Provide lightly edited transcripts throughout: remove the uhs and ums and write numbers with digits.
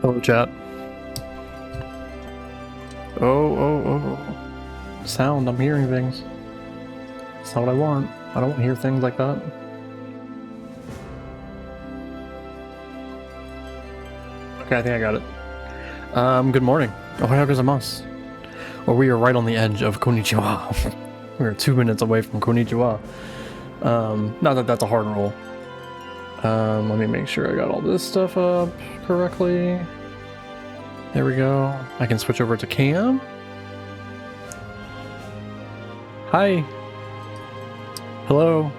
Hello, chat. Oh. Sound, I'm hearing things. That's not what I want. I don't want to hear things like that. Okay, I think I got it. Good morning. Ohayou gozaimasu. Well, we are right on the edge of konnichiwa. We're 2 minutes away from konnichiwa. Not that that's a hard roll. Let me make sure I got all this stuff up correctly. There we go. I can switch over to cam. Hi. Hello.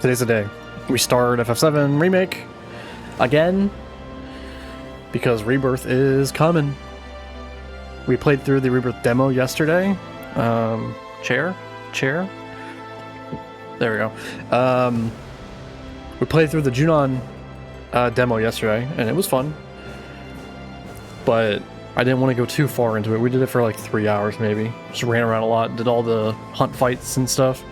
Today's the day. We start FF7 Remake again because Rebirth is coming. We played through the Rebirth demo yesterday. Chair. There we go. We played through the Junon demo yesterday, and it was fun. But I didn't want to go too far into it. We did it for like 3 hours maybe. Just ran around a lot, did all the hunt fights and stuff.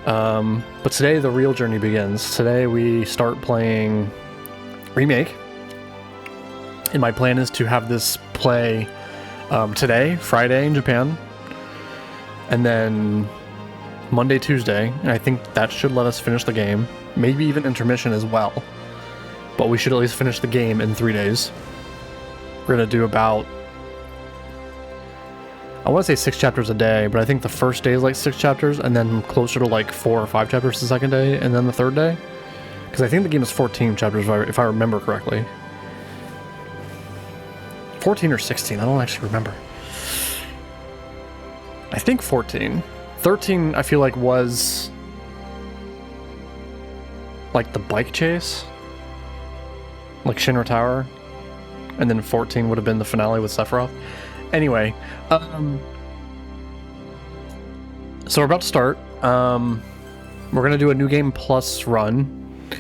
But today the real journey begins. Today we start playing Remake. And my plan is to have this play today, Friday in Japan. And then Monday, Tuesday. And I think that should let us finish the game. Maybe even intermission as well. But we should at least finish the game in 3 days. We're going to do about, I want to say 6 chapters a day, but I think the first day is like 6 chapters, and then closer to like 4 or 5 chapters the second day, and then the third day. Because I think the game is 14 chapters if I remember correctly. 14 or 16, I don't actually remember. I think 14. 13 I feel like was like the bike chase, like Shinra Tower. And then 14 would have been the finale with Sephiroth. Anyway, so we're about to start. We're going to do a New Game Plus run.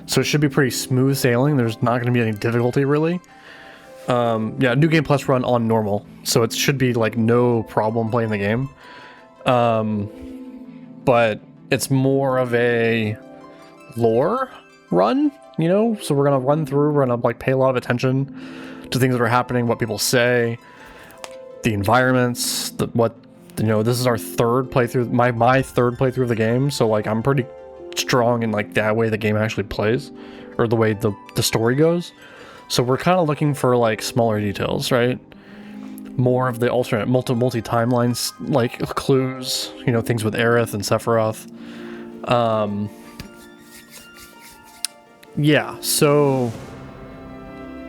So it should be pretty smooth sailing. There's not going to be any difficulty, really. Yeah, New Game Plus run on normal. So it should be, like, no problem playing the game. But it's more of a lore run. You know, so we're gonna run through, we're gonna like pay a lot of attention to things that are happening, what people say, the environments, this is our third playthrough, my third playthrough of the game, so like I'm pretty strong in like that way the game actually plays, or the way the story goes. So we're kind of looking for like smaller details, right? More of the alternate multi-timelines, like clues, you know, things with Aerith and Sephiroth. Yeah, so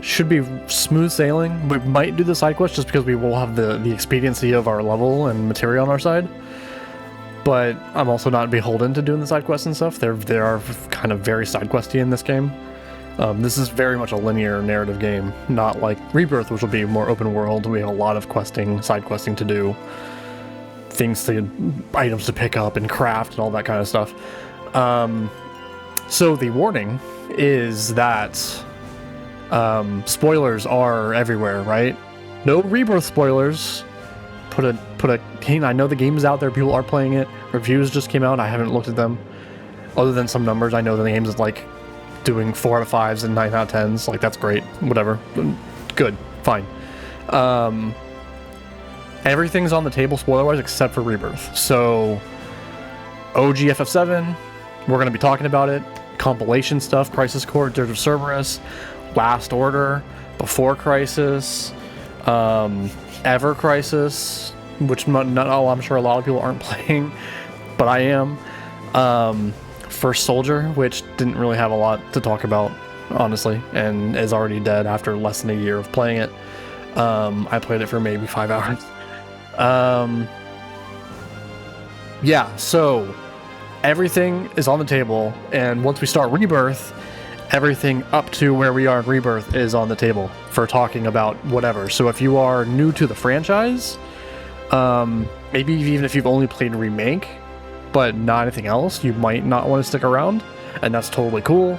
should be smooth sailing. We might do the side quest just because we will have the expediency of our level and material on our side. But I'm also not beholden to doing the side quests and stuff. They are kind of very side questy in this game. This is very much a linear narrative game, not like Rebirth, which will be more open world. We have a lot of side questing to do, items to pick up and craft and all that kind of stuff. So the warning is that spoilers are everywhere, right? No Rebirth spoilers. Put a hint. I know the game is out there, people are playing it. Reviews just came out, I haven't looked at them. Other than some numbers, I know that the game is like doing 4 out of 5s and 9 out of 10s. Like, that's great. Whatever. Good. Fine. Everything's on the table spoiler-wise except for Rebirth. So OG FF7, we're going to be talking about it. Compilation stuff, Crisis Core, Dirge of Cerberus, Last Order, Before Crisis, Ever Crisis, which I'm sure a lot of people aren't playing, but I am. First Soldier, which didn't really have a lot to talk about, honestly, and is already dead after less than a year of playing it. I played it for maybe 5 hours. Yeah, so everything is on the table, and once we start Rebirth, everything up to where we are in Rebirth is on the table for talking about whatever. So if you are new to the franchise, maybe even if you've only played Remake, but not anything else, you might not want to stick around, and that's totally cool.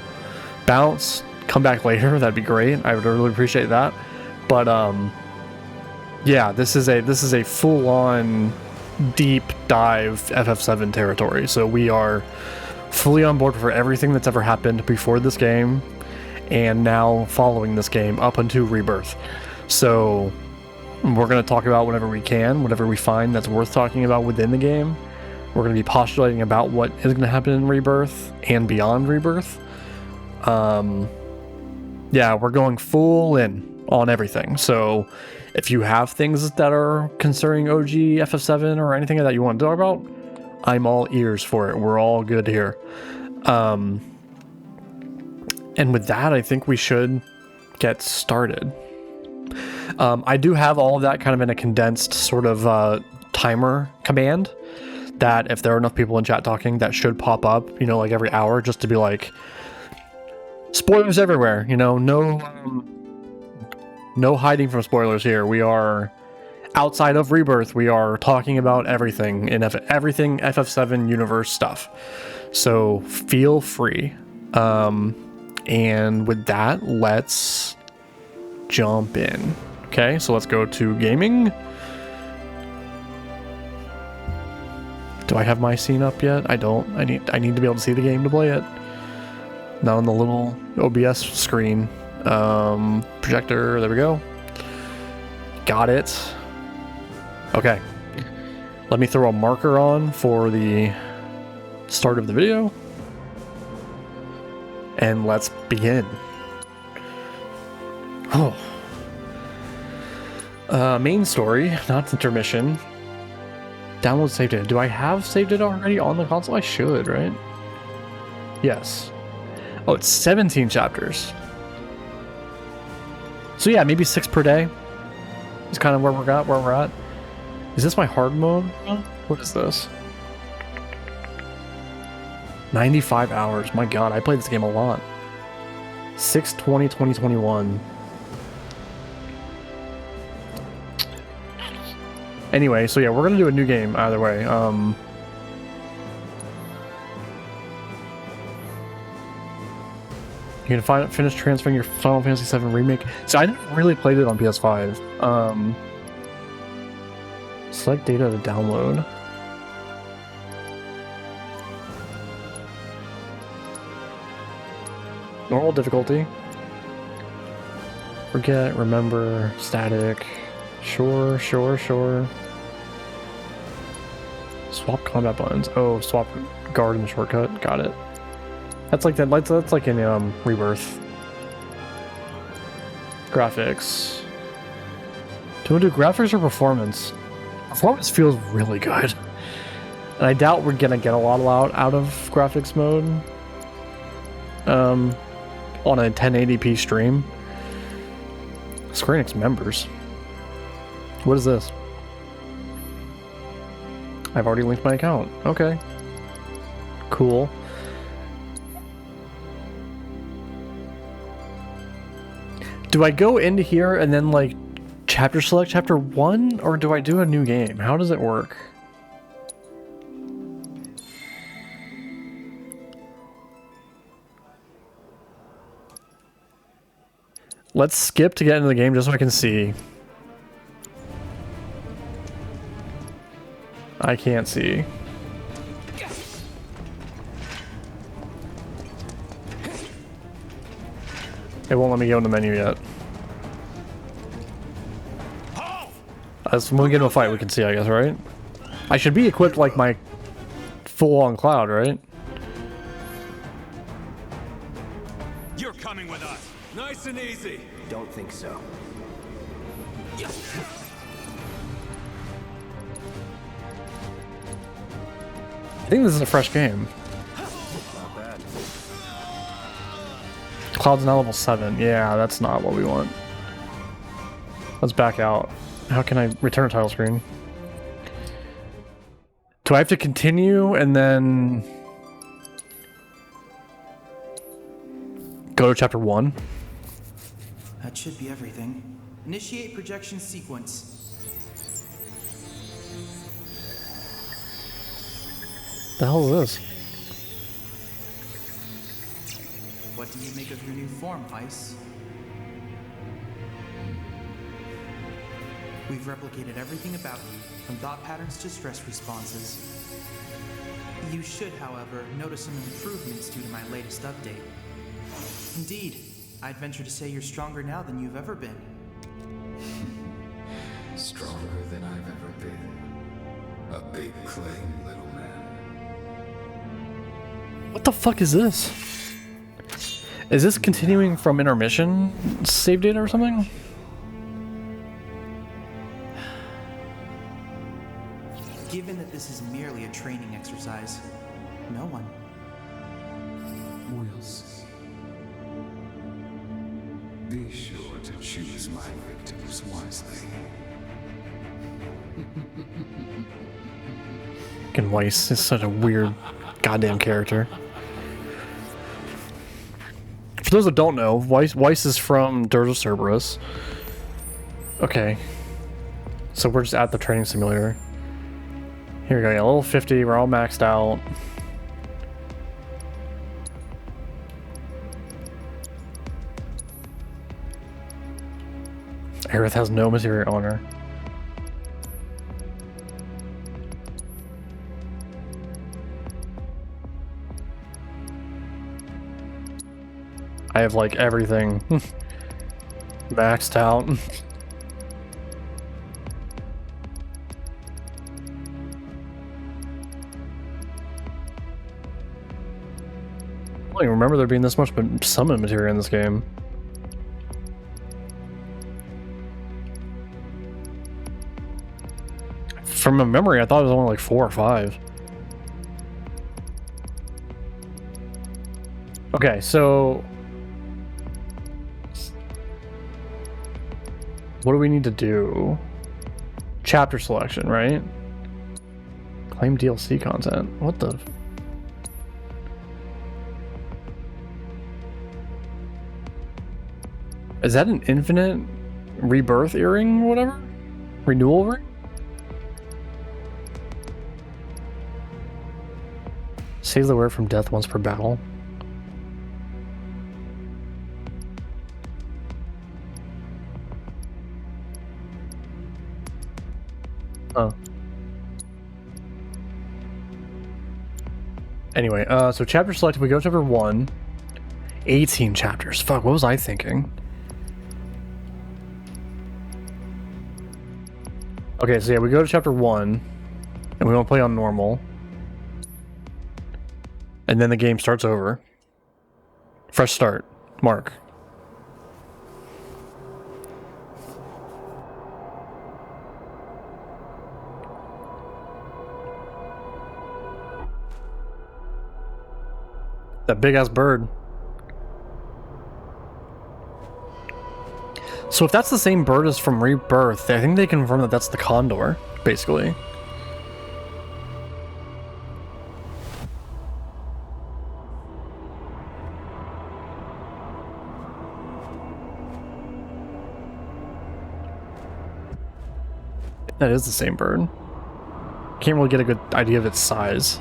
Bounce, come back later, that'd be great. I would really appreciate that. But yeah, this is a full-on deep dive FF7 territory. So we are fully on board for everything that's ever happened before this game and now following this game up until Rebirth. So we're going to talk about whatever we can, whatever we find that's worth talking about within the game. We're going to be postulating about what is going to happen in Rebirth and beyond Rebirth. Yeah, we're going full in on everything. So if you have things that are concerning OG FF7 or anything that you want to talk about, I'm all ears for it. We're all good here. And with that, I think we should get started. I do have all of that kind of in a condensed sort of timer command that if there are enough people in chat talking, that should pop up, you know, like every hour, just to be like, spoilers everywhere, you know, no hiding from spoilers here. We are outside of Rebirth. We are talking about everything in everything FF7 universe stuff. So feel free. And with that, let's jump in. Okay, so let's go to gaming. Do I have my scene up yet? I don't. I need to be able to see the game to play it. Not on the little OBS screen. Projector, there we go. Got it. Okay. Let me throw a marker on for the start of the video. And let's begin. Oh. Main story, not intermission. Download save data. Do I have saved it already on the console? I should, right? Yes. Oh, it's 17 chapters. So yeah, maybe 6 per day is kind of where we're at. Is this my hard mode? What is this? 95 hours. My god, I played this game a lot. 6/20/2021. Anyway, so yeah, we're gonna do a new game either way. You can finish transferring your Final Fantasy VII Remake. So I never really played it on PS5. Select data to download. Normal difficulty. Forget, remember, static. Sure. Swap combat buttons. Oh, swap guard and shortcut. Got it. That's like that. That's like in Rebirth. Graphics. Do we do graphics or performance? Performance feels really good, and I doubt we're gonna get a lot out of graphics mode. On a 1080p stream. Square Enix members. What is this? I've already linked my account. Okay. Cool. Do I go into here and then like select chapter 1, or do I do a new game? How does it work? Let's skip to get into the game just so I can see. I can't see. It won't let me go in the menu yet. As when we get into a fight, we can see, I guess, right? I should be equipped like my full-on Cloud, right? You're coming with us. Nice and easy. Don't think so. I think this is a fresh game. Not bad. Cloud's now level 7. Yeah, that's not what we want. Let's back out. How can I return a title screen? Do I have to continue and then go to chapter 1? That should be everything. Initiate projection sequence. The hell is this? What do you make of your new form, Ice? We've replicated everything about you, from thought patterns to stress responses. You should, however, notice some improvements due to my latest update. Indeed, I'd venture to say you're stronger now than you've ever been. Stronger than I've ever been. A big claim, little man. What the fuck is this? Is this continuing from intermission save data or something? Given that this is merely a training exercise, no one. We'll see. Be sure to choose my victims wisely. Fucking Weiss is such a weird goddamn character. For those that don't know, Weiss is from Dirge of Cerberus. Okay. So we're just at the training simulator. Here we go, yeah, level 50, we're all maxed out. Aerith has no materia on her. I have like everything maxed out. I don't even remember there being this much summon materia in this game. From a memory, I thought it was only like 4 or 5. Okay, so what do we need to do? Chapter selection, right? Claim DLC content. What the? Is that an infinite rebirth earring or whatever? Renewal ring? Saves the wearer from death once per battle. Oh. Anyway, so chapter select, we go to chapter 1. 18 chapters. Fuck, what was I thinking? Okay, so yeah, we go to chapter 1, and we want to play on normal. And then the game starts over. Fresh start. Mark. That big ass bird. So if that's the same bird as from Rebirth, I think they confirm that that's the condor, basically. That is the same bird. Can't really get a good idea of its size.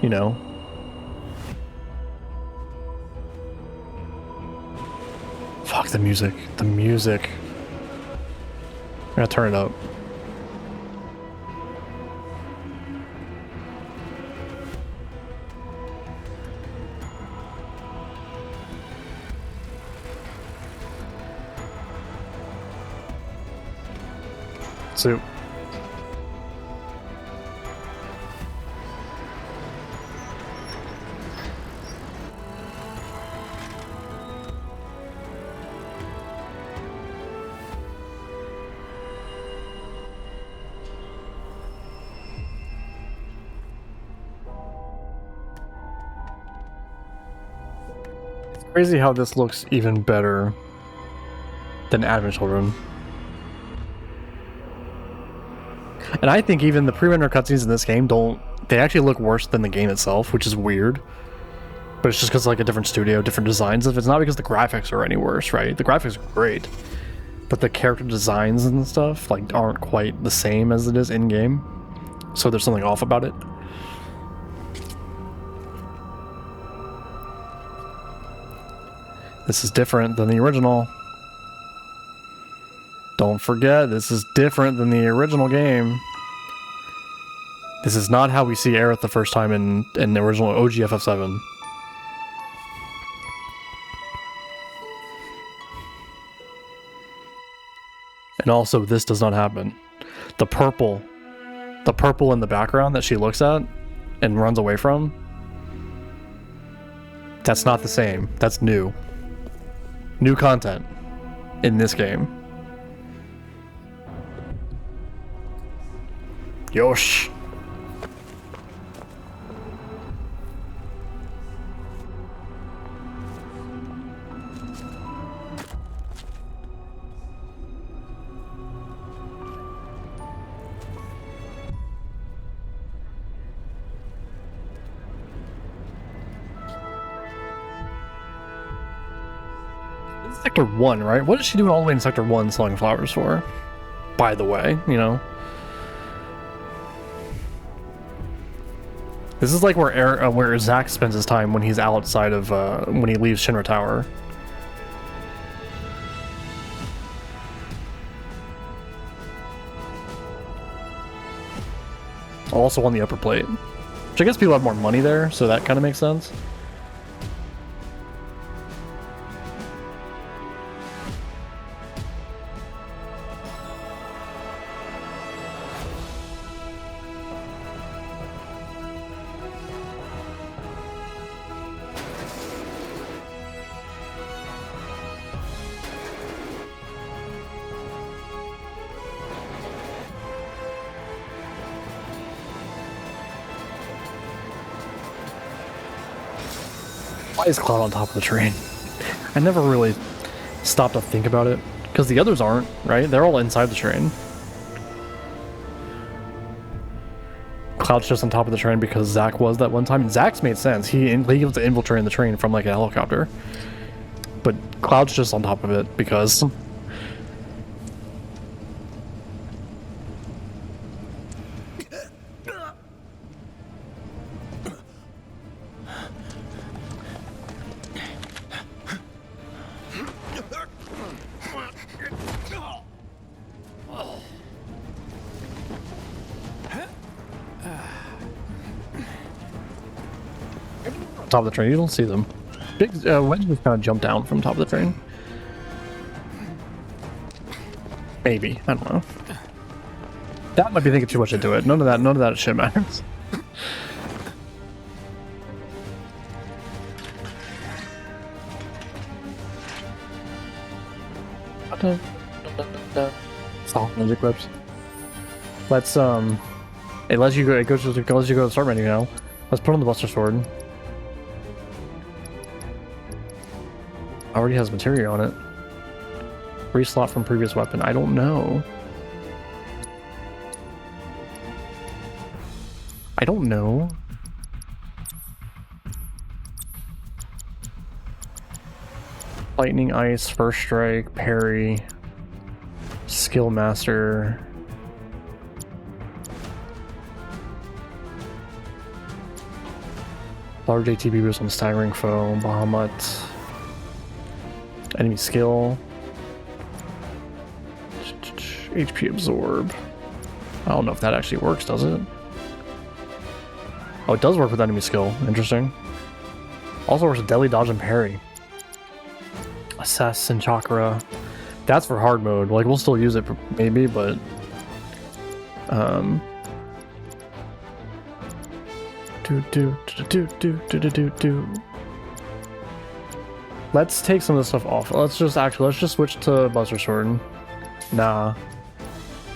You know? Fuck the music. The music. I'm gonna turn it up. So it's crazy how this looks even better than Advent Children. And I think even the pre-rendered cutscenes in this game they actually look worse than the game itself, which is weird. But it's just because like a different studio, different designs. If it's not because the graphics are any worse, right? The graphics are great, but the character designs and stuff like aren't quite the same as it is in-game. So there's something off about it. This is different than the original. Don't forget, this is different than the original game. This is not how we see Aerith the first time in the original OG FF7. And also, this does not happen. The purple in the background that she looks at and runs away from, that's not the same. That's new. New content in this game. Yosh. Sector 1, right? What is she doing all the way in Sector 1 selling flowers for? By the way, you know? This is like where Zack spends his time when he's outside of, when he leaves Shinra Tower. Also on the upper plate. Which I guess people have more money there, so that kind of makes sense. Why is Cloud on top of the train? I never really stopped to think about it, because the others aren't, right? They're all inside the train. Cloud's just on top of the train because Zack was that one time. And Zack's made sense. He was infiltrating the train from like a helicopter. But Cloud's just on top of it because... top of the train, you don't see them. Big Wedge just kind of jumped down from top of the train. Maybe, I don't know. That might be thinking too much into it. None of that shit matters. Stop magic whips. Let's it lets you go. It lets you go to the start menu now. Let's put on the Buster Sword. Already has materia on it. Free slot from previous weapon. I don't know. I don't know. Lightning, ice, first strike, parry, skill master. Large ATB boost on staggering foe, Bahamut. Enemy skill. HP absorb. I don't know if that actually works, does it? Oh, it does work with enemy skill. Interesting. Also works with deadly dodge and parry. Assess and chakra. That's for hard mode. Like, we'll still use it maybe, but let's take some of this stuff off. Let's just switch to Buster Sword. Nah.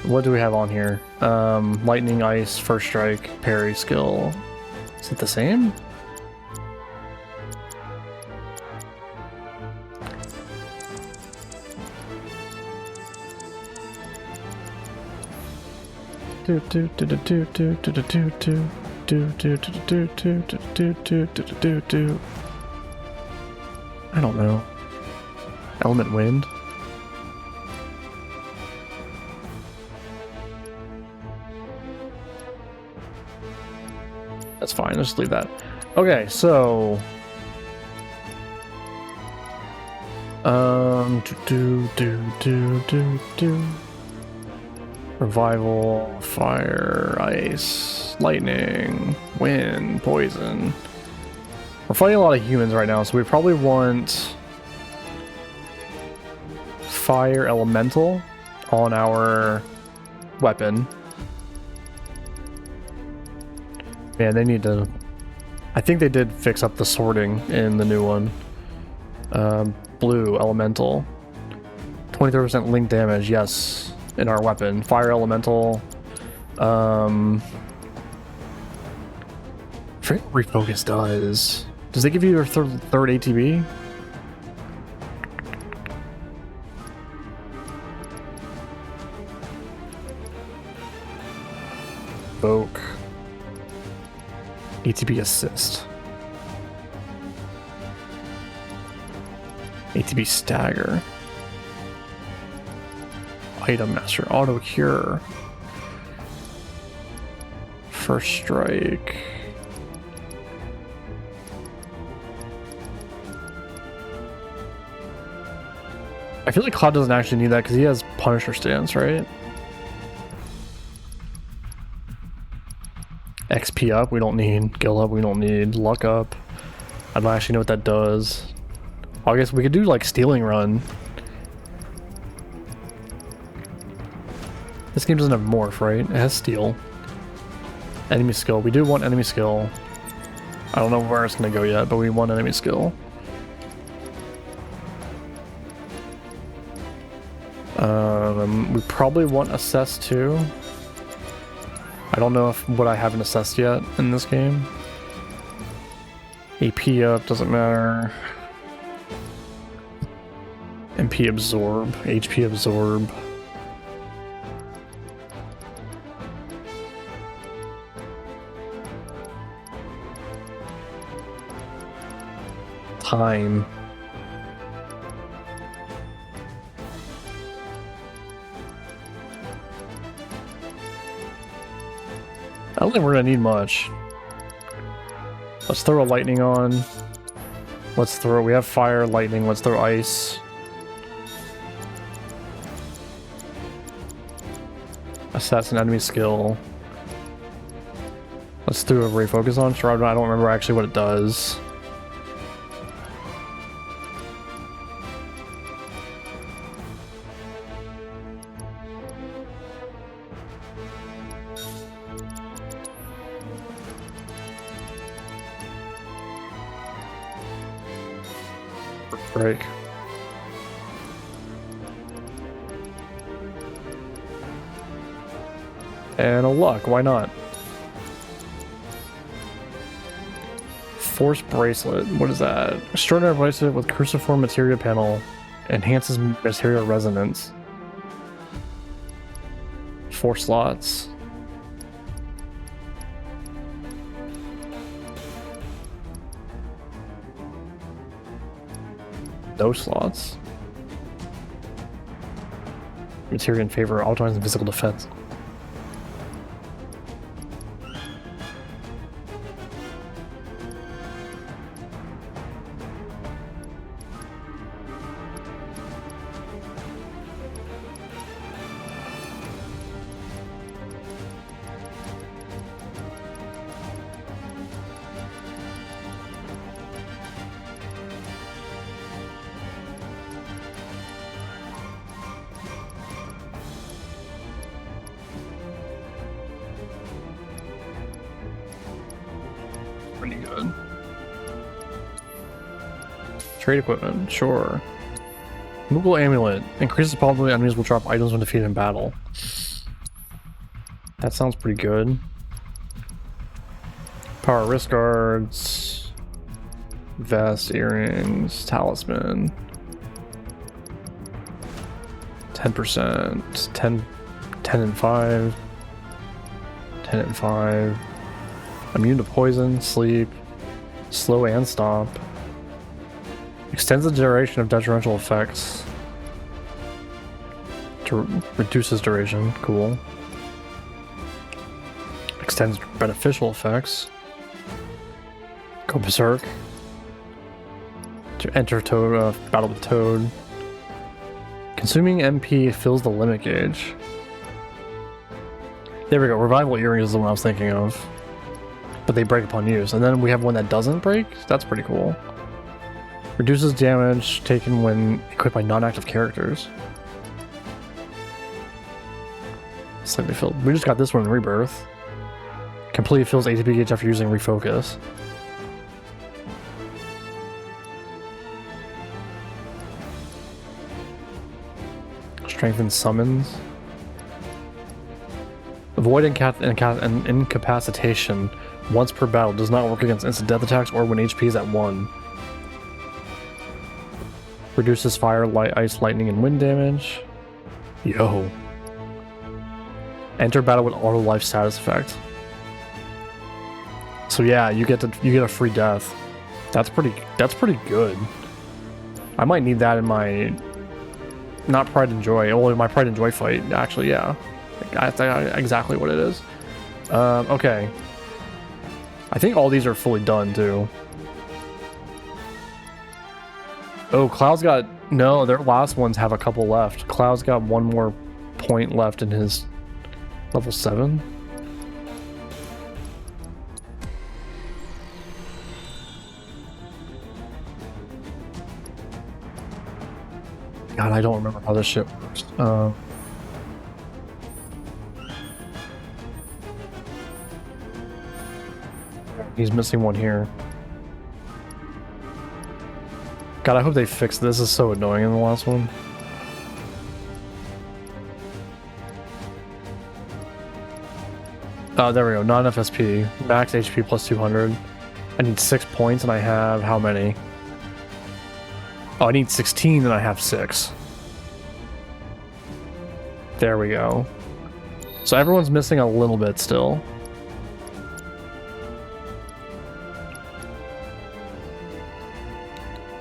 What do we have on here? Lightning, ice, first strike, parry, skill. Is it the same? I don't know. Element wind. That's fine, let's just leave that. Okay, so Revival, fire, ice, lightning, wind, poison. We're fighting a lot of humans right now, so we probably want fire elemental on our weapon. Man, they need to... I think they did fix up the sorting in the new one. Blue elemental. 23% link damage, yes, in our weapon. Fire elemental. I forget what refocus does. Does they give you your third ATB? Evoke. ATB assist. ATB stagger. Item master auto cure. First strike. I feel like Cloud doesn't actually need that because he has Punisher stance, right? XP up, we don't need. Gil up, we don't need. Luck up. I don't actually know what that does. I guess we could do like Stealing Run. This game doesn't have Morph, right? It has Steal. Enemy skill. We do want enemy skill. I don't know where it's gonna go yet, but we want enemy skill. We probably want assess too. I don't know what I haven't assessed yet in this game. AP up, doesn't matter. MP absorb, HP absorb. Time. I don't think we're gonna need much. Let's throw a lightning on. Let's throw, we have fire, lightning, let's throw ice. Assess an enemy skill. Let's do a refocus on. Sure, I don't remember actually what it does. Break. And a luck, why not? Force bracelet, what is that? Extraordinary bracelet with cruciform material panel. Enhances material resonance. 4 slots. No slots. Material in favor, optimizing physical defense. Pretty good. Trade equipment, sure. Movable amulet. Increases the probability enemies will drop items when defeated in battle. That sounds pretty good. Power wrist guards. Vest, earrings, talisman. 10%. 10 and 5. 10 and 5. Immune to poison, sleep, slow and stop. Extends the duration of detrimental effects. Reduces duration, cool. Extends beneficial effects. Go berserk. To enter Toad, battle with Toad. Consuming MP fills the limit gauge. There we go. Revival earrings is the one I was thinking of. But they break upon use. And then we have one that doesn't break. That's pretty cool. Reduces damage taken when equipped by non-active characters. Slightly filled. We just got this one in Rebirth. Completely fills ATP gauge after using refocus. Strengthen summons. Avoid incapacitation once per battle. Does not work against instant death attacks or when HP is at 1. Reduces fire, light, ice, lightning, and wind damage. Yo. Enter battle with auto life status effect. So yeah, you get a free death. That's pretty good. I might need that in my not Pride and Joy. Well, in my Pride and Joy fight, actually, yeah. That's exactly what it is. Okay. I think all these are fully done too. Oh, Cloud's got... No, their last ones have a couple left. Cloud's got one more point left in his level 7. God, I don't remember how this shit works. He's missing one here. God, I hope they fix this. This is so annoying in the last one. There we go. Not enough SP. Max HP plus 200. I need 6 points and I have how many? Oh, I need 16 and I have 6. There we go. So everyone's missing a little bit still.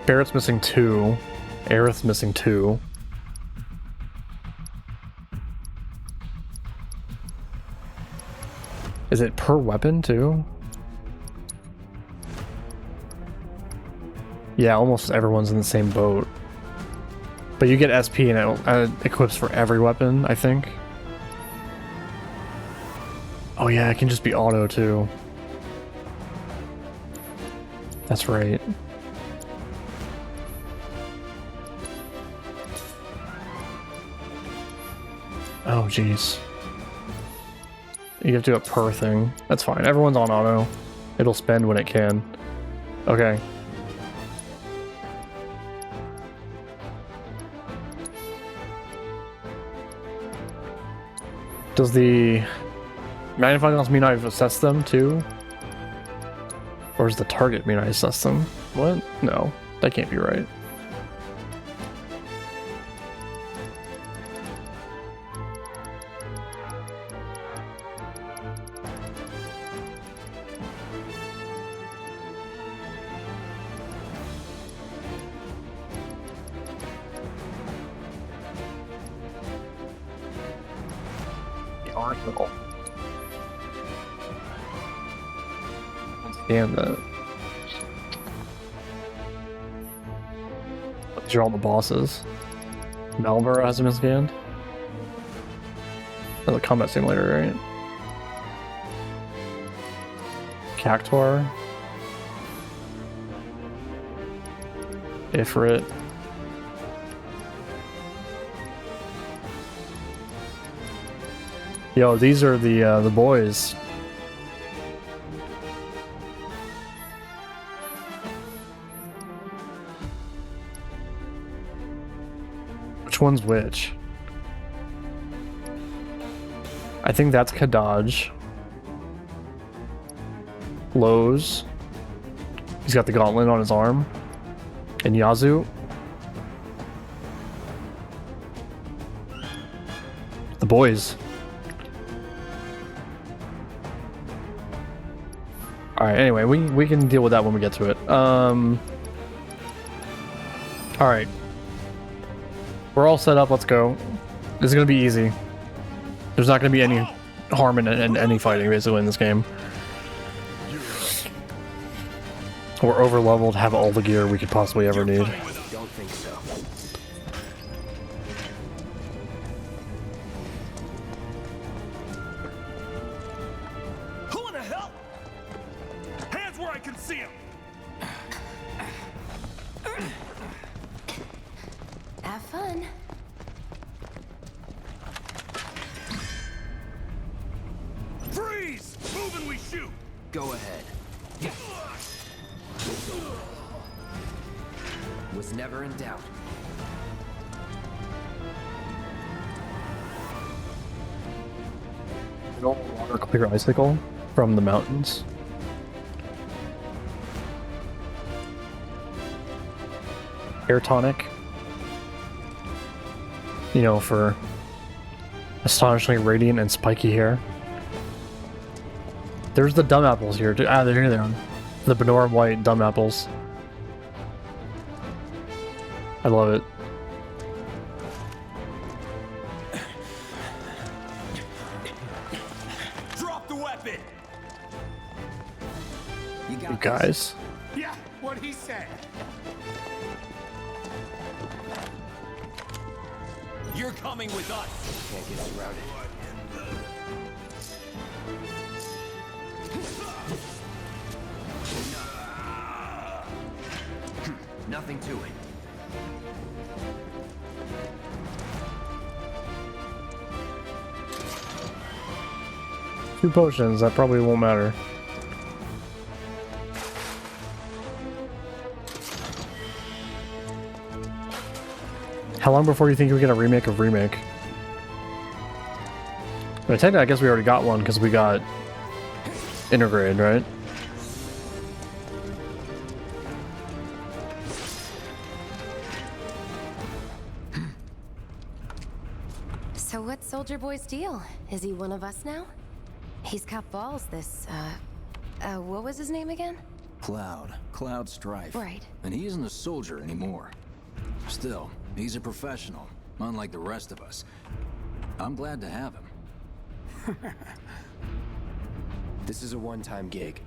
Barrett's missing 2. Aerith's missing 2. Is it per weapon too? Yeah, almost everyone's in the same boat. But you get SP and it equips for every weapon, I think. Oh yeah, it can just be auto too. That's right. Oh jeez. You have to do a per thing. That's fine. Everyone's on auto. It'll spend when it can. Okay. Does the magnifying glass mean I've assessed them too? Or does the target mean I assessed them? What? No, that can't be right. Arsenal. Damn that. These are all the bosses. Malboro hasn't been scanned. That's a combat simulator, right? Cactuar. Ifrit. Yo, these are the boys. Which one's which? I think that's Kadaj. Lowe's. He's got the gauntlet on his arm. And Yazoo. The boys. Alright, anyway, we can deal with that when we get to it. Alright. We're all set up, let's go. This is gonna be easy. There's not gonna be any harm in any fighting, basically, in this game. We're over-leveled, have all the gear we could possibly ever need. Don't think so. fun. Freeze! Move and we shoot! Go ahead. Was never in doubt. Normal water clear icicle from the mountains. Hair tonic. You know, for astonishingly radiant and spiky hair. There's the dumb apples here. Ah, they're here. They are. The Benorum White dumb apples. I love it. Drop the weapon! You got You guys. Yeah, what he said. You're coming with us. Can't get surrounded. Nothing to it. 2 potions, that probably won't matter. How long before you think we get a remake of Remake? But technically, I guess we already got one because we got Integrated, right? So what's Soldier Boy's deal? Is he one of us now? He's got balls, this, what was his name again? Cloud Strife. Right. And he isn't a soldier anymore. Still, he's a professional, unlike the rest of us. I'm glad to have him. This is a one-time gig.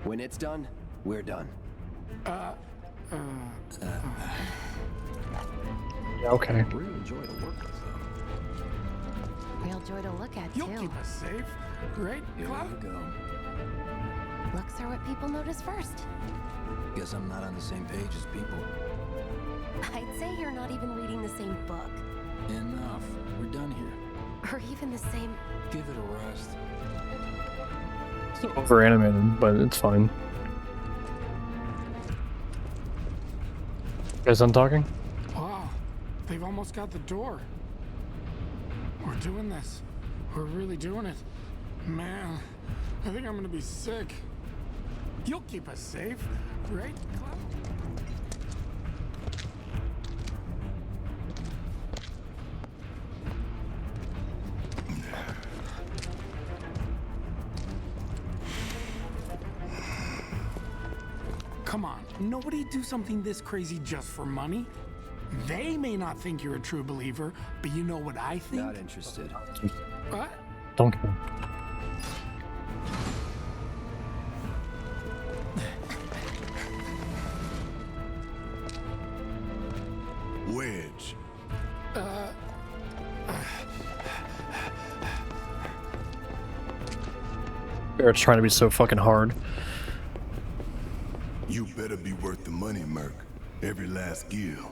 When it's done, we're done. Yeah, okay. Really enjoy the work with them. Real joy to look at, You'll too. keep us safe, right, Here Cloud? you go. Looks are what people notice first. Guess I'm not on the same page as people. I'd say you're not even reading the same book. Enough. We're done here. Or even the same... Give it a rest. It's over animated, but it's fine. You guys done talking? Wow, they've almost got the door. We're doing this. We're really doing it. Man, I think I'm gonna be sick. You'll keep us safe, right, Cloud? Come on, nobody do something this crazy just for money. They may not think you're a true believer, but you know what I think? Not interested. What? Don't care. Wedge. Barrett's trying to be so fucking hard. You better be worth the money, Merc. Every last gill.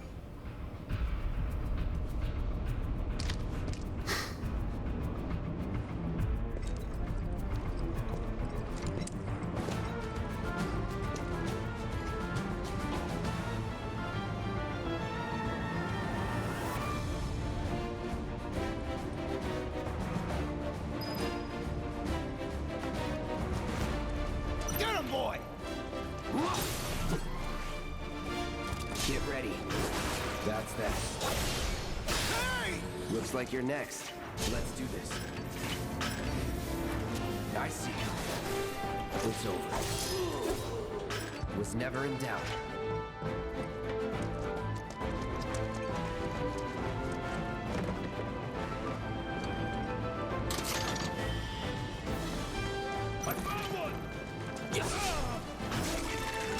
Get him, boy! Get ready. That's that. Hey! Looks like you're next. Let's do this. I see. It's over. Was never in doubt. I found one! Yes!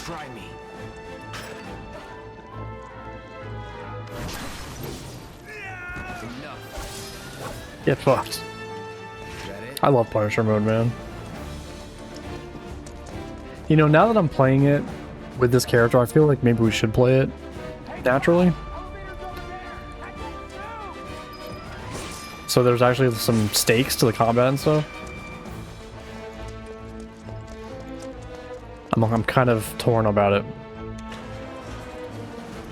Try me. Enough. Get fucked. Is that it? I love Punisher mode, man. You know, now that I'm playing it with this character, I feel like maybe we should play it naturally. So there's actually some stakes to the combat and stuff. I'm kind of torn about it.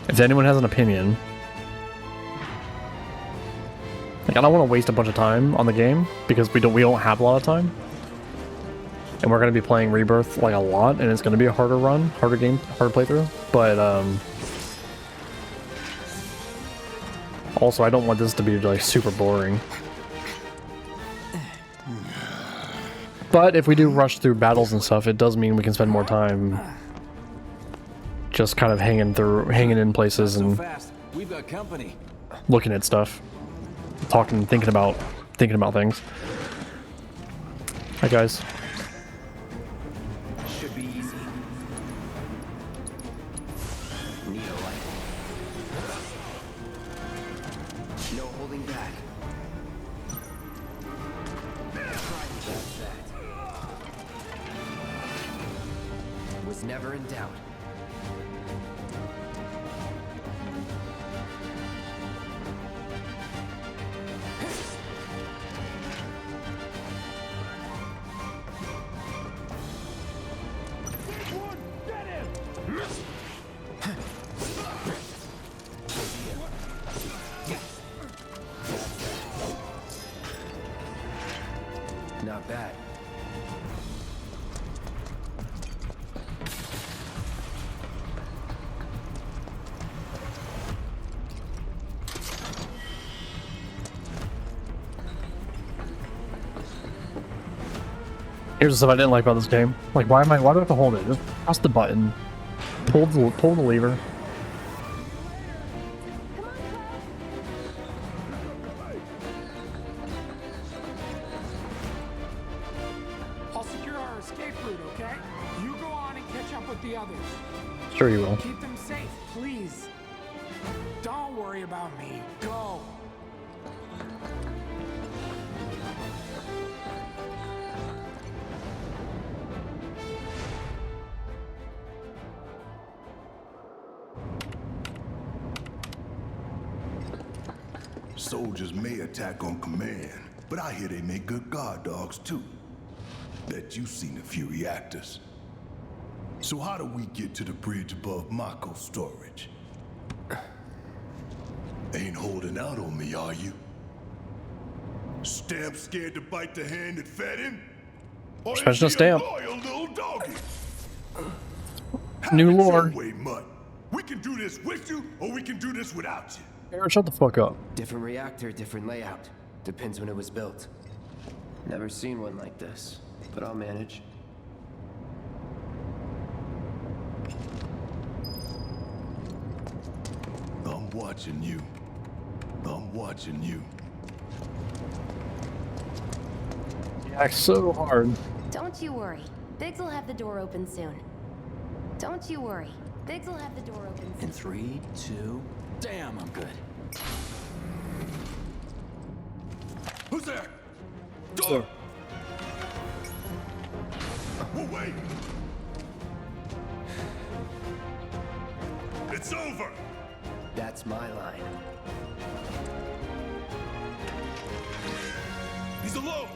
If anyone has an opinion, like, I don't want to waste a bunch of time on the game because we don't have a lot of time, and we're going to be playing Rebirth like a lot, and it's going to be a harder run, harder playthrough. But also, I don't want this to be like super boring. But if we do rush through battles and stuff, it does mean we can spend more time just kind of hanging in places and We've got company. looking at stuff, talking, thinking about things. Hi guys. Should be easy. Neolite. No holding back. That's that. Was never in doubt. Not bad. Here's the stuff I didn't like about this game. Like, why do I have to hold it? Just press the button, pull the lever. I'll secure our escape route, okay? You go on and catch up with the others. Sure you will. Keep them safe, please. Don't worry about me. Go. Soldiers may attack on command, but I hear they make good guard dogs too. Bet you've seen a few reactors. So how do we get to the bridge above Mako storage? Ain't holding out on me, are you? Stamp scared to bite the hand that fed him? Or is Suspension of he a Stamp. loyal little doggy? New Have it your lore. way, Mutt. We can do this with you, or we can do this without you. Aaron, shut the fuck up. Different reactor, different layout. Depends when it was built. Never seen one like this, but I'll manage. I'm watching you. I'm watching you. You act so hard. Don't you worry. Biggs will have the door open soon. Don't you worry. Biggs will have the door open soon. In 3, 2, damn, I'm good. Who's there? Door! We'll wait. It's over. That's my line. He's alone.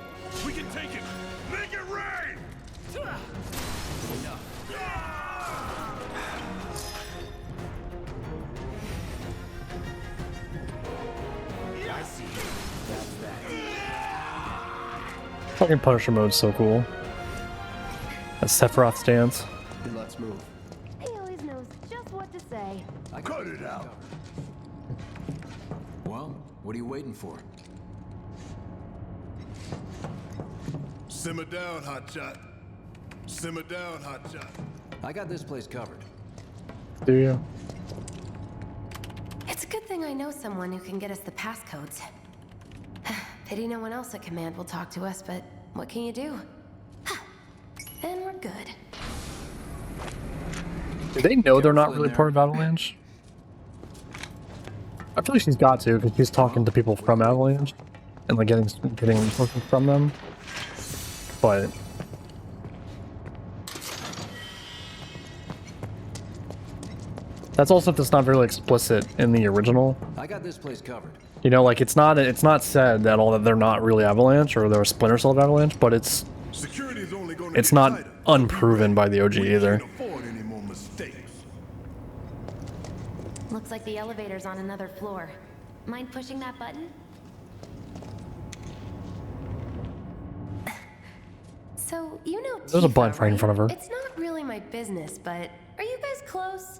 We can take it. Make it rain. I see. That's that. Fucking Punisher mode's so cool. That Sephiroth stance. Then let's move. He always knows just what to say. Cut it out. Well, what are you waiting for? Simmer down, hotshot. Simmer down, hotshot. I got this place covered. Do you? It's a good thing I know someone who can get us the passcodes. Pity no one else at command will talk to us, but what can you do? And we're good. Do they know they're not really part of Avalanche? I feel like she's got to, because she's talking to people from Avalanche and like getting resources from them. But that's also that's not very explicit in the original. I got this place covered. You know, like it's not said at all that they're not really Avalanche or they're a splinter cell of Avalanche, but it's not unproven by the OG either. Looks like the elevator's on another floor. Mind pushing that button? So, you know There's a Tifa, button right in front of her. It's not really my business, but are you guys close?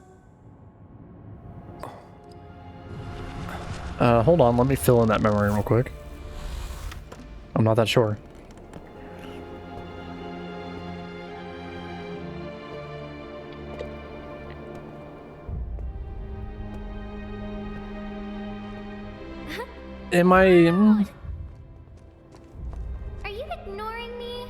Hold on, let me fill in that memory real quick. I'm not that sure. Am I... Are you ignoring me?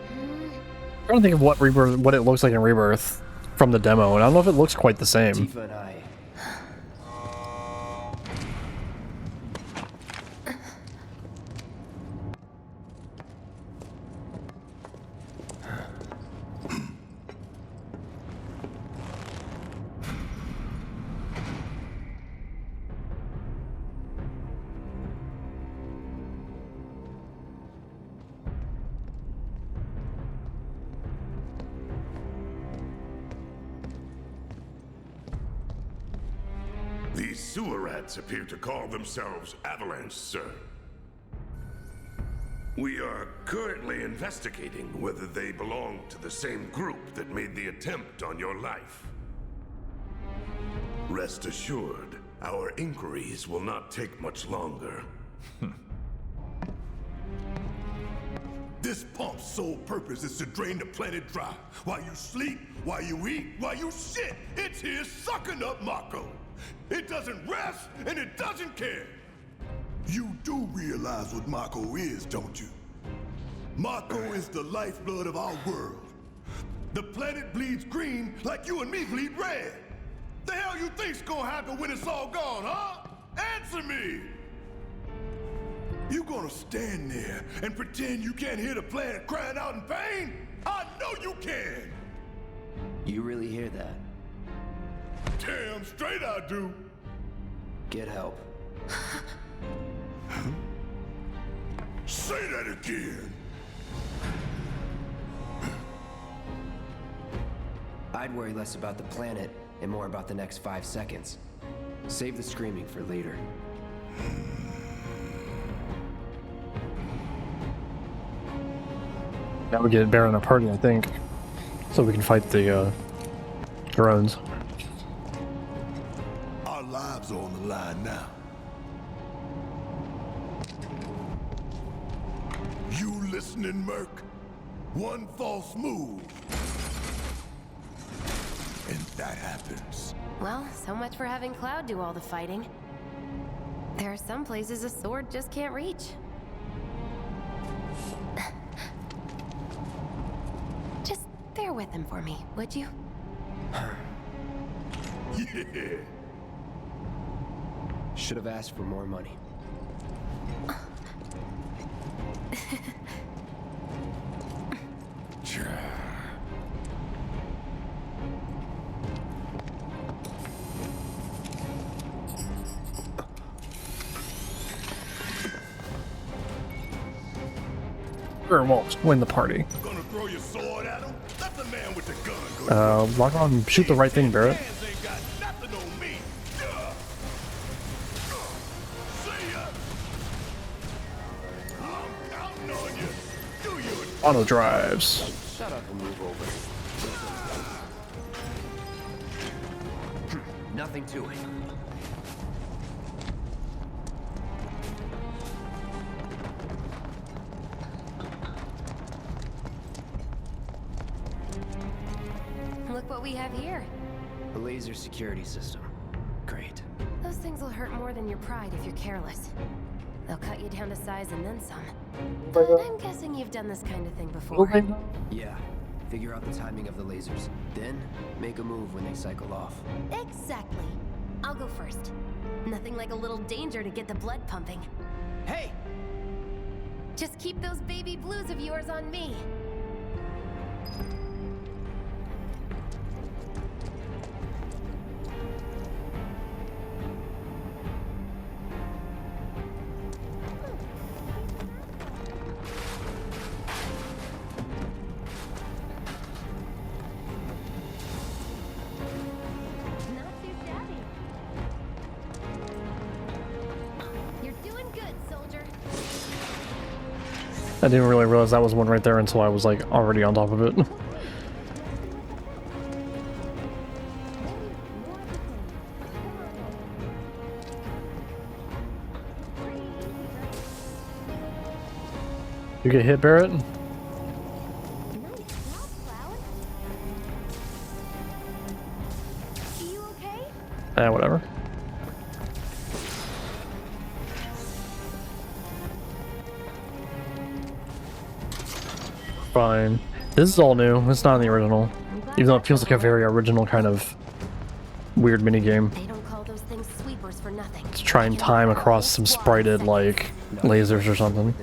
I'm trying to think of what Rebirth, what it looks like in Rebirth from the demo, and I don't know if it looks quite the same. Tifa and I. These sewer rats appear to call themselves Avalanche, sir. We are currently investigating whether they belong to the same group that made the attempt on your life. Rest assured, our inquiries will not take much longer. This pump's sole purpose is to drain the planet dry. While you sleep, while you eat, while you shit, it's here sucking up Mako. It doesn't rest, and it doesn't care. You do realize what Mako is, don't you? Mako is the lifeblood of our world. The planet bleeds green like you and me bleed red. The hell you think's gonna happen when it's all gone, huh? Answer me! You gonna stand there and pretend you can't hear the planet crying out in pain? I know you can! You really hear that? Damn straight I do! Get help. Say that again! I'd worry less about the planet and more about the next 5 seconds. Save the screaming for later. Now we get Baron a party, I think, so we can fight the drones. Our lives are on the line now. You listening, Merc? One false move, and that happens. Well, so much for having Cloud do all the fighting. There are some places a sword just can't reach. Just bear with him for me, would you? Yeah. Should have asked for more money. Baron won't win the party. Gonna throw your sword at him? Let the man with the gun go. Lock on, shoot the right thing, Barrett. Hands ain't got nothing on me. See ya. I'm counting on you. Do your Auto drives. Shut up and move over. Nothing to it. Look what we have here. A laser security system. Great. Those things will hurt more than your pride if you're careless. They'll cut you down to size and then some. But I'm guessing you've done this kind of thing before. Yeah. Figure out the timing of the lasers. Then, make a move when they cycle off. Exactly. I'll go first. Nothing like a little danger to get the blood pumping. Hey! Just keep those baby blues of yours on me. I didn't really realize that was one right there until I was like already on top of it. You get hit, Barrett? Whatever. Fine. This is all new. It's not in the original. Even though it feels like a very original kind of weird minigame. They don't call those things sweepers for nothing. To try and time across some sprited, like, lasers or something.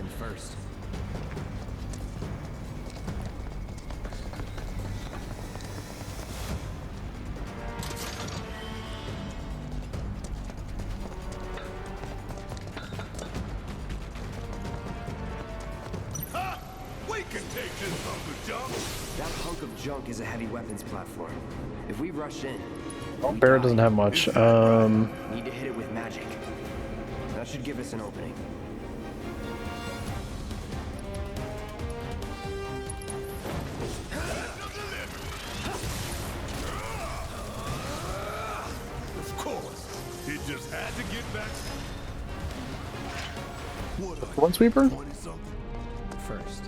Junk is a heavy weapons platform. If we rush in, Well, Barrett doesn't have much. need to hit it with magic. That should give us an opening. Of course. It just had to get back. One sweeper? First.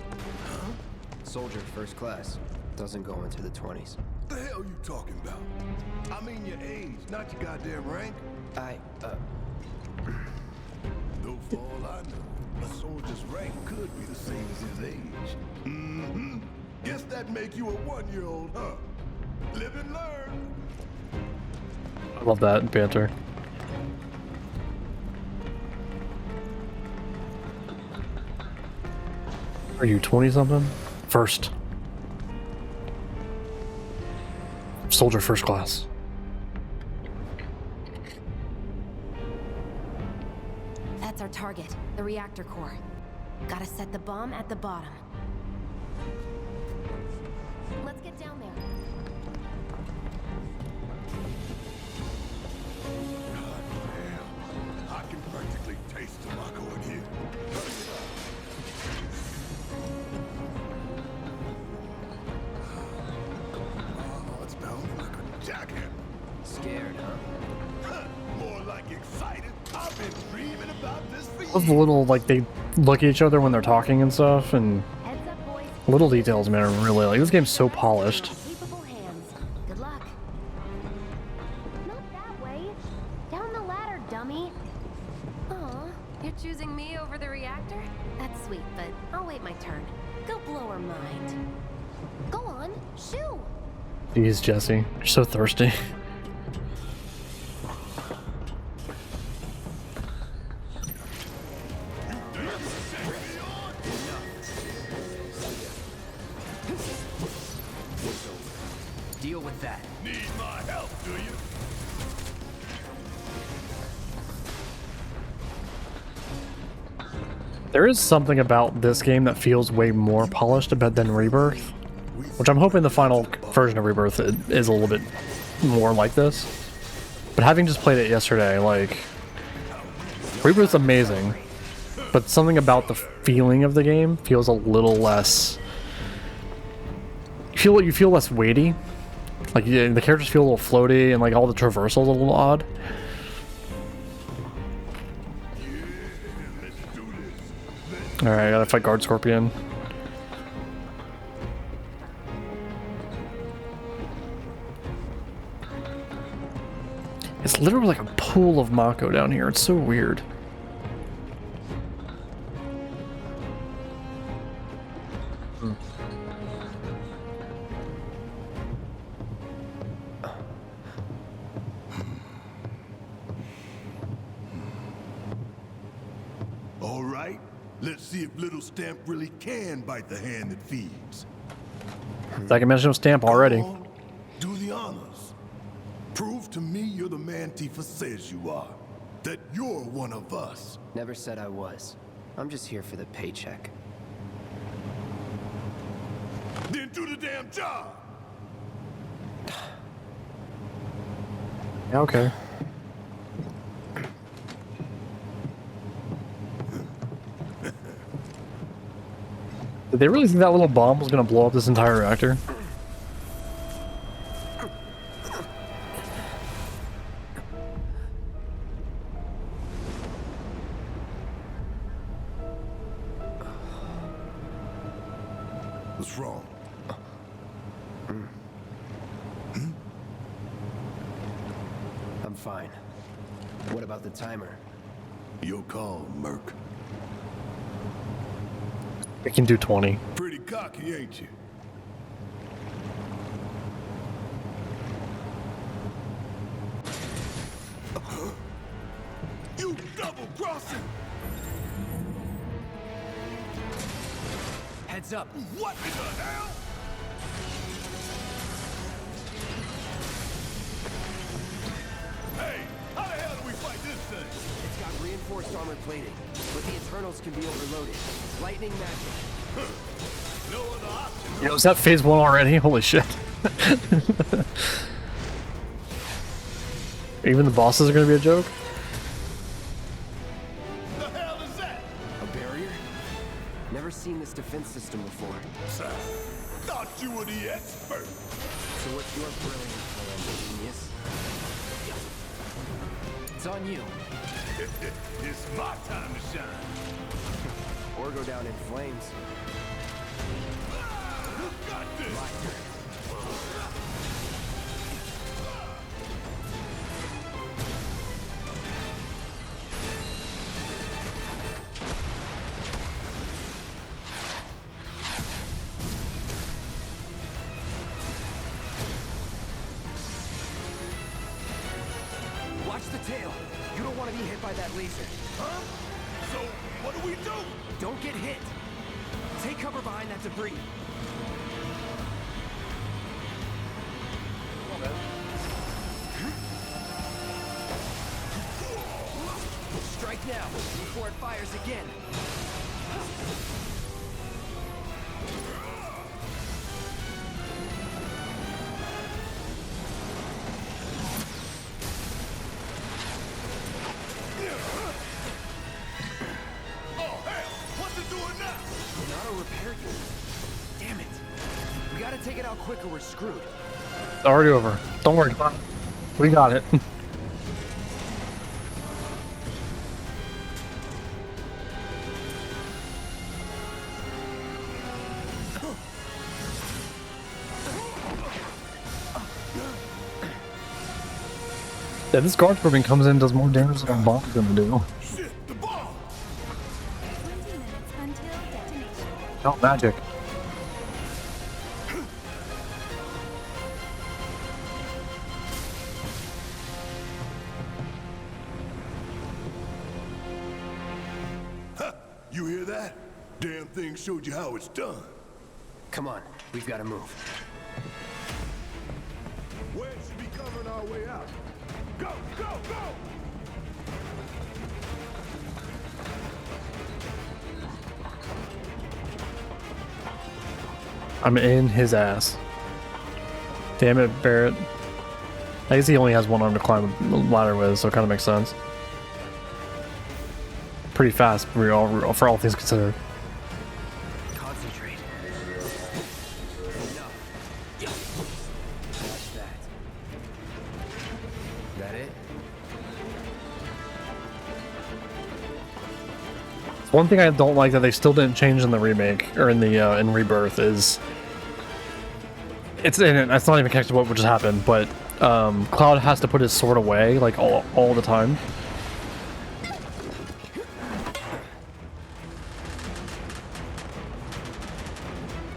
Soldier first class. Doesn't go into the 20s. The hell you talking about? I mean your age, not your goddamn rank. Though for all I know, a soldier's rank could be the same as his age. Mm-hmm. Guess that make you a 1-year-old, huh? Live and learn. I love that banter. Are you 20-something? First. Soldier first class. That's our target, the reactor core. Gotta set the bomb at the bottom. Let's get down there. God damn. I can practically taste tobacco in here. Scared, huh? More like excited. I've been dreaming about this for Those little, like, they look at each other when they're talking and stuff, and little details, man, are really, like, this game's so polished. Capable hands. Good luck. Not that way. Down the ladder, dummy. Aw, you're choosing me over the reactor? That's sweet, but I'll wait my turn. Go blow her mind. Go on, shoo! Jeez, Jesse, you're so thirsty. Deal with that. Need my help, do you? There is something about this game that feels way more polished a bit than Rebirth, which I'm hoping the final version of Rebirth is a little bit more like this. But having just played it yesterday, like, Rebirth's amazing, but something about the feeling of the game feels a little less. You feel less weighty. Like, yeah, the characters feel a little floaty, and like all the traversals a little odd. Alright, I gotta fight Guard Scorpion. It's literally like a pool of Mako down here. It's so weird. All right, let's see if little Stamp really can bite the hand that feeds. Second mention of Stamp already. Come on, do the honors. Prove to me you're the man Tifa says you are. That you're one of us. Never said I was. I'm just here for the paycheck. Then do the damn job. Yeah, okay. Did they really think that little bomb was gonna blow up this entire reactor? What's wrong? I'm fine. What about the timer? Your call, Merc. It can do 20. Pretty cocky, ain't you? You double-crossing! Heads up. What in the hell? Hey, how the hell do we fight this thing? It's got reinforced armor plating, but the internals can be overloaded. Lightning magic. No other option. You know, is that phase 1 already? Holy shit. Even the bosses are gonna be a joke? The hell is that? A barrier? Never seen this defense system before. Sir, thought you were the expert. So what's your brilliant plan, genius? It's on you. It's my time to shine. Or go down in flames. Who got this? My turn. Watch the tail. You don't want to be hit by that laser. Huh? So, what do we do? Don't get hit. Take cover behind that debris. Strike now, before it fires again. Oh, hell! What's it doing now? An auto repair unit. Damn it. We gotta take it out quick or we're screwed. It's already over. Don't worry about it. We got it. Yeah, this guard grouping comes in and does more damage than a bomb's gonna do. Shit, the bomb! 20 minutes until detonation. Oh, magic. Huh, you hear that? Damn thing showed you how it's done. Come on, we've gotta move. Where should be covering our way out? Go, go, go! I'm in his ass. Damn it, Barrett. I guess he only has one arm to climb the ladder with, so it kind of makes sense. Pretty fast for all things considered. Concentrate. Enough. Watch that. That it? One thing I don't like that they still didn't change in the remake or in the in Rebirth is it's not even connected to what just happened, but Cloud has to put his sword away like all the time.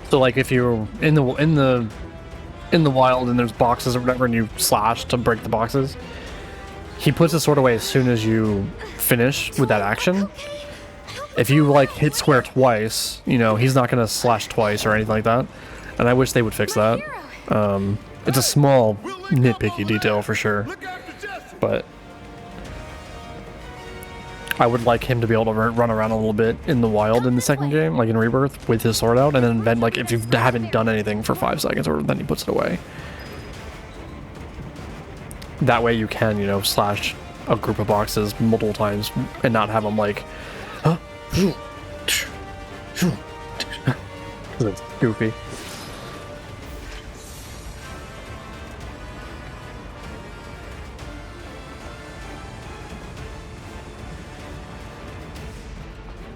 So like if you're in the wild and there's boxes or whatever and you slash to break the boxes, he puts his sword away as soon as you finish with that action. If you like hit square twice, you know, he's not gonna slash twice or anything like that. And I wish they would fix that. It's a small nitpicky detail for sure, but I would like him to be able to run around a little bit in the wild in the second game, like in Rebirth, with his sword out, and then like if you haven't done anything for 5 seconds, or then he puts it away. That way you can, you know, slash a group of boxes multiple times and not have them like, huh? It's goofy.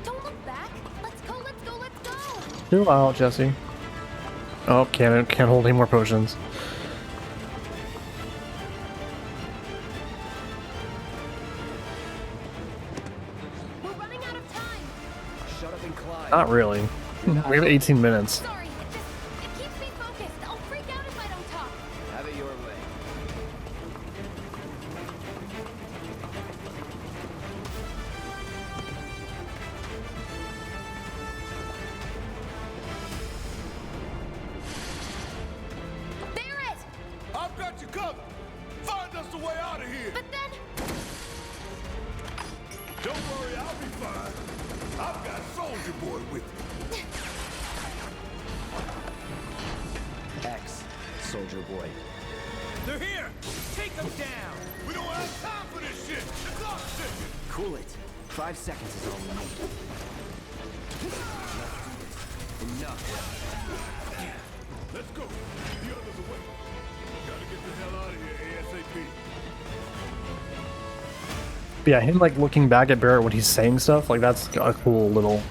Don't look back. Let's go, let's go, let's go. Chill out, Jesse. Oh, can't hold any more potions. We're running out of time. Shut up and climb. Not really. We have 18 minutes. Sorry, it keeps me focused. I'll freak out if I don't talk. Have it your way. There it! I've got you covered. Find us the way out of here. But then... Don't worry, I'll be fine. I've got Soldier Boy with me. X, Soldier Boy. They're here! Take them down! We don't have time for this shit. The clock's ticking. Cool it. 5 seconds is all we need. Enough. Let's go. The others away. Gotta get the hell out of here ASAP. But yeah, him like looking back at Barrett when he's saying stuff, like that's a cool little.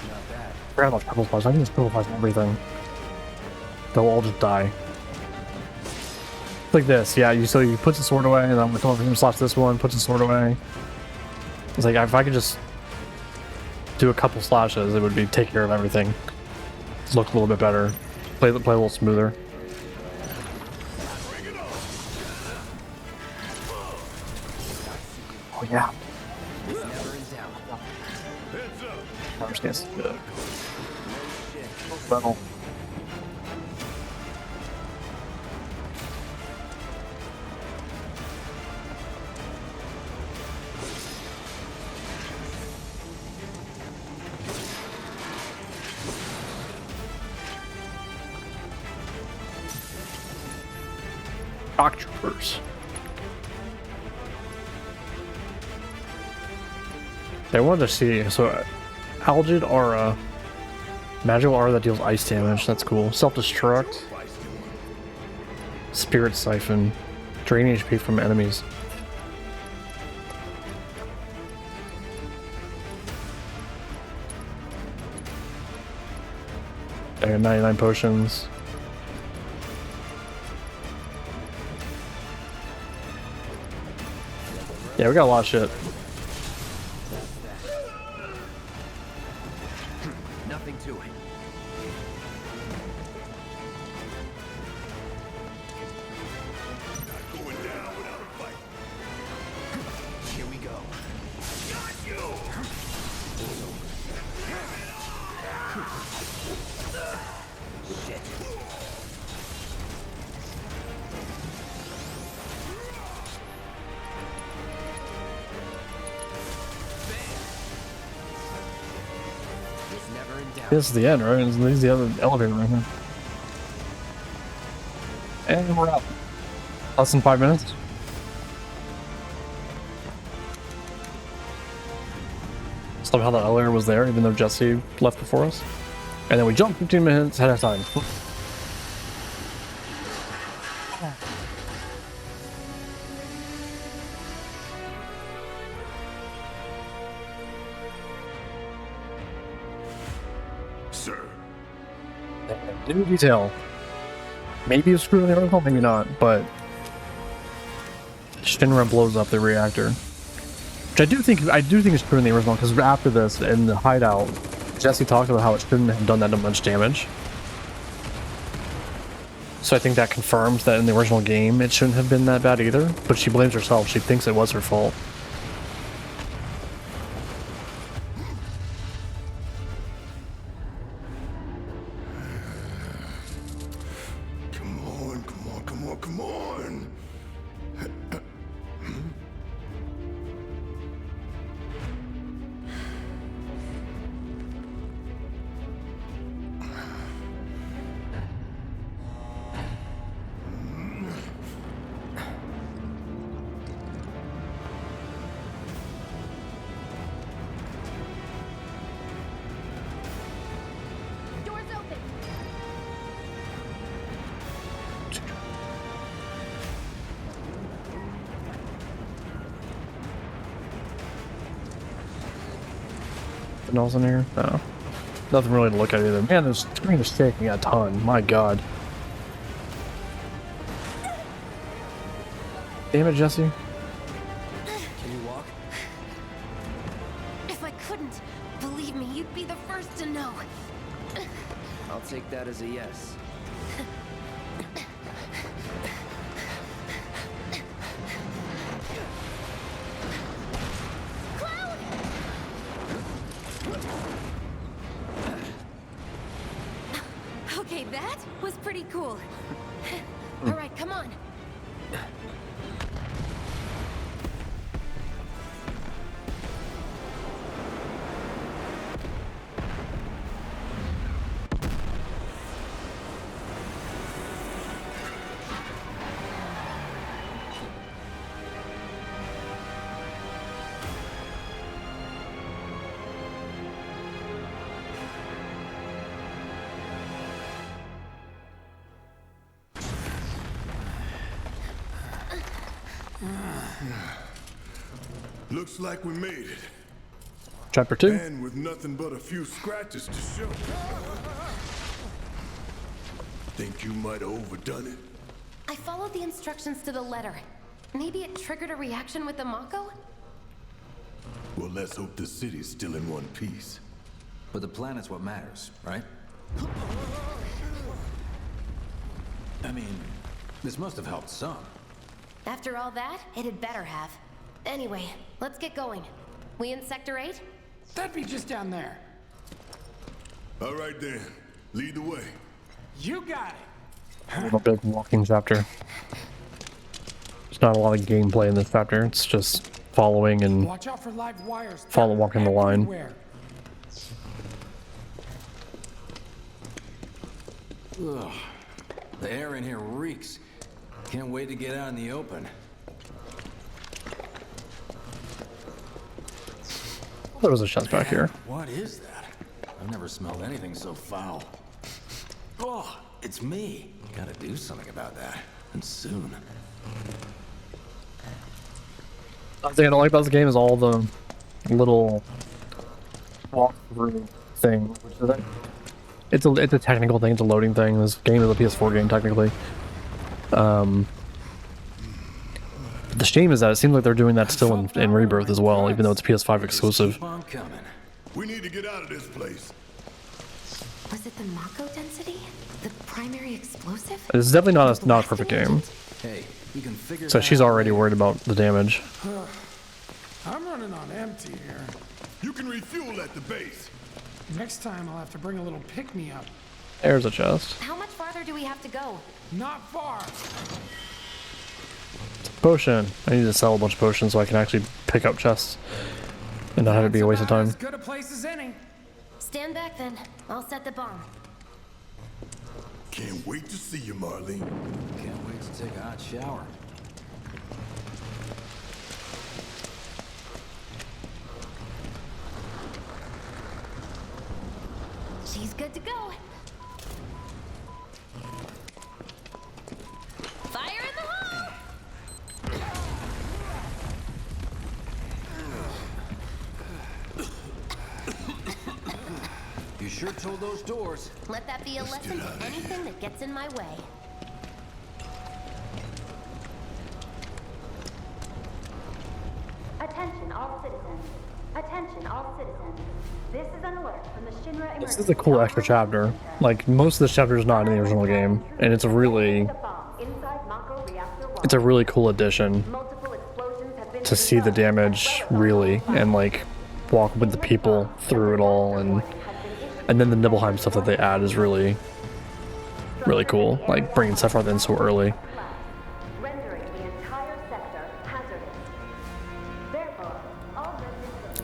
Not bad. I forgot about purple flash. I think it's purple flash and everything. They'll all just die. Like this, yeah. You puts the sword away, and then come over him, slaps this one, puts the sword away. It's like if I could just do a couple slashes, it would be take care of everything. Look a little bit better, play a little smoother. Oh yeah. It's never in doubt. I understand. Metal. Shock troopers. I wanted to see, so Algid Aura, magical aura that deals ice damage, that's cool. Self-destruct, Spirit Siphon, drain HP from enemies. I got 99 potions. Yeah, we got a lot of shit. Nothing to it. Not going down without a fight. Here we go. Got you! Shit. It's never in doubt. This is the end, right? This is the other elevator right here. And we're out. Less than 5 minutes. Somehow the elevator was there, even though Jesse left before us. And then we jumped 15 minutes ahead of time. Sir, New detail. Maybe it's screwed in the original, maybe not, but Shinra blows up the reactor. Which I do think is true in the original, because after this, in the hideout, Jesse talked about how it shouldn't have done that much damage. So I think that confirms that in the original game it shouldn't have been that bad either, but she blames herself. She thinks it was her fault. Come on, come on, come on, come on. Nothing else in here? No. Nothing really to look at either. Man, this screen is shaking a ton. My god. Damn it, Jesse. Can you walk? If I couldn't, believe me, you'd be the first to know. I'll take that as a yes. Cloud! Okay, that was pretty cool. All right, come on. Looks like we made it. Chapter 2. And with nothing but a few scratches to show. Think you might have overdone it? I followed the instructions to the letter. Maybe it triggered a reaction with the Mako? Well, let's hope the city's still in one piece. But the planet's what matters, right? I mean, this must have helped some. After all that, it had better have. Anyway, let's get going. We in Sector 8? That'd be just down there. All right then, lead the way. You got it. A big walking chapter. There's not a lot of gameplay in this chapter. It's just following and Watch out for live wires. walking the line. Everywhere. Ugh. The air in here reeks. Can't wait to get out in the open. There was a chest back here. What is that? I've never smelled anything so foul. Oh, it's me. Gotta do something about that. And soon. The thing I don't like about this game is all the little walkthrough thing. Which is it's a technical thing. It's a loading thing. This game is a PS4 game technically. The shame is that it seems like they're doing that still in Rebirth as well, even though it's PS5 exclusive. Keep on coming. We need to get out of this place. Was it the Mako density? The primary explosive? It's definitely not a perfect game. Hey, you can figure So that she's out already later. worried about the damage. I'm running on empty here. You can refuel at the base. Next time I'll have to bring a little pick-me-up. There's a chest. How much farther do we have to go? Not far. Potion. I need to sell a bunch of potions so I can actually pick up chests and not have it be a waste of time. As good a place as any. Stand back then. I'll set the bomb. Can't wait to see you, Marlene. Can't wait to take a hot shower. She's good to go. Fire in the hole! You sure told those doors. Let that be a lesson to anything that gets in my way. Attention all citizens. Attention all citizens. This is an alert from the Shinra This is a cool extra chapter. Like, most of this chapter is not in the original game, and it's a really cool addition to see the damage really and like walk with the people through it all, and then the Nibelheim stuff that they add is really cool. Like bringing Sephiroth in so early.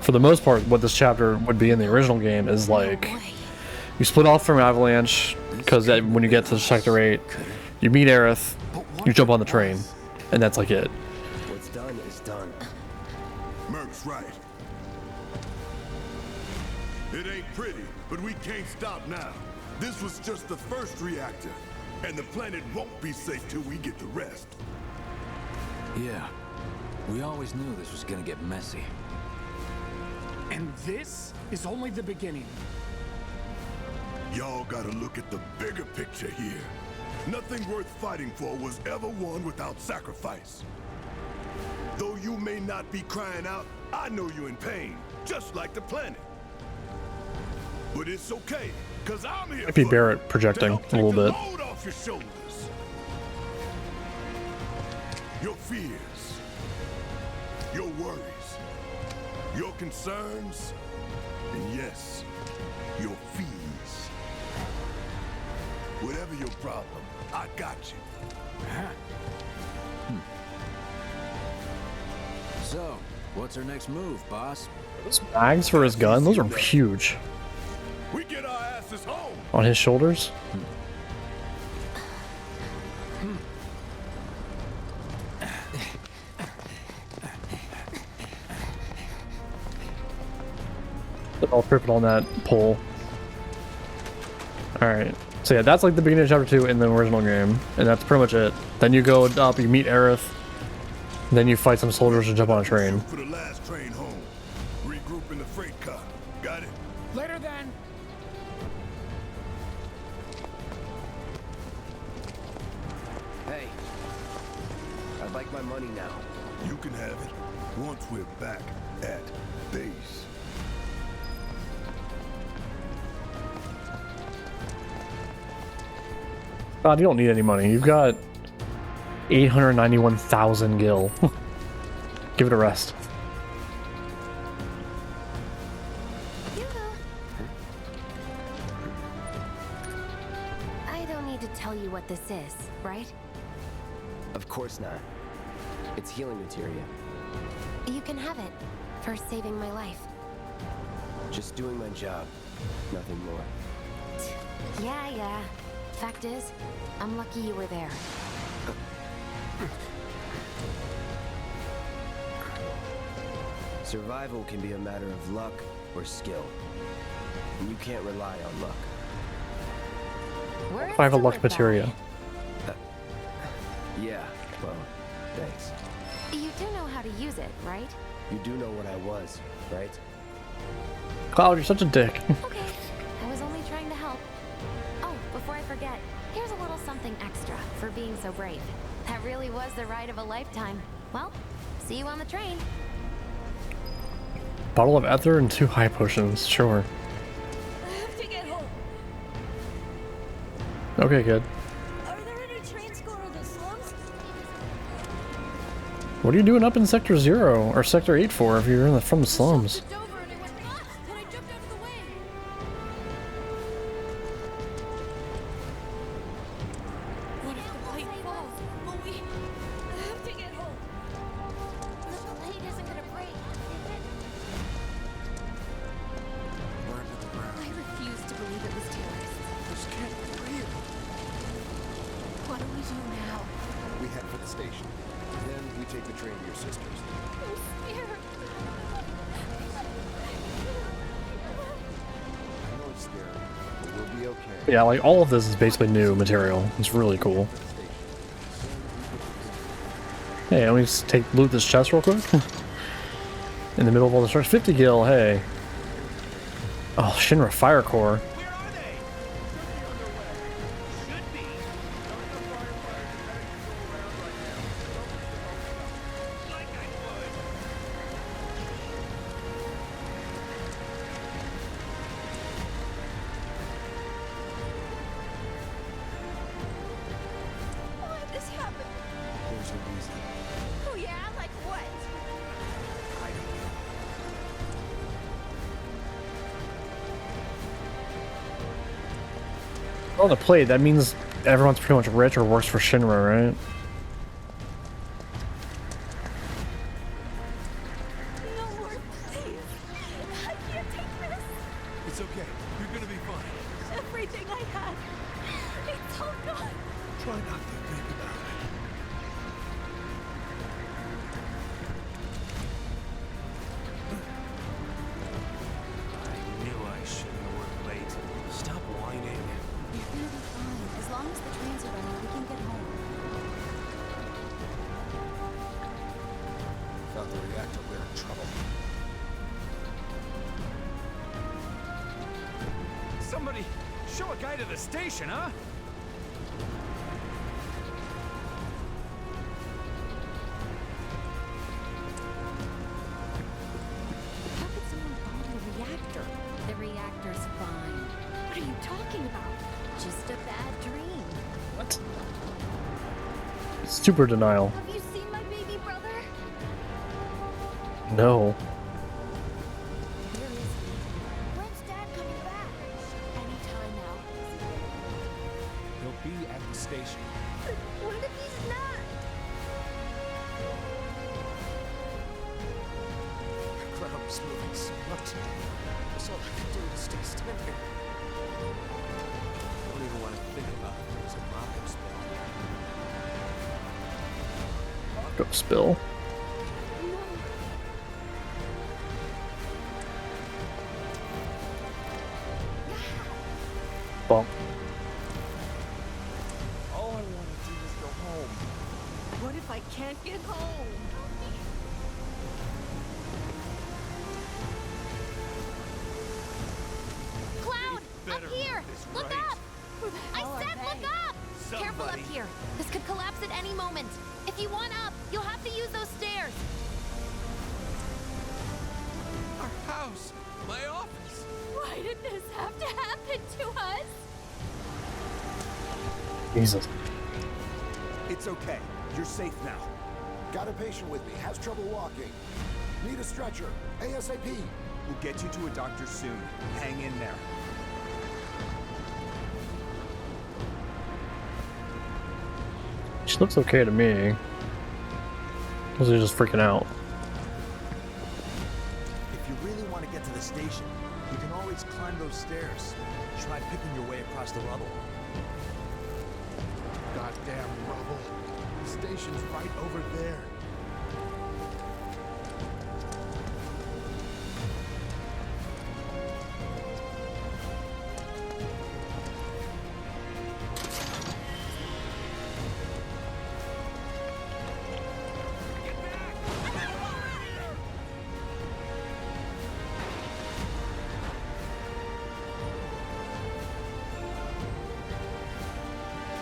For the most part, what this chapter would be in the original game is like you split off from Avalanche because when you get to Sector 8, you meet Aerith, you jump on the train, and that's like it. What's done is done. Merc's right. It ain't pretty, but we can't stop now. This was just the first reactor, and the planet won't be safe till we get the rest. Yeah. We always knew this was gonna get messy. And this is only the beginning. Y'all gotta look at the bigger picture here. Nothing worth fighting for was ever won without sacrifice. Though you may not be crying out, I know you're in pain, just like the planet. But it's okay, cause I'm here. Might be for Barrett you, projecting to help a little take the bit. load off your shoulders. Your fears, your worries, your concerns, and yes, your fees. Whatever your problem, I got you. So, what's our next move, boss? Those mags for his gun, those are huge. We get our asses home. On his shoulders. They're all tripping on that pole. Alright. So yeah, that's like the beginning of chapter 2 in the original game. And that's pretty much it. Then you go up, you meet Aerith. Then you fight some soldiers and jump on a train. For the last train home. Regroup in the freight car. Got it? Later then. Hey, I'd like my money now. You can have it once we're back at base. God, you don't need any money. You've got 891,000 gil. Give it a rest. I don't need to tell you what this is, right? Of course not. It's healing materia. You can have it for saving my life. Just doing my job. Nothing more. Yeah. Fact is, I'm lucky you were there. Survival can be a matter of luck or skill. And you can't rely on luck. We're If I have a still luck at materia. Yeah, well, thanks. that. You do know how to use it, right? You do know what I was, right? Cloud, you're such a dick. Okay, I was only trying to help. Oh, before I forget, here's a little something extra for being so brave. That really was the ride of a lifetime. Well, see you on the train. Bottle of ether and 2 high potions. Sure. I have to get home. Okay, kid. Are there any trains going to the slums? What are you doing up in Sector 0 or Sector 8 for if you're from the slums? Over and I went, ah! And I jumped out of the way. What if the plane falls? Oh, we have to get home. The plane isn't gonna break. I refuse to believe it was terrorists. This can't be real. What do we do now? We head for the station. Then we take the train to your sister's. I'm scared. I know it's scary, but we'll be okay. Yeah, like all of this is basically new material. It's really cool. Hey, let me just loot this chest real quick. In the middle of all the stars. 50 gil, hey. Oh, Shinra Fire Core. Where are they? Should be. Like I would. Why did this happen? There's a reason. Oh yeah, like what? I don't know. On the plate, that means everyone's pretty much rich or works for Shinra, right? No more, please. I can't take this. It's okay. You're gonna be fine. Everything I had. It's all gone. Try not to think about it. I knew I shouldn't have worked late. Stop whining. You're gonna be fine. As long as the trains are running, we can get home. Without the reactor, we're in trouble. Show a guy to the station, huh? How could someone bomb the reactor? The reactor's fine. What are you talking about? Just a bad dream. What? Super denial. Have you seen my baby brother? No. Where is he? When's Dad coming back? Anytime now. He'll be at the station. But what if he's not? The crowd's moving so much. That's all I can do is stay standing. I don't even want to think about it. There's a mock-up spell. Go spill. Bump. All I want to do is go home. What if I can't get home? Cloud! Up here! Look up! I said look up! Careful up here. This could collapse at any moment. If you want up, you'll have to use those stairs. Our house! My office! Why did this have to happen to us? Jesus. It's okay. You're safe now. Got a patient with me. Has trouble walking. Need a stretcher. ASAP. We'll get you to a doctor soon. Hang in there. She looks okay to me. Was he just freaking out? If you really want to get to the station, you can always climb those stairs. Try picking your way across the rubble. Goddamn rubble. The station's right over there.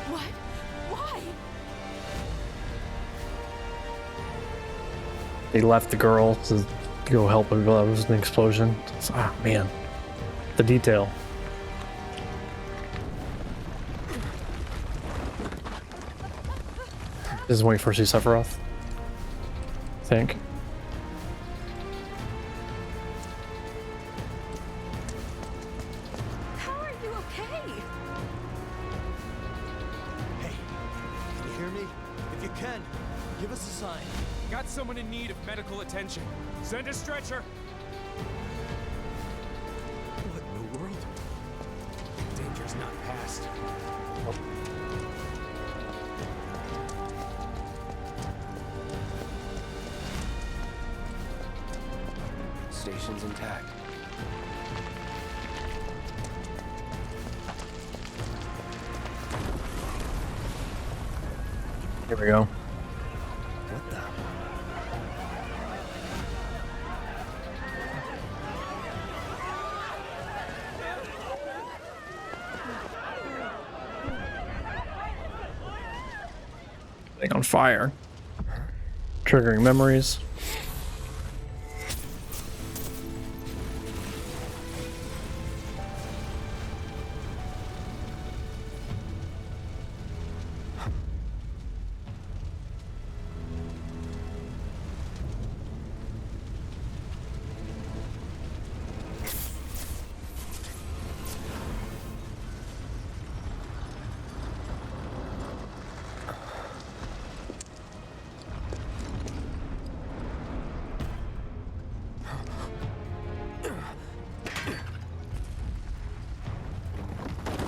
What? Why? They left the girl to go help him. That was an explosion. Ah, man. The detail. This is when we first see Sephiroth. I think. How are you okay? Hey, can you hear me? If you can, give us a sign. Got someone in need of medical attention. Send a stretcher. What in the world? Danger's not past. Station's intact. Here we go. What the? Thing on fire. Triggering memories.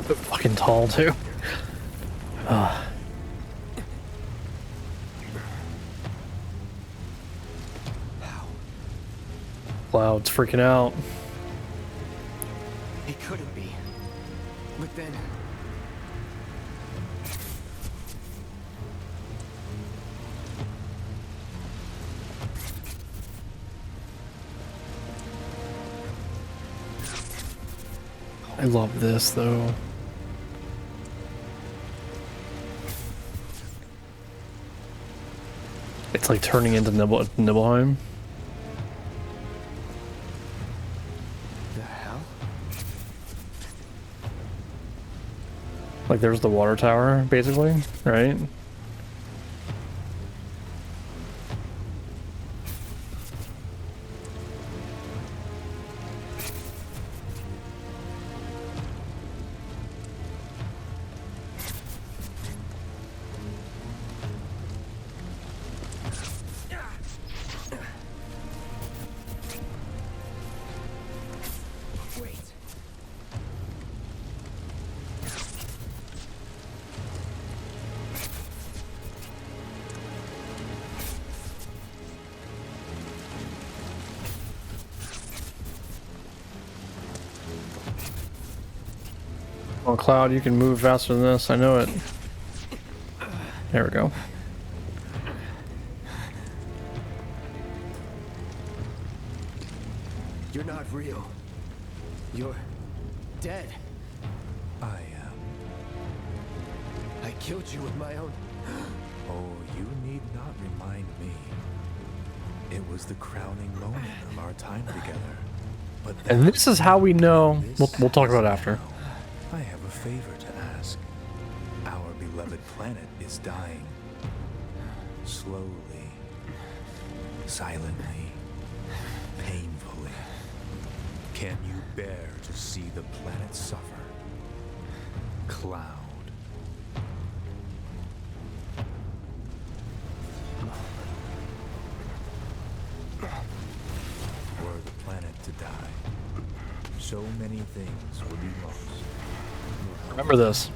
So fucking tall too. Cloud's freaking out. It couldn't be. But then... I love this though. It's like turning into Nibelheim. The hell? Like there's the water tower, basically, right? Oh, Cloud, you can move faster than this. I know it. There we go. You're not real. You're dead. I am. I killed you with my own... Oh, you need not remind me. It was the crowning moment of our time together. But And this is how we know. We'll talk about it after. I have a favor to ask. Our beloved planet is dying. Slowly. Silently. Painfully. Can you bear to see the planet suffer? Cloud. Were the planet to die, so many things would be lost. Remember this.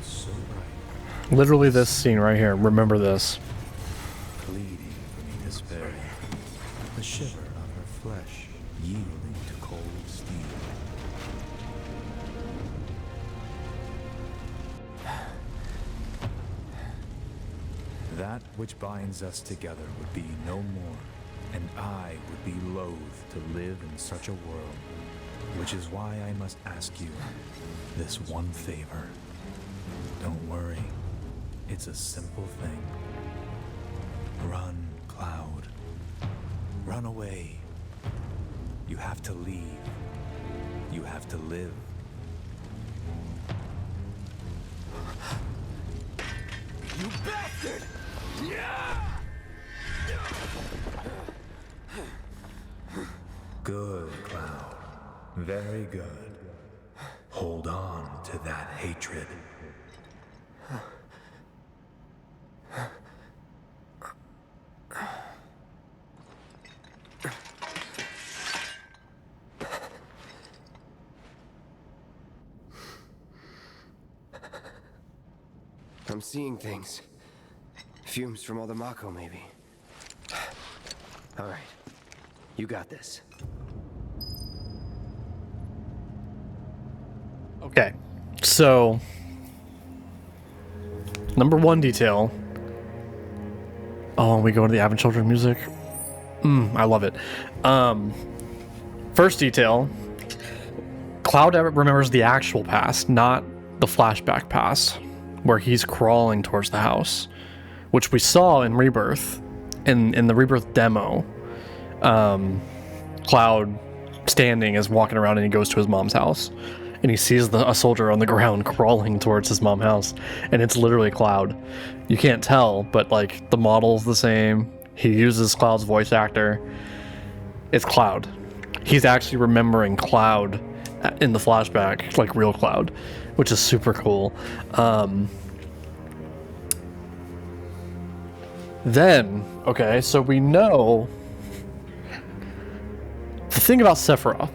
So right. Literally this scene right here. Remember this. Pleading for me to spare her. The shiver of her flesh yielding to cold steel. That which binds us together would be no more, and I would be loath to live in such a world, which is why I must ask you this one favor. Don't worry, it's a simple thing. Run, Cloud. Run away. You have to leave. You have to live. You bastard! Good, Cloud. Very good. Hold on to that hatred. I'm seeing things. Fumes from all the Mako, maybe. All right. You got this. Okay, so number one detail. Oh, we go into the Advent Children music. I love it. First detail. Cloud remembers the actual past, not the flashback past, where he's crawling towards the house, which we saw in Rebirth. In the Rebirth demo, Cloud standing is walking around and he goes to his mom's house. And he sees a soldier on the ground crawling towards his mom's house, and it's literally Cloud. You can't tell, but like the model's the same. He uses Cloud's voice actor. It's Cloud. He's actually remembering Cloud in the flashback, like real Cloud, which is super cool. Then, okay, so we know the thing about Sephiroth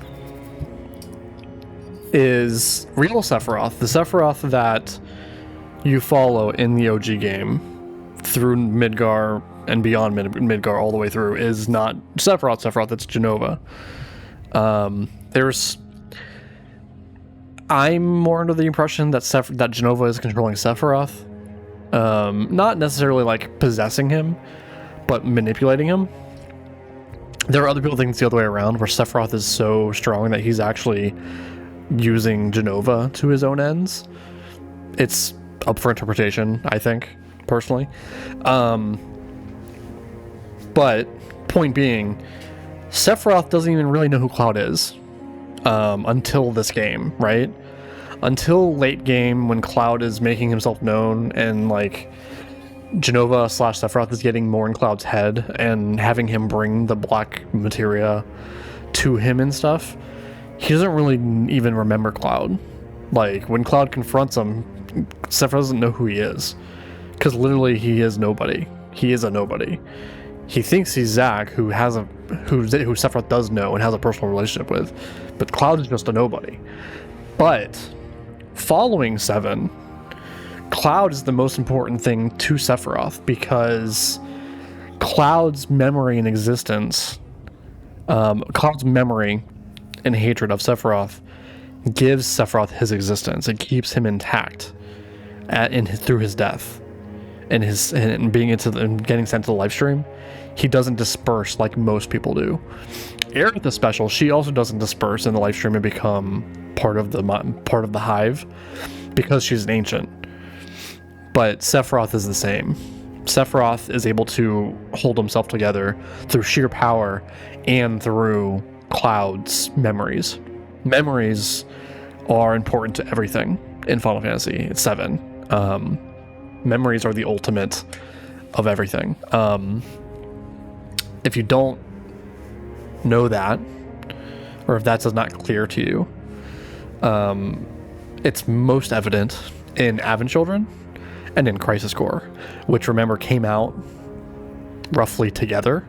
is real Sephiroth, the Sephiroth that you follow in the OG game through Midgar and beyond Midgar all the way through is not Sephiroth, that's Jenova. I'm more under the impression that that Jenova is controlling Sephiroth. Not necessarily like possessing him, but manipulating him. There are other people think it's the other way around, where Sephiroth is so strong that he's actually using Jenova to his own ends. It's up for interpretation, I think, personally. But point being, Sephiroth doesn't even really know who Cloud is until this game, right? Until late game when Cloud is making himself known and like Jenova / Sephiroth is getting more in Cloud's head and having him bring the black materia to him and stuff, he doesn't really even remember Cloud. Like when Cloud confronts him, Sephiroth doesn't know who he is, because literally he is nobody. He is a nobody. He thinks he's Zack, who Sephiroth does know and has a personal relationship with, but Cloud is just a nobody. But following 7, Cloud is the most important thing to Sephiroth, because Cloud's memory and existence, Cloud's memory and hatred of Sephiroth gives Sephiroth his existence. It keeps him intact through his death and getting sent to the live stream. He doesn't disperse like most people do. Aerith is special. She also doesn't disperse in the live stream and become part of the hive because she's an ancient. But Sephiroth is the same. Sephiroth is able to hold himself together through sheer power and through Cloud's memories. Memories are important to everything in Final Fantasy VII. Memories are the ultimate of everything. If you don't know that, or if that's not clear to you, it's most evident in Advent Children and in Crisis Core, which, remember, came out roughly together.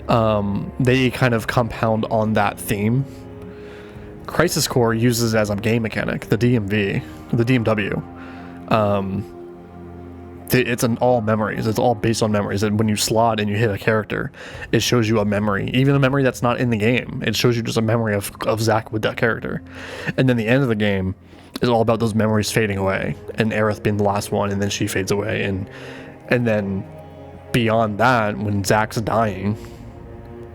They kind of compound on that theme. Crisis Core uses it as a game mechanic, the DMV, the DMW. It's all memories. It's all based on memories. And when you slot and you hit a character, it shows you a memory, even a memory that's not in the game. It shows you just a memory of Zack with that character. And then the end of the game is all about those memories fading away, and Aerith being the last one, and then she fades away. And then beyond that, when Zack's dying,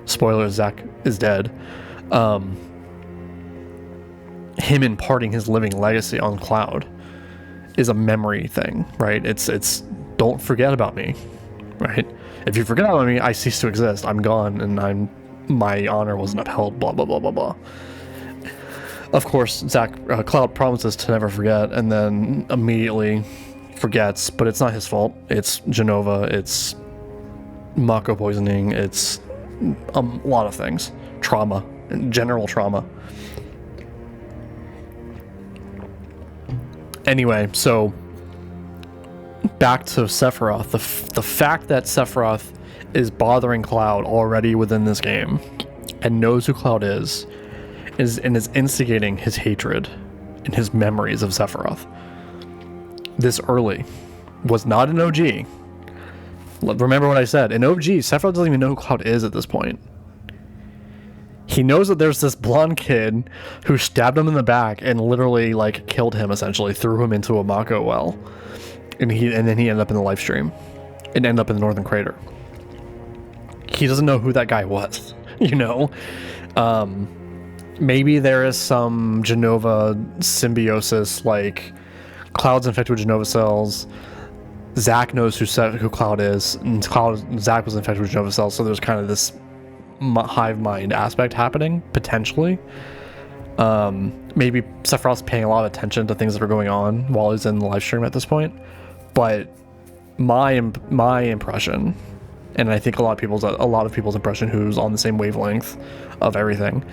spoiler, Zack is dead, him imparting his living legacy on Cloud is a memory thing, right? It's don't forget about me, right? If you forget about me, I cease to exist. I'm gone, and my honor wasn't upheld. Blah blah blah blah blah. Of course, Cloud promises to never forget, and then immediately forgets. But it's not his fault. It's Jenova. It's Mako poisoning. It's a lot of things. Trauma, general trauma. Anyway, so back to Sephiroth. The fact that Sephiroth is bothering Cloud already within this game and knows who Cloud is instigating his hatred and his memories of Sephiroth this early was not an OG. Remember what I said. In OG, Sephiroth doesn't even know who Cloud is at this point. He knows that there's this blonde kid who stabbed him in the back and literally like killed him, essentially threw him into a Mako well, and then he ended up in the live stream and ended up in the Northern Crater. He doesn't know who that guy was, you know. Maybe there is some Jenova symbiosis, like Cloud's infected with Jenova cells. Zack knows who Cloud is, and Zack was infected with Jenova cells, so there's kind of this hive mind aspect happening, potentially. Maybe Sephiroth's paying a lot of attention to things that are going on while he's in the live stream at this point. But my impression, and I think a lot of people's impression who's on the same wavelength of everything,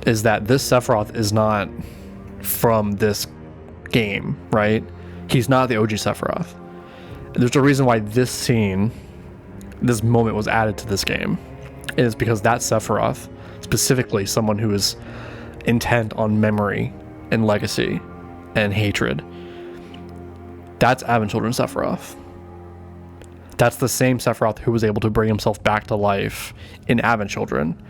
is that this Sephiroth is not from this game, right? He's not the OG Sephiroth. There's a reason why this moment was added to this game. Is because that Sephiroth, specifically someone who is intent on memory and legacy and hatred, that's Advent Children Sephiroth. That's the same Sephiroth who was able to bring himself back to life in Advent Children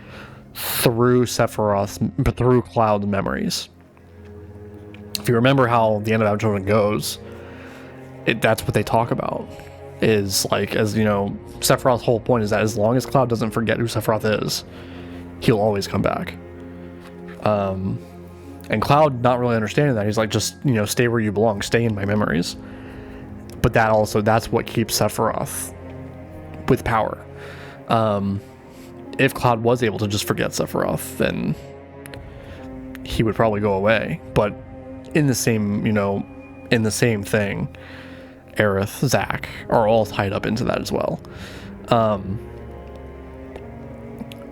through Cloud's memories. If you remember how the end of Advent Children goes, that's what they talk about. Is like, as you know, Sephiroth's whole point is that as long as Cloud doesn't forget who Sephiroth is, he'll always come back. And Cloud not really understanding that, he's like, just, you know, stay where you belong, stay in my memories. But that's what keeps Sephiroth with power. If Cloud was able to just forget Sephiroth, then he would probably go away. But in the same, in the same thing, Aerith, Zack are all tied up into that as well.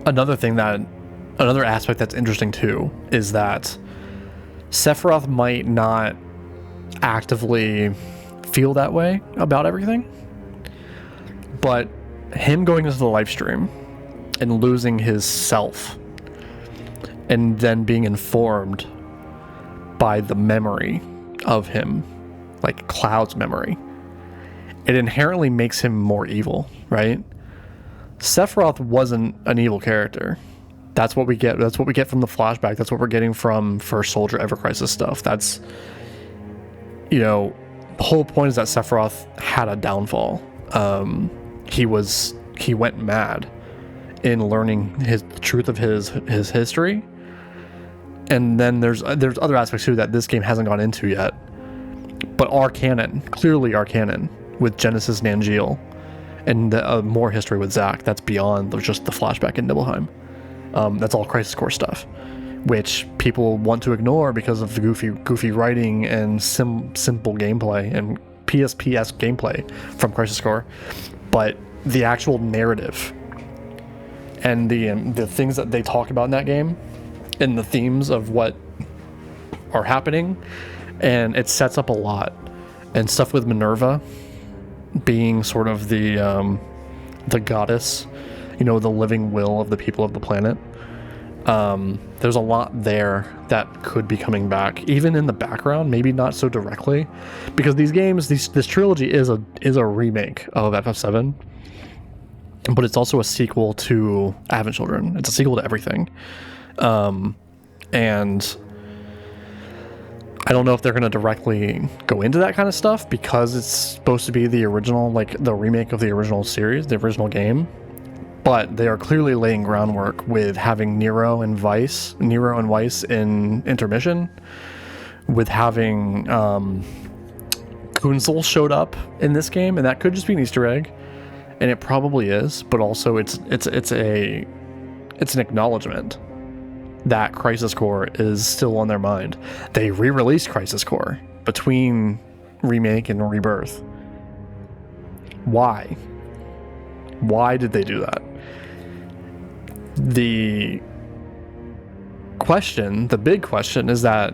Another aspect that's interesting too is that Sephiroth might not actively feel that way about everything, but him going into the live stream and losing his self and then being informed by the memory of him, like Cloud's memory, it inherently makes him more evil, right? Sephiroth wasn't an evil character. That's what we get. That's what we get from the flashback. That's what we're getting from First Soldier Ever Crisis stuff. That's, the whole point is that Sephiroth had a downfall. He went mad in learning the truth of his history. And then there's other aspects too that this game hasn't gone into yet, but are canon, clearly are canon, with Genesis and Angeal, and more history with Zack that's beyond just the flashback in Nibelheim. That's all Crisis Core stuff, which people want to ignore because of the goofy writing and simple gameplay and PSP-esque gameplay from Crisis Core. But the actual narrative and the things that they talk about in that game and the themes of what are happening, and it sets up a lot. And stuff with Minerva being sort of the goddess, the living will of the people of the planet. There's a lot there that could be coming back, even in the background, maybe not so directly, because these games, this trilogy is a remake of FF7, but it's also a sequel to Advent Children. It's a sequel to everything, and I don't know if they're going to directly go into that kind of stuff because it's supposed to be the original, like the remake of the original series, the original game. But they are clearly laying groundwork with having Nero and Weiss in intermission, with having Kunzel showed up in this game, and that could just be an Easter egg, and it probably is. But also, it's an acknowledgement that Crisis Core is still on their mind. They re-released Crisis Core between Remake and Rebirth. Why? Why did they do that? The big question is that,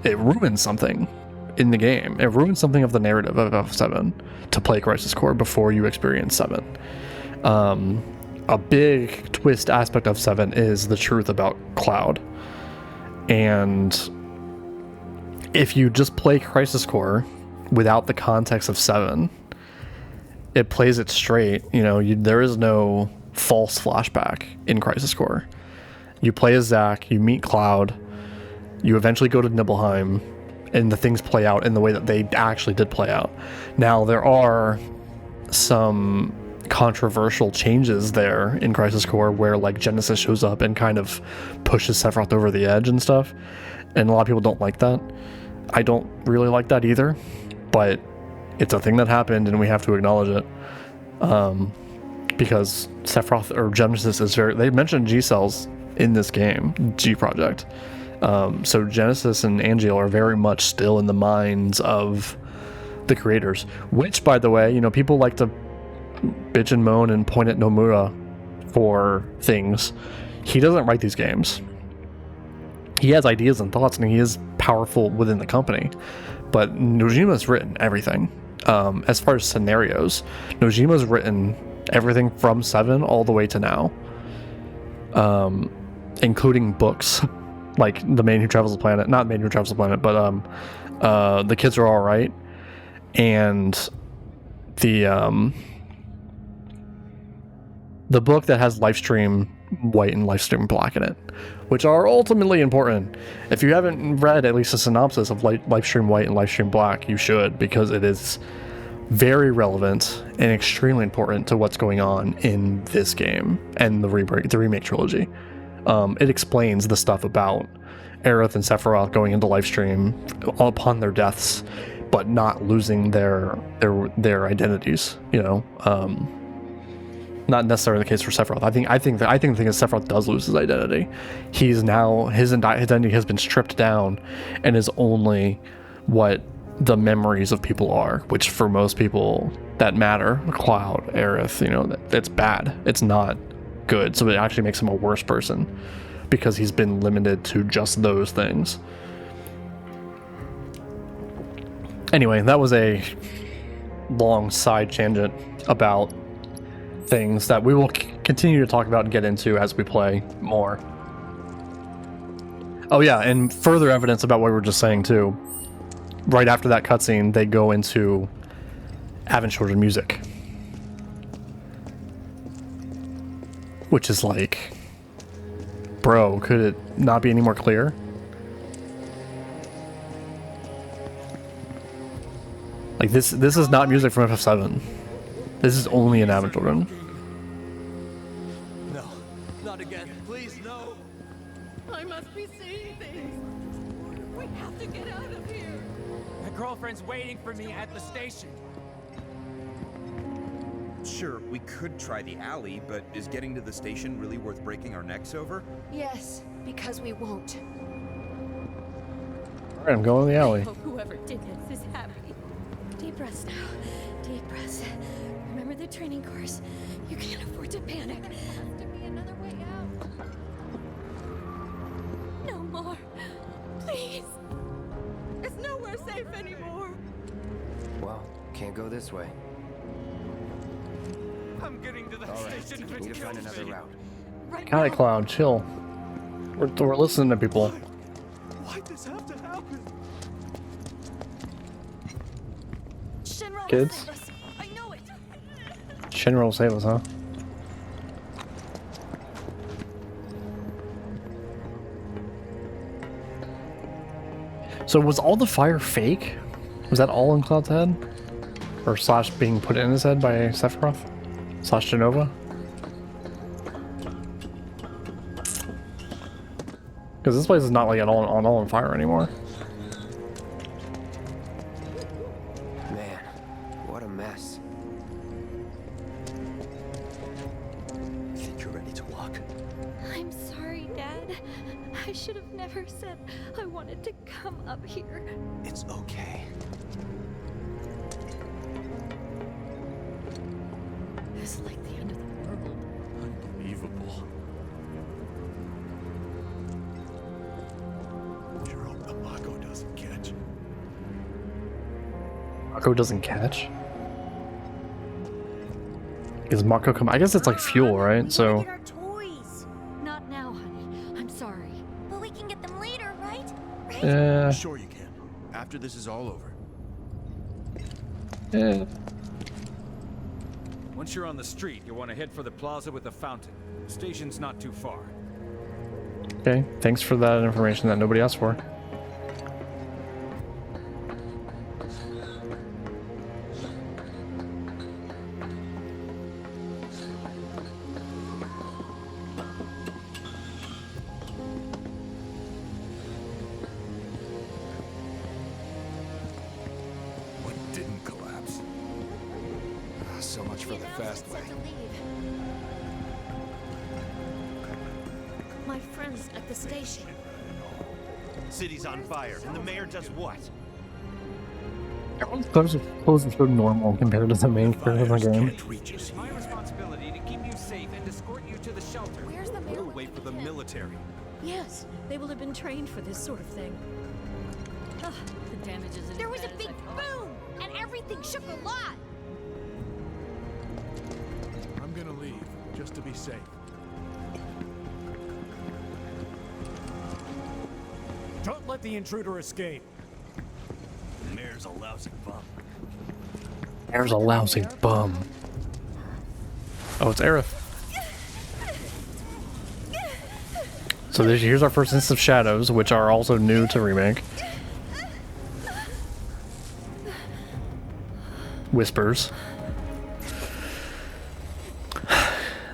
it ruins something in the game. It ruins something of the narrative of FF7 to play Crisis Core before you experience 7. A big twist aspect of 7 is the truth about Cloud. And if you just play Crisis Core without the context of 7, it plays it straight. There is no false flashback in Crisis Core. You play as Zack, you meet Cloud, you eventually go to Nibelheim, and the things play out in the way that they actually did play out. Now, there are some controversial changes there in Crisis Core where, like, Genesis shows up and kind of pushes Sephiroth over the edge and stuff, and a lot of people don't like that. I don't really like that either, but it's a thing that happened and we have to acknowledge it. Because Sephiroth or Genesis is they mentioned G-Cells in this game, G Project. So Genesis and Angeal are very much still in the minds of the creators, which, by the way, people like to bitch and moan and point at Nomura for things. He doesn't write these games. He has ideas and thoughts, and he is powerful within the company, but Nojima's written everything. As far as scenarios, Nojima's written everything from 7 all the way to now, including books like The Man Who Travels the Planet, not Man Who Travels the Planet, but The Kids Are All Right, and the book that has Lifestream White and Lifestream Black in it, which are ultimately important. If you haven't read at least a synopsis of Lifestream White and Lifestream Black, you should, because it is very relevant and extremely important to what's going on in this game and the remake trilogy. It explains the stuff about Aerith and Sephiroth going into Lifestream upon their deaths, but not losing their identities. not necessarily the case for Sephiroth. I think the thing is Sephiroth does lose his identity. He's now his identity has been stripped down, and is only what the memories of people are, which for most people that matter, Cloud, Aerith, you know, that's bad. It's not good. So it actually makes him a worse person because he's been limited to just those things. Anyway, that was a long side tangent about things that we will continue to talk about and get into as we play more. Oh yeah, and further evidence about what we were just saying too. Right after that cutscene, they go into having children music, which is like, bro, could it not be any more clear? Like this is not music from FF7. This is only in Having Children. No, not again. Please, no. I must be seeing things. We have to get out of here. My girlfriend's waiting for me at the station. Sure, we could try the alley, but is getting to the station really worth breaking our necks over? Yes, because we won't. Alright, I'm going to the alley. I hope whoever did this is happy. Deep breaths now. Deep breaths. Remember the training course. You can't afford to panic. There has to be another way out. No more. Please. It's nowhere safe anymore. Well, can't go this way. I'm getting to the station. We need to find another route. Got it, Cloud. Chill. We're listening to people. Why'd this have to happen? Shinra Kids? will save us. I know it. Shinra will save us, huh? So was all the fire fake? Was that all in Cloud's head? Or slash being put in his head by Sephiroth? Slash Genova? Because this place is not like all on fire anymore. Man, what a mess. Think you're ready to walk? I'm sorry, Dad. I should have never said I wanted to come up here. It's okay. It's like the end of the world. Unbelievable. Sure hope the Mako doesn't catch. Mako doesn't catch? Is Mako come? I guess it's like fuel, right? So. Our toys. Not now, honey. I'm sorry. But we can get them later, right? Yeah. Sure you can. After this is all over. Yeah. Once you're on the street, you want to head for the plaza with the fountain. The station's not too far. Okay. Thanks for that information that nobody asked for. What didn't collapse? So much for the fast way. My friends at the station. City's on fire, and the mayor does what? Everyone's clothes are so normal compared to the main character of the game. It's my responsibility to keep you safe and escort you to the shelter. Where's the mayor? We'll wait for the military. Yes, they will have been trained for this sort of thing. Ugh, the damage isn't There as was a bad as big I thought. boom, and everything shook a lot. I'm gonna leave, just to be safe. Don't let the intruder escape. The mayor's a lousy bum. There's a lousy bum. Oh, it's Aerith. So here's our first instance of shadows, which are also new to Remake. Whispers.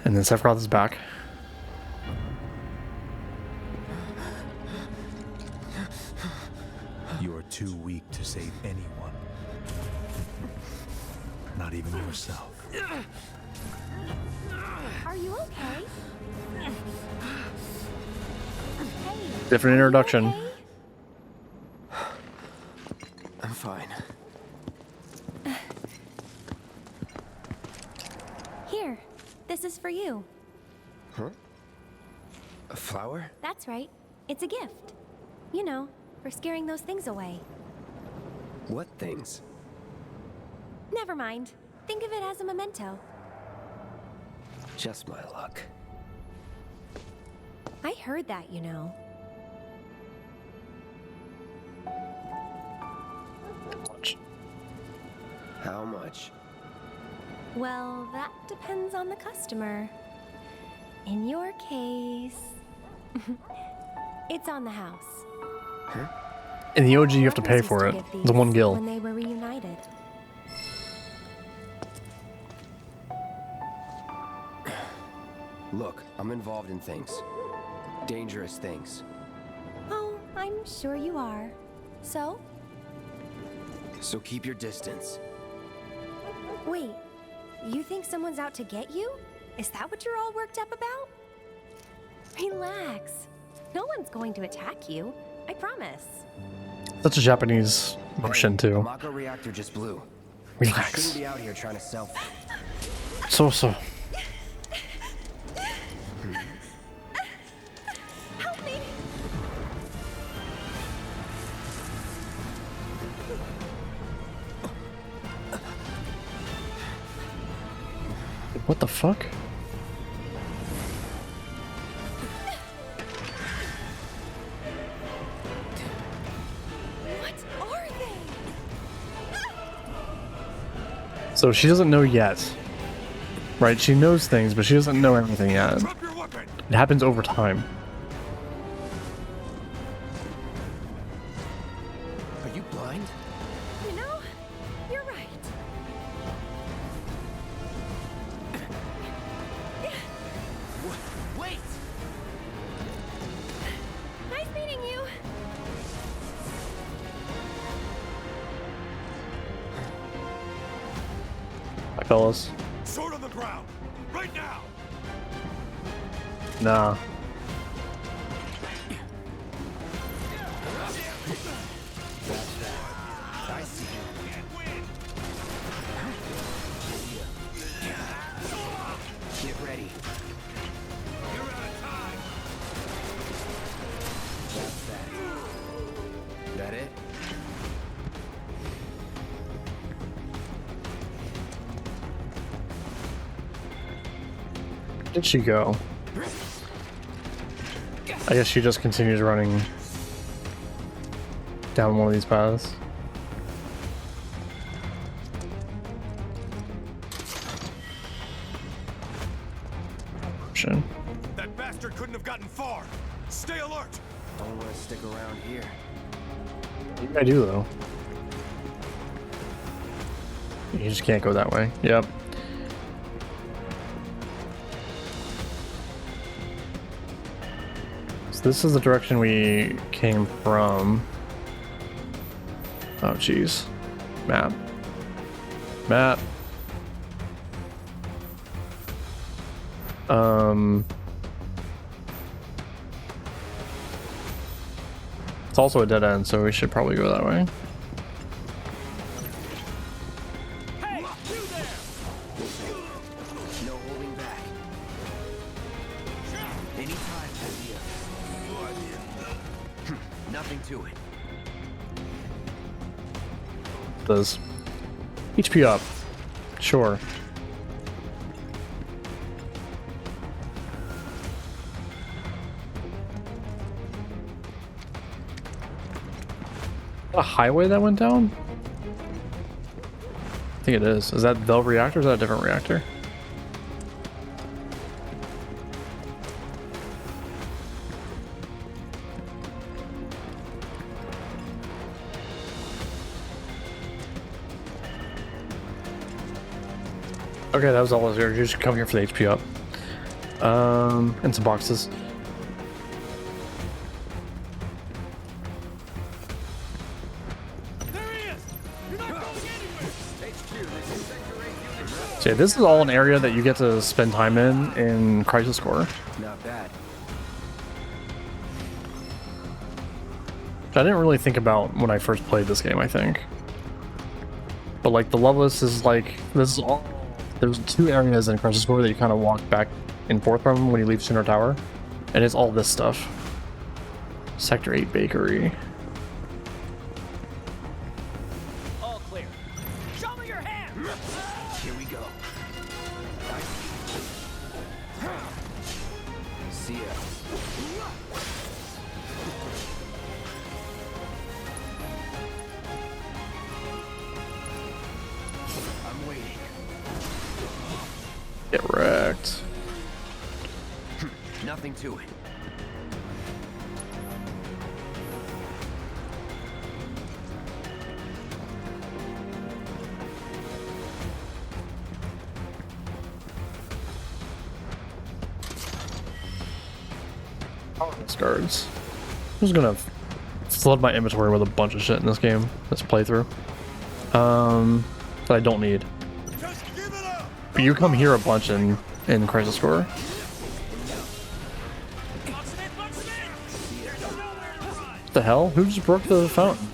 And then Sephiroth is back. You are too weak to save anyone. Not even yourself. Are you okay? Hey, Different introduction. I'm fine. Here, this is for you. Huh? A flower? That's right. It's a gift. You know, for scaring those things away. What things? Never mind. Think of it as a memento. Just my luck. I heard that, you know. How much? Well, that depends on the customer. In your case, it's on the house. Huh? In the OG, you have to pay for it. The 1 gil. When they were reunited. Look, I'm involved in things. Dangerous things. Oh, I'm sure you are. So? So keep your distance. Wait, you think someone's out to get you? Is that what you're all worked up about? Relax. No one's going to attack you. I promise. That's a Japanese motion, The too. Mako reactor just blew. Relax. You shouldn't be out here trying to sell. So. Help me! What the fuck? What are they? So she doesn't know yet. Right, she knows things, but she doesn't know everything yet. It happens over time. Are you blind? You know, you're right. Wait! Nice meeting you. Hi, fellas. Sword on the ground! Right now! Nah. I see you. Get ready. You're out of time! That's that. That it? Where did she go? I guess she just continues running down one of these paths. That bastard couldn't have gotten far! Stay alert! Don't want to stick around here. I do, though. You just can't go that way. Yep. So this is the direction we came from. Oh, jeez. Map. Map. It's also a dead end, so we should probably go that way. Hey, you there! No holding back. Anytime, idea. Nothing to it. Does HP up? Sure. A highway that went down? I think it is. Is that the reactor or is that a different reactor? Okay, that was all I was here. You just come here for the HP up. And some boxes. So yeah, this is all an area that you get to spend time in Crisis Core. Not bad. Which I didn't really think about when I first played this game, I think. But like the Loveless is like, this is all, there's 2 areas in Crisis Core that you kind of walk back and forth from when you leave Shinra Tower. And it's all this stuff. Sector 8 Bakery. All clear. Show me your hand. Here we go. See ya. I'm waiting. Get wrecked. Nothing to it. Guards. I'm just gonna flood my inventory with a bunch of shit in this game, this playthrough. That I don't need. But you come here a bunch in Crisis Core. What the hell? Who just broke the fountain?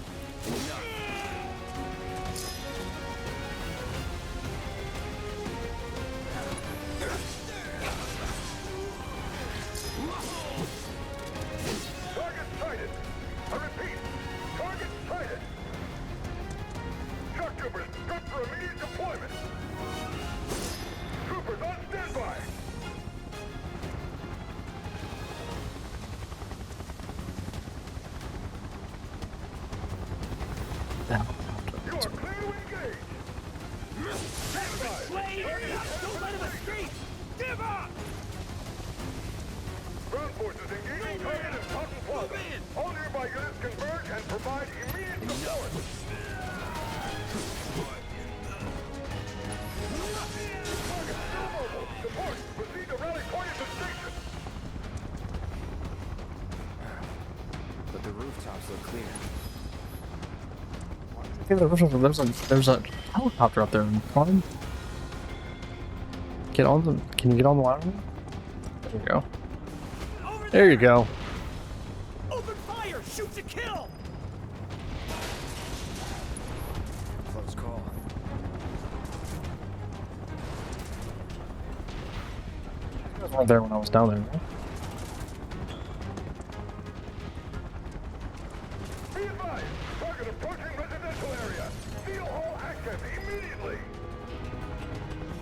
But the rooftops look clear. There's a helicopter up there. Climb. Get on the. Can you get on the ladder? There you go. There you go. Open fire! Shoot to kill! Close call. I was right there when I was down there. Right?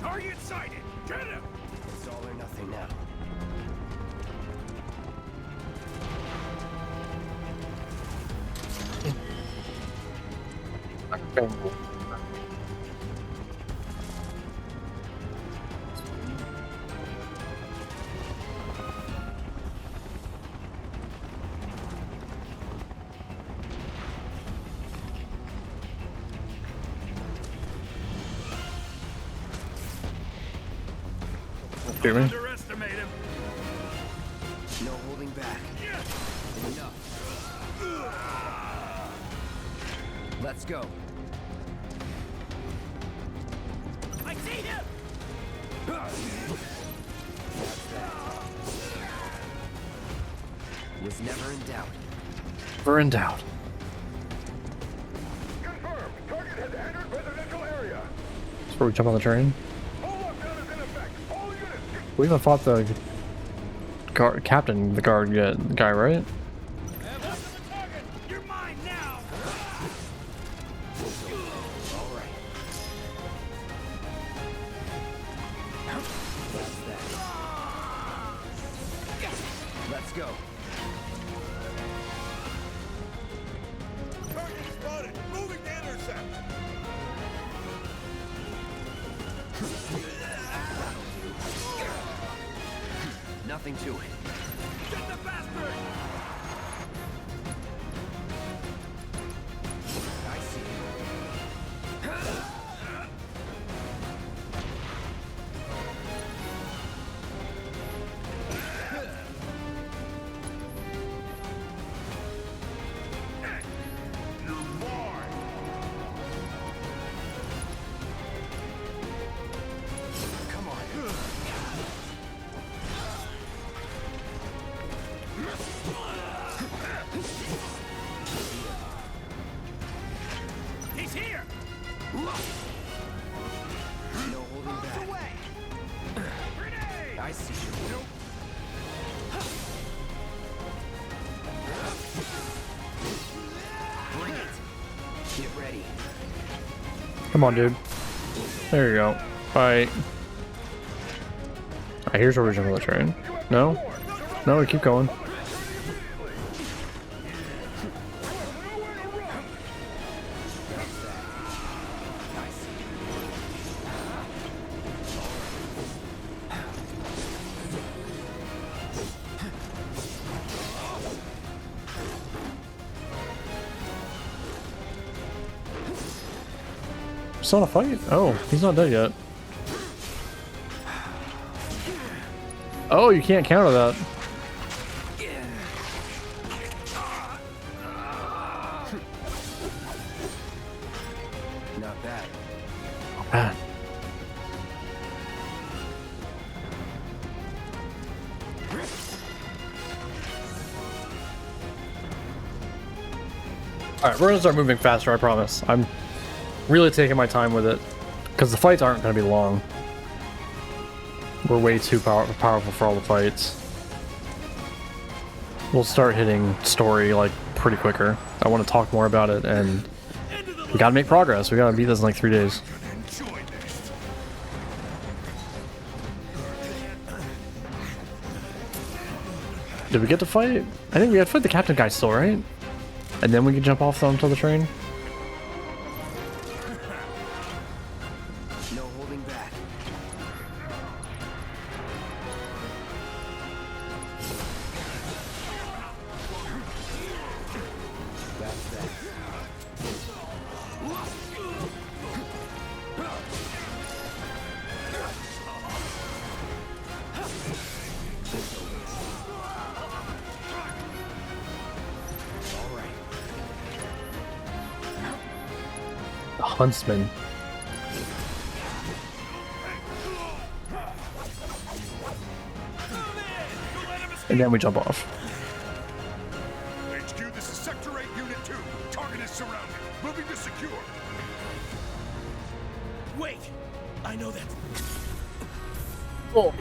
Target sighted! Get him! It's all or nothing now. Hear me? Underestimate him! No holding back. Enough. Let's go. I see him! Was never in doubt. Never in doubt. Confirmed. Target has entered residential area. That's where we jump on the train. Full lockdown is in effect. All units. We even fought the captain, the guard guy, right? You're mine now! All right. Let's go. Target spotted. Moving to intercept. Nothing to it. Get the bastard! I see. No holding back. I see you. Bring it. Get ready. Come on, dude. There you go. Fight. Alright, here's where we jump on the train. No? No, we keep going. Still in a fight? Oh, he's not dead yet. Oh, you can't counter that. Not bad. Not bad. Alright, we're gonna start moving faster, I promise. I'm really taking my time with it, because the fights aren't gonna be long. We're way too powerful for all the fights. We'll start hitting story like pretty quicker. I want to talk more about it, and we gotta make progress. We gotta beat this in like 3 days. Did we get to fight? I think we had to fight the captain guy still, right? And then we can jump off onto the train. No holding back. That's that. All right. The huntsman. And then we jump off. HQ, this is Sector 8, Unit 2. Target is surrounded. Moving to secure. Wait! I know that. Oh.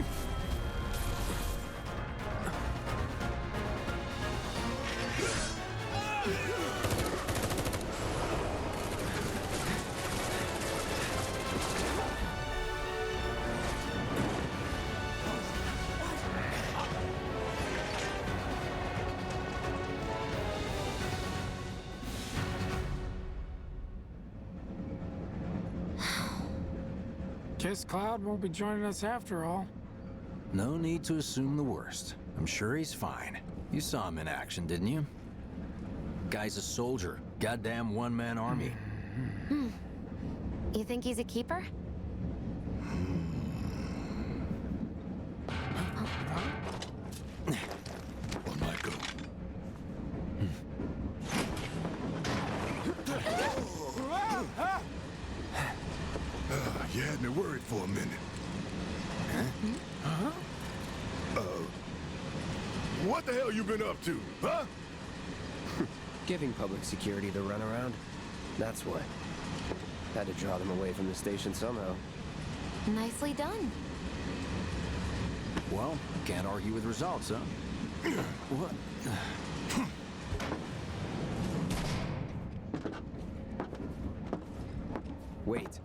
Guess Cloud won't be joining us after all. No need to assume the worst. I'm sure he's fine. You saw him in action, didn't you? Guy's a soldier. Goddamn one-man army. You think he's a keeper? Well, Michael. You had me worried for a minute. What the hell you been up to, huh? Giving public security the runaround. That's what. Had to draw them away from the station somehow. Nicely done. Well, can't argue with results, huh? What? Wait.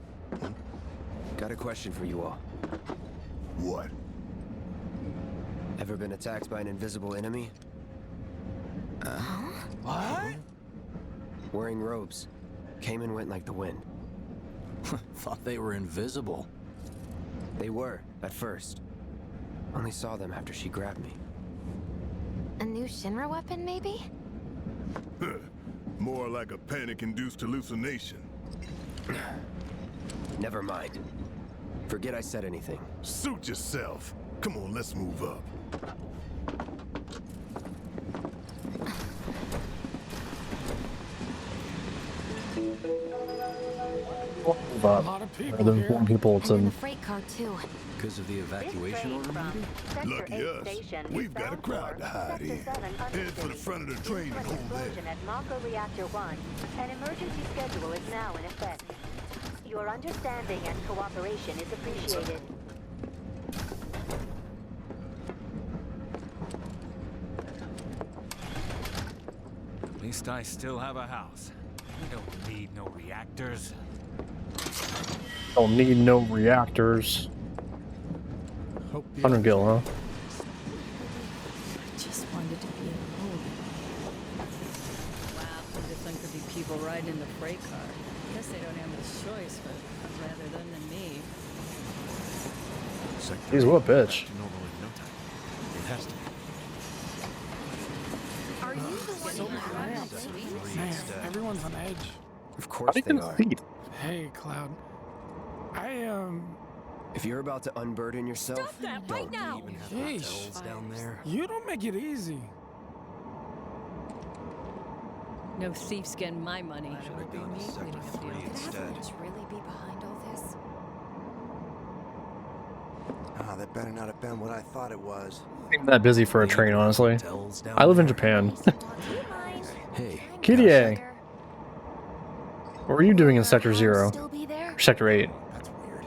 Got a question for you all. What? Ever been attacked by an invisible enemy? What? Wearing robes. Came and went like the wind. Thought they were invisible. They were, at first. Only saw them after she grabbed me. A new Shinra weapon, maybe? More like a panic-induced hallucination. Never mind. Forget I said anything. Suit yourself. Come on, let's move up. But A lot of people rather than here. warn people And in to the freight car, too. Because of the evacuation order, maybe? Lucky us. We've got a crowd to hide in. Head for the front of the train and hold there. At Mako Reactor 1. An emergency schedule is now in effect. Your understanding and cooperation is appreciated. At least I still have a house. We don't need no reactors. Don't need no reactors. 100 gil, huh? I just wanted to be alone. Wow, who'd have thunk there'd be people riding in the freight car? Guess they don't have much choice, but rather them than me. He's what bitch. It has to be. Are you the one who grabbed that sweet? Man, everyone's on edge. Of course they are. Hey, Cloud. If you're about to unburden yourself, Stop that right now! Yeesh. down there. You don't make it easy. No thief's getting my money. Should have gone to Sector 3 instead. Could really be behind all this? Ah, that better not have been what I thought it was. I'm that busy for a train, honestly. I live in Japan. Hey, Kirie! What were you doing in Sector 0? Still be there? Or Sector 8? That's weird.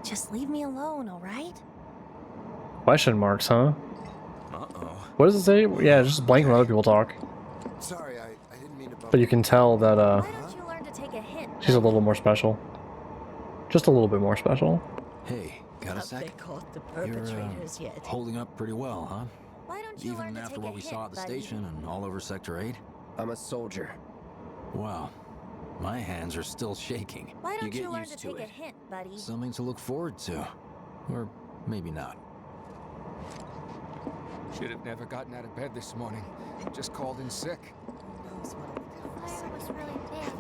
Just leave me alone, alright? Question marks, huh? Uh-oh. What does it say? Yeah, just blank when other people talk. Sorry, I didn't mean to bump. But you can tell that Why don't you learn to take a hint? she's a little more special. Just a little bit more special. hey, got a Have they sec? caught the You're perpetrators yet? holding up pretty well, huh? Why don't you learn Even to after take what a we hint, saw at the buddy? station and all over Sector 8? I'm a soldier. Wow, my hands are still shaking. Why don't get you learn used to take it. a hint, buddy? Something to look forward to. Or maybe not. Should have never gotten out of bed this morning. Just called in sick.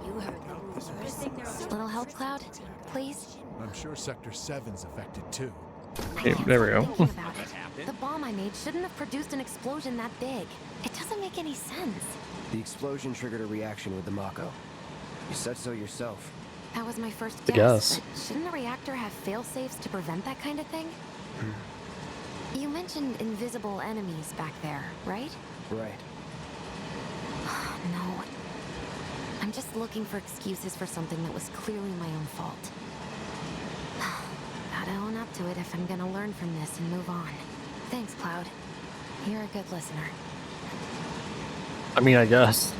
You heard little help, Cloud, please. I'm sure Sector 7's affected too. Okay, there we go. Thinking about it, the bomb I made shouldn't have produced an explosion that big. It doesn't make any sense. The explosion triggered a reaction with the Mako. You said so yourself. That was my first I guess. guess. But shouldn't a reactor have fail-safes to prevent that kind of thing? You mentioned invisible enemies back there, right? Right. No. I'm just looking for excuses for something that was clearly my own fault. Gotta own up to it if I'm gonna learn from this and move on. Thanks, Cloud. You're a good listener. I mean, I guess.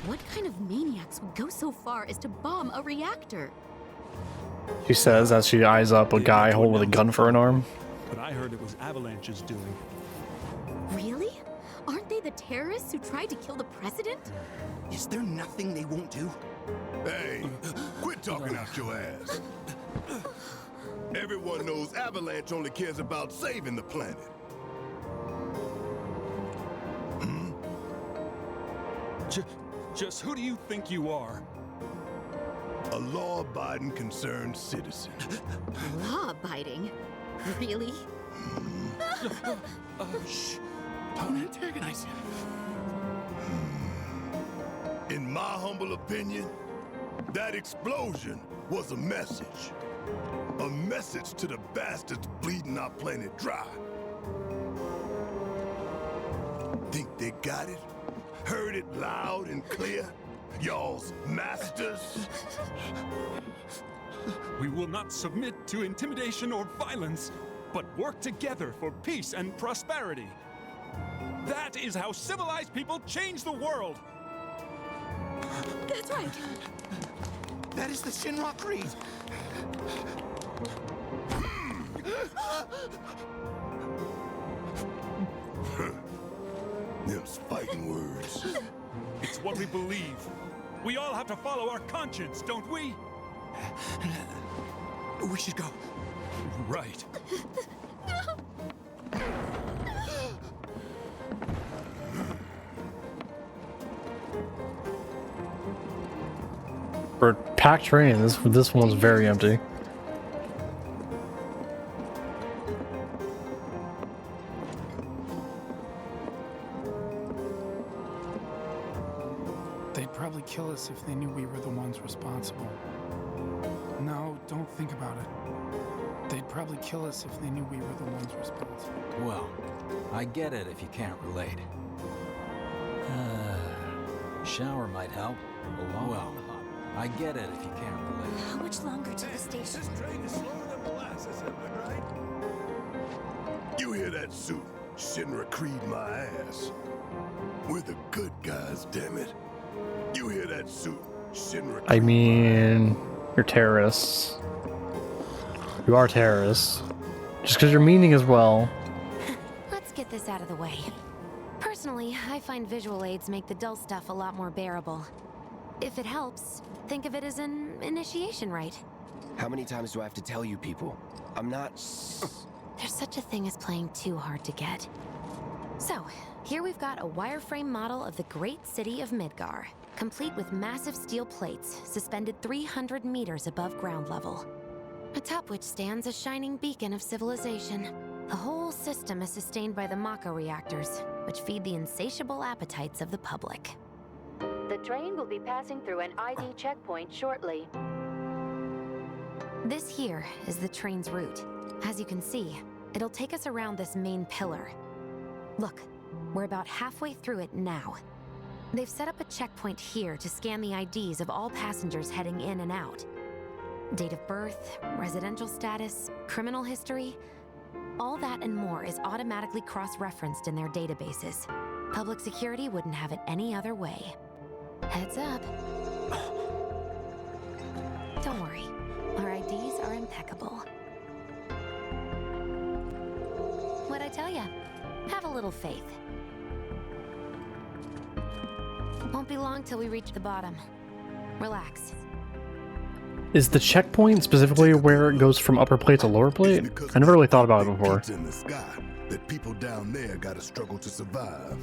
What kind of maniacs would go so far as to bomb a reactor? She says as she eyes up a guy holding with a gun for an arm. But I heard it was Avalanche's doing. Really? Aren't they the terrorists who tried to kill the president? Is there nothing they won't do? Hey, quit talking out your ass. Everyone knows Avalanche only cares about saving the planet. Just who do you think you are? A law-abiding concerned citizen. Law-abiding? Really? Shh. Don't antagonize him. In my humble opinion, that explosion was a message. A message to the bastards bleeding our planet dry. Think they got it? Heard it loud and clear? Y'all's masters? We will not submit to intimidation or violence, but work together for peace and prosperity. That is how civilized people change the world. That's right. That is the Shinra Creed. Them's fighting words. It's what we believe. We all have to follow our conscience, don't we? We should go. Right. For a packed train, this one's very empty. They'd probably kill us if they knew we were the ones responsible. No, don't think about it. They'd probably kill us if they knew we were the ones responsible. Well, I get it if you can't relate. Shower might help. Well, I get it if you can't relate. How much longer to the station? This train is slower than molasses, am I right? You hear that suit? Shinra Creed my ass. We're the good guys, damn it. You hear that suit? Shinra I mean, you're terrorists. You are terrorists. Just because you're meaning as well. Let's get this out of the way. Personally, I find visual aids make the dull stuff a lot more bearable. If it helps, think of it as an initiation rite. How many times do I have to tell you people? I'm not... There's such a thing as playing too hard to get. So, here we've got a wireframe model of the great city of Midgar, complete with massive steel plates suspended 300 meters above ground level, atop which stands a shining beacon of civilization. The whole system is sustained by the Mako reactors, which feed the insatiable appetites of the public. The train will be passing through an ID checkpoint shortly. This here is the train's route. As you can see, it'll take us around this main pillar. Look, we're about halfway through it now. They've set up a checkpoint here to scan the IDs of all passengers heading in and out. Date of birth, residential status, criminal history, all that and more is automatically cross-referenced in their databases. Public security wouldn't have it any other way. Heads up. Don't worry, our IDs are impeccable. What'd I tell ya? Have a little faith. Won't be long till we reach the bottom. Relax. Is the checkpoint specifically where it goes from upper plate to lower plate? I never really thought about it before. It's in the sky that people down there gotta struggle to survive.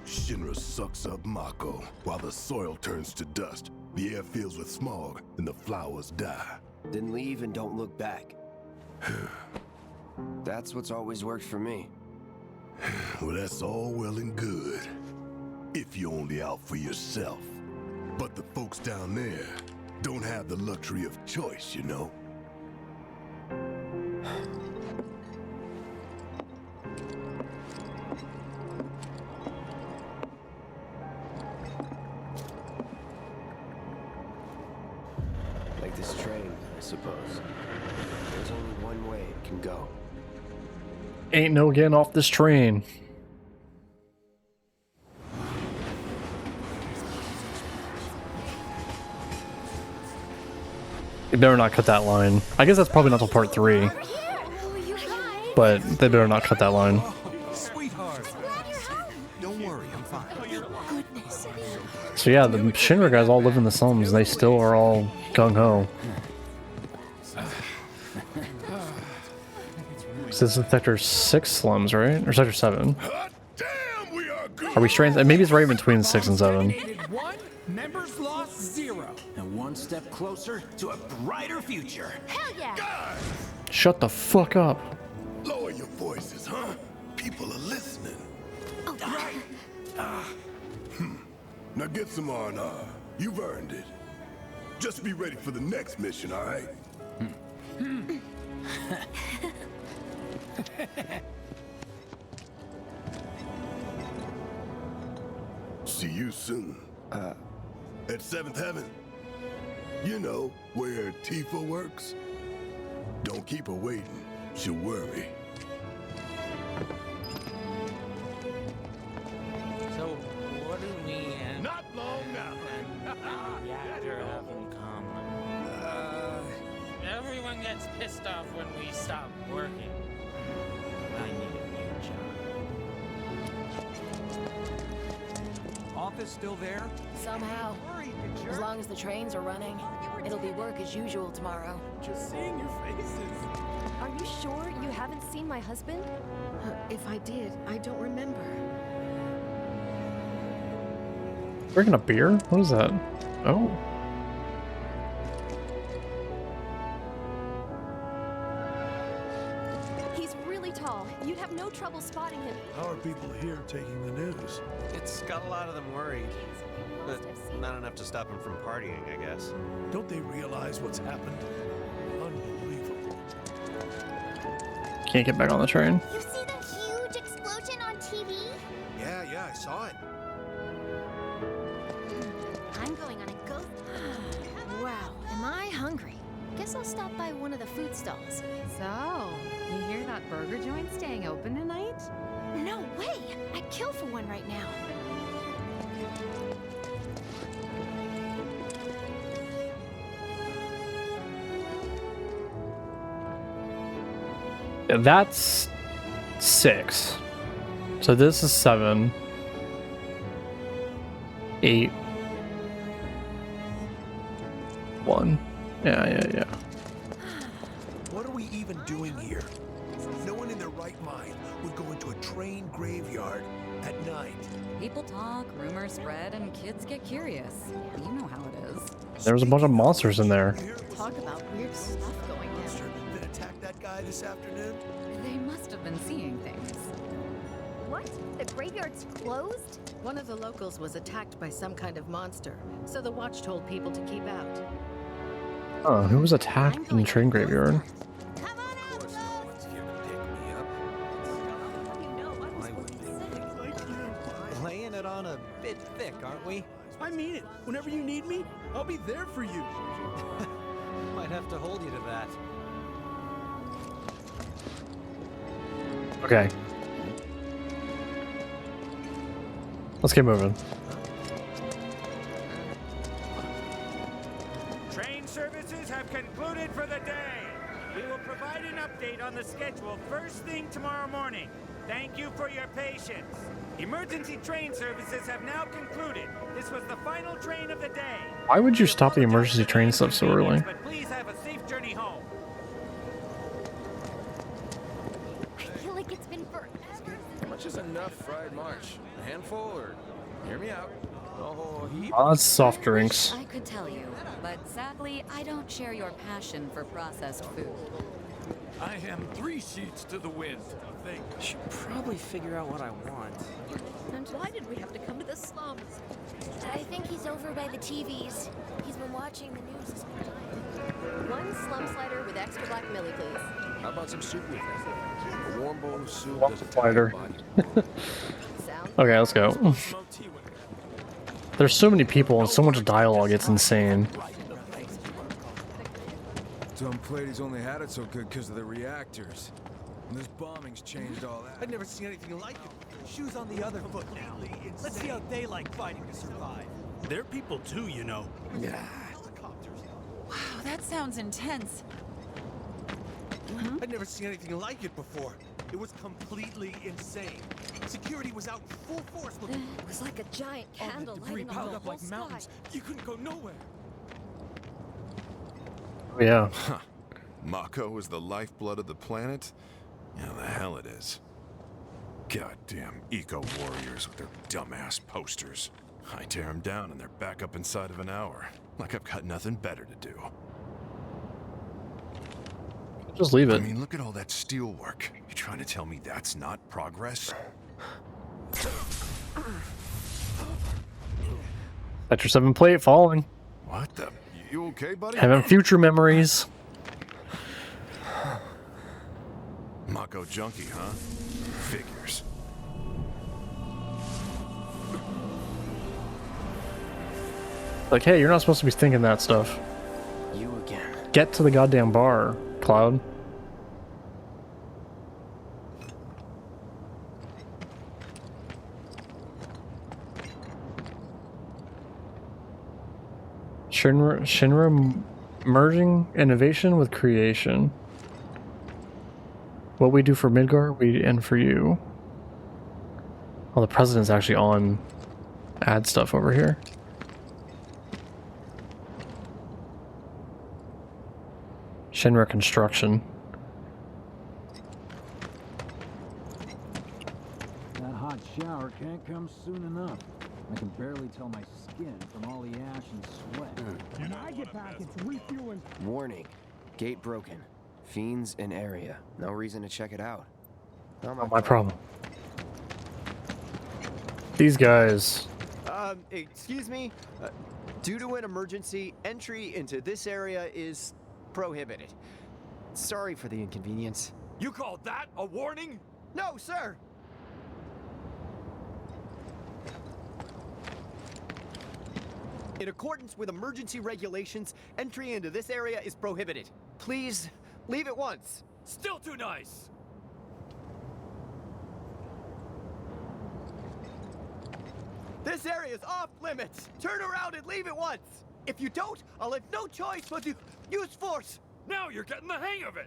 Shinra sucks up Mako while the soil turns to dust. The air fills with smog and the flowers die. Then leave and don't look back. That's what's always worked for me. Well, that's all well and good. If you're only out for yourself. But the folks down there don't have the luxury of choice, you know? Like this train, I suppose. There's only one way it can go. Ain't no getting off this train. They better not cut that line. I guess that's probably not till part 3. But they better not cut that line. Sweetheart. Don't worry, I'm fine. So yeah, the Shinra guys all live in the slums. They still are all gung-ho. So this is Sector 6 slums, right? Or Sector 7? Are we straying? Maybe it's right in between 6 and 7. One, members lost 0. And one step closer to a brighter future. Hell yeah! Shut the fuck up. Lower your voices, huh? People are listening. Now get some R&R. You've earned it. Just be ready for the next mission, all right? See you soon. At 7th Heaven. You know, where Tifa works. Don't keep her waiting. She'll worry. So, what do we and... Not long now. And the reactor haven't come. Everyone gets pissed off when we stop working. I need a new job. Office still there? Somehow. As long as the trains are running, it'll be work as usual tomorrow. Just seeing your faces. Are you sure you haven't seen my husband? If I did, I don't remember. Drinking a beer? What is that? Oh. He's really hall. You'd have no trouble spotting him. How are people here taking the news? It's got a lot of them worried. But not enough to stop him from partying, I guess. Don't they realize what's happened? Unbelievable. Can't get back on the train. You see the huge explosion on TV? Yeah, I saw it. I'm going on a ghost. Wow, am I hungry? Guess I'll stop by one of the food stalls. So, you hear that burger joint staying open tonight? No way! I'd kill for one right now. Yeah, that's 6. So this is 7. 8. 1. Yeah. What are we even doing here? No one in their right mind would go into a train graveyard at night. People talk, rumors spread, and kids get curious. You know how it is. There was a bunch of monsters in there. Talk about weird stuff going down. That attacked that guy this afternoon? They must have been seeing things. What? The graveyard's closed? One of the locals was attacked by some kind of monster, so the watch told people to keep out. Oh, who was attacked in the train graveyard? Laying it on a bit thick, aren't we? I mean it. Whenever you need me, I'll be there for you. Might have to hold you to that. Okay. Let's get moving. Train services have concluded for the day. We will provide an update on the schedule first thing tomorrow morning. Thank you for your patience. Emergency train services have now concluded. This was the final train of the day. Why would you stop the emergency train stuff so early? But please have a safe journey home. I feel like it's been forever How much is enough fried marsh? A handful, or hear me out? Oh, heap. Oh, that's soft drinks. I could tell you, but sadly, I don't share your passion for processed food. I am 3 sheets to the wind. Should probably figure out what I want. And why did we have to come to the slums? I think he's over by the TVs. He's been watching the news this whole time. One slum slider with extra black millie, please. How about some soup with it? A warm bowl of soup One doesn't slider. tire your body. Okay, let's go. There's so many people and so much dialogue, it's insane. Tom Plady's only had it so good because of the reactors. And this bombing's changed all that. I've never seen anything like it. Shoes on the other foot now. Let's see how they like fighting to survive. They're people too, you know. Wow, that sounds intense. I've never seen anything like it before. It was completely insane. Security was out full force looking. It was like a giant candle debris lighting piled up up the whole like sky. mountains. You couldn't go nowhere. Yeah. Huh. Mako is the lifeblood of the planet? Yeah, the hell it is. Goddamn eco-warriors with their dumbass posters. I tear them down and they're back up inside of an hour. Like I've got nothing better to do. Just leave it. I mean, look at all that steel work. You trying to tell me that's not progress? Sector 7 plate falling. What the? You okay, buddy? Having future memories. Mako junkie, huh? Figures. Like, hey, you're not supposed to be thinking that stuff. You again. Get to the goddamn bar, Cloud. Shinra merging innovation with creation. What we do for Midgar, we end for you. Oh, the president's actually on ad stuff over here. Shinra construction. That hot shower can't come soon enough. I can barely tell my skin from all the ash and sweat. When I get back, it's refueling. Warning. Gate broken. Fiends in area. No reason to check it out. Not my problem. These guys. Excuse me. Due to an emergency, entry into this area is prohibited. Sorry for the inconvenience. You called that a warning? No, sir! In accordance with emergency regulations, entry into this area is prohibited. Please, leave at once. Still too nice! This area is off limits! Turn around and leave at once! If you don't, I'll have no choice but to use force! Now you're getting the hang of it!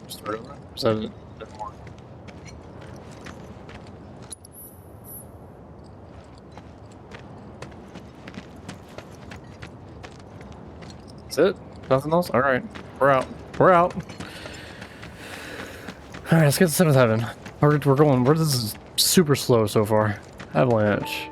Start over? Is that a bit more? That's it? Nothing else? Alright. We're out. We're out. Alright, let's get to 7th Heaven. We're going. This is super slow so far. Avalanche.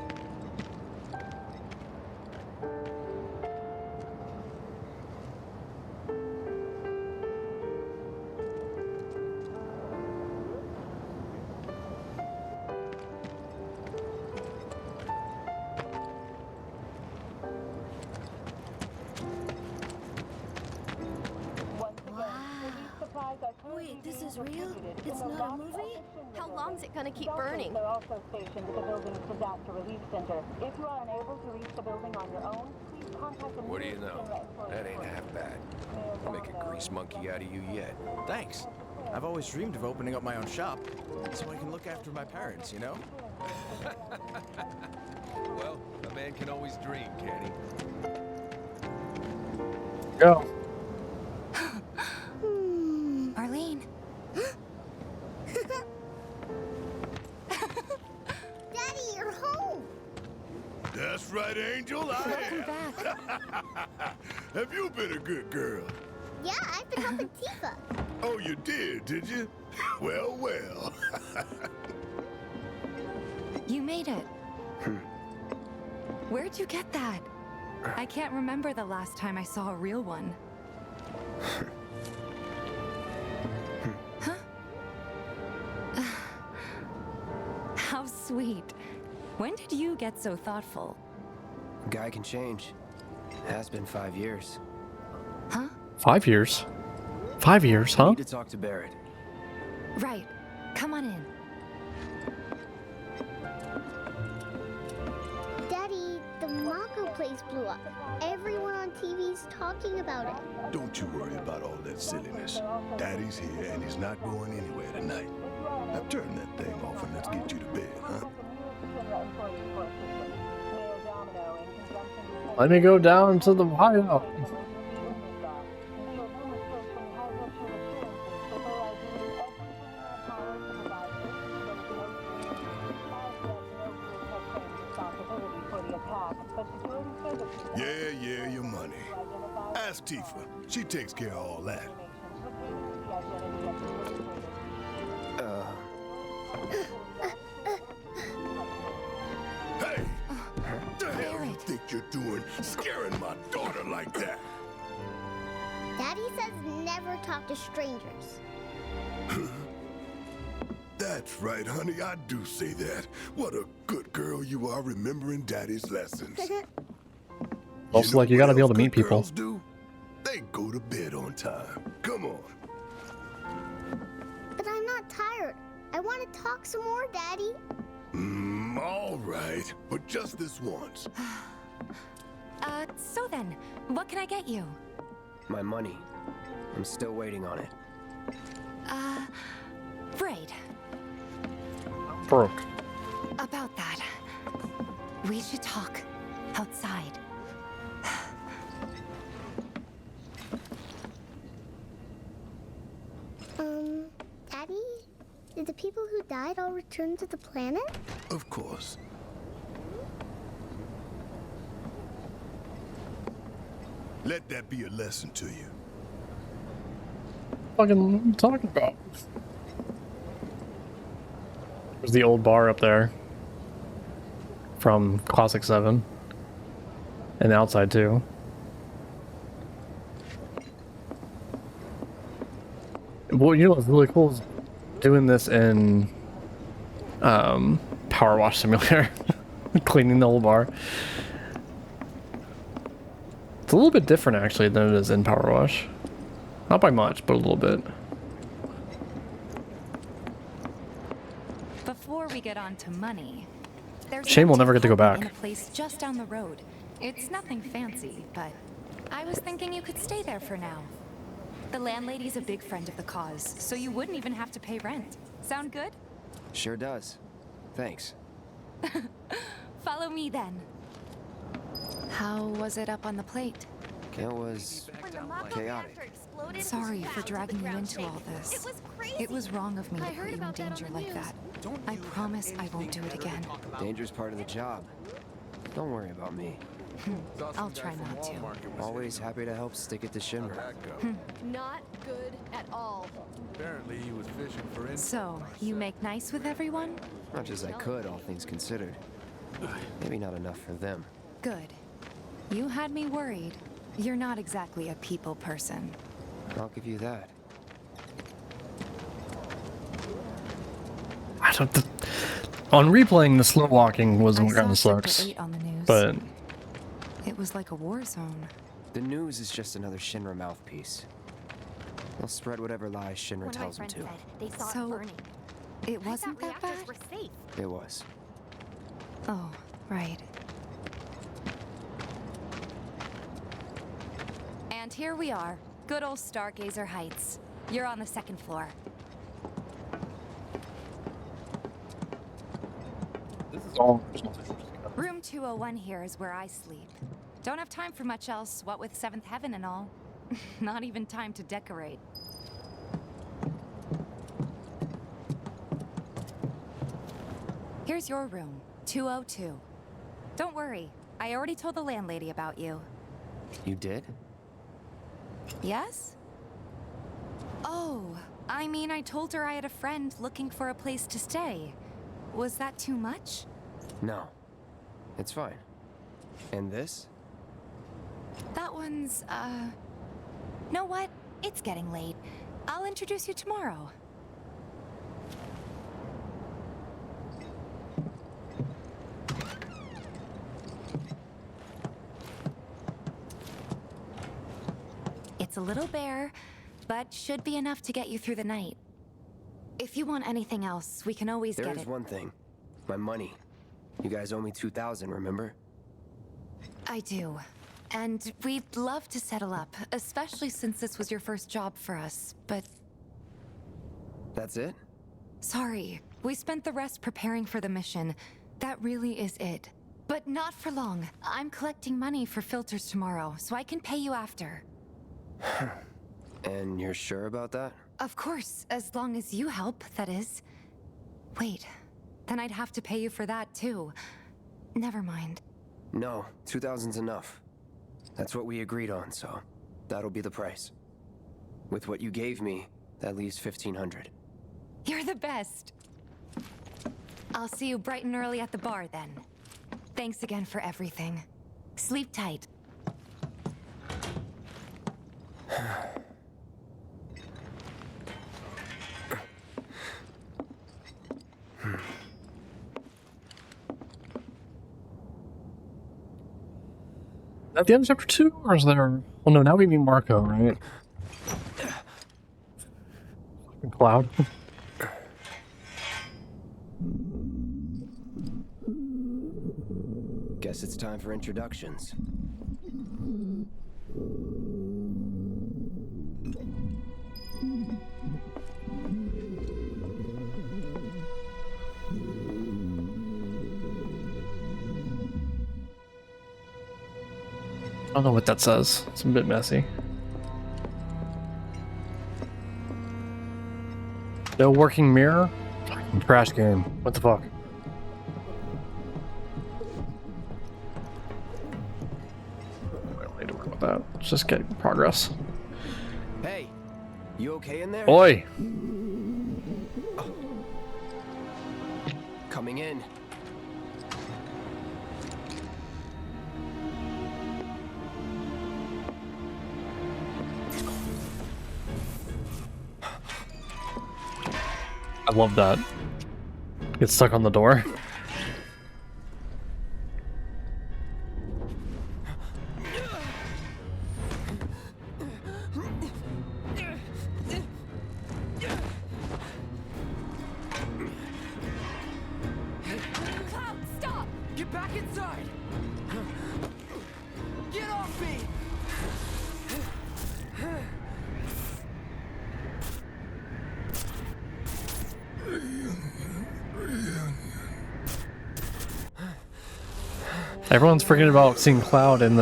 Wait, this is real? It's not a movie? How long's it gonna keep burning? They're also stationed at the building's disaster relief center. If you are unable to reach the building on your own, please contact the What do you know? That ain't half bad. I'll make a grease monkey out of you yet. Thanks. I've always dreamed of opening up my own shop, so I can look after my parents, you know? Well, a man can always dream, can't he? Go. Arlene. Daddy, you're home! That's right, Angel. I am. Have you been a good girl? Yeah, I've been helping Tifa. Oh, you did you? Well, well. You made it. Where'd you get that? I can't remember the last time I saw a real one. Huh? How sweet. When did you get so thoughtful? Guy can change. Has been 5 years. Huh? 5 years? 5 years, huh? Need to talk to Barrett. Right. Come on in. Daddy, the Mako place blew up. Everyone on TV's talking about it. Don't you worry about all that silliness. Daddy's here and he's not going anywhere tonight. Now turn that thing off and let's get you to bed, huh? Let me go down to the hideout. Yeah, your money. Ask Tifa. She takes care of all that. Hey! What the hell you think you're doing, scaring my daughter like that? Daddy says never talk to strangers. That's right, honey. I do say that. What a good girl you are, remembering Daddy's lessons. Also, like, you gotta be able to meet people. Girls do? They go to bed on time. Come on. But I'm not tired. I want to talk some more, Daddy. All right. But just this once. So then, what can I get you? My money. I'm still waiting on it. Braid. Broke. About that. We should talk outside. Daddy? Did the people who died all return to the planet? Of course. Let that be a lesson to you. Fucking what are you talking about? There's the old bar up there. From Classic 7. And the outside too. Well, you know what's really cool is doing this in Power Wash Simulator, cleaning the whole bar. It's a little bit different actually than it is in Power Wash. Not by much, but a little bit. Before we get on to money, there's Shame we'll never get to go back. in a place just down the road. It's nothing fancy, but I was thinking you could stay there for now. The landlady's a big friend of the cause, so you wouldn't even have to pay rent. Sound good? Sure does. Thanks. Follow me then. How was it up on the plate? It was chaotic. Sorry for dragging you into all this. It was wrong of me to put you in danger like that. I promise I won't do it again. Danger's part of the job. Don't worry about me. I'll try not to. Always happy to help stick it to Shinra. Not good at all. Apparently he was fishing for So, you make nice with everyone? Much as I could, all things considered. Maybe not enough for them. Good. You had me worried. You're not exactly a people person. I'll give you that. I don't. On replaying, the slow walking was what kind of Sector sucks. 8 on the news. But It was like a war zone. The news is just another Shinra mouthpiece. They'll spread whatever lies Shinra tells them to. They saw So, it burning. It wasn't that bad? Were safe. It was. Oh, right. And here we are. Good old Stargazer Heights. You're on the second floor. this is all. Room 201 here is where I sleep. Don't have time for much else, what with 7th Heaven and all. Not even time to decorate. Here's your room, 202. Don't worry, I already told the landlady about you. You did? Yes? Oh, I mean, I told her I had a friend looking for a place to stay. Was that too much? No. It's fine. And this? That one's, know what? It's getting late. I'll introduce you tomorrow. It's a little bare, but should be enough to get you through the night. If you want anything else, we can always get it. There's one thing. My money. You guys owe me 2,000, remember? I do. And we'd love to settle up, especially since this was your first job for us, but... That's it? Sorry, we spent the rest preparing for the mission. That really is it. But not for long. I'm collecting money for filters tomorrow, so I can pay you after. And you're sure about that? Of course, as long as you help, that is. Wait, then I'd have to pay you for that too. Never mind. No, 2,000's enough. That's what we agreed on, so that'll be the price. With what you gave me, that leaves 1,500. You're the best. I'll see you bright and early at the bar then. Thanks again for everything. Sleep tight. At the end of chapter 2, or is there? Well, no. Now we meet Marco, right? Fucking Cloud. Guess it's time for introductions. I don't know what that says. It's a bit messy. No working mirror? Fucking trash game. What the fuck? I don't need to worry about that. Let's just get progress. Hey, you okay in there? Oi! Oh. Coming in. I love that. Get stuck on the door. Cloud, stop! Get back inside! Get off me! Everyone's forgetting about seeing Cloud in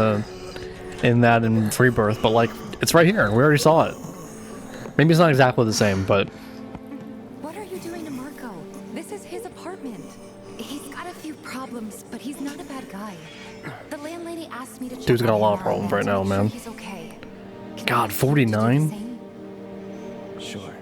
Rebirth, but like it's right here. We already saw it. Maybe it's not exactly the same, but What are you doing to Marco? This is his apartment. He's got a few problems, but he's not a bad guy. The landlady asked me to check dude's got a on lot of him problems to right now, make sure man. He's okay. God, 49? Sure.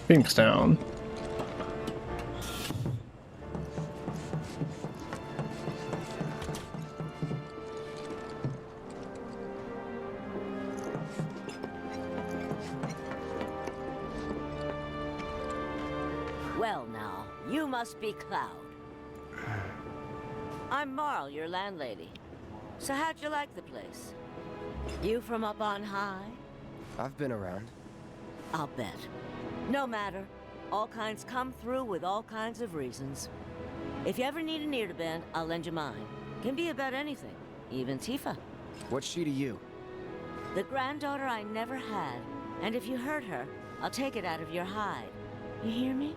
Pink's down. Well now, you must be Cloud. I'm Marl, your landlady. So how'd you like the place? You from up on high? I've been around. I'll bet. No matter. All kinds come through with all kinds of reasons. If you ever need an ear to bend, I'll lend you mine. Can be about anything, even Tifa. What's she to you? The granddaughter I never had. And if you hurt her, I'll take it out of your hide. You hear me?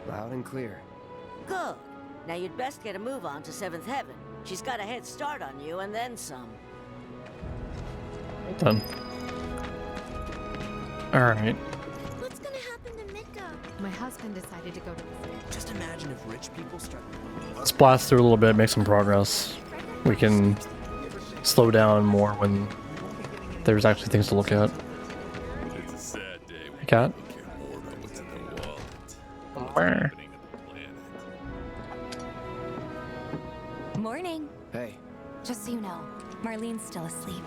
Loud and clear. Good. Now you'd best get a move on to 7th Heaven. She's got a head start on you and then some. Done. Alright. What's gonna happen to Mika? My husband decided to go to the Just imagine if rich people start. Let's blast through a little bit, make some progress. We can slow down more when there's actually things to look at. It's a sad day. Hey, cat. What's in the wallet? Where? Morning. Hey. Just so you know, Marlene's still asleep.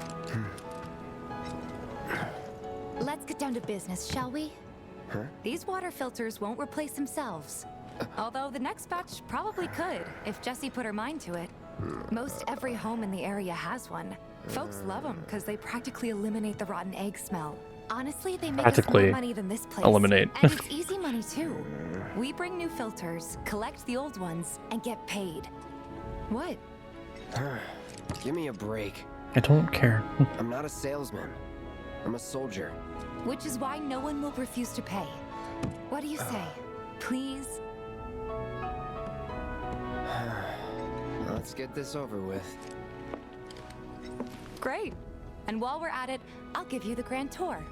Let's get down to business, shall we? Huh? These water filters won't replace themselves. Although the next batch probably could, if Jessie put her mind to it. Most every home in the area has one. Folks love them because they practically eliminate the rotten egg smell. Honestly, they make us more Practically money than this place. eliminate. And it's easy money too. We bring new filters, collect the old ones, and get paid. What? Give me a break. I don't care. I'm not a salesman. I'm a soldier. Which is why no one will refuse to pay. What do you say? Please? Let's get this over with. Great. And while we're at it, I'll give you the grand tour.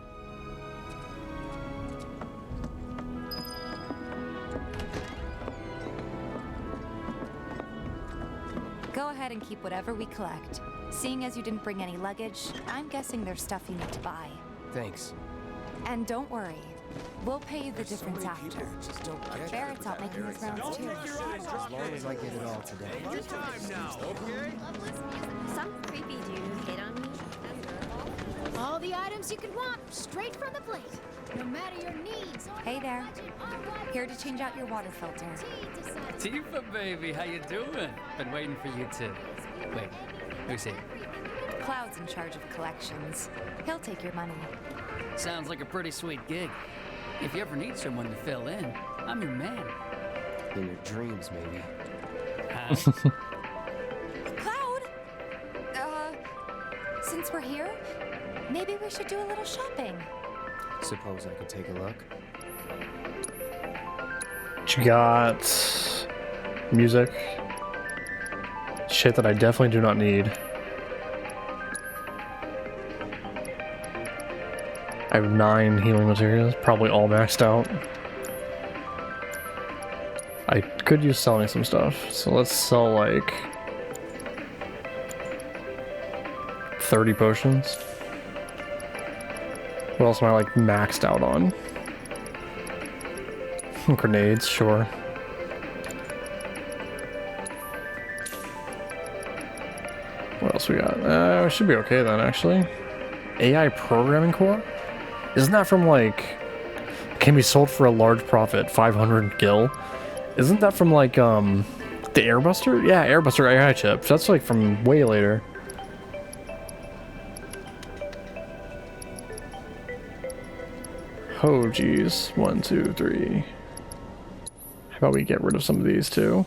Go ahead and keep whatever we collect. Seeing as you didn't bring any luggage, I'm guessing there's stuff you need to buy. Thanks. And don't worry, we'll pay you the difference after. Barrett's out making his rounds too. As long as I get it all today. Your time now, okay? Some creepy dude hit on me. All the items you could want, straight from the plate. No matter your needs. Hey there. Here to change out your water filter. Tifa, baby, how you doing? Been waiting for you to... Wait, who's here? Cloud's in charge of collections. He'll take your money. Sounds like a pretty sweet gig. If you ever need someone to fill in, I'm your man. In your dreams, maybe. Cloud! Since we're here, maybe we should do a little shopping. Suppose I could take a look. You got music. Shit that I definitely do not need. I have 9 healing materials, probably all maxed out. I could use selling some stuff, so let's sell like 30 potions. What else am I like maxed out on? Grenades, sure. What else we got? We should be okay then, actually. AI programming core? Isn't that from like... Can be sold for a large profit, 500 gil? Isn't that from like, the Airbuster? Yeah, Airbuster AI chip. That's like from way later. Oh, geez. 1, 2, 3. How about we get rid of some of these too?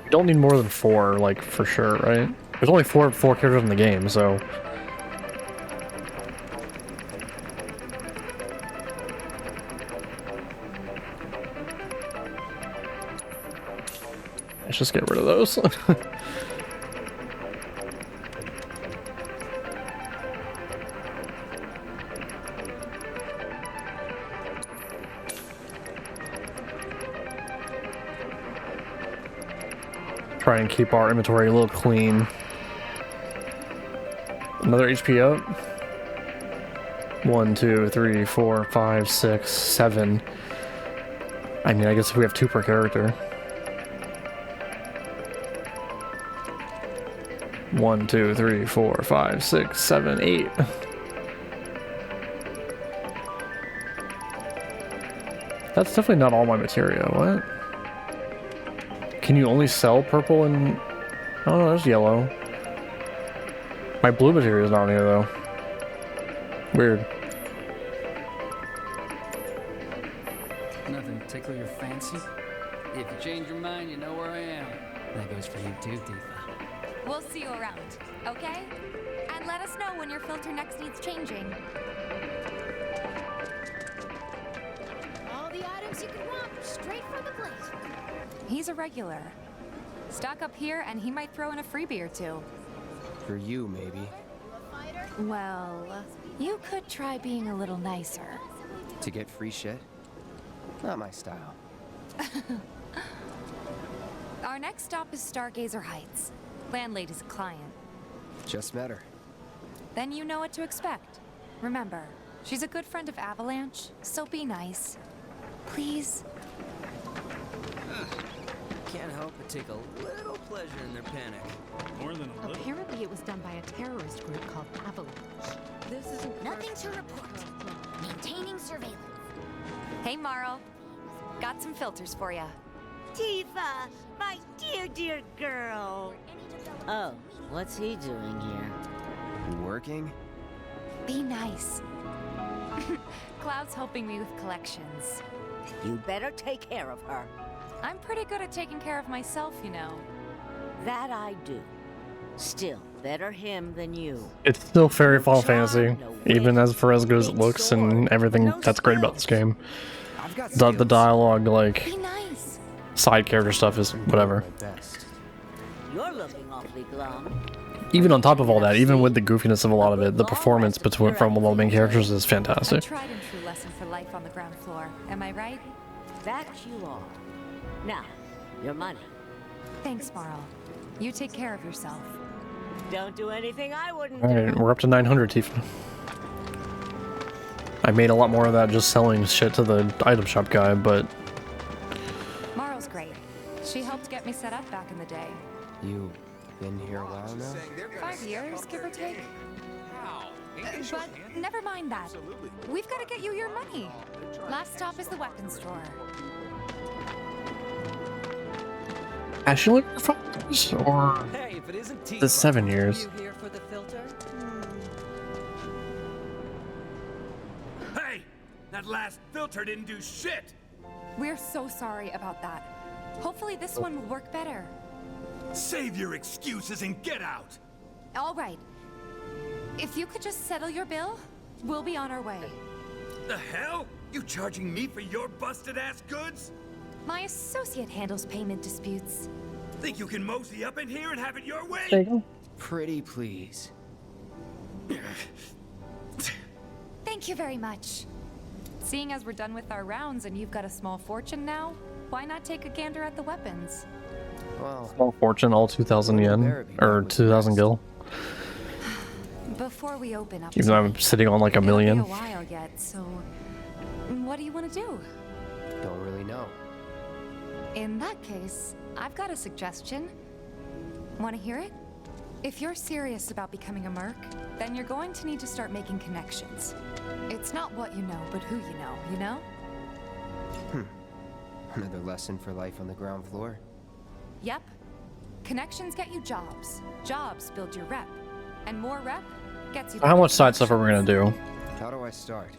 You don't need more than 4, like, for sure, right? There's only four characters in the game, so... Let's just get rid of those. Try and keep our inventory a little clean. Another HP up. 1, 2, 3, 4, 5, 6, 7. I mean, I guess if we have 2 per character. 1, 2, 3, 4, 5, 6, 7, 8. That's definitely not all my material. What? Can you only sell purple and... Oh, no, there's yellow. My blue material is not on here, though. Weird. Nothing tickle your fancy? If you change your mind, you know where I am. That goes for you too, Tifa. We'll see you around, okay? And let us know when your filter next needs changing. All the items you could want, straight from the plate. He's a regular. Stock up here and he might throw in a freebie or 2. For you, maybe. Well, you could try being a little nicer. To get free shit? Not my style. Our next stop is Stargazer Heights. Landlady's a client. Just met her. Then you know what to expect. Remember, she's a good friend of Avalanche, so be nice. Please? Can't help but take a little pleasure in their panic. More than a little. Apparently it was done by a terrorist group called Avalanche. This isn't Nothing to report. Maintaining surveillance. Hey, Marl. Got some filters for ya. Tifa, my dear girl. Oh, what's he doing here? Working? Be nice. Cloud's helping me with collections. You better take care of her. I'm pretty good at taking care of myself, you know. That I do. Still, better him than you. It's still very Final Fantasy, even as far as good as it looks and everything that's great about this game. The dialogue, like, side character stuff is whatever. You're looking awfully glum. Even on top of all that, even with the goofiness of a lot of it, the performance from a lot of the main characters is fantastic. A tried and true lesson for life on the ground floor. Am I right? That you are. Now, your money. Thanks, Marl. You take care of yourself. Don't do anything I wouldn't Alright, do. we're up to 900, Tifa. I made a lot more of that just selling shit to the item shop guy, but... Marl's great. She helped get me set up back in the day. You been here a while now? 5 years, give or take. But never mind that. We've got to get you your money. Last stop is the weapons store. Actually, 5 years or Hey, if it isn't tea the 7 years? You here for the filter? Hey! That last filter didn't do shit! We're so sorry about that. Hopefully this one will work better. Save your excuses and get out! All right. If you could just settle your bill, we'll be on our way. The hell? You charging me for your busted-ass goods? My associate handles payment disputes. Think you can mosey up in here and have it your way? There you go. Pretty please. Thank you very much. Seeing as we're done with our rounds and you've got a small fortune now, why not take a gander at the weapons? Well, Small fortune, all 2,000 yen or 2,000 gil. Before we open up, Even though I'm sitting on like a million. It'll be a while yet, so what do you want to do? don't really know. In that case, I've got a suggestion. Want to hear it? If you're serious about becoming a merc, then you're going to need to start making connections. It's not what you know, but who you know? Another lesson for life on the ground floor. Yep. Connections get you jobs. Jobs build your rep. And more rep gets you... How much side stuff are we gonna do? How do I start?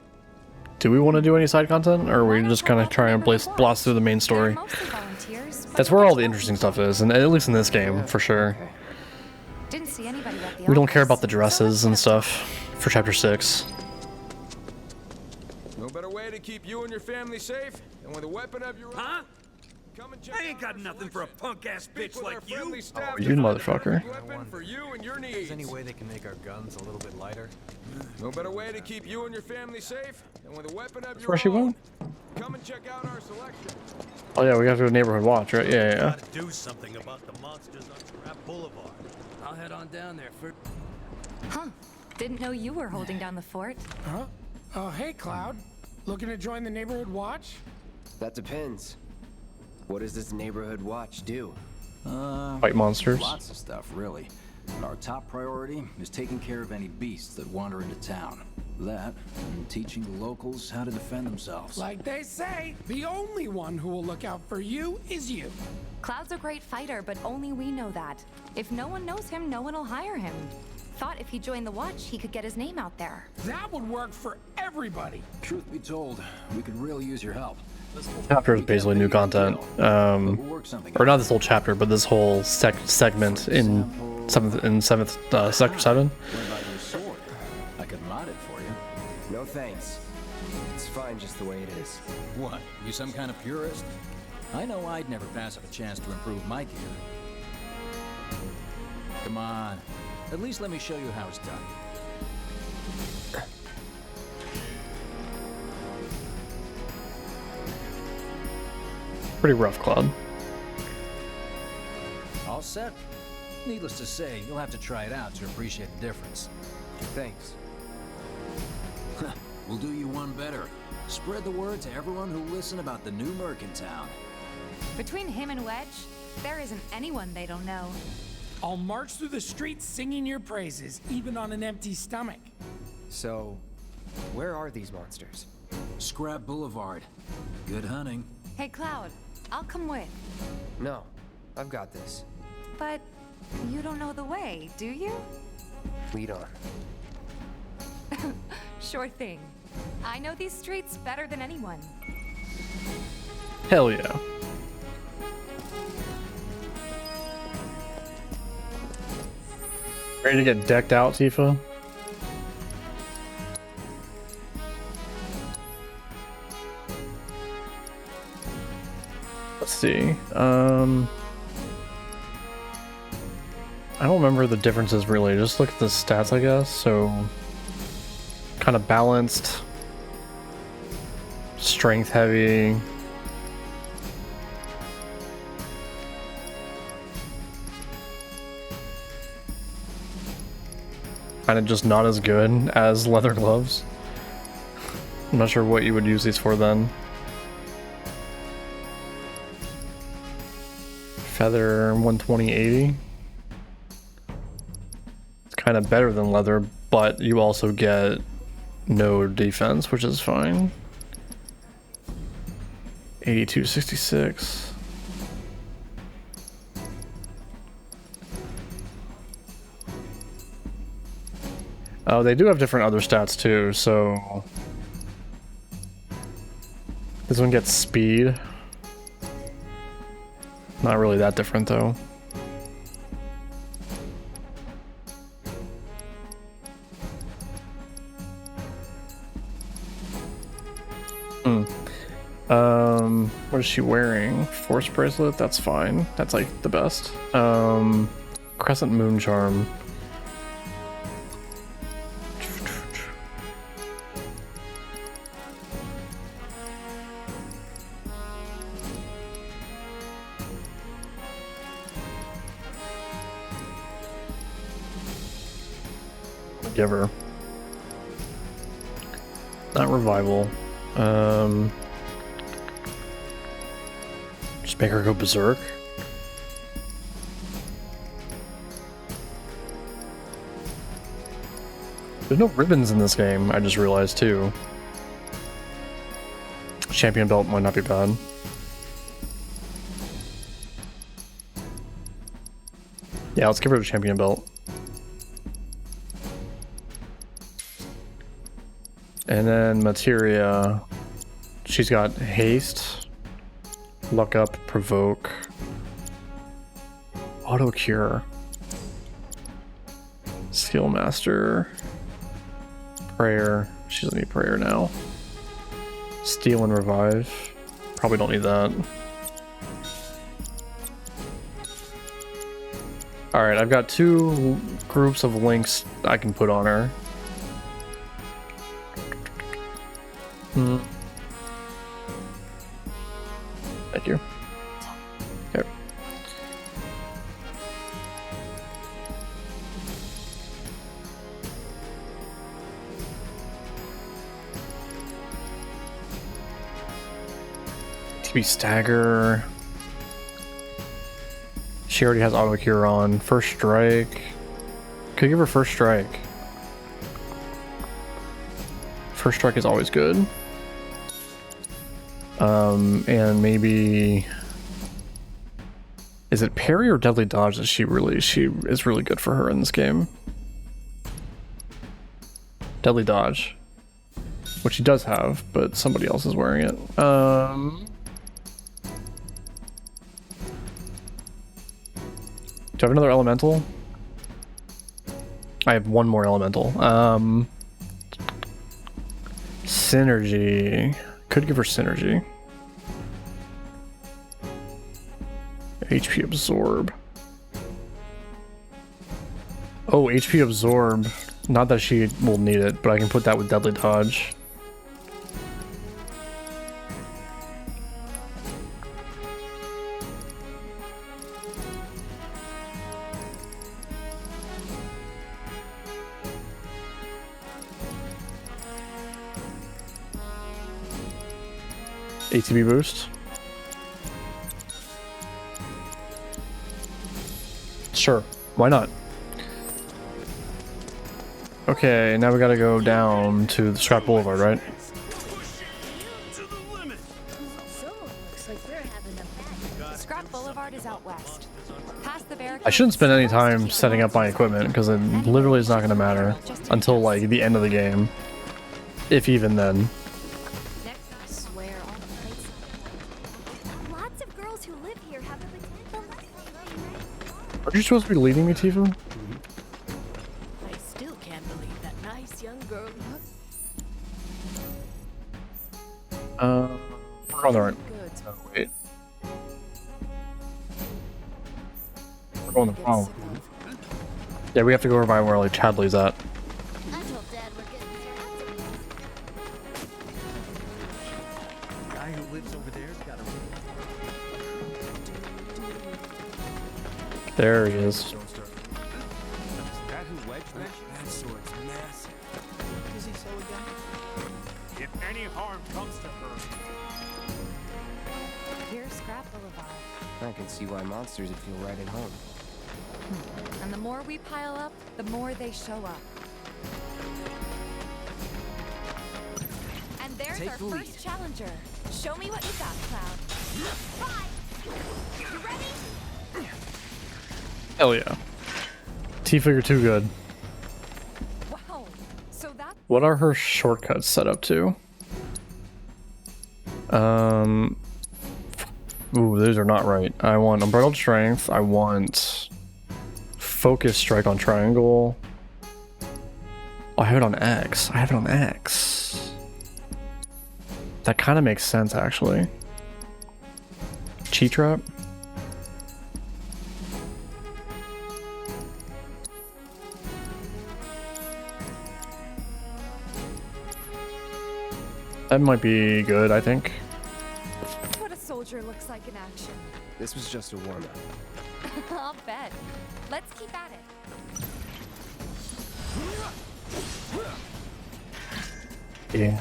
Do we want to do any side content, or are we just gonna try and blast through the main story? That's where all the interesting stuff is, and at least in this game, for sure. Didn't see anybody at the We don't care office, about the dresses and stuff for Chapter 6. No better way to keep you and your family safe than with a weapon of your own. Huh? Come and check I ain't got nothing for a punk-ass bitch like you! Oh, you motherfucker. Weapon for you and your needs. Any way they can make our guns a little bit lighter? No better way to keep you and your family safe than with a weapon of That's your where she own. went? Come and check out our selection. Oh yeah, we have to do a neighborhood watch, right? Yeah. Gotta do something about the monsters on Trap Boulevard. I'll head on down there for... Huh. Didn't know you were holding down the fort. Huh? Oh, hey, Cloud. Looking to join the neighborhood watch? That depends. What does this neighborhood watch do? Fight monsters. Lots of stuff, really. But our top priority is taking care of any beasts that wander into town. That, and teaching the locals how to defend themselves. Like they say, the only one who will look out for you is you. Cloud's a great fighter, but only we know that. If no one knows him, no one will hire him. Thought if he joined the watch, he could get his name out there. That would work for everybody. Truth be told, we could really use your help. Chapter is basically new content. Or not this whole chapter, but this whole segment in Sector 7. What about your sword? I could mod it for you. No thanks. It's fine just the way it is. What? You some kind of purist? I know I'd never pass up a chance to improve my gear. Come on. At least let me show you how it's done. Pretty rough, Cloud. All set? Needless to say, you'll have to try it out to appreciate the difference. Thanks. We'll do you one better. Spread the word to everyone who listen about the new merc in town. Between him and Wedge, there isn't anyone they don't know. I'll march through the streets singing your praises, even on an empty stomach. So, where are these monsters? Scrap Boulevard. Good hunting. Hey, Cloud, I'll come with. No, I've got this. But you don't know the way, do you? Lead on. Sure thing. I know these streets better than anyone. Hell yeah. Ready to get decked out, Tifa? Let's see. I don't remember the differences really. Just look at the stats, I guess. So, kind of balanced, strength heavy. Kind of just not as good as leather gloves. I'm not sure what you would use these for then. Feather 120/80. It's kind of better than leather, but you also get no defense, which is fine. 82/66. Oh, they do have different other stats too, so... This one gets speed. Not really that different though. What is she wearing? Force bracelet? That's fine. That's like the best. Crescent moon charm. Give her. Not revival. Just make her go berserk. There's no ribbons in this game, I just realized too. Champion belt might not be bad. Yeah, let's give her the champion belt. And then materia, she's got haste, luck up, provoke, auto cure, skill master, prayer. She doesn't need prayer now. Steal and revive. Probably don't need that. Alright, I've got 2 groups of links I can put on her. Thank you. Okay. TB stagger. She already has auto cure on. First strike. Could give her first strike. First strike is always good. And maybe... Is it parry or deadly dodge that she is really good for her in this game? Deadly dodge. Which she does have, but somebody else is wearing it. Do I have another elemental? I have one more elemental. Synergy. Could give her synergy. HP absorb. Oh, HP absorb. Not that she will need it, but I can put that with deadly dodge. ATB boost. Sure, why not? Okay, now we gotta go down to the Scrap Boulevard, right? Scrap Boulevard is out west. Past the barricade. I shouldn't spend any time setting up my equipment because it literally is not gonna matter until like the end of the game. If even then. Are you supposed to be leading me, Tifa? I still can't believe that nice young girl looked. We're on the right. Oh, wait. We're going the wrong. Yeah, we have to go over by where like Chadley's at. Guy who lives over there's got a... There he is. That who Wedge mentioned? That sword's massive. What does he sell again? If any harm comes to her. Here's Scrap Boulevard. I can see why monsters would feel right at home. And the more we pile up, the more they show up. And there's Take our the lead. first challenger. Show me what you got, Cloud. Bye. You ready? Hell yeah. Tifa, you're too good. Wow, What are her shortcuts set up to? Ooh, those are not right. I want Unbridled Strength. I want Focus Strike on Triangle. Oh, I have it on X. I have it on X. That kind of makes sense, actually. Cheat Trap. That might be good, I think. What a soldier looks like in action. This was just a warm-up. I'll bet. Let's keep at it. Yeah.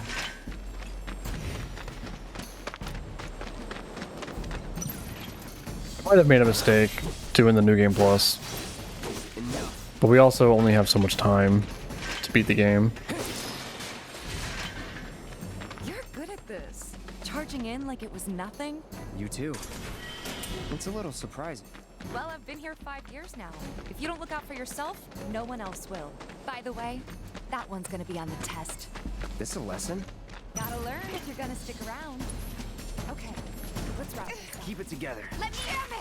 I might have made a mistake doing the New Game Plus. But we also only have so much time to beat the game. Charging in like it was nothing? You too. It's a little surprising. Well, I've been here 5 years now. If you don't look out for yourself, no one else will. By the way, that one's gonna be on the test. This a lesson? Gotta learn if you're gonna stick around. Okay, let's wrap this up. Keep it together. Let me have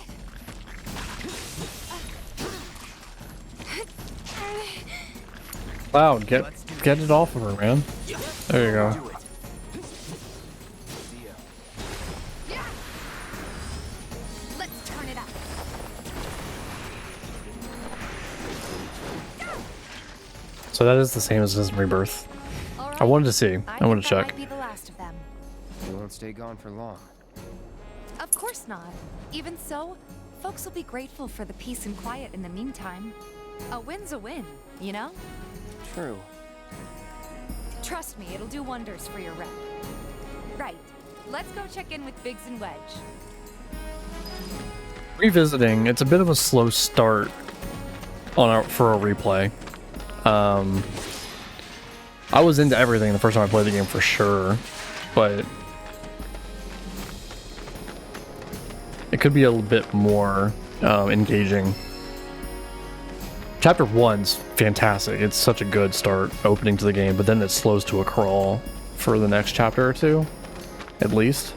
it! Wow, get it off of her, man. There you go. So that is the same as in Rebirth. Right. I wanted to see. I wanted to check. Might be the last of them. You won't stay gone for long. Of course not. Even so, folks will be grateful for the peace and quiet in the meantime. A win's a win, you know? True. Trust me, it'll do wonders for your rep. Right. Let's go check in with Biggs and Wedge. Revisiting, it's a bit of a slow start for a replay. I was into everything the first time I played the game for sure, but it could be a little bit more engaging. Chapter 1's fantastic. It's such a good start opening to the game, but then it slows to a crawl for the next chapter or two, at least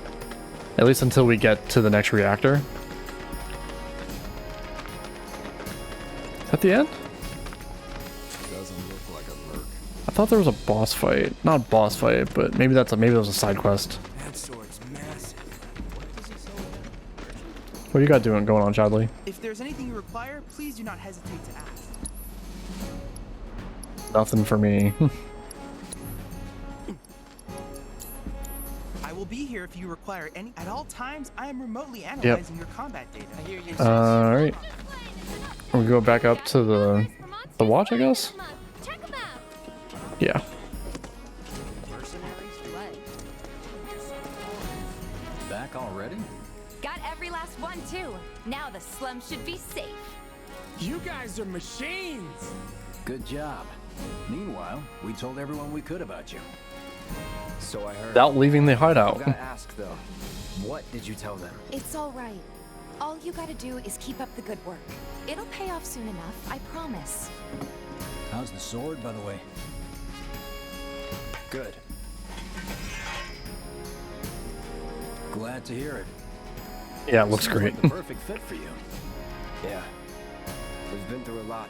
until we get to the next reactor. Is that the end? I thought there was a boss fight. Not a boss fight, but maybe that was a side quest. That sword's massive. What do you got going on, Chadley? If there's anything you require, please do not hesitate to ask. Nothing for me. I will be here if you require any. At all times, I am remotely analyzing your combat data. I hear you. All right. We go back up to the watch, I guess. Yeah. Back already? Got every last one too. Now the slum should be safe. You guys are machines. Good job. Meanwhile, we told everyone we could about you. So I heard. Without leaving the hideout. I gotta ask though, what did you tell them? It's all right. All you gotta do is keep up the good work. It'll pay off soon enough, I promise. How's the sword, by the way? Good. Glad to hear it. Yeah, it looks great. Like the perfect fit for you. Yeah. We've been through a lot.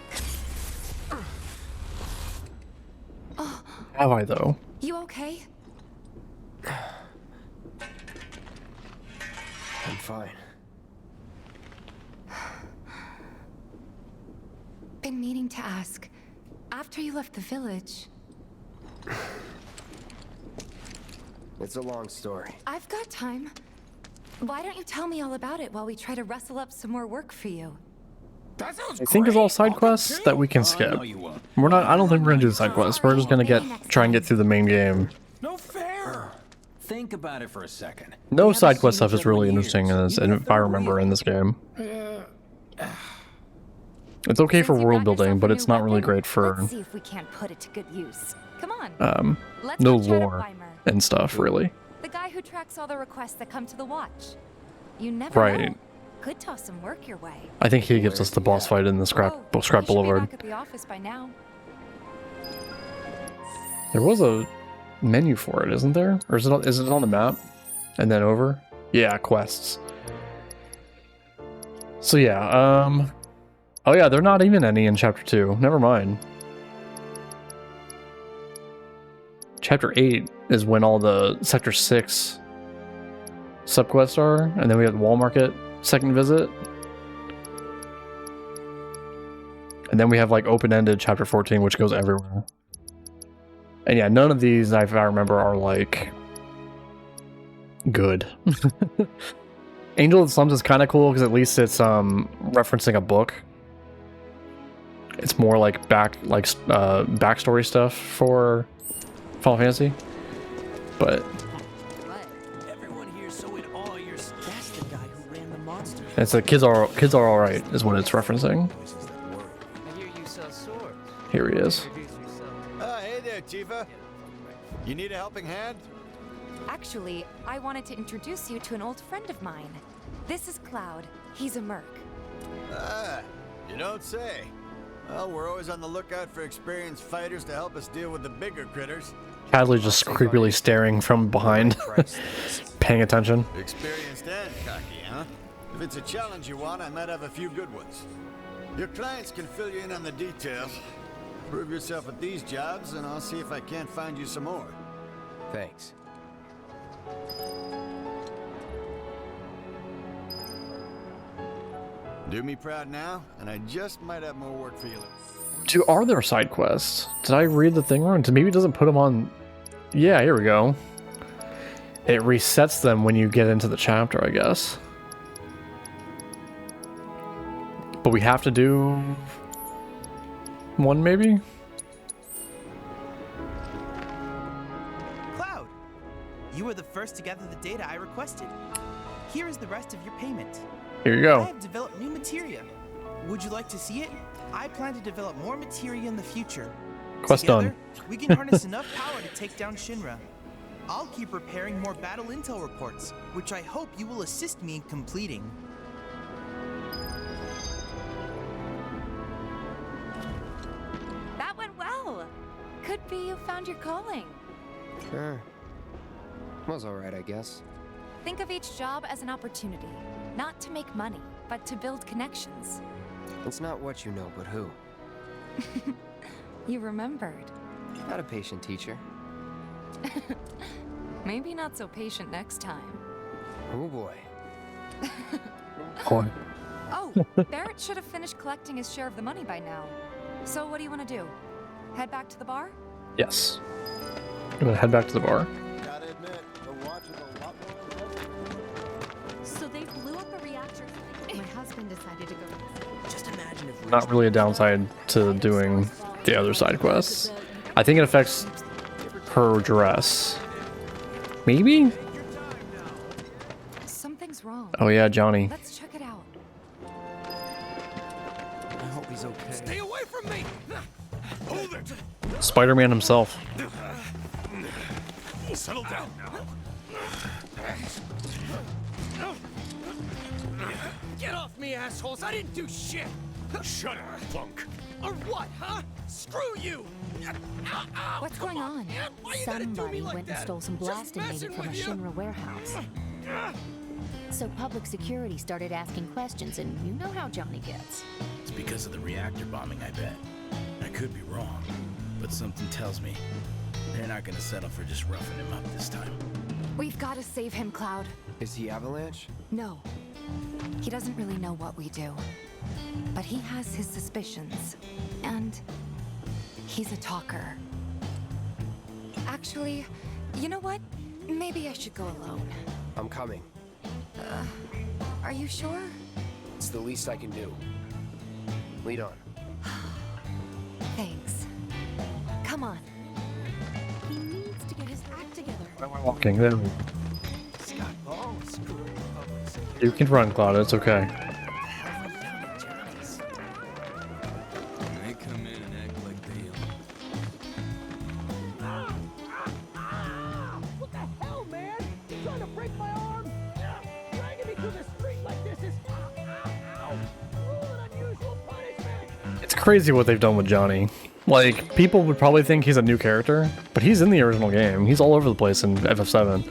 Have I though? You okay? I'm fine. Been meaning to ask. After you left the village... It's a long story. I've got time. Why don't you tell me all about it while we try to rustle up some more work for you? That sounds I think it's all side quests that we can skip. We're not. I don't think we're gonna do the side quests. We're just gonna try and get through the main game. No fair. Think about it for a second. No side quest stuff is really interesting in this, if I remember in this game. It's okay for world building, but it's not really great for Let's see if we can't put it to good use. Come on. Let's no go chat up lore Weimer. and stuff really. The guy who tracks all the requests that come to the watch. You never know. Could toss some work your way. I think he gives us the boss fight in the Scrap Boulevard. Back at the office by now. There was a menu for it, isn't there? Or is it on the map? And then over? Yeah, quests. So yeah, oh yeah, they're not even any in Chapter 2. Never mind. Chapter 8 is when all the Sector 6 subquests are, and then we have the Wall Market second visit. And then we have like open-ended Chapter 14, which goes everywhere. And yeah, none of these, if I remember, are like good. Angel of the Slums is kind of cool because at least it's referencing a book. It's more like backstory stuff for Final Fantasy, but it's the kids are all right is what it's referencing. Here he is. Hey there, Tifa. You need a helping hand? Actually, I wanted to introduce you to an old friend of mine. This is Cloud. He's a merc. Ah, you don't say. Well, we're always on the lookout for experienced fighters to help us deal with the bigger critters. Hadley just creepily staring from behind, paying attention. Experienced and cocky, huh? If it's a challenge you want, I might have a few good ones. Your clients can fill you in on the details. Prove yourself at these jobs, and I'll see if I can't find you some more. Thanks. Do me proud now, and I just might have more work for you. Are there side quests? Did I read the thing wrong? Maybe it doesn't put them on. Yeah, here we go. It resets them when you get into the chapter, I guess. But we have to do one, maybe? Cloud, you were the first to gather the data I requested. Here is the rest of your payment. Here you go. I have developed new materia. Would you like to see it? I plan to develop more materia in the future. Quest Together, done. We can harness enough power to take down Shinra. I'll keep preparing more battle intel reports, which I hope you will assist me in completing. That went well. Could be you found your calling. Sure. Was alright, I guess. Think of each job as an opportunity, not to make money, but to build connections. It's not what you know, but who. You remembered. Not a patient teacher. Maybe not so patient next time. Oh boy. Boy. Oh, Barrett should have finished collecting his share of the money by now. So what do you want to do? Head back to the bar? Yes. I'm gonna head back to the bar. Gotta admit, the watch is a lot more. So they blew up a reactor. My husband decided to go. Just imagine if Not really a downside to doing the other side quests. I think it affects her dress. Maybe? Something's wrong. Oh yeah, Johnny. Let's check it out. I hope he's okay. Stay away from me! Hold it! Spider-Man himself. Settle down now. Get off me, assholes! I didn't do shit! Shut up, punk! Or what, huh? Screw you! What's going on? Somebody went and stole some blasting needed from a Shinra warehouse. So public security started asking questions, and you know how Johnny gets. It's because of the reactor bombing, I bet. I could be wrong, but something tells me they're not gonna settle for just roughing him up this time. We've got to save him, Cloud. Is he Avalanche? No. He doesn't really know what we do. But he has his suspicions. And he's a talker. Actually, you know what? Maybe I should go alone. I'm coming. Are you sure? It's the least I can do. Lead on. Thanks. Come on. He needs to get his act together. Why am I walking? There we go. You can run, Cloud. It's okay. They come in and act like they What the hell, man? You trying to break my arm? Dragging me through the street like this is cruel and unusual punishment. It's crazy what they've done with Johnny. Like, people would probably think he's a new character, but he's in the original game. He's all over the place in FF7.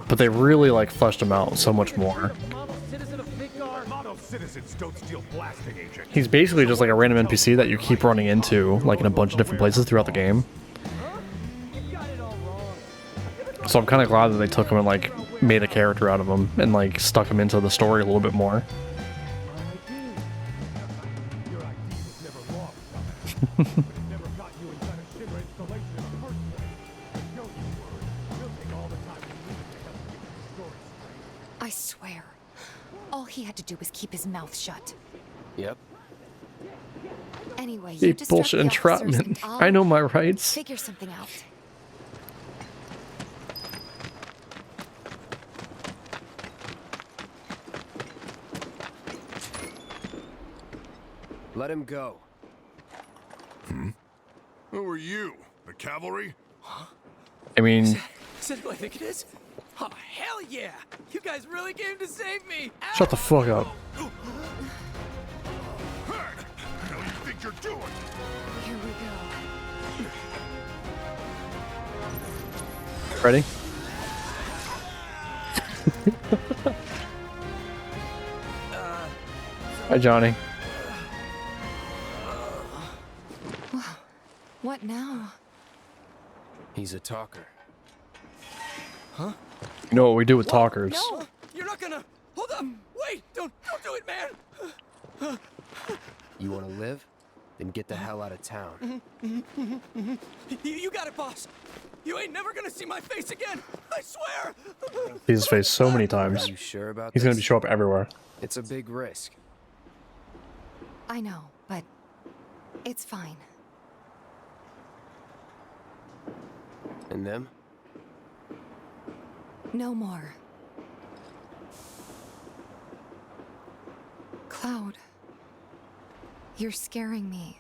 But they really, like, fleshed him out so much more. He's basically just like a random NPC that you keep running into, like, in a bunch of different places throughout the game. So I'm kind of glad that they took him and, like, made a character out of him and, like, stuck him into the story a little bit more. I swear, all he had to do was keep his mouth shut. Yep. Anyway, Hey, you distract bullshit the officers entrapment. and I'll I know my rights. figure something out. Let him go. Who are you? The cavalry? I mean, Is that who I think it is? Oh, hell yeah! You guys really came to save me! shut the fuck up. What the hell you think you're doing? Here we go. Ready? Hi, Johnny. What now? He's a talker. Huh? You know what we do with talkers. No! You're not gonna... Hold up! Wait! Don't do it, man! You want to live? Then get the hell out of town. You got it, boss! You ain't never gonna see my face again! I swear! See his face so many times. Are you sure about He's this? gonna show up everywhere. It's a big risk. I know, but it's fine. And them? No more. Cloud, you're scaring me.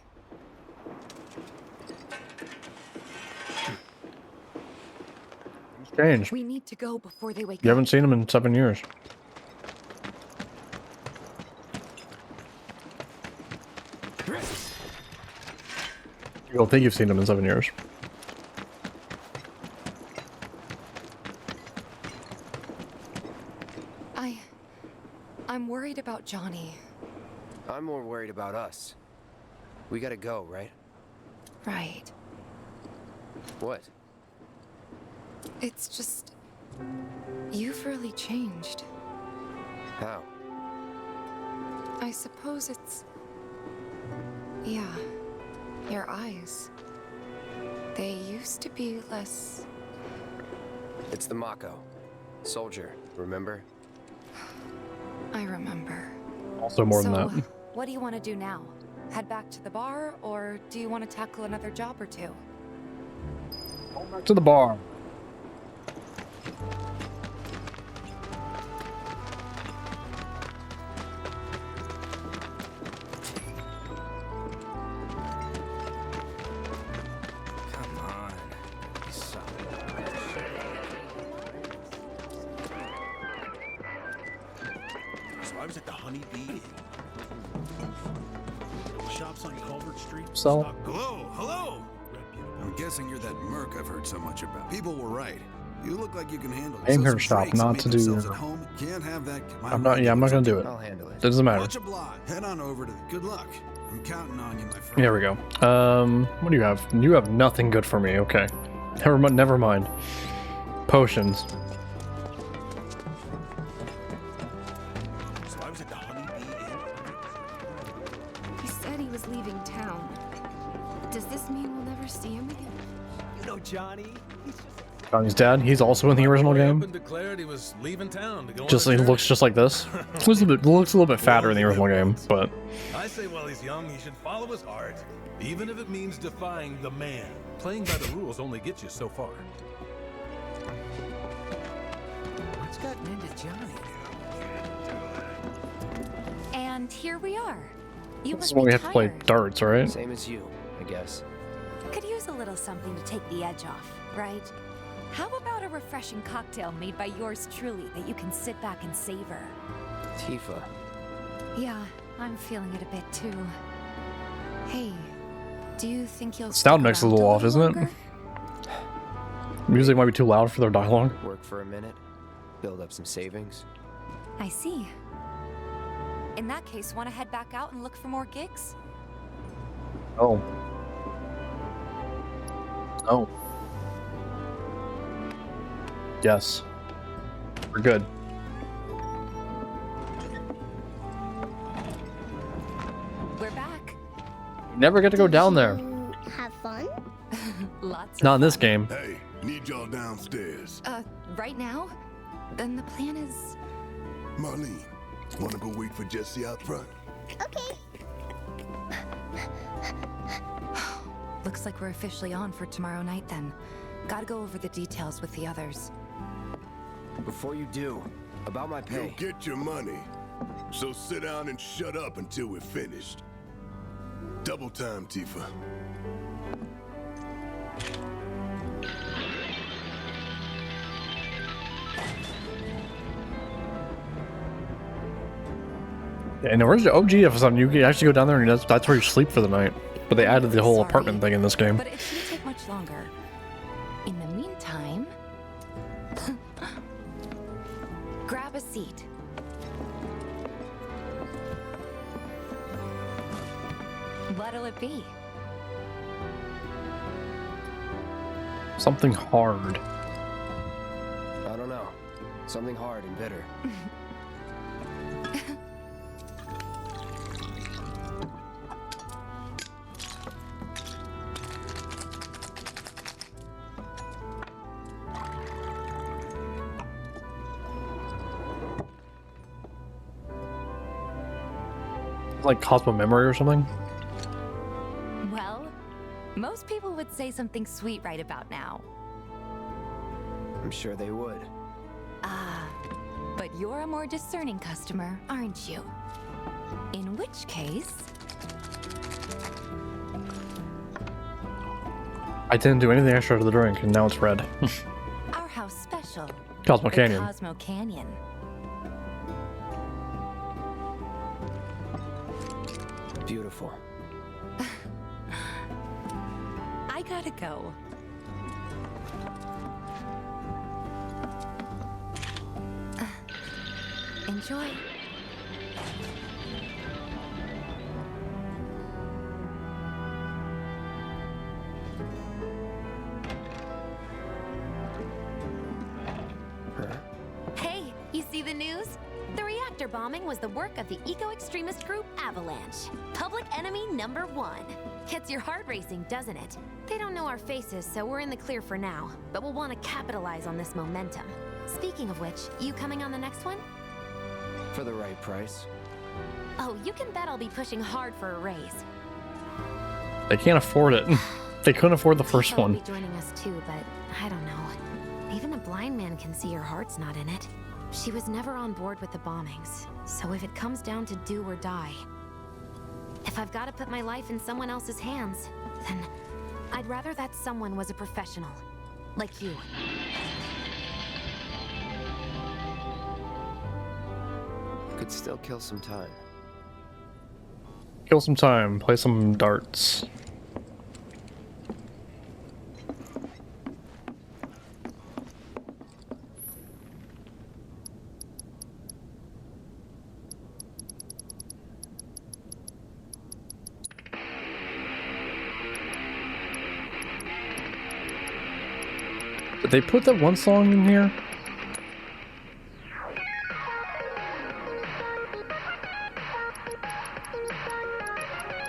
Strange. We need to go before they wake You up. haven't seen him in 7 years. You don't think you've seen him in 7 years. I'm worried about Johnny. I'm more worried about us. We gotta go, right? Right. What? It's just... you've really changed. How? I suppose it's... yeah. Your eyes. They used to be less... It's the Mako. Soldier, remember? I remember. Also more than So, that. what do you want to do now? Head back to the bar, or do you want to tackle another job or two? Back to the bar. Come on. Be solid. So I was at the Honey Bee. Shops on Culvert Street. So? Hello. I'm guessing you're that merc I've heard so much about. People were right. You look like you can handle it. Aim So her some shop, shrakes that not make to do. themselves at home can't have that. I'm not gonna do it. I'll handle it. Doesn't matter. Much obliged. Head on over to. Good luck. I'm counting on you, my friend. There we go. What do you have? You have nothing good for me. Okay. Never mind. Potions. So I was at the Honey Bee Inn. He said he was leaving town. Does this mean we'll never see him again? You know Johnny? He's just... Johnny's dad. He's also in the original game. Declared he was leaving town to go Just he looks just like this. Looks a little bit fatter in the original game, but I say while he's young, he should follow his heart, even if it means defying the man. Playing by the rules only gets you so far. What's gotten into Johnny? And here we are. You this is must when be we have to play tired. darts, right? Same as you, I guess. Could use a little something to take the edge off, right? How about a refreshing cocktail made by yours truly that you can sit back and savor? Tifa. Yeah, I'm feeling it a bit too. Hey, do you think you'll Sound mix is a little off, isn't it? longer? Music might be too loud for their dialogue. Work for a minute, build up some savings. I see. In that case, want to head back out and look for more gigs? Oh. Oh. Yes. We're good. We're back. Never get to go down there. Have fun? Lots. Not in this game. Hey, need y'all downstairs. Right now? Then the plan is... Marlene, wanna go wait for Jesse out front? Okay. Looks like we're officially on for tomorrow night then. Gotta go over the details with the others. Before you do, about my pay. You'll get your money. So sit down and shut up until we're finished. Double time, Tifa. And where's the OG FF7? You can actually go down there and that's where you sleep for the night. But they added the whole apartment thing in this game. But it shouldn't take much longer. In the meantime... grab a seat. What'll it be? Something hard. I don't know. Something hard and bitter. Like Cosmo Memory or something? Well, most people would say something sweet right about now. I'm sure they would. But you're a more discerning customer, aren't you? In which case... I didn't do anything extra to the drink and now it's red. our house special. Cosmo the Canyon. Cosmo Canyon. Beautiful. I gotta go. Enjoy. Hey, you see the news? The reactor bombing was the work of the eco-extremist group Avalanche. Public enemy #1. Gets your heart racing, doesn't it? They don't know our faces, so we're in the clear for now. But we'll want to capitalize on this momentum. Speaking of which, you coming on the next one? For the right price. Oh, you can bet I'll be pushing hard for a raise. They can't afford it. They couldn't afford the first Tifa will one. be joining us too, but I don't know. Even a blind man can see her heart's not in it. She was never on board with the bombings, so if it comes down to do or die, if I've got to put my life in someone else's hands, then I'd rather that someone was a professional, like you. Could still kill some time. Kill some time, play some darts. Did they put that one song in here?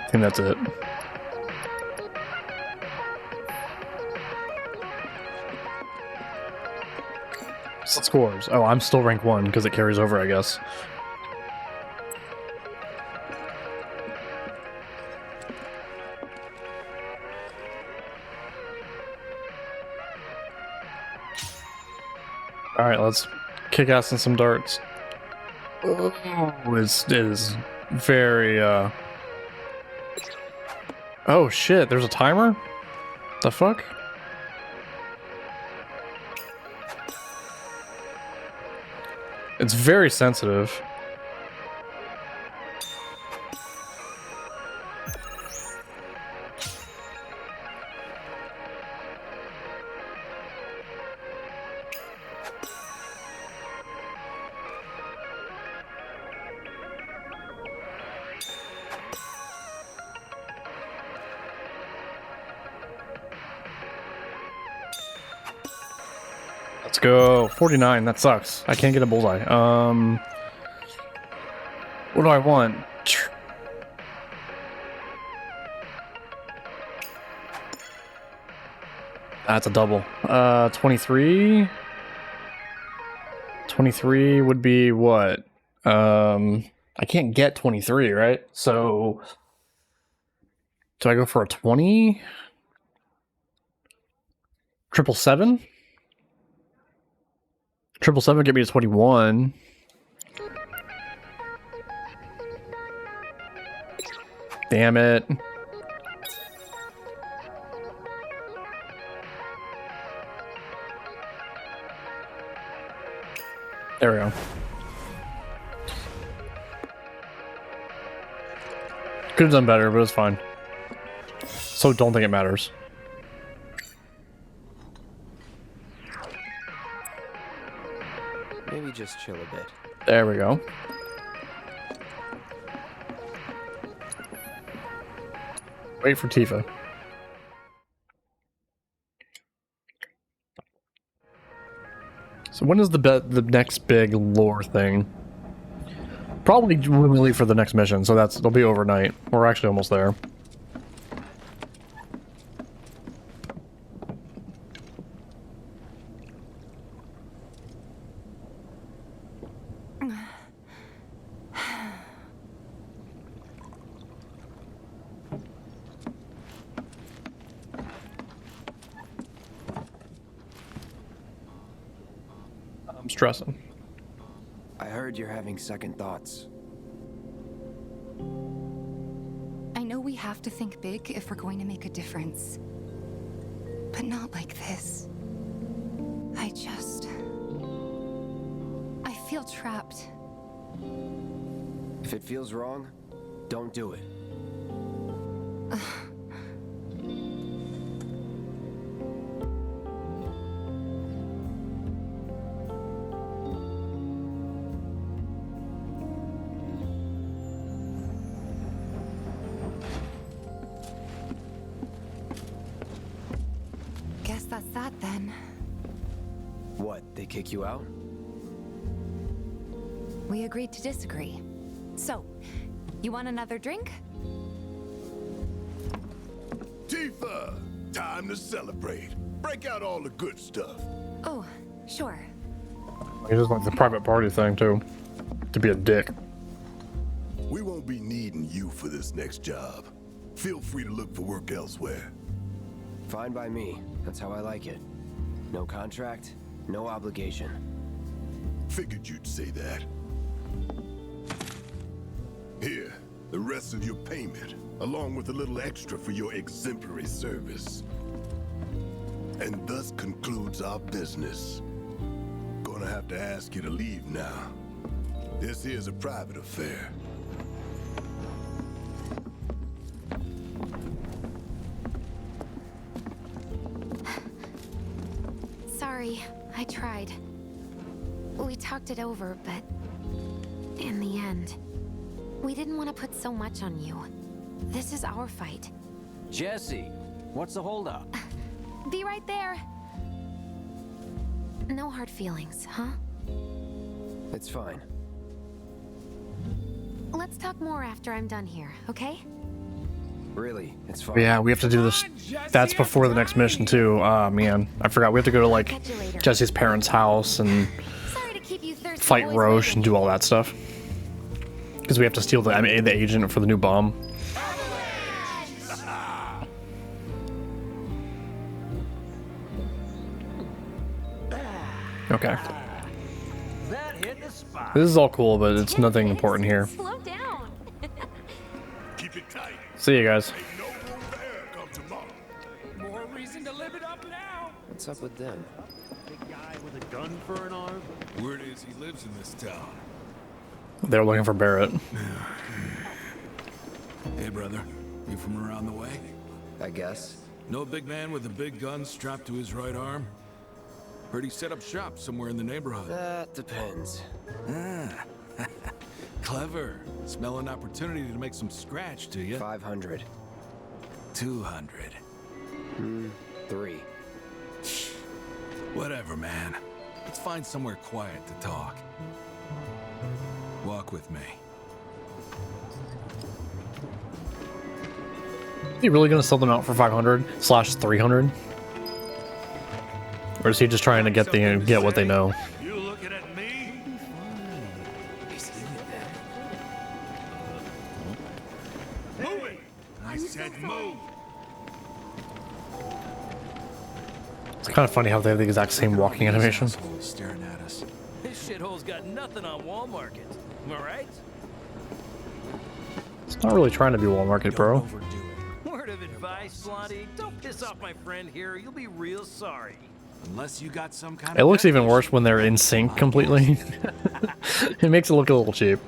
I think that's it. Set scores. Oh, I'm still rank 1 because it carries over, I guess. Alright, let's kick ass in some darts. Oh, it is very, Oh shit, there's a timer? The fuck? It's very sensitive. Let's go. 49. That sucks. I can't get a bullseye. What do I want? That's a double. 23. 23 would be what? I can't get 23, right? So do I go for a 20? 777? 777 get me to 21. Damn it. There we go. Could have done better, but it's fine. So don't think it matters. Maybe just chill a bit. There we go. Wait for Tifa. So when is the next big lore thing? Probably when we leave for the next mission, so it'll be overnight. We're actually almost there. I'm stressing. I heard you're having second thoughts. I know we have to think big if we're going to make a difference. But not like this. I feel trapped. If it feels wrong, don't do it. Guess that's that then. What, they kick you out? We agreed to disagree. So, you want another drink? Tifa! Time to celebrate. Break out all the good stuff. Oh, sure. He just like the private party thing too. To be a dick. We won't be needing you for this next job. Feel free to look for work elsewhere. Fine by me. That's how I like it. No contract, no obligation. Figured you'd say that. Here, the rest of your payment, along with a little extra for your exemplary service. And thus concludes our business. Gonna have to ask you to leave now. This here's a private affair. Sorry, I tried. We talked it over, but in the end, we didn't want to put so much on you. This is our fight. Jesse, what's the holdup? Be right there. No hard feelings, huh? It's fine. Let's talk more after I'm done here, okay? Really, it's fine. Yeah, we have to do this. That's before the next mission too. Ah, man, I forgot. We have to go to like Jesse's parents' house and fight Roche and do all that stuff. Because we have to steal the agent for the new bomb. Okay. This is all cool, but it's nothing important here. Slow down. Keep it tight. See you guys. More reason to live it up now. What's up with them? Big guy with a gun for an arm. Word is he lives in this town. They're looking for Barrett. Hey, brother. You from around the way? I guess. No big man with a big gun strapped to his right arm? Heard he set up shop somewhere in the neighborhood. That depends. Ah. Clever. Smell an opportunity to make some scratch, do you? 500. 200. 3. Whatever, man. Let's find somewhere quiet to talk. Walk with me. Is he really gonna sell them out for 500/300? Or is he just trying to get what they know? You looking at me? Move it! I said move. It's kind of funny how they have the exact same walking animation. Staring at us. This shithole's got nothing on Wall Market. Am I right? It's not really trying to be Wall Market, bro. Word of advice, Blondie. Don't piss off my friend here. You'll be real sorry. Unless you got some kind It looks even worse when they're in sync completely. It makes it look a little cheap.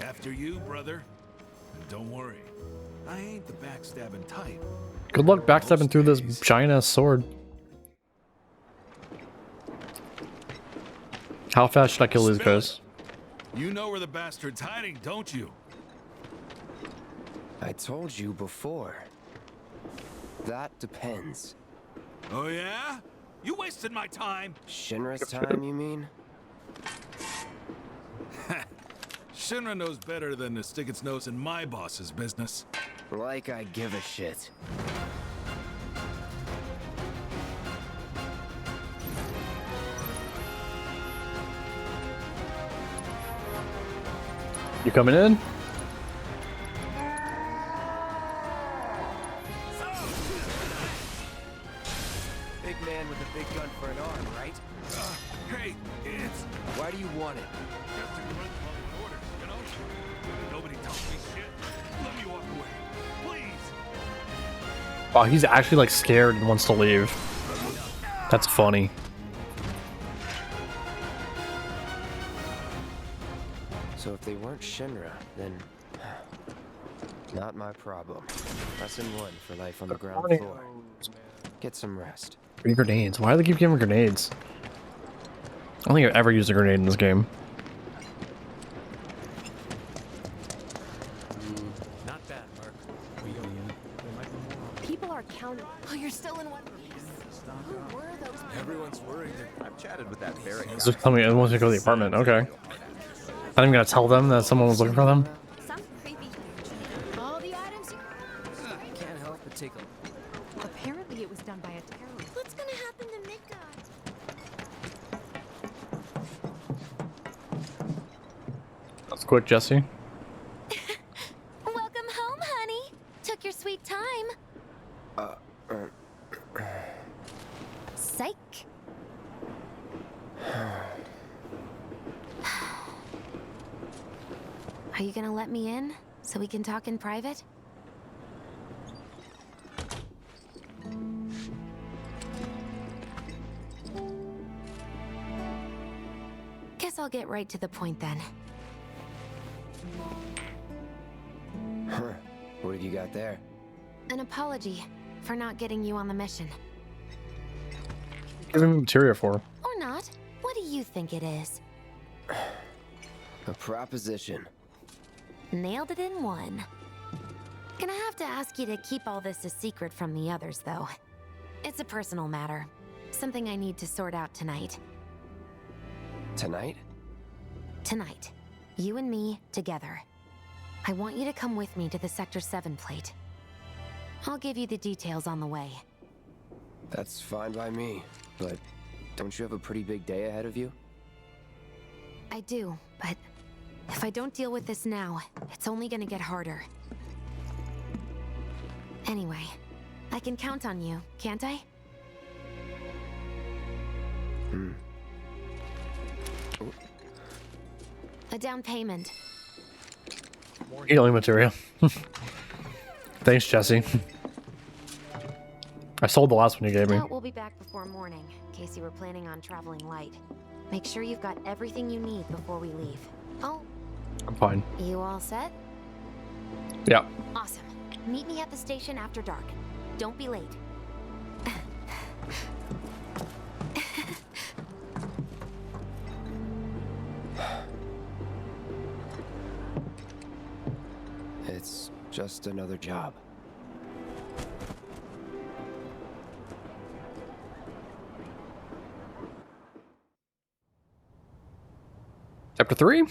After you, brother. And don't worry. I ain't the backstabbing type. Good luck backstepping through this giant ass sword. How fast should I kill these guys? You know where the bastard's hiding, don't you? I told you before. That depends. Oh yeah? You wasted my time. Shinra's time, you mean? Shinra knows better than to stick its nose in my boss's business. Like I give a shit. You coming in? Big man with a big gun for an arm, right? Hey, it's... Why do you want it? Just to run my orders, you know? Nobody tells me shit. Let me walk away. Please. Oh, he's actually like scared and wants to leave. That's funny. So if they weren't Shinra, then... Not my problem. Lesson 1 for life on the ground floor. Get some rest. 3 grenades. Why do they keep giving grenades? I don't think I've ever used a grenade in this game. Not bad, Mark. People are counting. Oh, you're still in one piece. Who were those people? Everyone's worried. I've chatted with that Barrett guy. Just tell me it wants to go to the apartment. Okay. I'm gonna tell them that someone was looking for them. Some creepy. All the items you... Can't help but take a... Apparently it was done by a terrorist. What's gonna happen to Mika? That's quick, Jesse. Welcome home, honey. Took your sweet time. Psych. Are you gonna let me in so we can talk in private? Guess I'll get right to the point then. Huh. What have you got there? An apology for not getting you on the mission. Give him materia for. Or not. What do you think it is? A proposition. Nailed it in one. Gonna have to ask you to keep all this a secret from the others, though. It's a personal matter. Something I need to sort out tonight. Tonight? Tonight. You and me, together. I want you to come with me to the Sector 7 plate. I'll give you the details on the way. That's fine by me, but don't you have a pretty big day ahead of you? I do, but if I don't deal with this now, it's only gonna get harder. Anyway, I can count on you, can't I? A down payment. Healing materia. Thanks, Jesse. I sold the last one you gave me. Well, we'll be back before morning, in case you were planning on traveling light. Make sure you've got everything you need before we leave. Oh. I'm fine. You all set? Yeah. Awesome. Meet me at the station after dark. Don't be late. It's just another job. Hey, Chapter 3?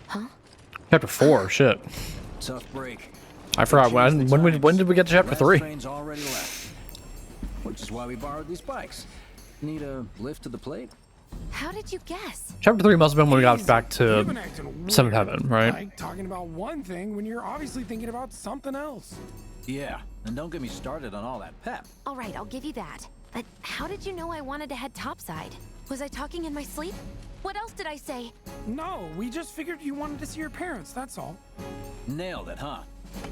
Huh? Chapter 4, shit. Tough break. I forgot, when did we get to Chapter 3? Train's already left. Which is why we borrowed these bikes. Need a lift to the plate? How did you guess? Chapter 3 must have been when we got back to Been acting weird, 7 Heaven, right? Like talking about one thing when you're obviously thinking about something else. Yeah, and don't get me started on all that pep. All right, I'll give you that. But how did you know I wanted to head topside? Was I talking in my sleep? What else did I say? No, we just figured you wanted to see your parents, that's all. Nailed it, huh?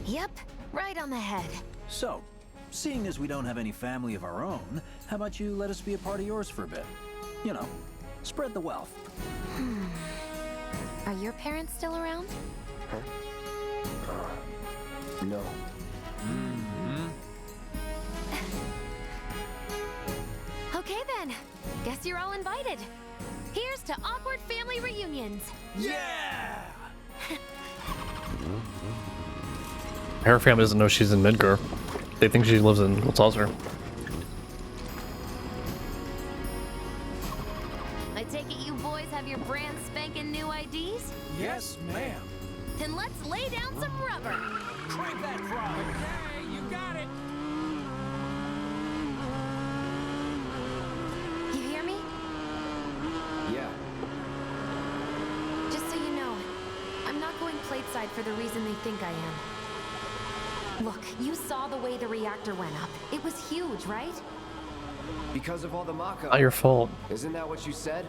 Yep, right on the head. So, seeing as we don't have any family of our own, how about you let us be a part of yours for a bit? You know, spread the wealth. Are your parents still around? No. Okay then. Guess you're all invited. Here's to awkward family reunions. Yeah! Her family doesn't know she's in Midgar. They think she lives in What's-Her. I take it you boys have your brand spanking new IDs? Yes, ma'am. Then let's lay down some rubber. Crank that throttle! Hey, you got it. You hear me? Yeah. Just so you know, I'm not going plateside for the reason they think I am. Look, you saw the way the reactor went up. It was huge, right? Because of all the Mako. Not your fault. Isn't that what you said?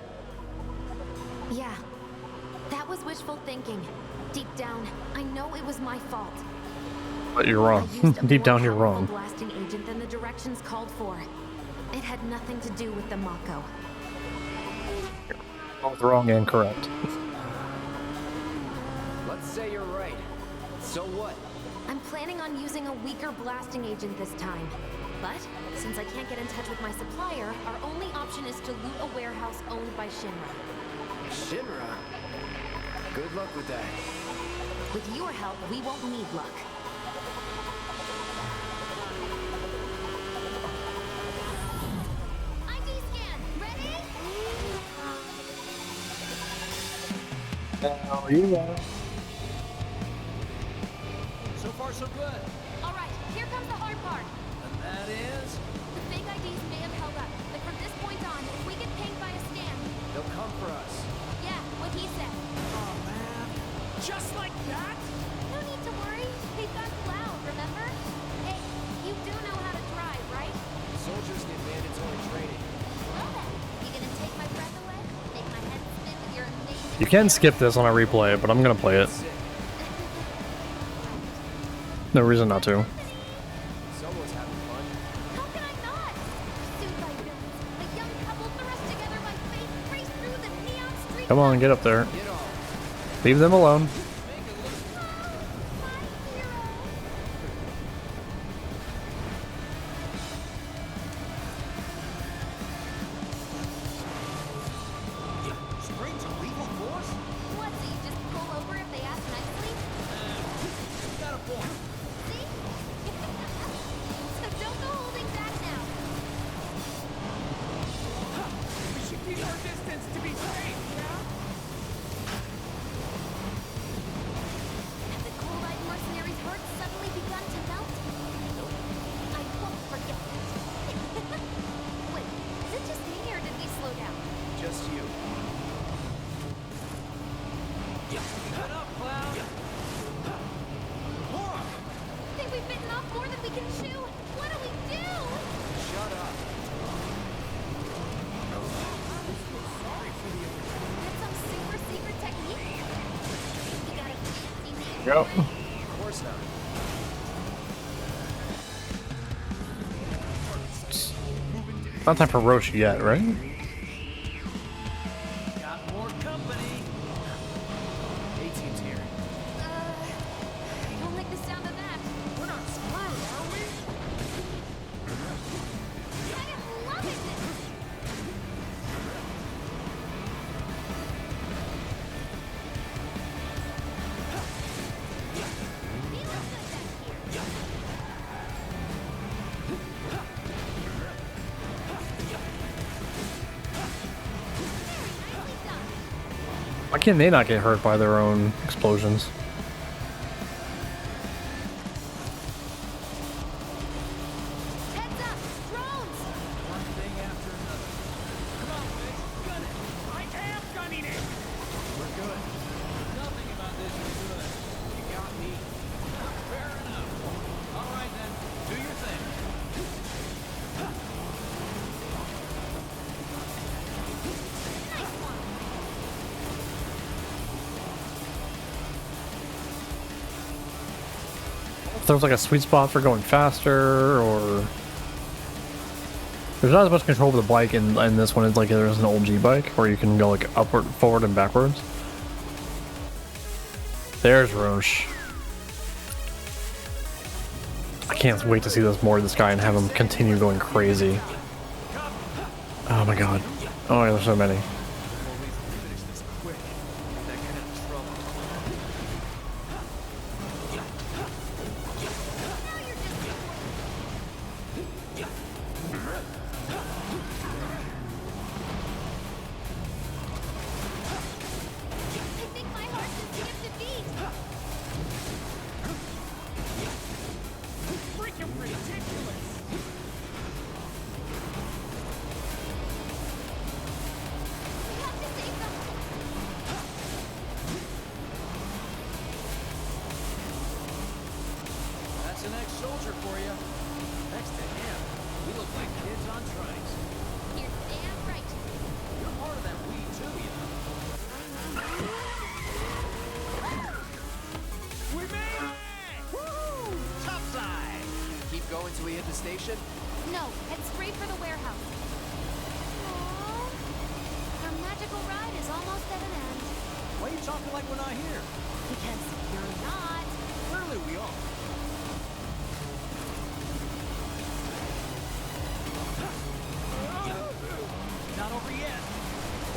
Yeah. That was wishful thinking. Deep down, I know it was my fault. But you're wrong. Deep down, you're wrong. Blasting agent than the directions called for. It had nothing to do with the Mako. Both wrong and correct. Let's say you're right. So what? I'm planning on using a weaker blasting agent this time. But, since I can't get in touch with my supplier, our only option is to loot a warehouse owned by Shinra. Shinra? Good luck with that. With your help, we won't need luck. ID scan, ready? Now you know. So far, so good. All right, here comes the hard part. And that is... The fake IDs may have held up, but from this point on, if we get pinged by a scan... They'll come for us. Yeah, what he said. Oh, man. Just like that? No need to worry. They got loud, remember? Hey, you do know how to drive, right? Soldiers get mandatory training. Well then, you gonna take my breath away? Make my head spin with your amazing... You can skip this on a replay, but I'm gonna play it. No reason not to. Someone's having fun. How can I not? Sued by villains, a young couple thrust together by fate race through the neon street. Come on, get up there. Leave them alone. Straight to lethal force? What, so you just pull over if they ask nicely? Got a point. See? So don't go holding back now. We should keep our distance to be safe, yeah? Have the cold-eyed mercenaries' hearts suddenly begun to melt? I won't forget that. Wait, is it just me or did we slow down? Just you. Cut up, Cloud. Think we've bitten off more than we can chew? What do we do? Shut up. That's some super secret technique? You gotta keep me. Go. Of course not. Not time for Roche yet, right? Got more company. A-team's here. I don't like the sound of that. We're not screwed, are we? I am loving this. Why can't they not get hurt by their own explosions? There's like a sweet spot for going faster, or there's not as much control over the bike in this one. It's like there's an old G bike where you can go like upward, forward, and backwards. There's Roche. I can't wait to see this more of this guy and have him continue going crazy. Oh my god. Oh yeah, there's so many.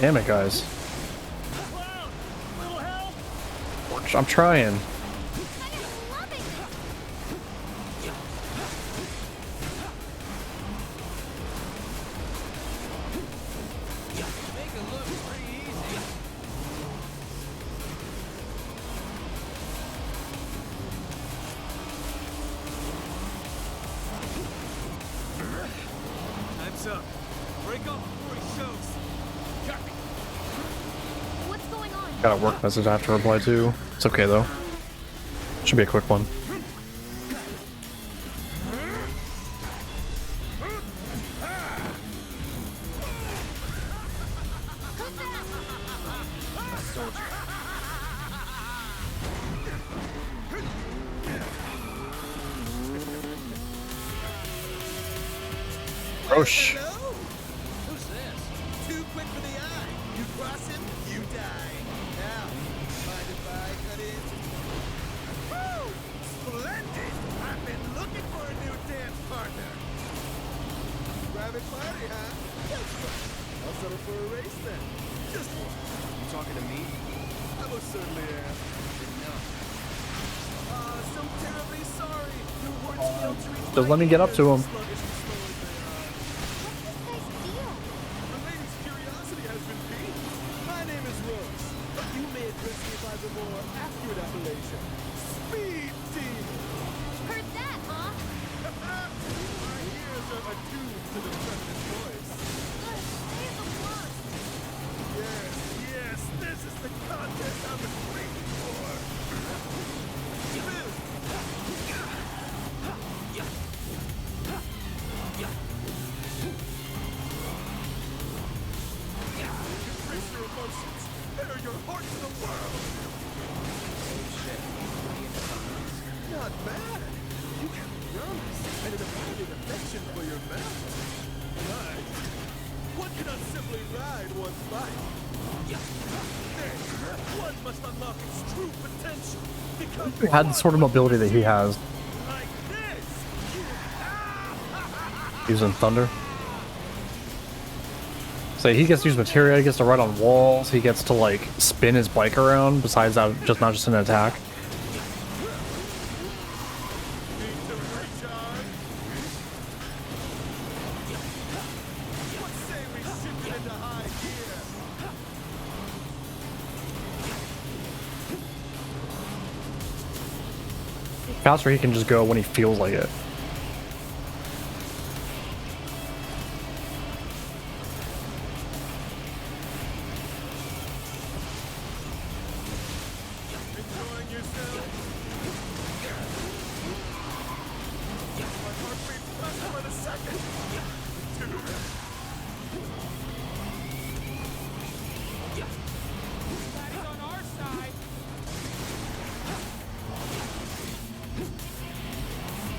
Damn it, guys. I'm trying. Time's up. Break up before he shows. What's going on? Got a work message I have to reply to. It's okay though. Should be a quick one. Roche. Who's this? Too quick for the eye. You cross him, you die. Now, mind if I cut in? Woo! Splendid! I've been looking for a new dance partner. Private party, huh? That's right. I'll settle for a race then. Just one. You talking to me? I most certainly am. Didn't know. So terribly sorry. Your words failed to reach Just let me get up to him. Had the sort of mobility that he has. Using thunder. So he gets to use materia, he gets to ride on walls, he gets to like spin his bike around, besides that just not just an attack. Faster he can just go when he feels like it.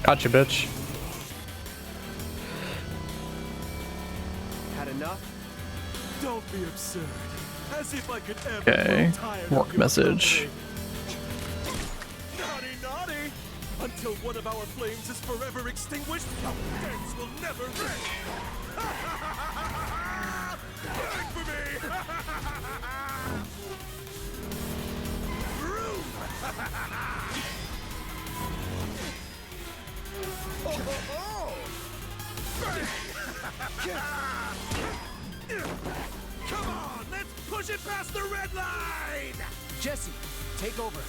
Gotcha, bitch. Had enough? Don't be absurd. As if I could ever Okay. grow tired of Work your message. company. Naughty, naughty! Until one of our flames is forever extinguished, our dance will never end. Burn for me! Come on, let's push it past the red line! Jesse, take over.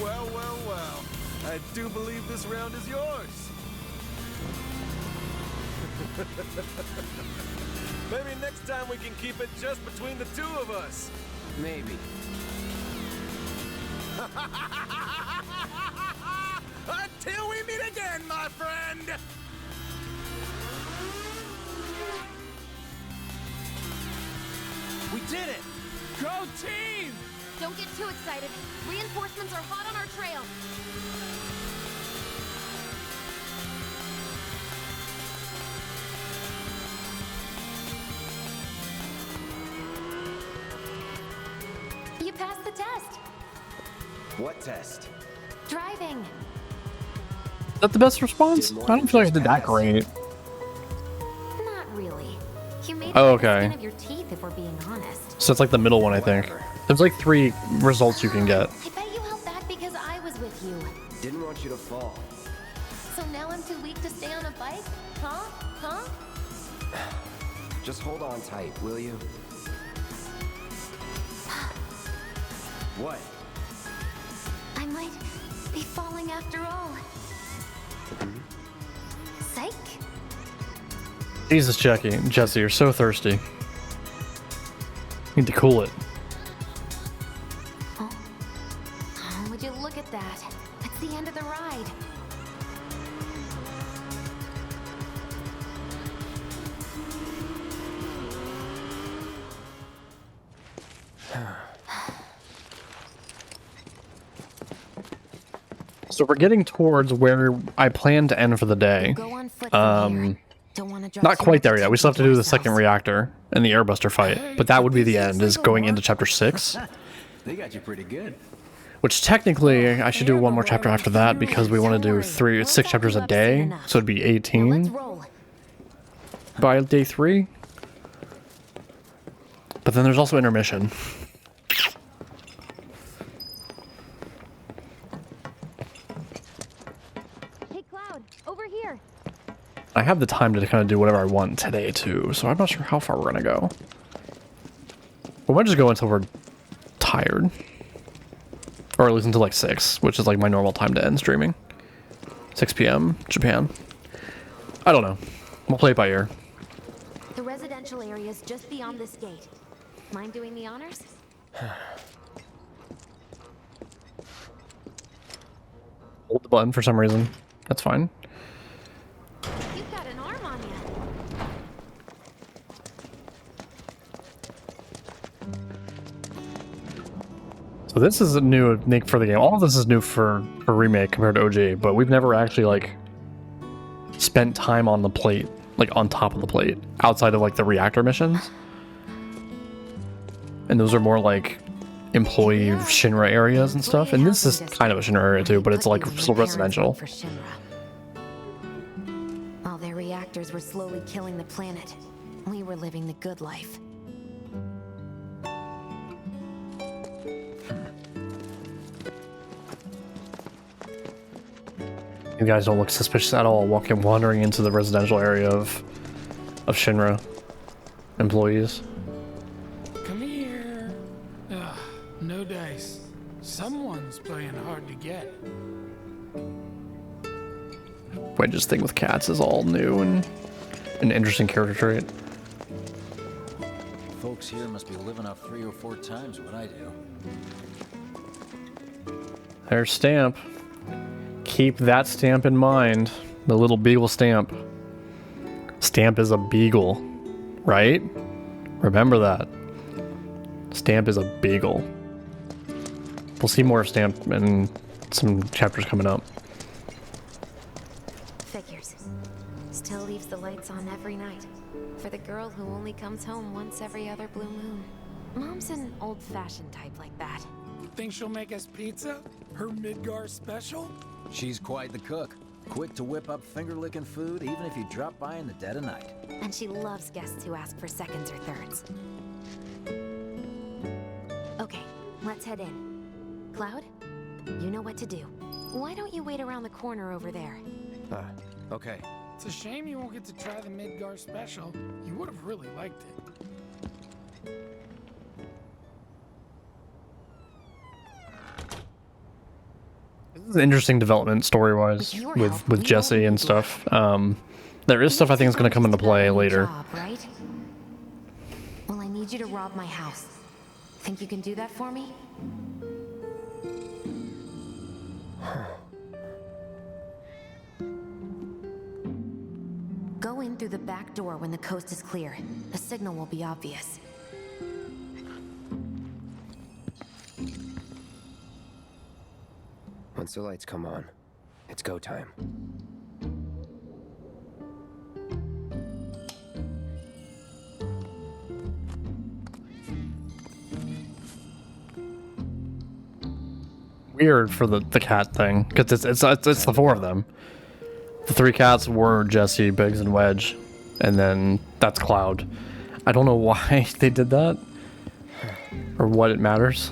Well, well, well. I do believe this round is yours. Maybe next time we can keep it just between the two of us. Maybe. Until we meet again, my friend! We did it! Go team! Don't get too excited. Reinforcements are hot on our trail. You passed the test. What test? Driving. Is that the best response? I don't feel like I did that great. Not really. You made it Oh, with the okay. skin of your teeth, if we're being honest. So it's like the middle one, I think. There's like 3 results you can get. I bet you held back because I was with you. Didn't want you to fall. So now I'm too weak to stay on a bike? Huh? Huh? Just hold on tight, will you? What? I might be falling after all. Psych? Jesus, Jesse, you're so thirsty. Need to cool it. Oh, would you look at that? That's the end of the ride. So we're getting towards where I plan to end for the day. Not quite there yet. We still have to do the second reactor and the airbuster fight, but that would be the end, is going into chapter 6. They got you pretty good. Which technically, I should do one more chapter after that because we want to do 6 chapters a day, so it'd be 18 by day 3. But then there's also intermission. Hey, Cloud, over here. I have the time to kind of do whatever I want today too, so I'm not sure how far we're gonna go. We might just go until we're tired. Or at least until like 6, which is like my normal time to end streaming. 6 p.m. Japan. I don't know. We'll play it by ear. The residential area is just beyond this gate. Mind doing the honors? Hold the button for some reason. That's fine. You've got an arm on you. So this is a new Nick for the game. All of this is new for Remake compared to OG, but we've never actually like spent time on the plate, like on top of the plate, outside of like the reactor missions. And those are more like employee Shinra areas and stuff. And this is kind of a Shinra area too, but it's like still residential. For Shinra. While their reactors were slowly killing the planet, we were living the good life. You guys don't look suspicious at all wandering into the residential area of Shinra employees. Come here. Ugh, no dice. Someone's playing hard to get. Wedge's thing with cats is all new and an interesting character trait. Folks here must be living off 3 or 4 times what I do. There's Stamp. Keep that stamp in mind. The little beagle Stamp. Stamp is a beagle, right? Remember that. Stamp is a beagle. We'll see more of Stamp in some chapters coming up. Figures. Still leaves the lights on every night. For the girl who only comes home once every other blue moon. Mom's an old-fashioned type like that. Think she'll make us pizza? Her Midgar special? She's quite the cook. Quick to whip up finger-licking food, even if you drop by in the dead of night. And she loves guests who ask for seconds or thirds. Okay, let's head in. Cloud, you know what to do. Why don't you wait around the corner over there? Okay. It's a shame you won't get to try the Midgar special. You would have really liked it. This is an interesting development story-wise with Jesse and stuff. There is stuff I think is going to come into play later. Right? Well, I need you to rob my house. Think you can do that for me? Go in through the back door when the coast is clear. The signal will be obvious. Once the lights come on, it's go time. Weird for the cat thing, because it's the 4 of them. The 3 cats were Jesse, Biggs, and Wedge, and then that's Cloud. I don't know why they did that, or what it matters.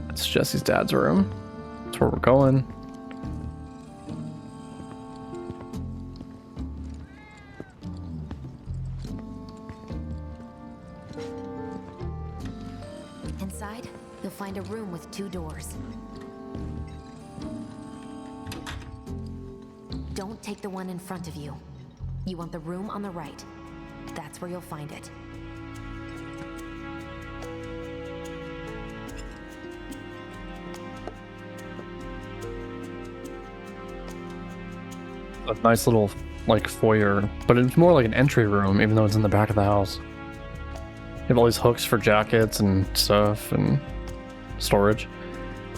It's Jesse's dad's room. That's where we're going. Inside, you'll find a room with 2 doors. Don't take the one in front of you. You want the room on the right. That's where you'll find it. A nice little, like, foyer, but it's more like an entry room, even though it's in the back of the house. You have all these hooks for jackets and stuff and storage.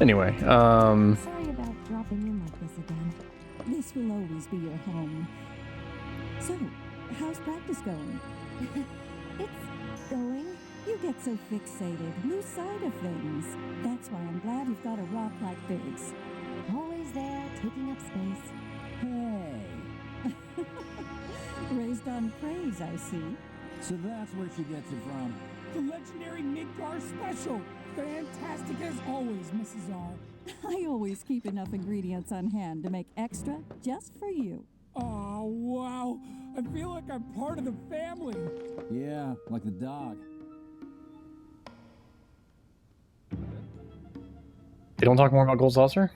Anyway, Sorry about dropping in like this again. This will always be your home. So, how's practice going? It's going. You get so fixated, lose sight of things. That's why I'm glad you've got a rock like Biggs. Always there, taking up space. Hey. Raised on praise, I see. So that's where she gets it from. The legendary Midgar special. Fantastic as always, Mrs. R. I always keep enough ingredients on hand to make extra just for you. Oh, wow. I feel like I'm part of the family. Yeah, like the dog. they don't talk more about Gold Saucer?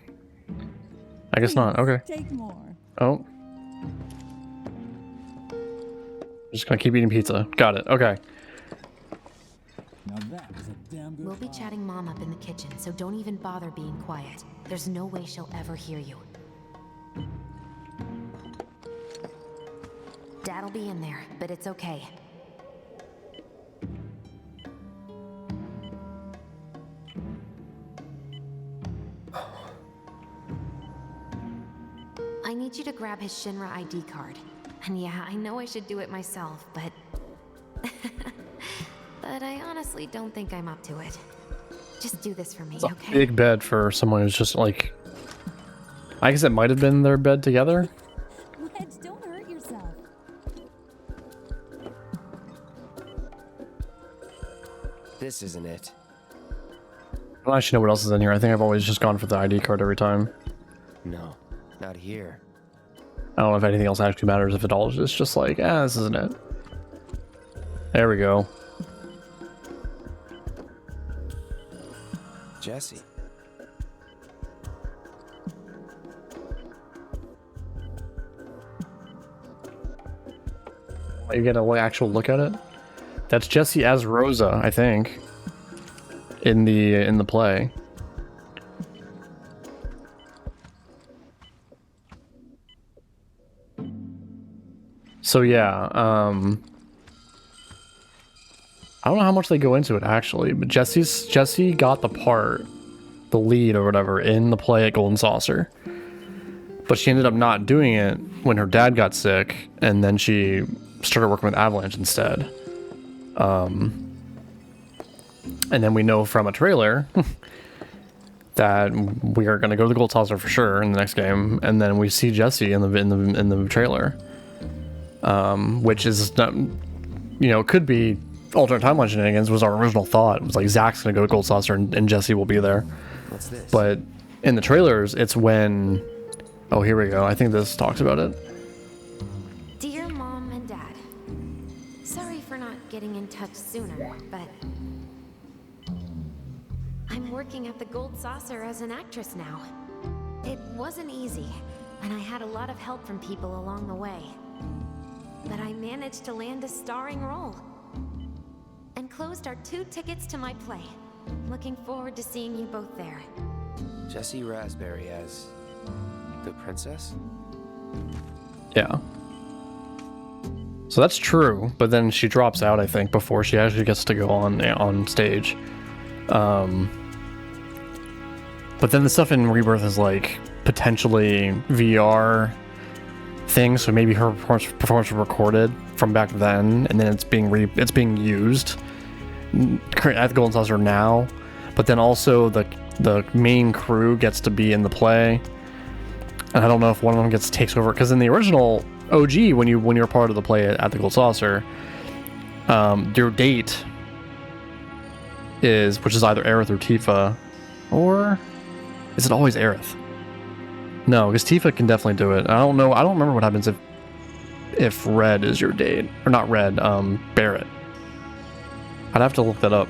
I guess not. Okay. Take more. Oh. Just gonna keep eating pizza. Got it. Okay. Now that is a damn good We'll be chatting Mom up in the kitchen, so don't even bother being quiet. There's no way she'll ever hear you. Dad'll be in there, but it's okay. I need you to grab his Shinra ID card. And yeah, I know I should do it myself, but... but I honestly don't think I'm up to it. Just do this for me, It's a okay? big bed for someone who's just like... I guess it might have been their bed together. Wedge, don't hurt yourself. This isn't it. I don't actually know what else is in here. I think I've always just gone for the ID card every time. No, not here. I don't know if anything else actually matters, if it all is just like, this isn't it. There we go. Jesse. You get an actual look at it? That's Jesse as Rosa, I think. In the play. So yeah, I don't know how much they go into it actually, but Jesse got the part, the lead or whatever, in the play at Golden Saucer. But she ended up not doing it when her dad got sick, and then she started working with Avalanche instead. And then we know from a trailer that we are going to go to the Gold Saucer for sure in the next game, and then we see Jesse in the trailer, which is not, you know, could be alternate timeline shenanigans. Was our original thought. It was like Zach's going to go to Gold Saucer and Jesse will be there. What's this? But in the trailers, it's when. Oh, here we go. I think this talks about it. Dear Mom and Dad, sorry for not getting in touch sooner, but I'm working at the Gold Saucer as an actress now. It wasn't easy, and I had a lot of help from people along the way. But I managed to land a starring role. Enclosed are 2 tickets to my play. Looking forward to seeing you both there. Jesse Raspberry as the princess? Yeah. So that's true, but then she drops out, I think, before she actually gets to go on stage. But then the stuff in Rebirth is like potentially VR things, so maybe her performance was recorded from back then, and then it's being used at the Golden Saucer now. But then also the main crew gets to be in the play, and I don't know if one of them takes over, because in the original OG, when you're part of the play at the Gold Saucer, your date which is either Aerith or Tifa, or is it always Aerith? No, because Tifa can definitely do it. I don't know. I don't remember what happens if Red is your date, or not Red. Barrett. I'd have to look that up.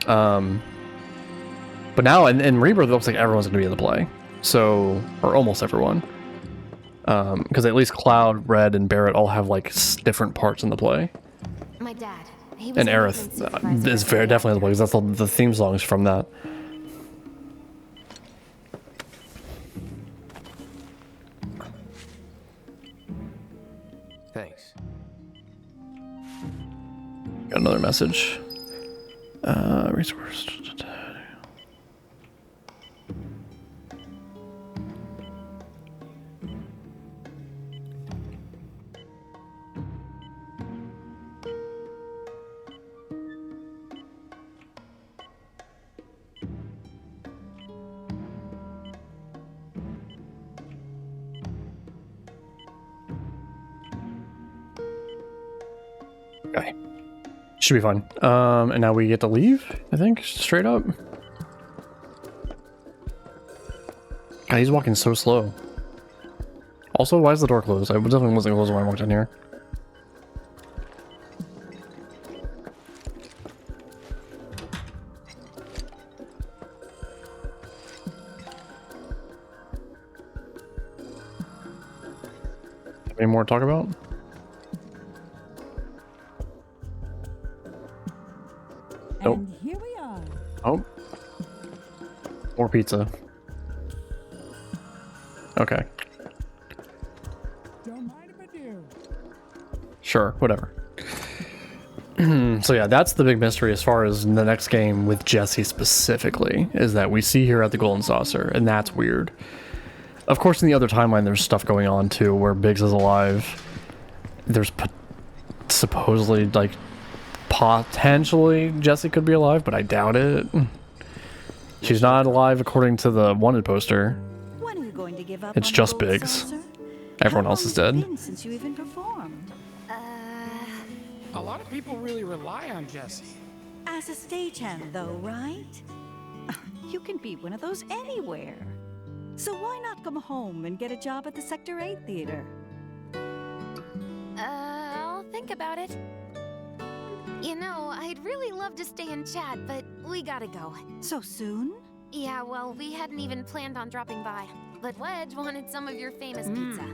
But now in Rebirth, it looks like everyone's going to be in the play. So, or almost everyone. Because at least Cloud, Red, and Barrett all have like different parts in the play. My dad. And Aerith is very definitely in the play, because that's the theme songs from that. Thanks. Got another message. Resource. Okay. Should be fun. And now we get to leave, I think, straight up. God, he's walking so slow. Also, why is the door closed? I definitely wasn't closed when I walked in here. Any more to talk about? Nope. And here we are. Oh. More pizza. Okay. Don't mind if I do. Sure, whatever. So yeah, that's the big mystery as far as the next game with Jesse specifically, is that we see her at the Golden Saucer, and that's weird. Of course, in the other timeline, there's stuff going on too, where Biggs is alive. There's supposedly, like, potentially Jesse could be alive, but I doubt it. She's not alive according to the wanted poster. When are you going to give up It's on just the Gold Biggs. Saucer? Everyone How else long is has it dead. been since you even performed? A lot of people really rely on Jesse. As a stagehand, though, right? You can beat one of those anywhere. So why not come home and get a job at the Sector 8 theater? I'll think about it. You know, I'd really love to stay and chat, but we gotta go. So soon? Yeah, well, we hadn't even planned on dropping by. But Wedge wanted some of your famous pizza.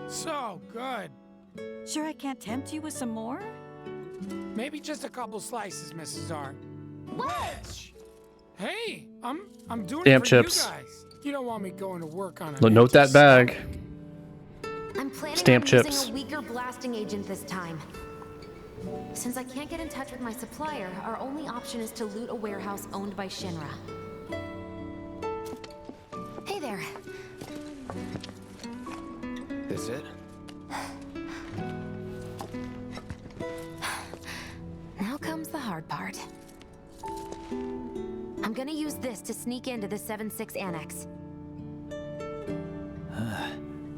So good. Sure I can't tempt you with some more? Maybe just a couple slices, Mrs. R. Wedge! Hey, I'm doing Stamp it for chips. you guys. You don't want me going to work on a Note that bag. I'm planning Stamp on chips. using a weaker blasting agent this time. Since I can't get in touch with my supplier, our only option is to loot a warehouse owned by Shinra. Hey there. This it? Now comes the hard part. I'm gonna use this to sneak into the 7-6 annex.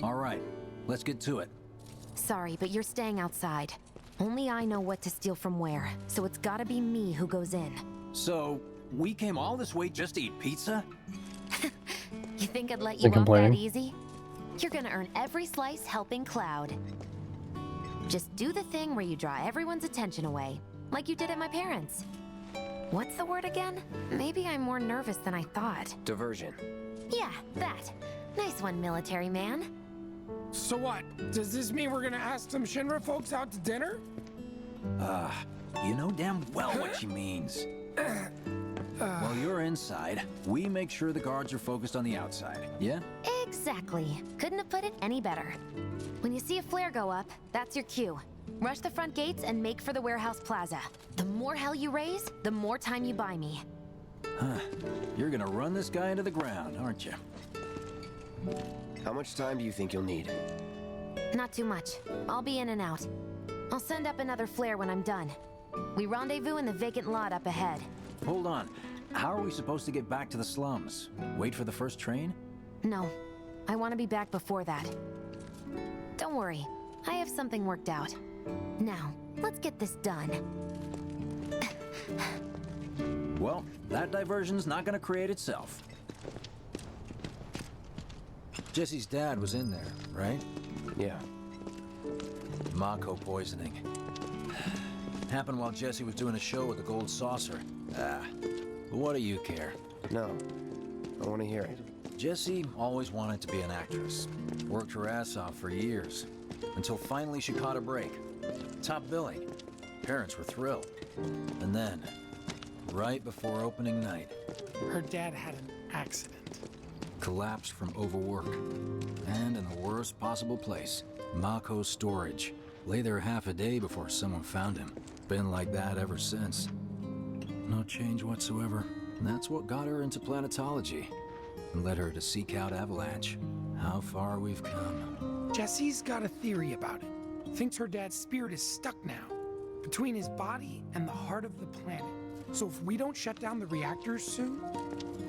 All right, let's get to it. Sorry, but you're staying outside. Only I know what to steal from where, so it's gotta be me who goes in. So, we came all this way just to eat pizza? You think I'd let you Been off that complaining. easy? You're gonna earn every slice helping Cloud. Just do the thing where you draw everyone's attention away, like you did at my parents'. What's the word again? Maybe I'm more nervous than I thought. Diversion. Yeah, that. Nice one, military man. So what? Does this mean we're gonna ask some Shinra folks out to dinner? You know damn well what she means. While you're inside, we make sure the guards are focused on the outside, yeah? Exactly. Couldn't have put it any better. When you see a flare go up, that's your cue. Rush the front gates and make for the warehouse plaza. The more hell you raise, the more time you buy me. You're gonna run this guy into the ground, aren't you? How much time do you think you'll need? Not too much. I'll be in and out. I'll send up another flare when I'm done. We rendezvous in the vacant lot up ahead. Hold on. How are we supposed to get back to the slums? Wait for the first train? No, I want to be back before that. Don't worry, I have something worked out. Now, let's get this done. Well, that diversion's not gonna create itself. Jesse's dad was in there, right? Yeah. Mako poisoning. Happened while Jesse was doing a show with the Gold Saucer. What do you care? No. I want to hear it. Jessie always wanted to be an actress. Worked her ass off for years. Until finally she caught a break. Top billing. Parents were thrilled. And then, right before opening night, Her dad had an accident. collapsed from overwork. And in the worst possible place, Mako's storage. Lay there half a day before someone found him. Been like that ever since. No change whatsoever. And that's what got her into planetology. And led her to seek out Avalanche. How far we've come. Jesse's got a theory about it. Thinks her dad's spirit is stuck now, between his body and the heart of the planet. So if we don't shut down the reactors soon...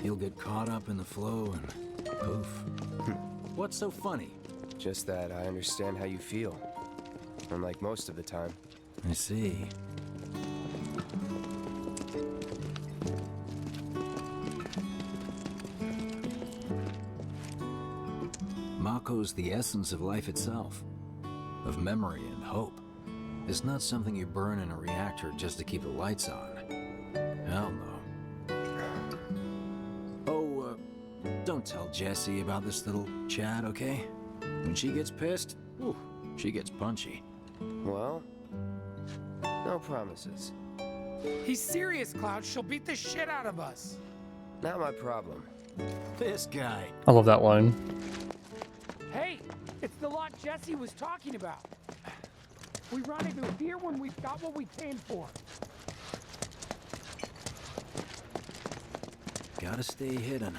He'll get caught up in the flow and poof. What's so funny? Just that I understand how you feel. Unlike most of the time. I see. Mako's the essence of life itself. Of memory and hope. It's not something you burn in a reactor just to keep the lights on. Hell no. Oh, don't tell Jessie about this little chat, okay? When she gets pissed, ooh, she gets punchy. Well, no promises. He's serious, Cloud. She'll beat the shit out of us. Not my problem. This guy. I love that line. Hey, it's the lot Jesse was talking about. We rendezvous here when we've got what we came for. Gotta stay hidden.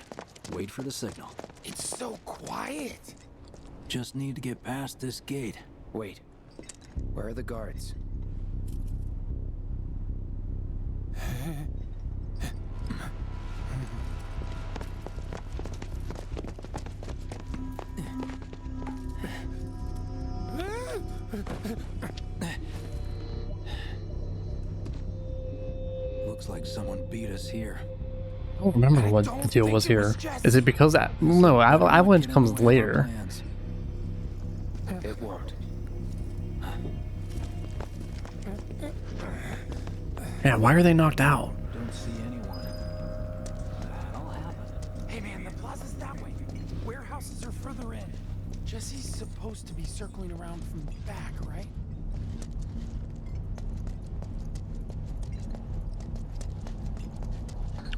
Wait for the signal. It's so quiet. Just need to get past this gate. Wait. Where are the guards? Looks like someone beat us here. I don't remember what the deal was here. Is it because that? No, Avalanche comes later. It won't. Yeah, why are they knocked out? Don't see anyone. That'll happen. Hey man, the plaza's that way. Warehouses are further in. Jesse's supposed to be circling around from the back, right?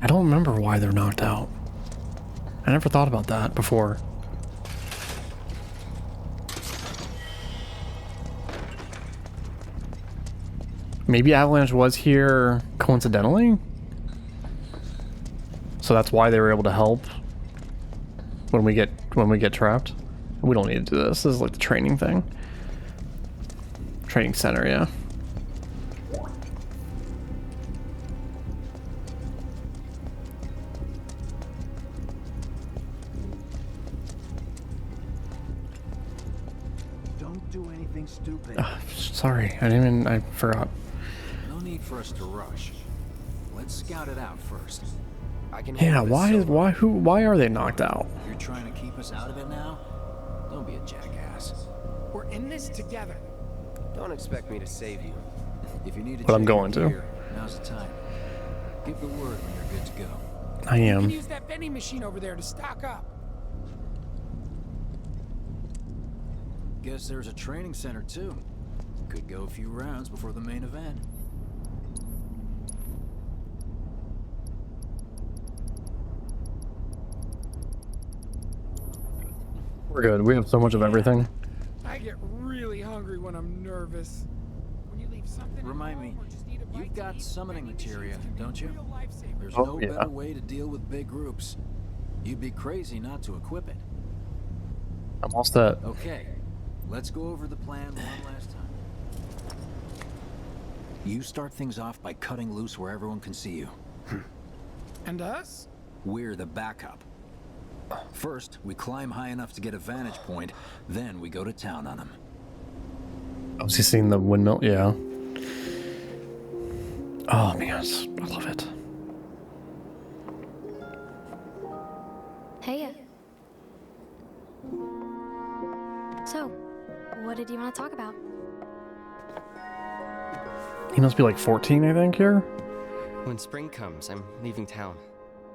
I don't remember why they're knocked out. I never thought about that before. Maybe Avalanche was here coincidentally? So that's why they were able to help when we get trapped. We don't need to do this. This is like the training thing. Training center, yeah. Don't do anything stupid. Sorry, I forgot. No need for us to rush. Let's scout it out first. Yeah, why are they knocked out? You're trying to keep us out of it now? Don't be a jackass. We're in this together. Don't expect me to save you. If you need to But I'm check going your to. gear, now's the time. Give the word when you're good to go. I You am. can use that vending machine over there to stock up. Guess there's a training center too. Could go a few rounds before the main event. We're good. We have so much of everything. I get really hungry when I'm nervous. When you leave something Remind me, you've got summoning materia, don't you? There's Oh, no yeah. better way to deal with big groups. You'd be crazy not to equip it. I'm all set. Okay, let's go over the plan one last time. You start things off by cutting loose where everyone can see you. And us? We're the backup. First, we climb high enough to get a vantage point, then we go to town on them. Oh, has he seen the windmill? Yeah. Oh man, I love it. Hey. So, what did you want to talk about? He must be like 14, I think, here. When spring comes, I'm leaving town.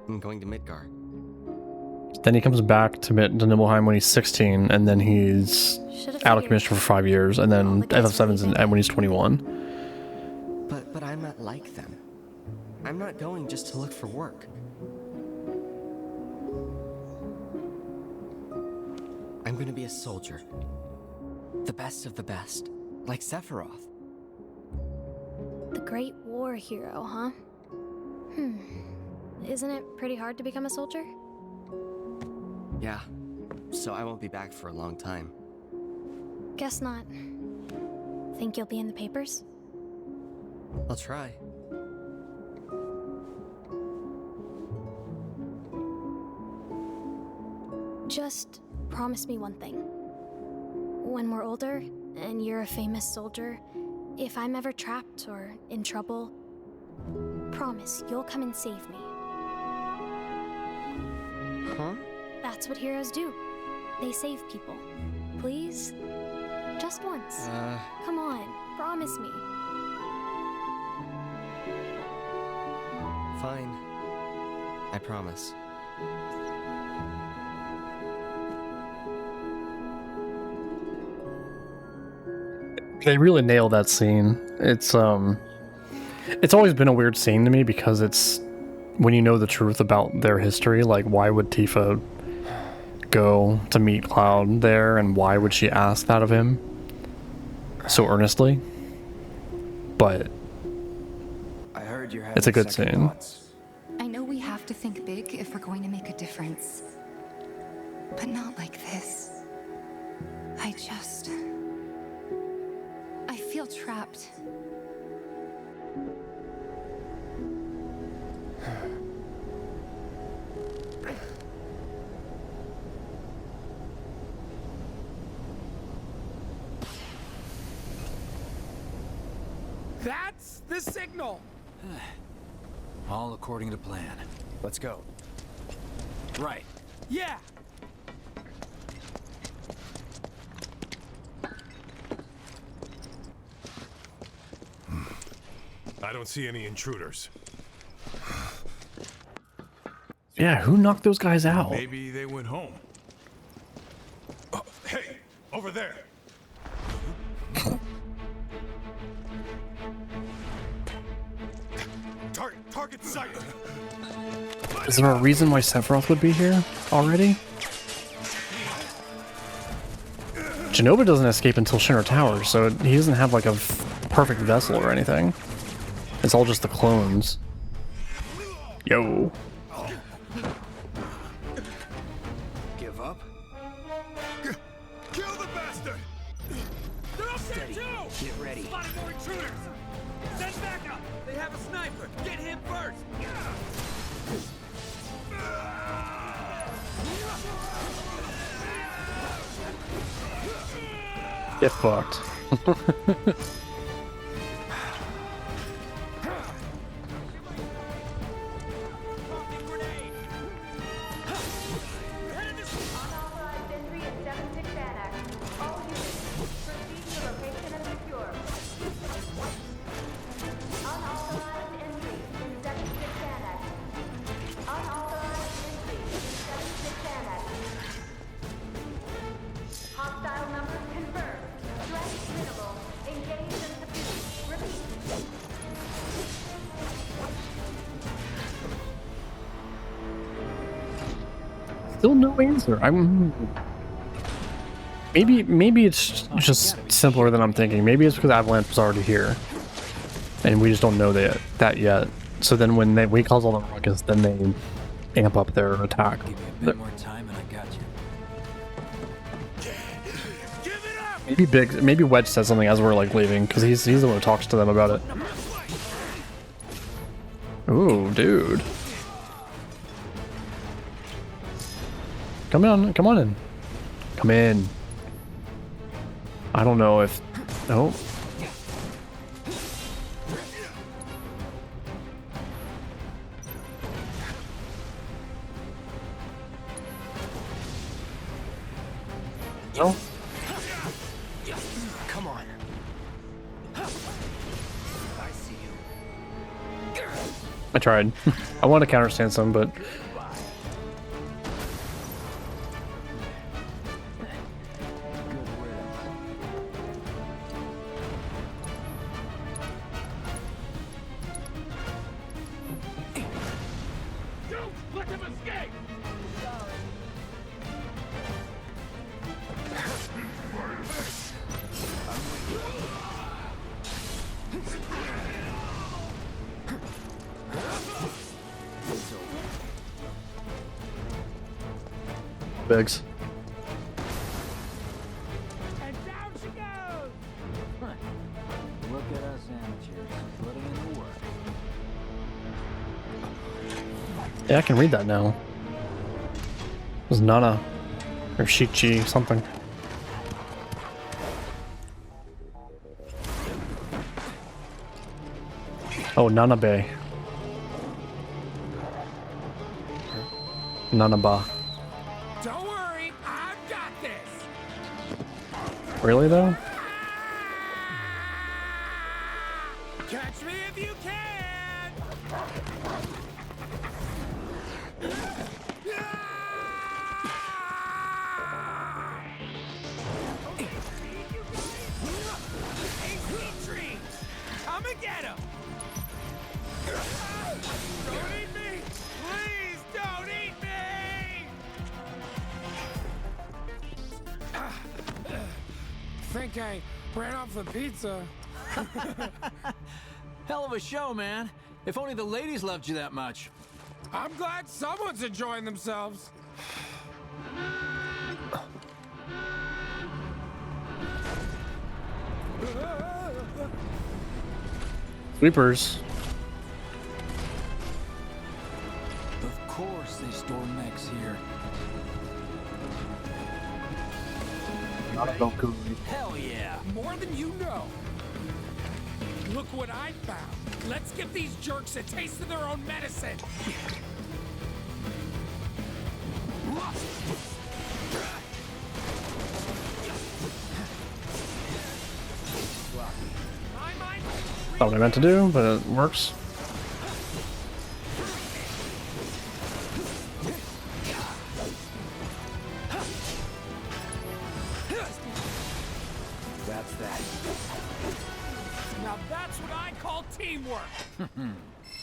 I'm going to Midgar. Then he comes back to Nibelheim when he's 16, and then he's out of commission for 5 years, and then FF7's when he's 21. But I'm not like them. I'm not going just to look for work. I'm going to be a soldier. The best of the best. Like Sephiroth. The Great War hero, huh? Isn't it pretty hard to become a soldier? Yeah. So I won't be back for a long time. Guess not. Think you'll be in the papers? I'll try. Just promise me one thing. When we're older, and you're a famous soldier, if I'm ever trapped or in trouble, promise you'll come and save me. Huh? That's what heroes do. They save people. Please? Just once. Come on, promise me. Fine. I promise. They really nailed that scene. It's always been a weird scene to me because it's when you know the truth about their history, like why would Tifa go to meet Cloud there and why would she ask that of him so earnestly? But I heard you're it's a good scene. I know we have to think big if we're going to make a difference. But not like this. I feel trapped. That's the signal! All according to plan. Let's go. Right. Yeah. I don't see any intruders. Yeah, who knocked those guys out? Maybe they went home. Oh, hey, over there. Target sighted. Is there a reason why Sephiroth would be here already? Jenova doesn't escape until Shinra Tower, so he doesn't have like a perfect vessel or anything. It's all just the clones. Yo. Give up? Kill the bastard! They're up there Steady. too! Get ready. Spotted more intruders! Send backup! They have a sniper! Get him first! Get fucked. Still no answer. Maybe it's just simpler than I'm thinking. Maybe it's because Avalanche was already here, and we just don't know that yet. So then when we cause all the ruckus, then they amp up their attack. Give me a bit more time and I got you. Maybe Wedge says something as we're like leaving, because he's the one who talks to them about it. Ooh, dude. Come on in. Come in. I don't know if... Oh. No? Come on. I tried. I wanted to counterstand some, but... Biggs. And down she goes! Look at us amateurs, putting in the work. Yeah, I can read that now. It was Nana. Or Shichi, something. Oh, Nanabe. Nanaba. Don't worry, I've got this! Really though? Catch me if you can! Come and get him! Don't eat me! Please don't eat me! Think I ran off the pizza. Hell of a show, man. If only the ladies loved you that much. I'm glad someone's enjoying themselves. Sweepers. Of course they store mechs here. Not a Goku. Hell yeah. More than you know. Look what I found. Let's give these jerks a taste of their own medicine. Not what I meant to do, but it works. That's that. Now that's what I call teamwork.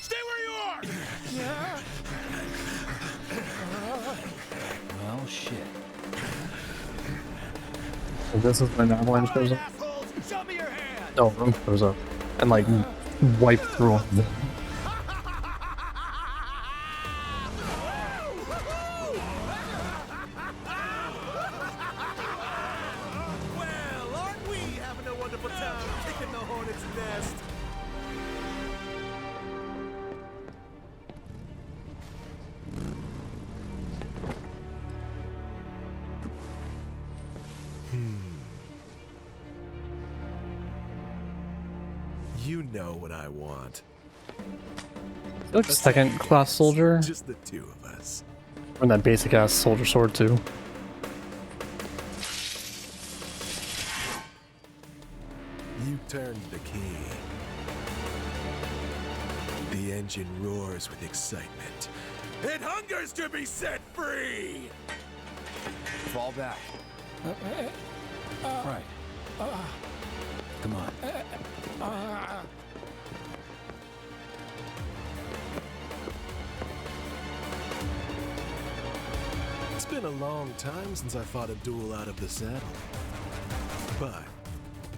Stay where you are. Yeah. Well, shit. So this is when Avalanche goes up. Show me your hand. No, room goes up. And like wipe through all of them. Well, aren't we having a wonderful time kicking the hornet's nest? You know what I want. Like second class soldier. Just the two of us. Run that basic ass soldier sword too. You turned the key. The engine roars with excitement. It hungers to be set free! Fall back. Right. Come on. It's been a long time since I fought a duel out of the saddle. But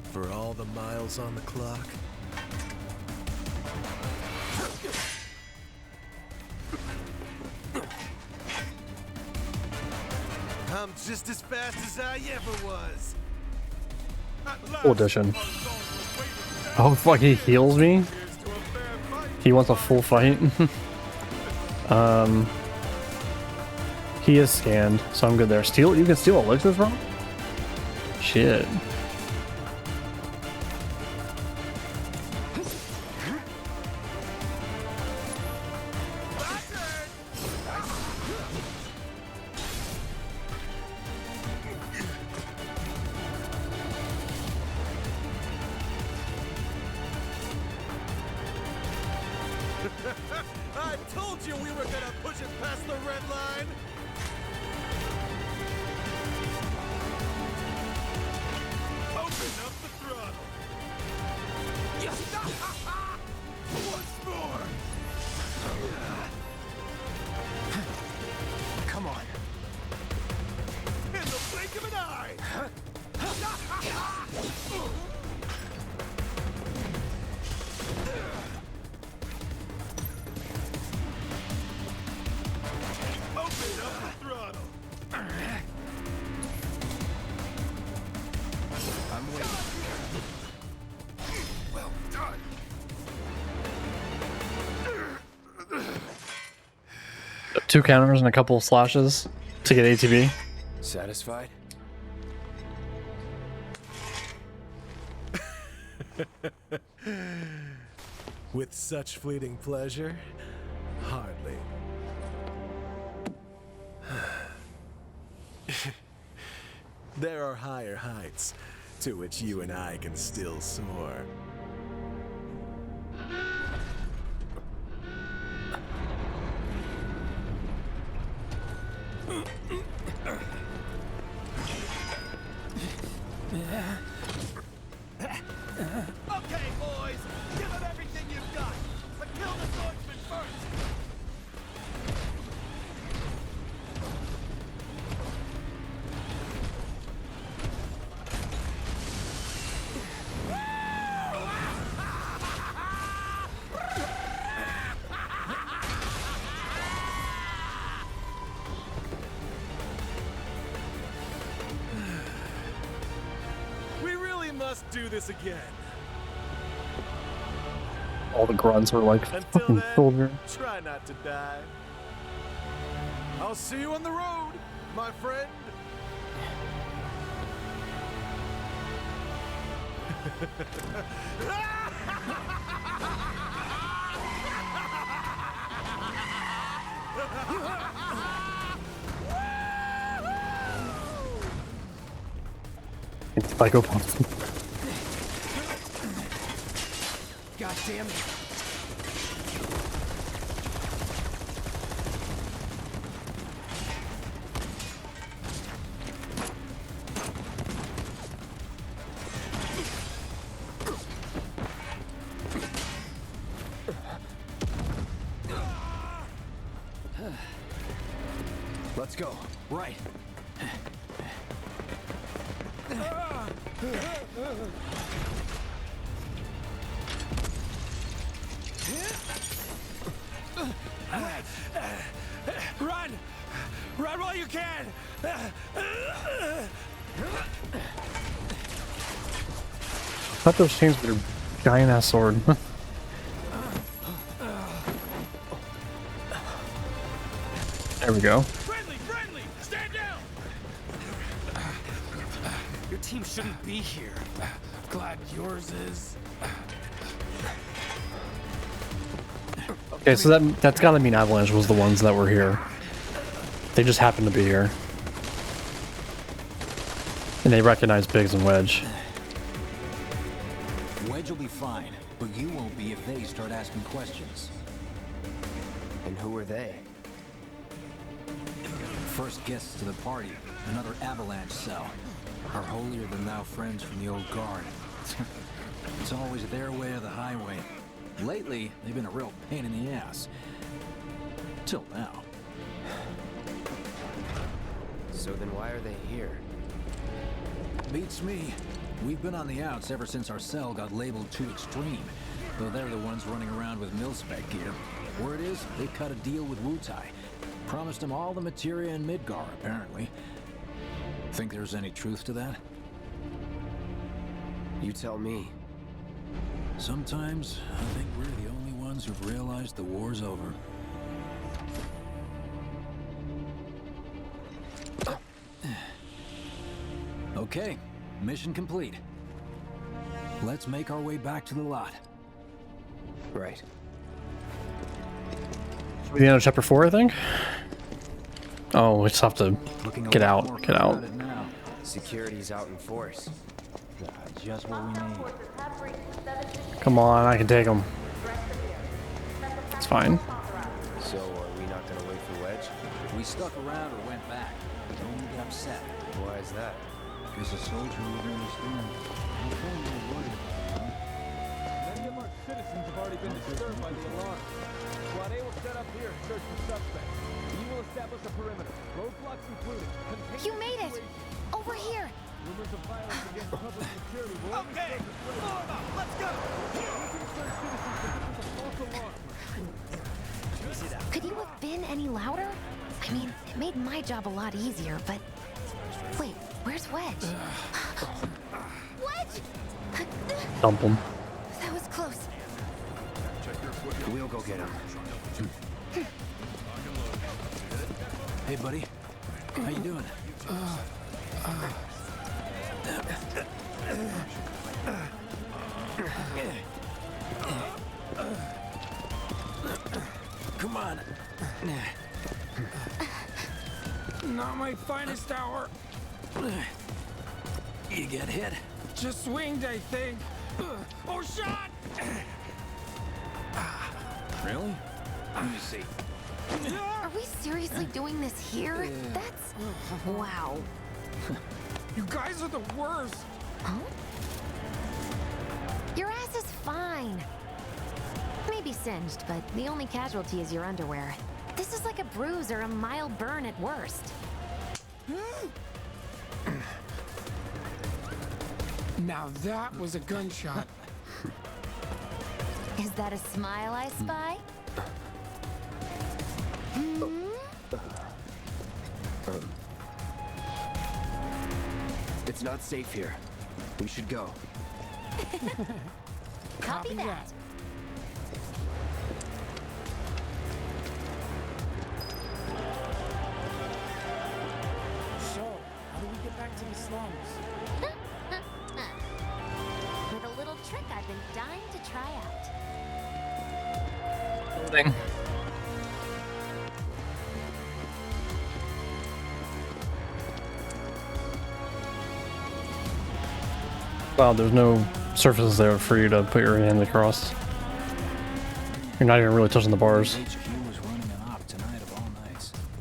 for all the miles on the clock, I'm just as fast as I ever was. Full edition. Oh fuck, he heals me? He wants a full fight? He is scanned, so I'm good there. Steal? You can steal elixirs from him? Shit. I told you we were gonna push it past the red line. Open up the throttle. Once more. Come on. In the blink of an eye. Open up the throttle. I'm waiting. Well done. Two counters and a couple of slashes to get ATB. Satisfied? With such fleeting pleasure? Hardly. There are higher heights to which you and I can still soar. Okay, boys, give it everything you've got, but kill the swordsman first. We really must do this again. All the grunts are like Until fucking then, soldier. try not to die. I'll see you on the road, my friend. It's Psycho Pump. God damn it. Let's go. Right. Run! Run while you can! I thought those chains were a giant ass sword. There we go. Friendly! Friendly! Stand down! Your team shouldn't be here. Glad yours is. Okay, so that's gotta mean Avalanche was the ones that were here. They just happened to be here. And they recognize Biggs and Wedge. Wedge will be fine, but you won't be if they start asking questions. And who are they? First guests to the party, another Avalanche cell. Our holier-than-thou friends from the old guard. It's always their way or the highway. Lately, they've been a real pain in the ass. Till now. So then why are they here? Beats me. We've been on the outs ever since our cell got labeled too extreme. Though they're the ones running around with mil-spec gear. Word is, they cut a deal with Wutai. Promised them all the materia in Midgar, apparently. Think there's any truth to that? You tell me. Sometimes, I think we're the only ones who've realized the war's over. Okay, mission complete. Let's make our way back to the lot. Right. Should be the end of chapter 4, I think? Oh, we just have to get out. Get out. Security's out in force. Just what we need. Come on, I can take them. It's fine. So, are we not gonna wait for Wedge? We stuck around or went back. Don't get upset. Why is that? Because a soldier would understand. Many of our citizens have already been disturbed by the alarm. Squad A will set up here and search for suspects. We will establish a perimeter. Roadblocks included. You made it! Over here! Rumors of violence against public security will Okay, form up. Let's go. Could you have been any louder? I mean, it made my job a lot easier, but... Wait, where's Wedge? Wedge! Dump him. That was close. We'll go get him. Hey, buddy. How you doing? Come on. Not my finest hour. You get hit? Just swinged, I think. Oh, shot! Really? Let me see. Are we seriously doing this here? That's... Wow. You guys are the worst. Huh? Your ass is fine. Maybe singed, but the only casualty is your underwear. This is like a bruise or a mild burn at worst. Now that was a gunshot. Is that a smile I spy? It's not safe here. We should go. Copy that. So, how do we get back to the slums? With a little trick I've been dying to try out. Loading. Wow, there's no surfaces there for you to put your hand across. You're not even really touching the bars.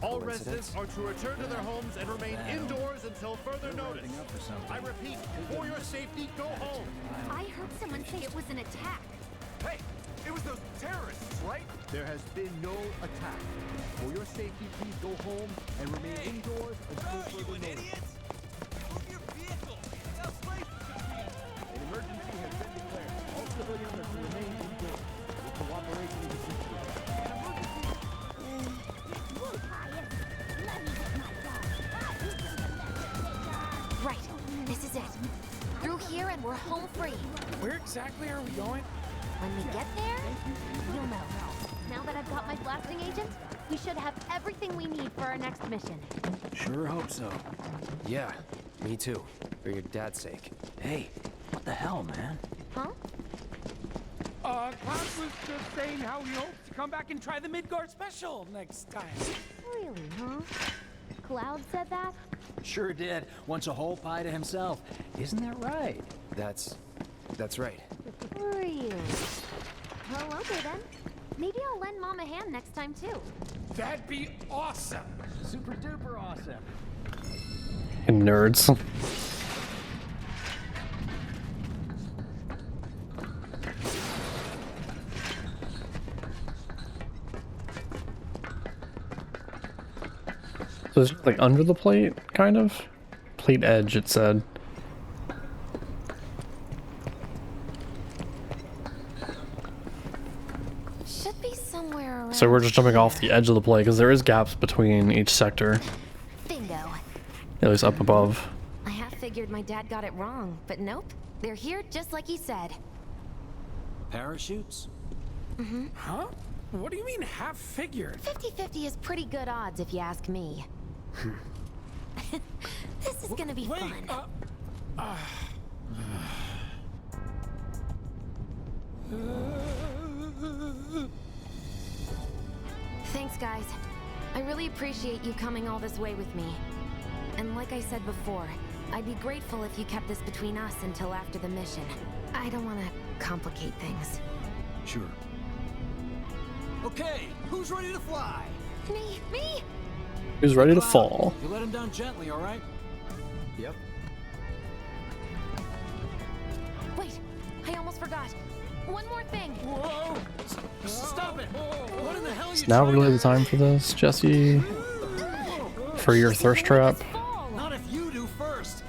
All residents are to return to their homes and remain indoors until further notice. I repeat, for your safety, go home. I heard someone say it was an attack. Hey, it was those terrorists, right? There has been no attack. For your safety, please go home and remain indoors until further notice. Move your vehicle. An emergency has been declared. All civilians are to remain indoors. With cooperation is Right, this is it. Through here and we're home free. Where exactly are we going? When we get there, you'll know. Now that I've got my blasting agent, we should have everything we need for our next mission. Sure hope so. Yeah, me too. For your dad's sake. Hey, what the hell, man? Huh? Cloud was just saying how he hopes to come back and try the Midgard special next time. Really, huh? Cloud said that? Sure did. Wants a whole pie to himself. Isn't that right? That's right. Really? Well, okay then. Maybe I'll lend Mom a hand next time too. That'd be awesome. Super duper awesome. Nerds. So it's like under the plate, kind of? Plate edge, it said. Should be somewhere around. So we're just jumping off the edge of the plate because there is gaps between each sector. Bingo. At least up above. I half figured my dad got it wrong, but nope. They're here just like he said. Parachutes? Mm-hmm. Huh? What do you mean half figured? 50-50 is pretty good odds if you ask me. This is gonna be fun. Thanks, guys. I really appreciate you coming all this way with me. And like I said before, I'd be grateful if you kept this between us until after the mission. I don't want to complicate things. Sure. Okay, who's ready to fly? Me? Who's ready to fall? You let him down gently, all right? Yep. Wait, I almost forgot. One more thing. Whoa! Stop it! What in the hell are you Is now trying really to... the time for this, Jesse? For your thirst trap? Not if you do first.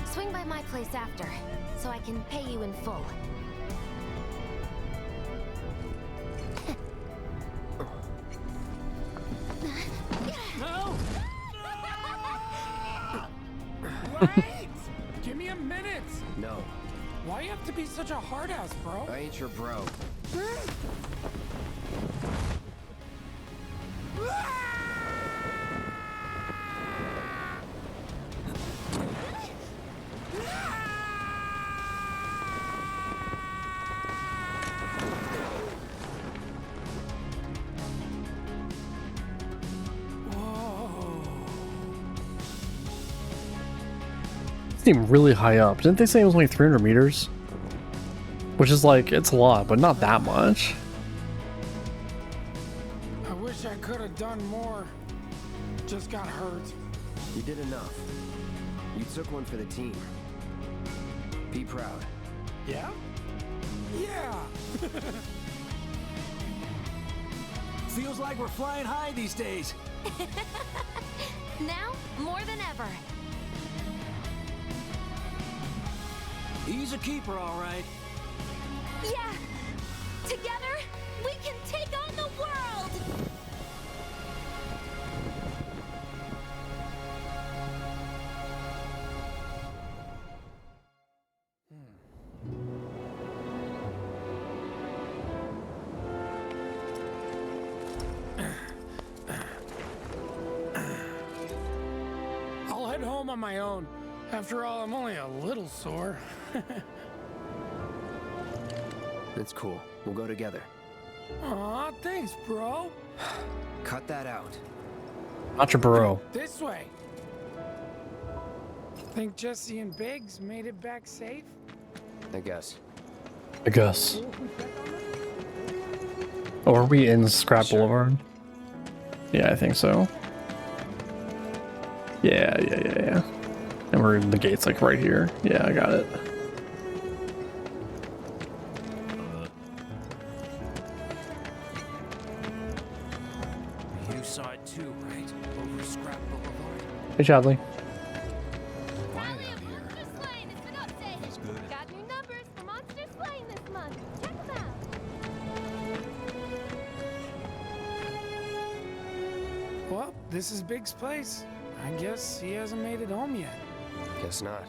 Swing by my place after, so I can pay you in full. No! Wait! Give me a minute! No. Why you have to be such a hard ass, bro? I ain't your bro. Seem really high up. Didn't they say it was only 300 meters? Which is like, it's a lot, but not that much. I wish I could have done more. Just got hurt. You did enough. You took one for the team. Be proud. Yeah? Yeah! Feels like we're flying high these days. Now, more than ever. He's a keeper, all right. Yeah! Together, we can take on the world! I'll head home on my own. After all, I'm only a little sore. It's cool. We'll go together. Aw, thanks, bro. Cut that out. Not your bro. This way. Think Jesse and Biggs made it back safe? I guess. I guess. Oh, are we in Scrap Boulevard? Yeah, I think so. Yeah. And we're in the gates like right here. Yeah, I got it. You saw it too, right? Over Scrap Boulevard. Hey, Chadley. Got new numbers for Monster Slaying this month. Check them out. Well, this is Big's place. I guess he hasn't made it home yet. Guess not.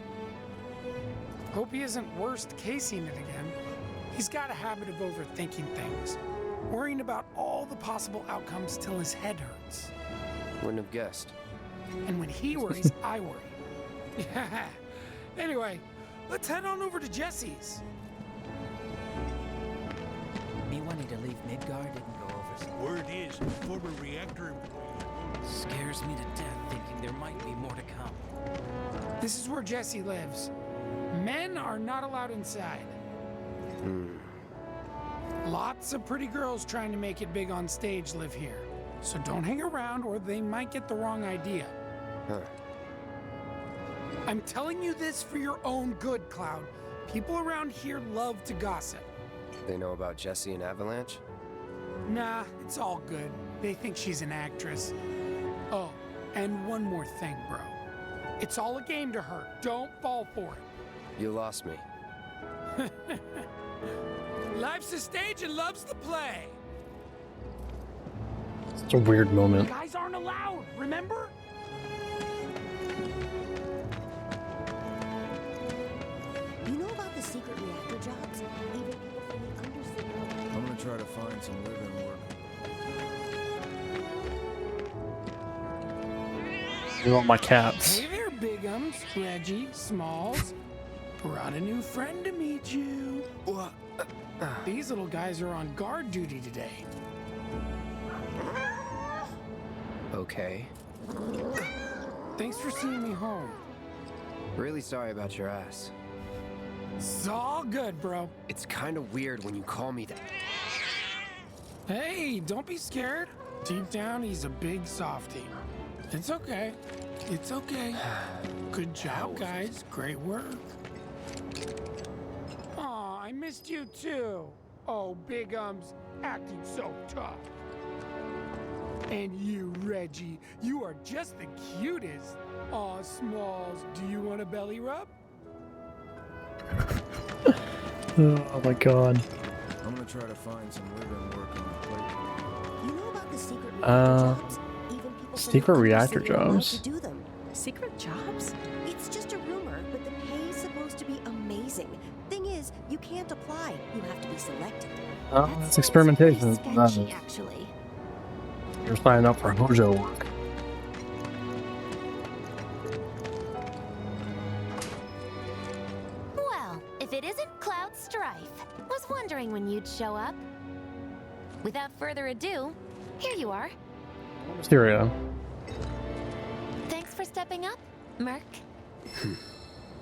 Hope he isn't worst casing it again. He's got a habit of overthinking things, worrying about all the possible outcomes till his head hurts. Wouldn't have guessed. And when he worries, I worry. Yeah. Anyway, let's head on over to Jesse's. Me wanting to leave Midgard didn't go over so Word is, former reactor employee. Scares me to death thinking there might be more to come. This is where Jesse lives. Men are not allowed inside. Lots of pretty girls trying to make it big on stage live here. So don't hang around or they might get the wrong idea. Huh. I'm telling you this for your own good, Cloud. People around here love to gossip. They know about Jesse and Avalanche? Nah, it's all good. They think she's an actress. Oh, and one more thing, bro. It's all a game to her. Don't fall for it. You lost me. Life's a stage and love's the play. It's a weird moment. Guys aren't allowed, remember? You know about the secret reactor jobs? Even people from the undersea. I'm gonna try to find some live-in work. You want my cats? Hey there, Bigums, Reggie, Smalls. Brought a new friend to meet you. These little guys are on guard duty today. Okay. Thanks for seeing me home. Really sorry about your ass. It's all good, bro. It's kind of weird when you call me that. Hey, don't be scared. Deep down, he's a big softie. It's okay. It's okay. Good job, guys. Great work. Aw, I missed you too. Oh, Bigums, acting so tough. And you, Reggie, you are just the cutest. Aw, Smalls, do you want a belly rub? Oh my god. I'm gonna try to find some live-in work on the plate. You know about the secret reactor jobs? Even people from Secret the reactor undersea are allowed jobs? to do them. Secret jobs? It's just a rumor, but the pay is supposed to be amazing. Thing is, you can't apply. You have to be selected. Oh, it's experimentation. Sketchy, actually. You're signing up for Hojo work. Well, if it isn't Cloud Strife, was wondering when you'd show up. Without further ado, here you are. Mysterio. Thanks for stepping up, Merc.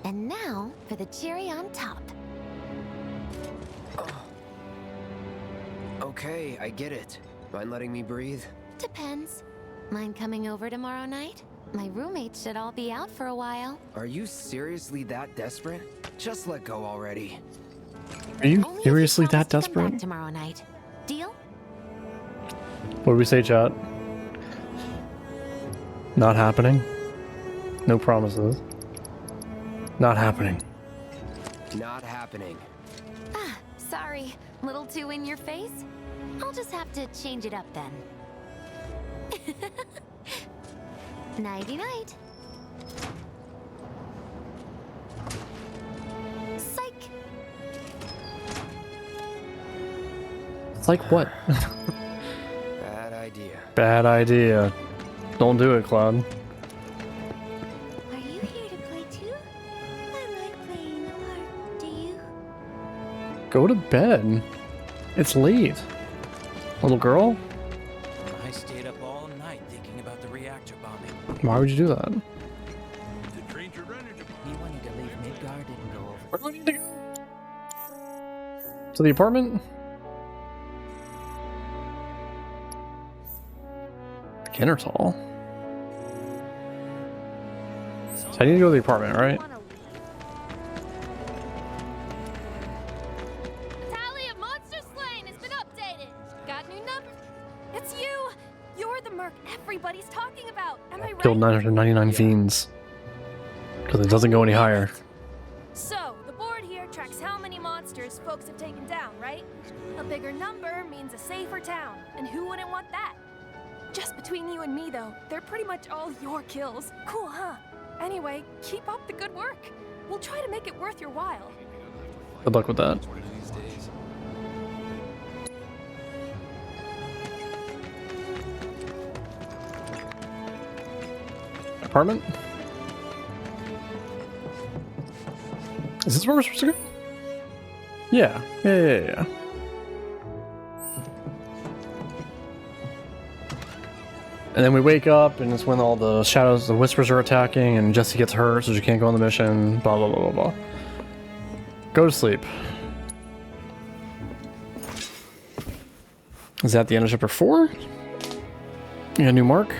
And now for the cherry on top. Okay, I get it. Mind letting me breathe? Depends. Mind coming over tomorrow night? My roommates should all be out for a while. Are you seriously that desperate? Just let go already. Are you seriously that Come desperate? back tomorrow night. Deal? What did we say, chat? Not happening? No promises. Not happening. Not happening. Ah, sorry. Little too in your face? I'll just have to change it up then. Nighty-night. Psych! It's like what? Bad idea. Bad idea. Don't do it, Cloud. Are you here to play too? I like playing the part, do you? Go to bed. It's late. Little girl? I stayed up all night thinking about the reactor bombing. Why would you do that? The trains are running tomorrow. Where do I need to go? To the apartment? Kinnertall. So I need to go to the apartment, right? Tally of monster slain has been updated. Got new numbers. It's you. You're the merc everybody's talking about. Am I right? Killed 999 fiends. Because it doesn't go any higher. So, the board here tracks how many monsters folks have taken down, right? A bigger number means a safer town, and who wouldn't want that? Just between you and me, though, they're pretty much all your kills. Cool, huh? Anyway, keep up the good work. We'll try to make it worth your while. Good luck with that. Apartment? Is this where we're supposed to go? Yeah. And then we wake up, and it's when all the shadows, the whispers are attacking, and Jesse gets hurt, so she can't go on the mission, blah, blah, blah, blah, blah. Go to sleep. Is that the end of chapter 4? You got a new mark?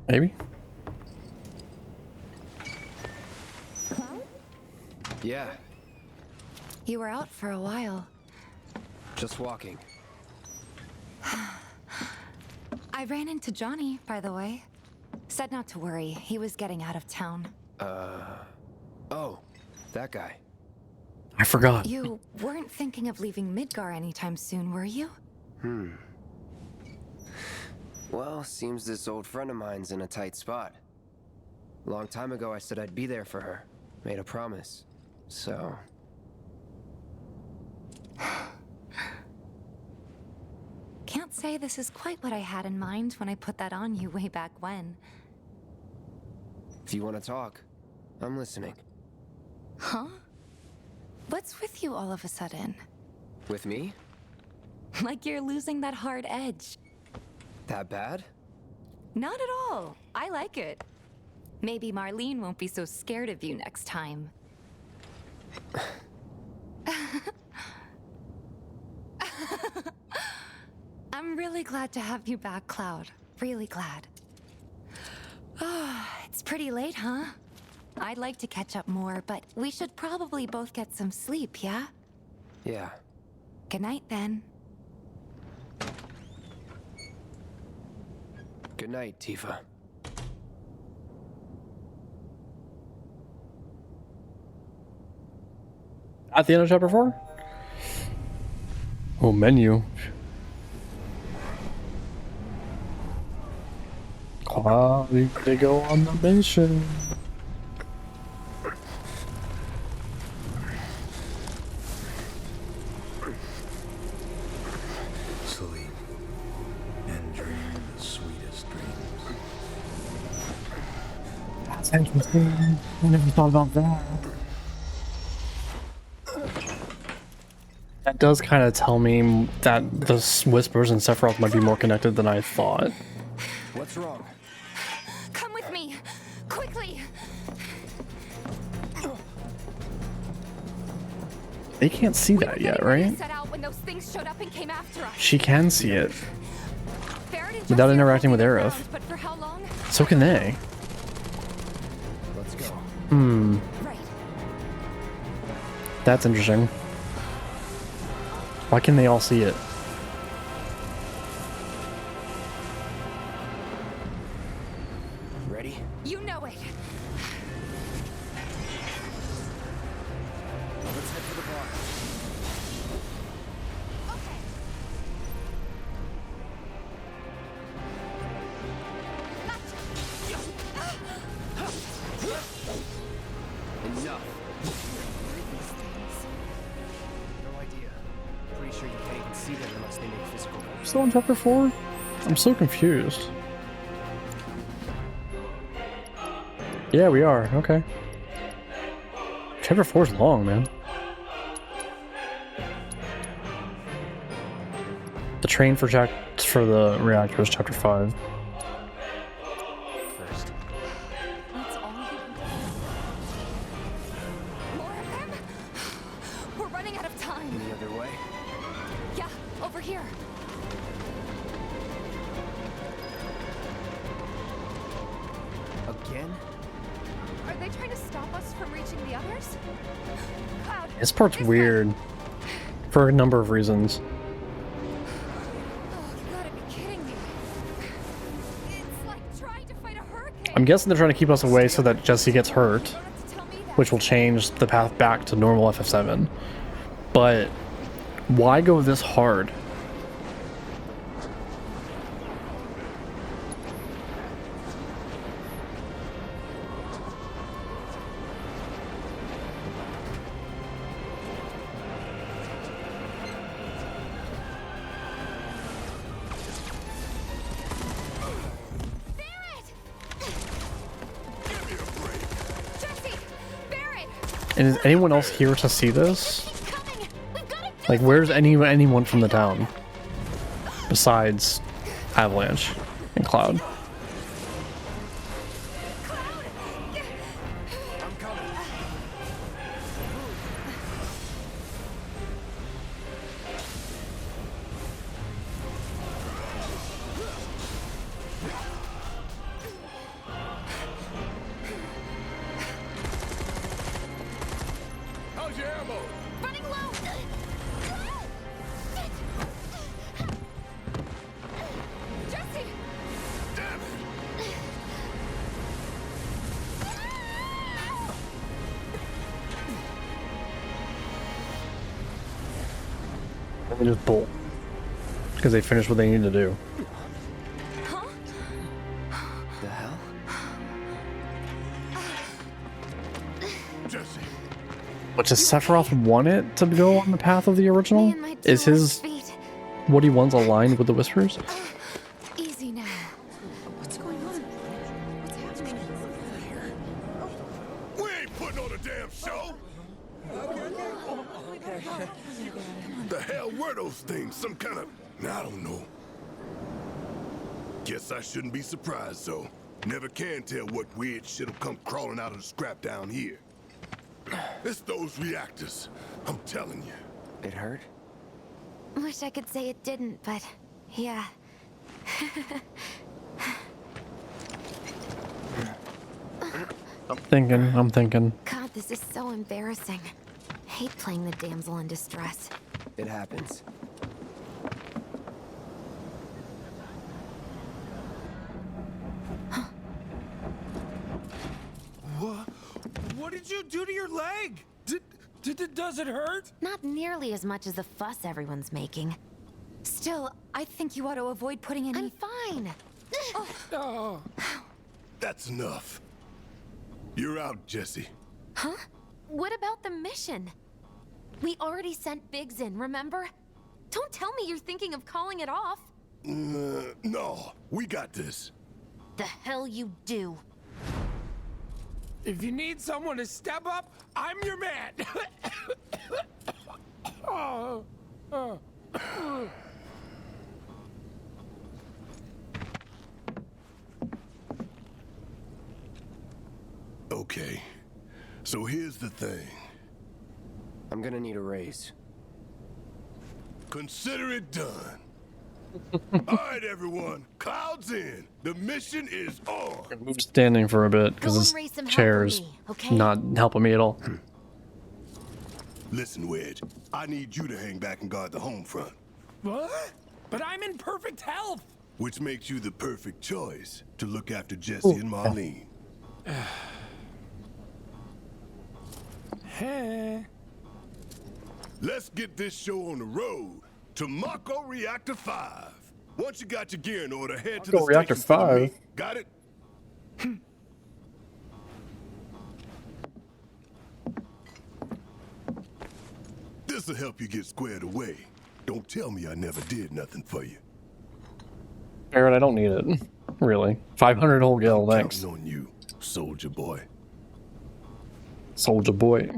Maybe? Yeah, You were out for a while. just walking. I ran into Johnny, by the way. Said not to worry. He was getting out of town. Oh, that guy. I forgot. You weren't thinking of leaving Midgar anytime soon, were you? Well, seems this old friend of mine's in a tight spot. Long time ago, I said I'd be there for her. Made a promise. So... Can't say this is quite what I had in mind when I put that on you way back when. if you want to talk, I'm listening. Huh? What's with you all of a sudden? With me? Like you're losing that hard edge. That bad? Not at all. I like it. Maybe Marlene won't be so scared of you next time. I'm really glad to have you back, Cloud. Really glad. It's pretty late, huh? I'd like to catch up more, but we should probably both get some sleep, yeah? Yeah. Good night, then. Good night, Tifa. At the end of chapter 4? Oh, menu. They go on the mission. Sleep and dream the sweetest dreams. That's interesting. I never thought about that. That does kind of tell me that the whispers and Sephiroth might be more connected than I thought. What's wrong? Come with me, quickly. They can't see that yet, right? Set out when those things showed up and came after us. She can see it Barrett without interacting with Aerith. but for how long? So can they. Let's go. Right. That's interesting. Why can they all see it? Ready? You know it. Let's head for the bar. Enough. No idea. Pretty sure you can't even see them unless they make physical. Still in chapter 4? I'm so confused. Yeah, we are. Okay. Chapter 4 is long, man. The train for the reactor is chapter 5. first. That's all you can do. More of them? We're running out of time. Any other way? Yeah, over here. Again? Are they trying to stop us from reaching the others? Cloud, This part's weird for a number of reasons. oh, you gotta be kidding me. It's like trying to fight a hurricane. I'm guessing they're trying to keep us away so that Jesse gets hurt, which will change the path back to normal FF7. But why go this hard? And is anyone else here to see this? Like, where's anyone from the town? Besides Avalanche and Cloud. How's your ammo? Running low. Jesse. Damn it! And they just bolt. Because they finished what they need to do. The hell? Jesse. But does Sephiroth want it to go on the path of the original? Is his what he wants aligned with the Whispers? Easy now. What's going on? What's happening? We ain't putting on a damn show! The hell were those things? Some kind of... I don't know. Guess I shouldn't be surprised, though. Never can tell what weird shit'll come crawling out of the scrap down here. It's those reactors. I'm telling you. It hurt? Wish I could say it didn't, but yeah. I'm thinking. God, this is so embarrassing. Hate playing the damsel in distress. It happens. What did you do to your leg? Does it hurt? Not nearly as much as the fuss everyone's making. Still, I think you ought to avoid putting any... I'm fine. Oh. That's enough. You're out, Jesse. Huh? What about the mission? We already sent Biggs in, remember? Don't tell me you're thinking of calling it off. No, we got this. The hell you do. If you need someone to step up, I'm your man. Okay, so here's the thing. I'm gonna need a raise. Consider it done. All right, everyone, Cloud's in. The mission is on. Move standing for a bit because Go and this raise some hell chair for is me, okay? not helping me at all. Listen, Wedge, I need you to hang back and guard the home front. What? But I'm in perfect health. Which makes you the perfect choice to look after Jesse and Marlene. Hey. Let's get this show on the road to Mako Reactor 5. Once you got your gear in order, head to the Mako Reactor station for 5? me. Got it? This'll help you get squared away. Don't tell me I never did nothing for you. Barrett, I don't need it. Really. 500 whole gil, thanks. Counting on you, soldier boy. Soldier boy.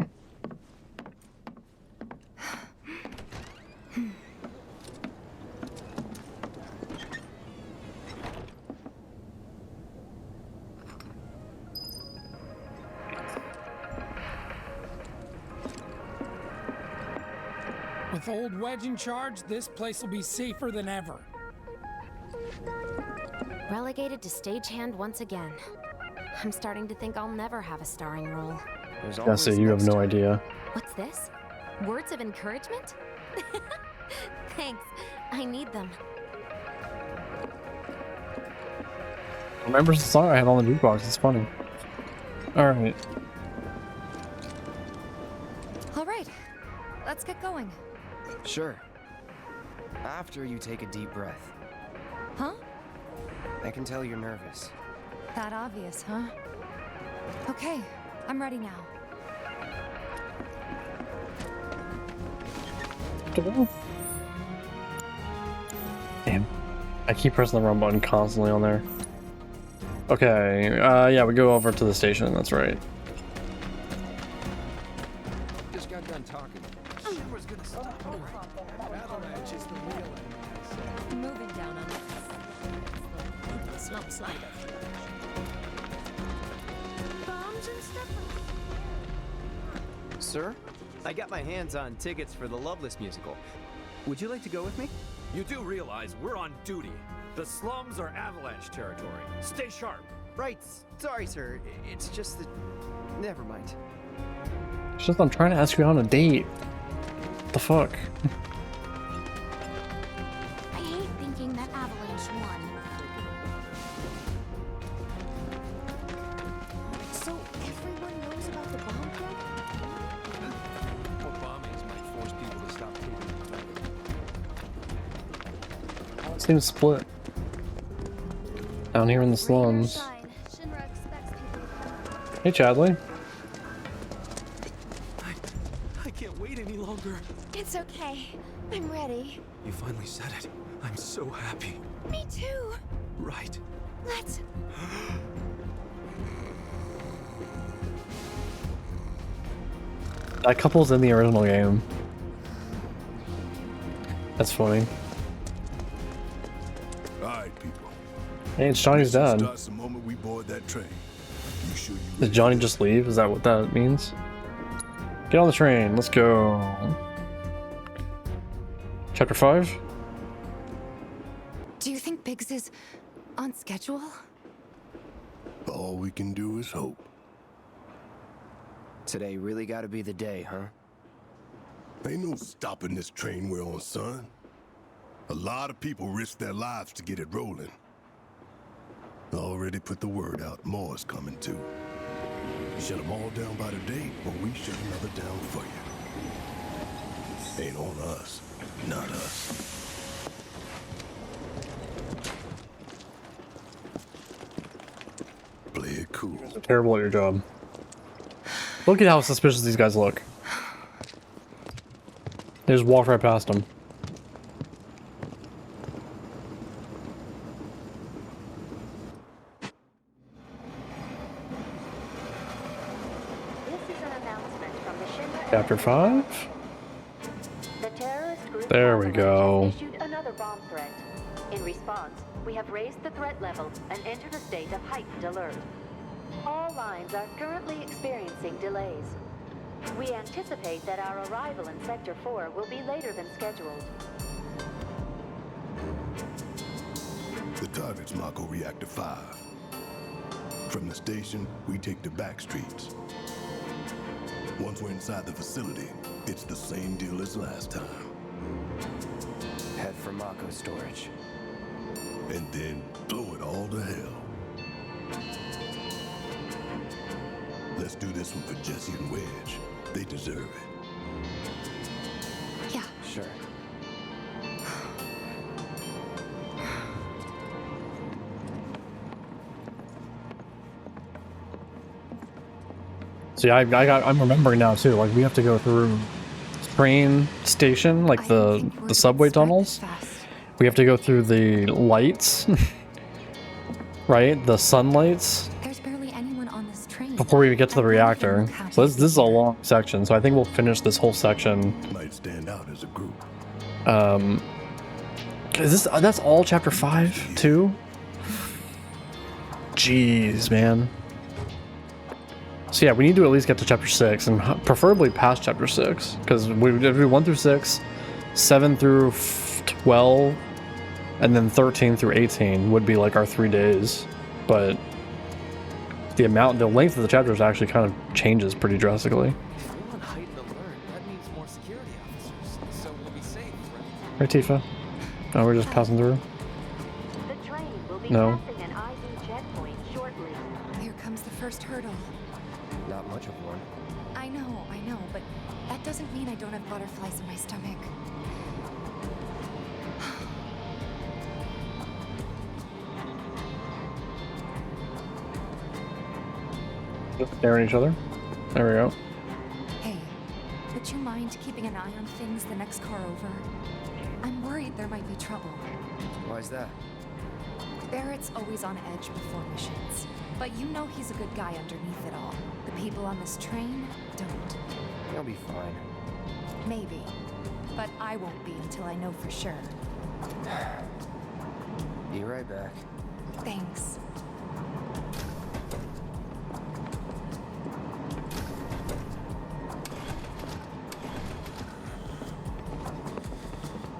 With Old Wedge in charge, this place will be safer than ever. Relegated to stagehand once again. I'm starting to think I'll never have a starring role. Yeah, so you have no idea. What's this? Words of encouragement? Thanks. I need them. Remembers the song I had on the jukebox. It's funny. Alright. Alright. Let's get going. Sure. After you take a deep breath. Huh? I can tell you're nervous. That obvious, huh? Okay, I'm ready now. Damn. I keep pressing the wrong button constantly on there. Okay, yeah, we go over to the station, that's right. Just got done talking. Shinra's gonna stop. Avalanche is the real enemy. Moving down on The slope slider. Bombs and stuff. Sir, I got my hands on tickets for the Loveless musical. Would you like to go with me? You do realize we're on duty. The slums are Avalanche territory. Stay sharp. Right. Sorry, sir. It's just that... Never mind. It's just I'm trying to ask you out on a date. What the fuck? I hate thinking that Avalanche won. So everyone knows about the bomb threat? More bombings might force people to stop taking the It seems split. Down here in the slums. Hey, Chadley. I can't wait any longer. It's okay. I'm ready. You finally said it. I'm so happy. Me too. Right. Let's... That couple's in the original game. That's funny. Alright, people. Hey, it's Johnny's dad. Starts the moment we board that train. You sure you Did Johnny just leave? Is that what that means? Get on the train. Let's go. Chapter 5? Do you think Biggs is on schedule? All we can do is hope. Today really gotta be the day, huh? Ain't no stopping this train we're on, son. A lot of people risk their lives to get it rolling. Already put the word out, more's coming too. Shut them all down by the date, or we shut another down for you. Ain't on us, not us. Play it cool. You're terrible at your job. Look at how suspicious these guys look. They just walked right past them. Chapter 5? There we go. Issued another bomb threat. In response, we have raised the threat level and entered a state of heightened alert. All lines are currently experiencing delays. We anticipate that our arrival in Sector 4 will be later than scheduled. The target's Mako Reactor 5. From the station, we take the back streets. Once we're inside the facility, it's the same deal as last time. Head for Mako storage. And then blow it all to hell. Let's do this one for Jesse and Wedge. They deserve it. Yeah. Sure. See, I'm remembering now too. Like we have to go through train station, like the subway tunnels. We have to go through the lights, right? The sunlights. There's barely anyone on this train. Before we get to the reactor. So this is a long section. So I think we'll finish this whole section. Might stand out as a group. Is that's all chapter 5 too? Jeez, man. So yeah, we need to at least get to chapter 6 and preferably past chapter 6 because we did 1 through 6. 7 through 12, and then 13 through 18 would be like our 3 days. But the length of the chapters actually kind of changes pretty drastically. If we're on heightened alert, that means more security officers, so we'll be safe, right? Right, Tifa? Oh, we're just passing through? The train will be No. passing an ID checkpoint shortly. Here comes the first hurdle. Not much of one. I know, but that doesn't mean I don't have butterflies in my stomach. Just staring at each other. There we go. Hey, would you mind keeping an eye on things the next car over? I'm worried there might be trouble. Why's that? Barrett's always on edge before missions, but you know he's a good guy underneath it all. The people on this train don't. He'll be fine. Maybe, but I won't be until I know for sure. Be right back. Thanks.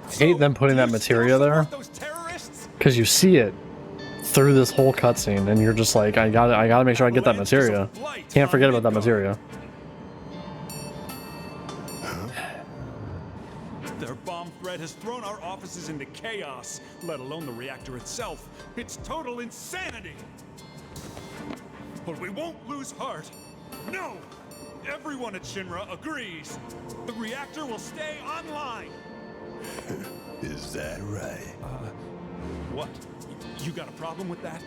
I hate them putting that materia there, because you see it through this whole cutscene, and you're just like, I gotta make sure I get that materia. Can't forget about that materia. Their bomb threat has thrown our offices into chaos, let alone the reactor itself. It's total insanity! But we won't lose heart. No! Everyone at Shinra agrees. The reactor will stay online. Is that right? What? You got a problem with that?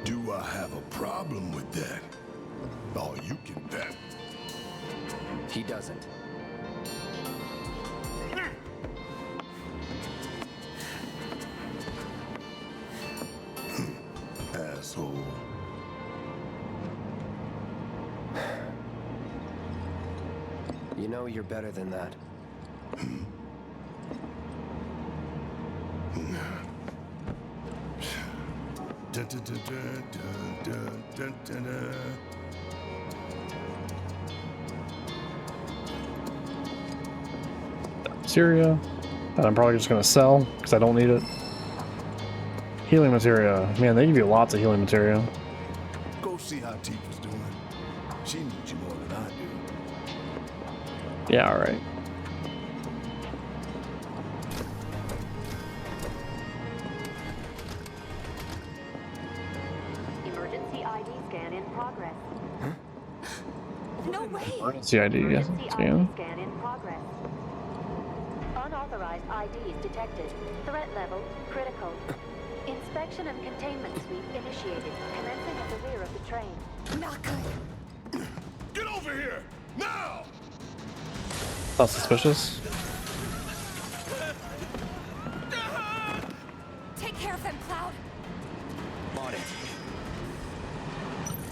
Do I have a problem with that? Oh, you can bet. He doesn't. Asshole. You know you're better than that. Dun, dun, dun, dun, dun, dun, dun. Materia that I'm probably just gonna sell because I don't need it. Healing materia. Man, they give you lots of healing materia. Go see how Tifa's doing. She needs you more than I do. Yeah, alright. Emergency ID scan in progress. No way! Emergency ID, yes. Emergency ID scan in progress. Unauthorized IDs detected. Threat level critical. Inspection and containment sweep initiated. Commencing at the rear of the train. Not good. Get over here! Now! That's suspicious. Take care of them, Cloud. On it.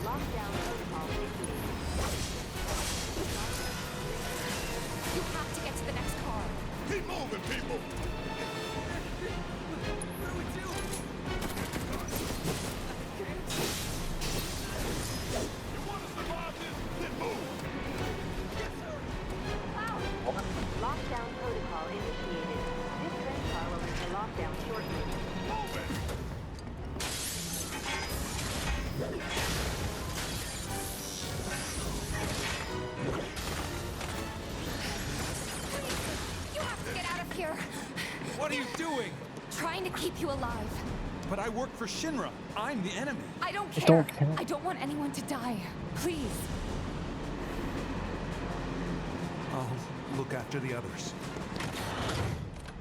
Lockdown protocol initiated. You have to get to the next car. Keep moving, people! Lockdown protocol initiated. This train car will enter lockdown shortly. You have to get out of here. What are you doing? Trying to keep you alive. But I work for Shinra. I'm the enemy. I don't care. Don't care. I don't want anyone to die. Please. I'll look after the others.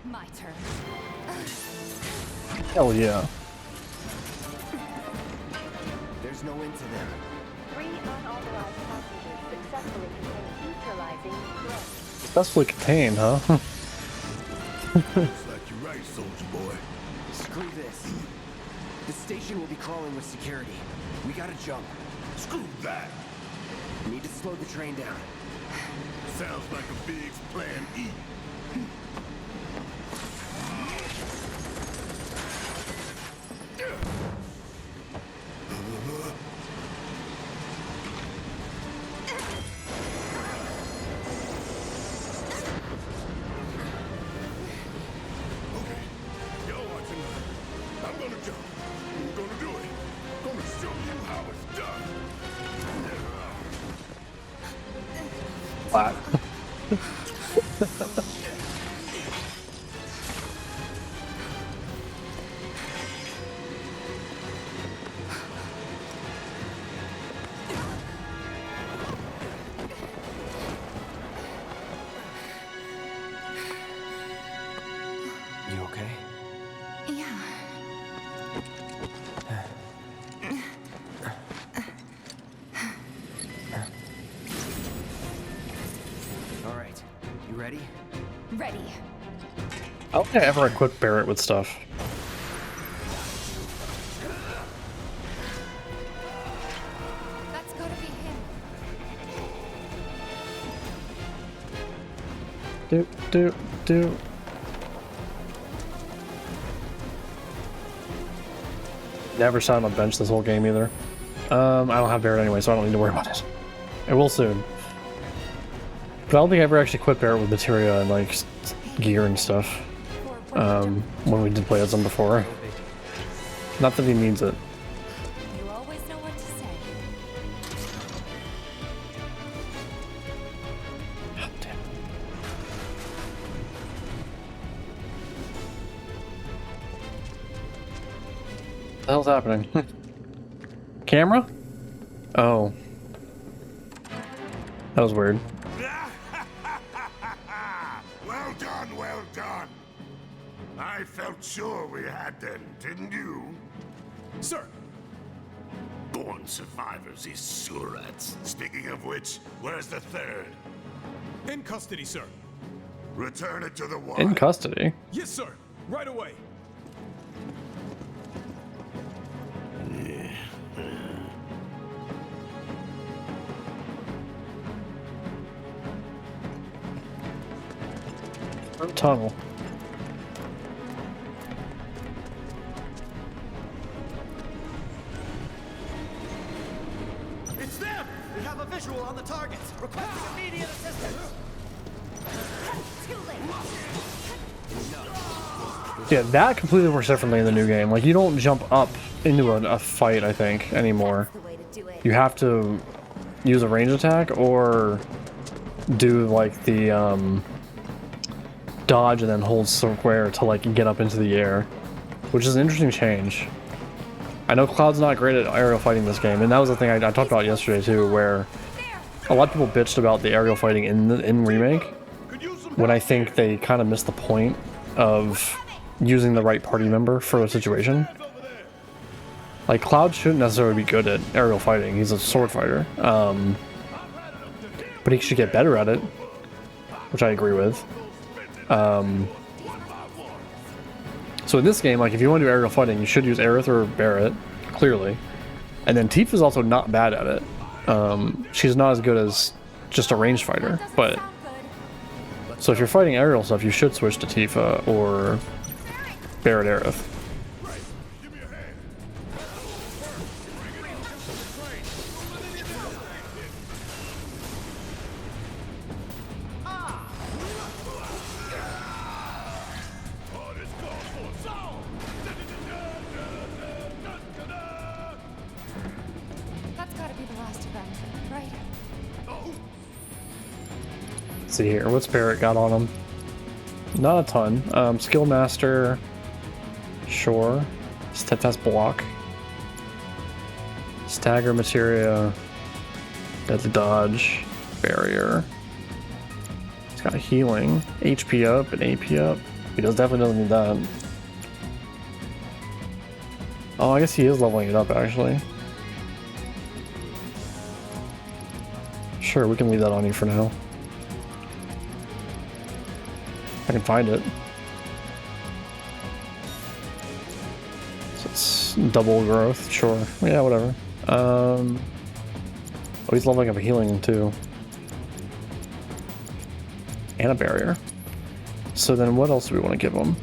My turn. Hell yeah. There's no end to them. 3 unauthorized passengers successfully contained, neutralizing threat. Successfully contained, huh? Looks like you're right, soldier boy. Screw this. The station will be crawling with security. We gotta jump. Screw that! Need to slow the train down. Sounds like a big plan E. Flat. You okay? Yeah. All right, you ready? Ready. I don't think I ever equipped Barrett with stuff. That's gotta be him. Do. Never sat on a bench this whole game either. I don't have Barrett anyway, so I don't need to worry about it. I will soon. But I don't think I ever actually equipped Barrett with materia and like gear and stuff. When we did play as him before. Not that he needs it. You always know what to say. Oh, damn. What the hell's happening? Camera? Oh. That was weird. Well done, well done. I felt sure we had them, didn't you? Sir! Born survivors, these surats. Speaking of which, where's the third? In custody, sir. Return it to the Y. In custody? Yes, sir. Right away. Tunnel. It's them! We have a visual on the targets. Requesting immediate assistance. Too late. Yeah, that completely works differently in the new game. Like, you don't jump up into a fight, I think, anymore. You have to use a range attack or do, like, the, dodge and then hold square to, like, get up into the air. Which is an interesting change. I know Cloud's not great at aerial fighting in this game, and that was the thing I talked about yesterday, too, where a lot of people bitched about the aerial fighting in Remake, when I think they kind of missed the point of using the right party member for a situation. Like, Cloud shouldn't necessarily be good at aerial fighting. He's a sword fighter. But he should get better at it, which I agree with. So in this game, like, if you want to do aerial fighting, you should use Aerith or Barrett, clearly. And then Tifa's also not bad at it. She's not as good as just a ranged fighter, but... So if you're fighting aerial stuff, you should switch to Tifa or Barrett Aerith. That's gotta be the last event, right? Let's see here, what's Barrett got on him? Not a ton. Skill Master, sure. Steadfast Block. Stagger Materia. Deadly Dodge. Barrier. He's got healing. HP up and AP up. He definitely doesn't need that. Oh, I guess he is leveling it up, actually. Sure, we can leave that on you for now. I can find it. So it's double growth, sure. Yeah, whatever. Oh, he's leveling up a healing too. And a barrier. So then what else do we want to give him?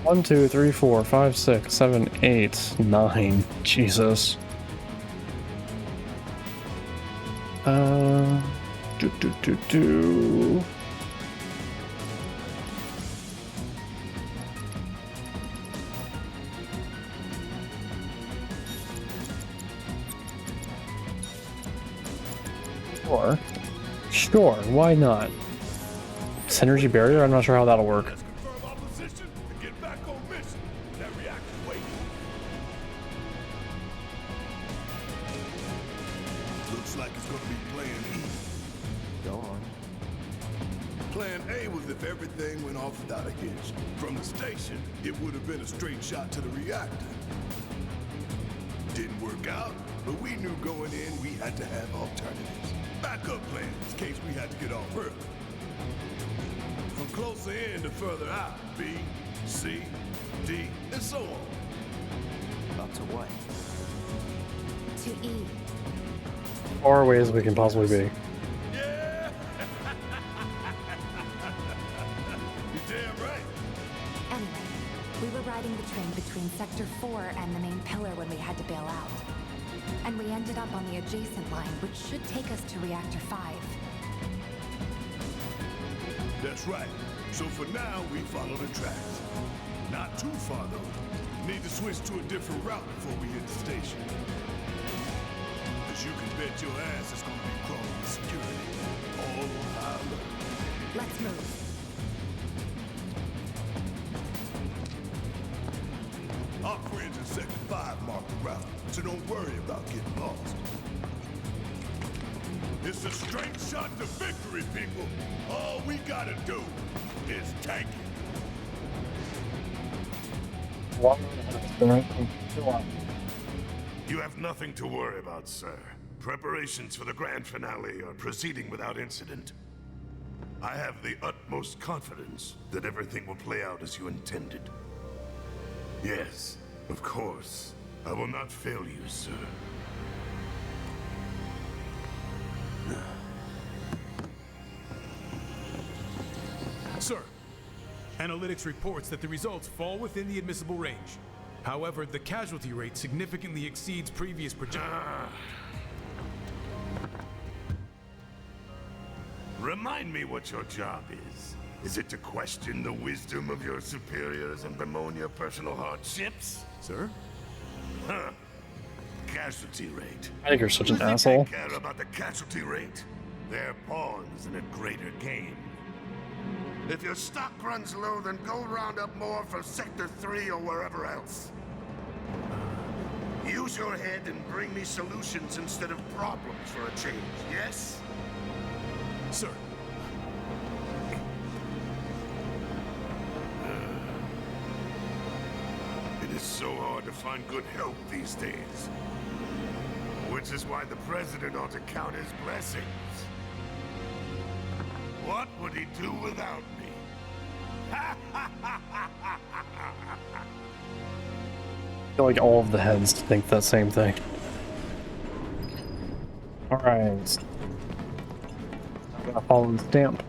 One, 2, 3, 4, 5, 6, 7, 8, 9. Jesus. Do. Sure, why not? Synergy barrier? I'm not sure how that'll work. Looks like it's gonna be Plan E. Go on. Plan A was if everything went off without a hitch. From the station, it would have been a straight shot to the reactor. Didn't work out, but we knew going in we had to have alternatives. Backup plans in case we had to get off Earth. From closer in to further out, B, C, D, and so on. Up to what? To E. Far away as we can possibly be. You're damn right. Anyway, we were riding the train between Sector 4 and the main pillar when we had to bail out. And we ended up on the adjacent line, which should take us to Reactor 5. That's right. So for now, we follow the tracks. Not too far, though. Need to switch to a different route before we hit the station. Because you can bet your ass is going to be crawling with security. All on high alert. Let's move. Our friends in Sector 5 mark the route, so don't worry about getting lost. It's a straight shot to victory, people. All we gotta do is take it. You have nothing to worry about, sir. Preparations for the grand finale are proceeding without incident. I have the utmost confidence that everything will play out as you intended. Yes, of course. I will not fail you, sir. Sir, analytics reports that the results fall within the admissible range. However, the casualty rate significantly exceeds previous projections. Remind me what your job is. Is it to question the wisdom of your superiors and bemoan your personal hardships? Sir? Huh. Casualty rate. I think you're such an Who do you asshole. care about the casualty rate? They're pawns in a greater game. If your stock runs low, then go round up more from Sector 3 or wherever else. Use your head and bring me solutions instead of problems for a change, yes? Sir. It is so hard to find good help these days. Which is why the President ought to count his blessings. What would he do without me? I feel like all of the heads think that same thing. Alright. I'm gonna follow the stamp.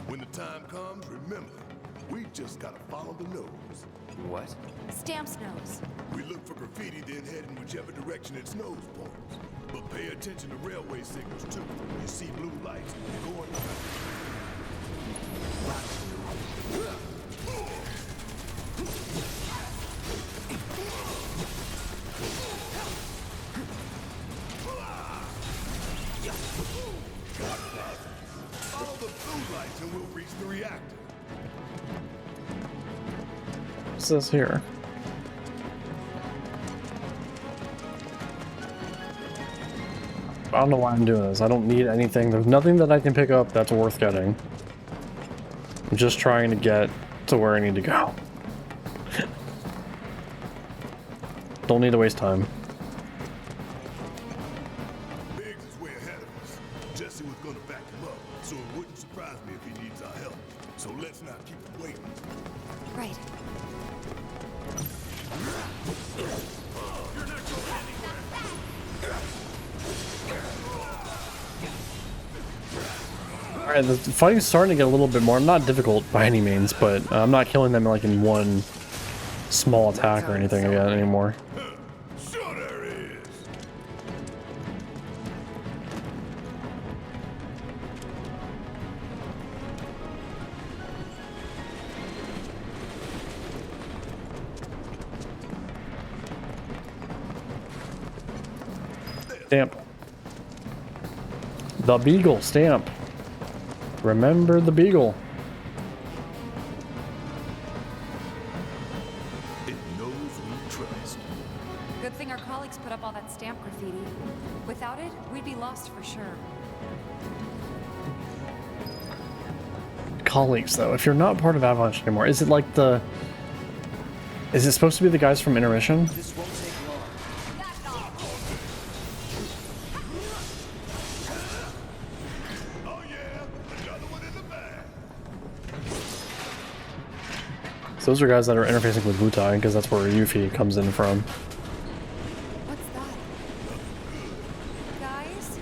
When the time comes, remember, we just gotta follow the nose. What? Stamp's nose. We look for graffiti, then head in whichever direction its nose points. But pay attention to railway signals too. When you see blue lights, go on your Follow the blue lights and we'll reach the reactor. What's this here? I don't know why I'm doing this. I don't need anything. There's nothing that I can pick up that's worth getting. I'm just trying to get to where I need to go. Don't need to waste time. Biggs is way ahead of us. Jesse was gonna back him up, so it wouldn't surprise me if he needs our help. So let's not keep him waiting. Right. You're not going anywhere. Alright, the fighting's starting to get a little bit more, not difficult by any means, but I'm not killing them like in one small attack or anything again anymore. Sure there is. Stamp. The Beagle stamp. Remember the Beagle. It knows we trust. Good thing our colleagues put up all that stamp graffiti. Without it, we'd be lost for sure. Colleagues, though, if you're not part of Avalanche anymore, is it like the... Is it supposed to be the guys from Intermission? This won't take long. Oh yeah, another one in the bag. So those are guys that are interfacing with Wutai, because that's where Yuffie comes in from. What's that? Guys,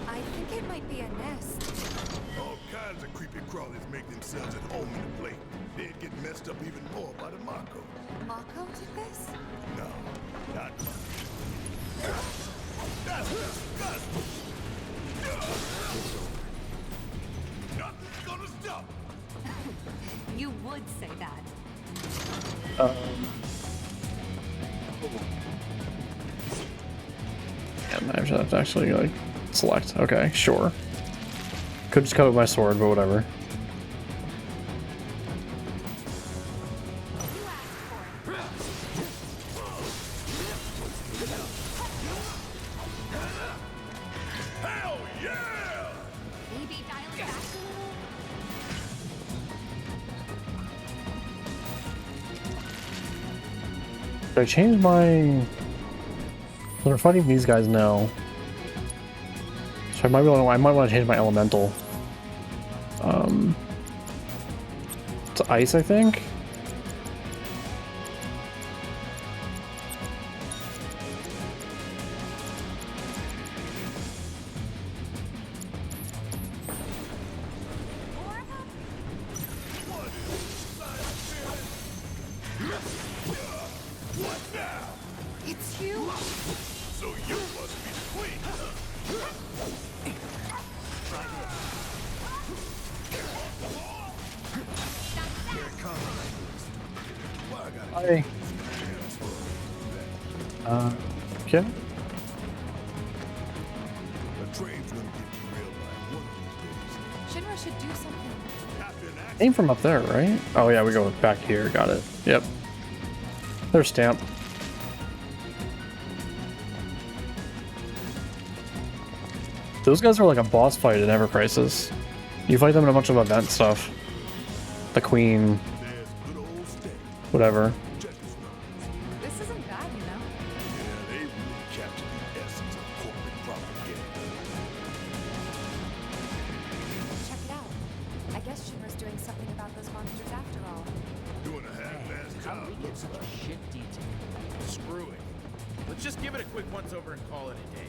I think it might be a nest. All kinds of creepy crawlies make themselves at home in the plate. They'd get messed up even more by the Mako. Mako did this? No, not Mako. That's disgusting. Nothing's gonna stop. You would say that. Damn, I have to actually, like, select. Okay, sure. Could just cut with my sword, but whatever. Hell yeah! Maybe dial it back a little? Did I change my... We're fighting these guys now. So I might want to change my elemental. To ice, I think. What now? It's you? So you must be the queen, huh? Here it comes. Why I gotta Hi. Okay. The train's gonna get derailed by one of these days. Shinra should do something. After an accident, Aim from up there, right? Oh yeah, we go back here. Got it. Yep. There's Stamp. Those guys are like a boss fight in Ever Crisis. You fight them in a bunch of event stuff. The Queen. there's good old Stan. Whatever. Check this out. This isn't bad, you know? Yeah, they really captured the essence of corporate propaganda. Check it out. I guess Shinra's doing something about those monsters after all. Doing a half-assed How job. do we get such a shit detail? Screw it. Let's just give it a quick once-over and call it a day.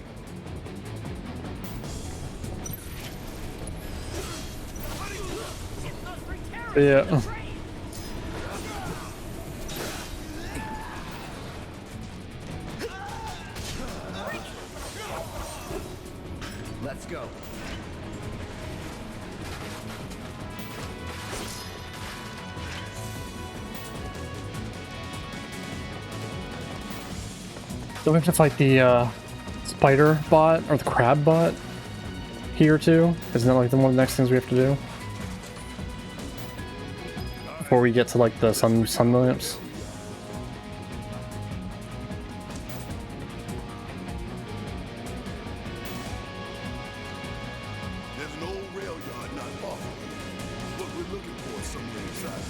Yeah. Let's go. Don't we have to fight the spider bot or the crab bot here too? Isn't that like one of the next things we have to do? Before we get to like the sun lamps. There's an old rail yard not far from here. What we're looking for is somewhere inside.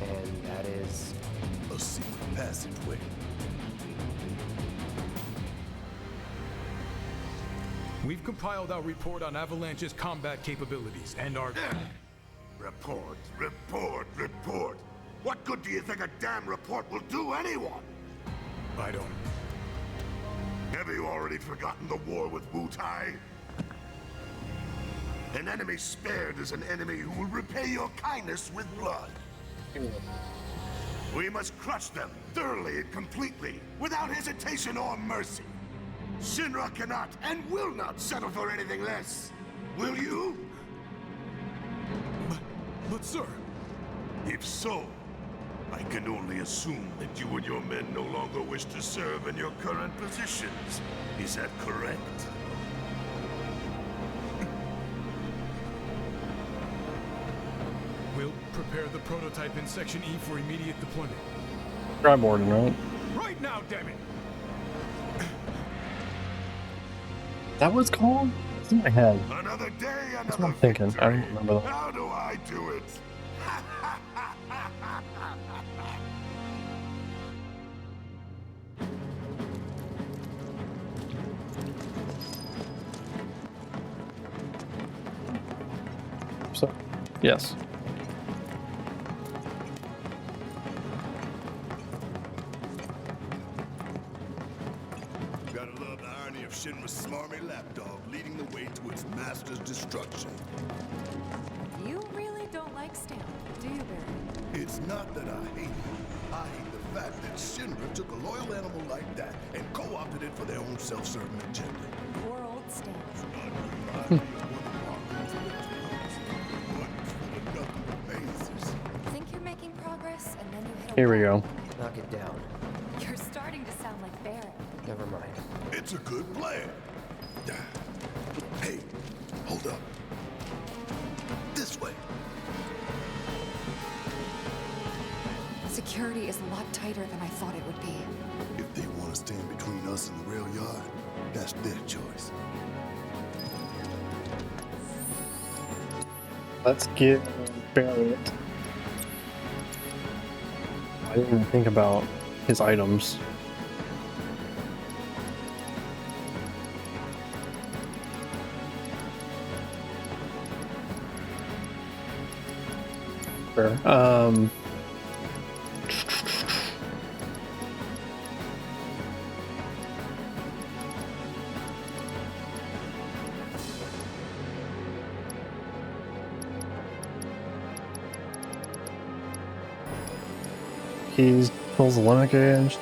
And that is... A secret passageway. We've compiled our report on Avalanche's combat capabilities and our... Report, report, report. What good do you think a damn report will do anyone? I don't... Have you already forgotten the war with Wutai? An enemy spared is an enemy who will repay your kindness with blood. We must crush them thoroughly and completely, without hesitation or mercy. Shinra cannot and will not settle for anything less. Will you? But sir... If so, I can only assume that you and your men no longer wish to serve in your current positions. Is that correct? We'll prepare the prototype in Section E for immediate deployment. Try boarding, right? Right now, damn it! That was called? It's in my head. Another day, another That's what I'm thinking. I don't remember that. How do I do it? So, yes. Gotta love the irony of Shinra's smarmy lapdog leading the way to its master's destruction. You really don't like Stamp, do you, Barry? It's not that I hate him. I hate the fact that Shinra took a loyal animal like that and co-opted it for their own self-serving agenda. Poor old Stamp. Think you're making progress, and then you hit a Here we go. Knock it down. You're starting to sound like Barry. Never mind. It's a good plan. Hey, hold up. This way. Security is a lot tighter than I thought it would be. If they want to stand between us and the rail yard, that's their choice. Let's give Barry it. I didn't even think about his items. Sure. He pulls the limit gauge.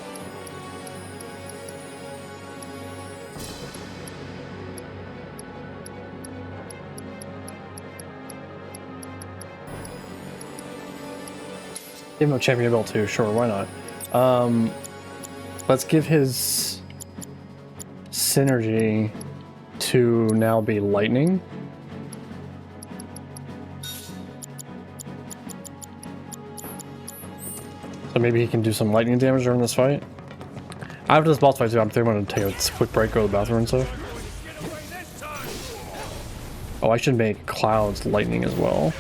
Give him a champion belt too, sure, why not? Let's give his synergy to now be lightning. So maybe he can do some lightning damage during this fight. After this boss fight too, I'm thinking I'm gonna take a quick break, go to the bathroom and stuff. Oh, I should make Cloud's lightning as well.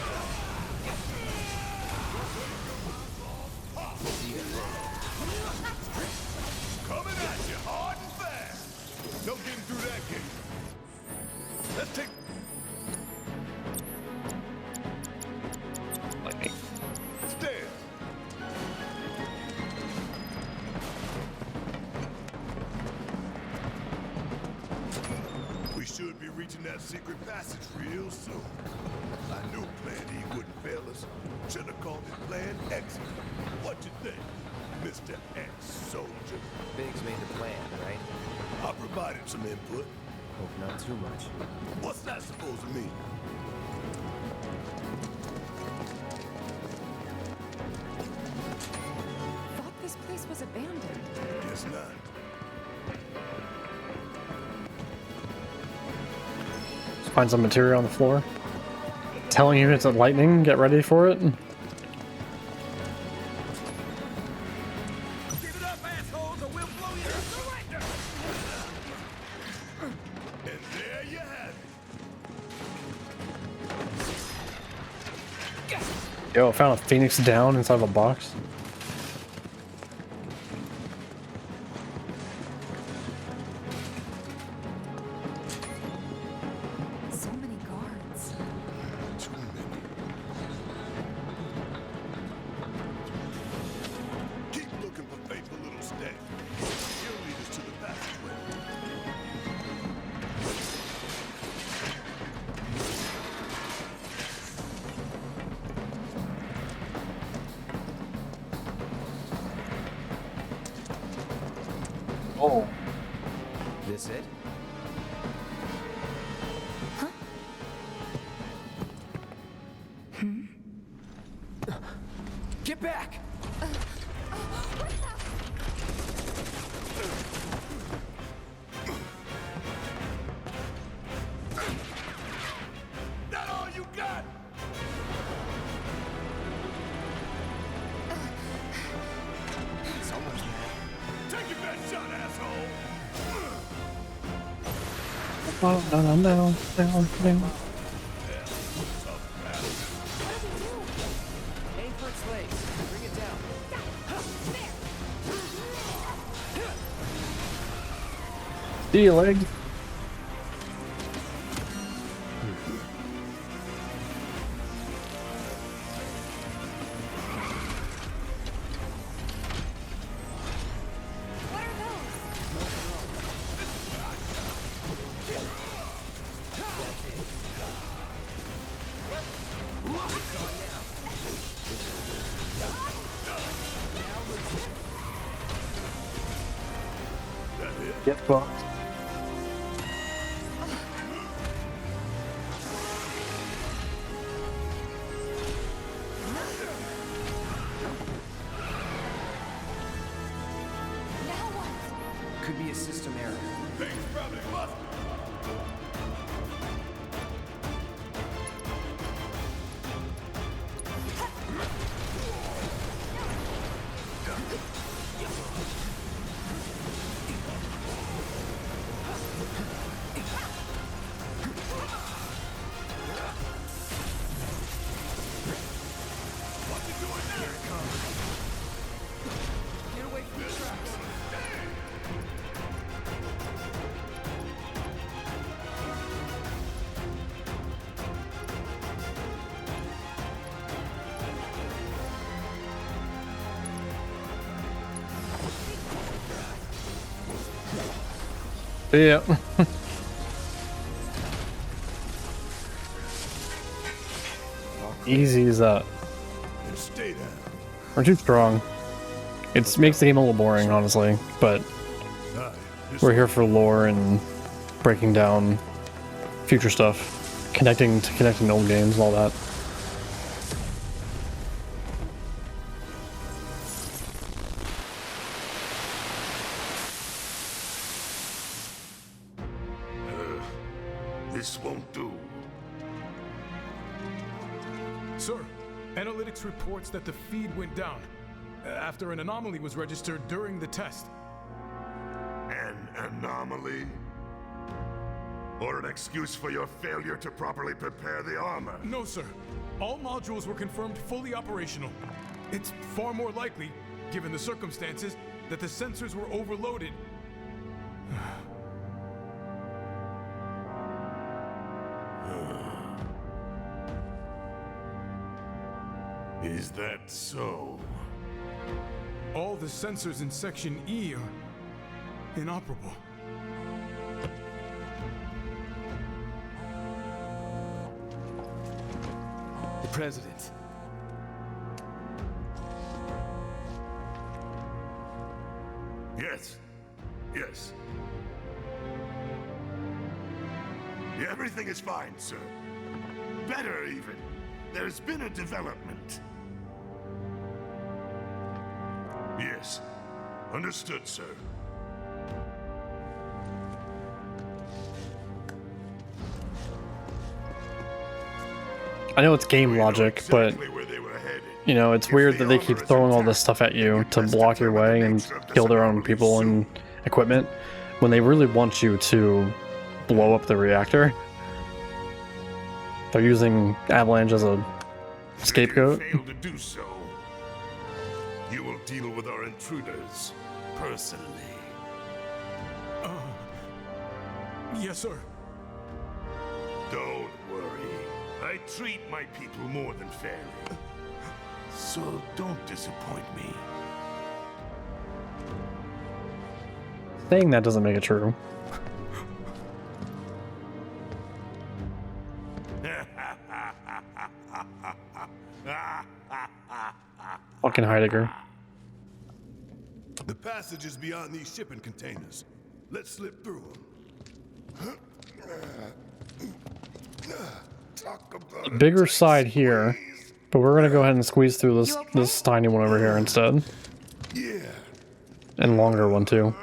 Coming at you hard and fast. No getting through that gate. Let's take lightning. Stairs. We should be reaching that secret passage real soon. I knew Plan E wouldn't fail us. Should have called it Plan X. What you think, Mr. Ex-Soldier? Biggs made the plan, right? I provided some input. Hope not too much. What's that supposed to mean? Thought this place was abandoned. Guess not. Let's find some material on the floor. Telling you it's a lightning, get ready for it. And there you have it. Yo, I found a phoenix down inside of a box. So many guards. Too many. Keep looking for faithful little Stan. He'll lead us to the passageway. Oh. This it? Get back! That all you got? Someone's mad. Take your best shot, asshole! Down. Aim for its legs. Bring it down. See you, legs. Get fucked. Could be a system error. Things probably must. What you doing there? Get away from the tracks. Yeah. Easy as that. Stay down. We're too strong. It makes the game a little boring, honestly, but we're here for lore and breaking down future stuff, connecting old games and all that. This won't do. Sir, analytics reports that the feed went down after an anomaly was registered during the test. An anomaly? Or an excuse for your failure to properly prepare the armor? No, sir. All modules were confirmed fully operational. It's far more likely, given the circumstances, that the sensors were overloaded. Is that so? All the sensors in Section E are inoperable. The President. Yes. Yes. Yeah, everything is fine, sir. Better, even. There's been a development. Yes. Understood, sir. I know it's game logic, but you know, it's weird that they keep throwing all this stuff at you to block your way and kill their own people and equipment when they really want you to blow up the reactor. They're using Avalanche as a scapegoat. If you fail to do so, you will deal with our intruders personally. Yes, sir. Don't worry. I treat my people more than fairly. So don't disappoint me. Saying that doesn't make it true. Fucking Heidegger. The passage is beyond these shipping containers. Let's slip through them. A bigger side here, but we're gonna go ahead and squeeze through this tiny one over here instead. Yeah. And longer one too.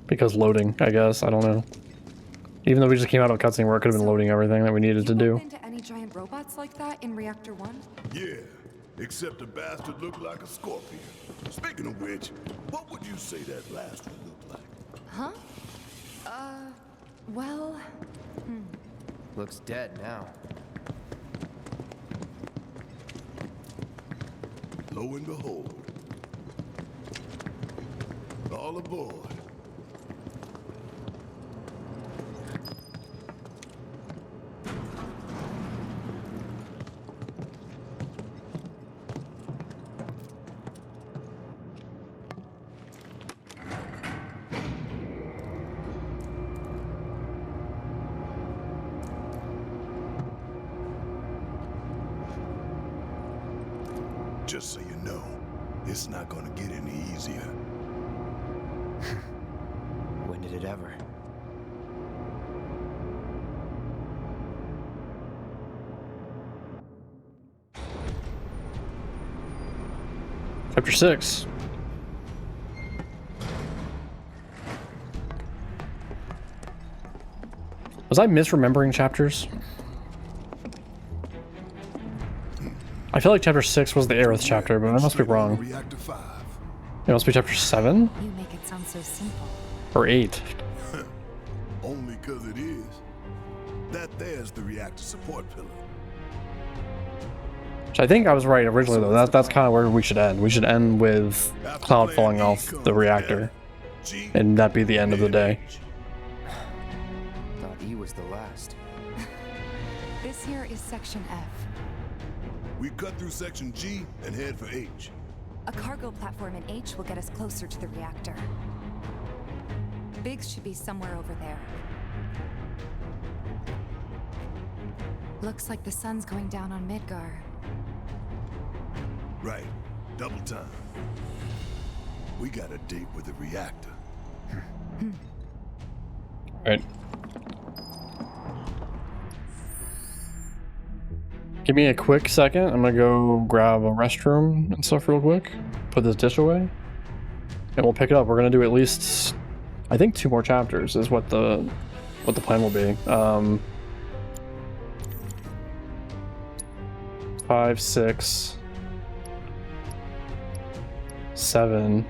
Because loading, I guess. I don't know. Even though we just came out of a cutscene where it could have been loading everything that we needed to do. Into any giant robots like that in Reactor 1? Yeah, except the bastard looked like a scorpion. Speaking of which, what would you say that last one looked like? Huh? Well... Looks dead now. Lo and behold. All aboard. Just so you know, it's not gonna get any easier. When did it ever? Chapter 6. Was I misremembering chapters? I feel like chapter 6 was the Aerith chapter, but I must be wrong. It must be chapter 7? You make it sound so simple. Or 8. Only because it is. That there's the reactor support pillar. Which I think I was right originally, though. That's kind of where we should end. We should end with Cloud falling off the reactor. And that be the end of the day. Thought E was the last. This here is Section F. We cut through Section G and head for H. A cargo platform in H will get us closer to the reactor. Biggs should be somewhere over there. Looks like the sun's going down on Midgar. Right. Double time. We got a date with the reactor. Right. Give me a quick second. I'm gonna go grab a restroom and stuff real quick. Put this dish away. And we'll pick it up. We're gonna do at least, I think, 2 more chapters is what the plan will be. 5, 6, 7.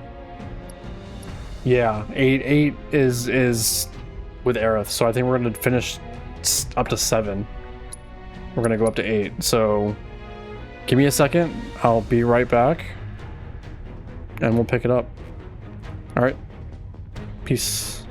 Yeah, 8 is with Aerith, so I think we're gonna finish up to 7. We're gonna go up to 8. So give me a second. I'll be right back, and we'll pick it up. All right. Peace.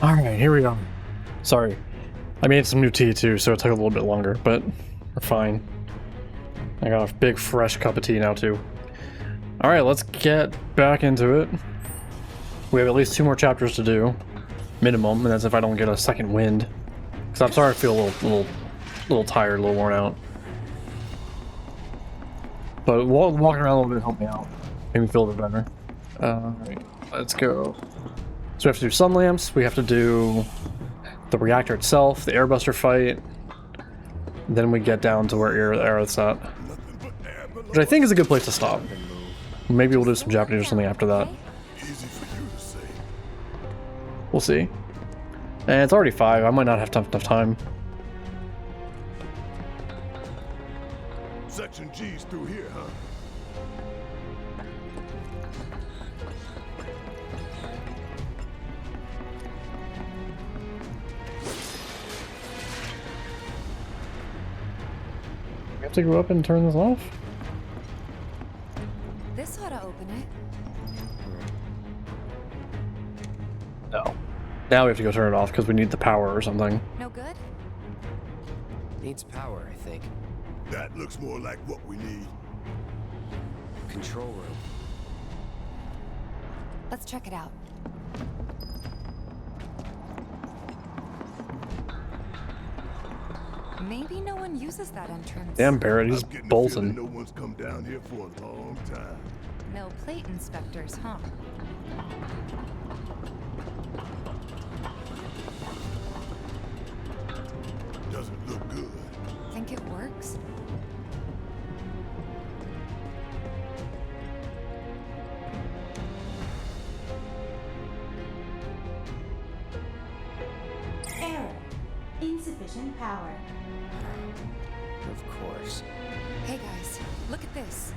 Alright, here we go. Sorry. I made some new tea too, so it took a little bit longer, but we're fine. I got a big fresh cup of tea now too. Alright, let's get back into it. We have at least 2 more chapters to do. Minimum, and that's if I don't get a second wind. Because I'm starting to feel a little tired, a little worn out. But walking around a little bit helped me out. Made me feel a bit better. Alright, let's go. So we have to do sun lamps, we have to do the reactor itself, the airbuster fight. Then we get down to where Aerith's at. Which I think is a good place to stop. Maybe we'll do some Japanese or something after that. We'll see. And it's already 5, I might not have enough time. Section G's through here, huh? We have to go up and turn this off? This ought to open it. No. Now we have to go turn it off because we need the power or something. No good? Needs power, I think. That looks more like what we need. Control room. Let's check it out. Maybe no one uses that entrance. Damn, Barrett, he's bolting. No one's come down here for a long time. No plate inspectors, huh? Doesn't look good. Think it works? Error. Insufficient power. Of course. Hey guys, look at this.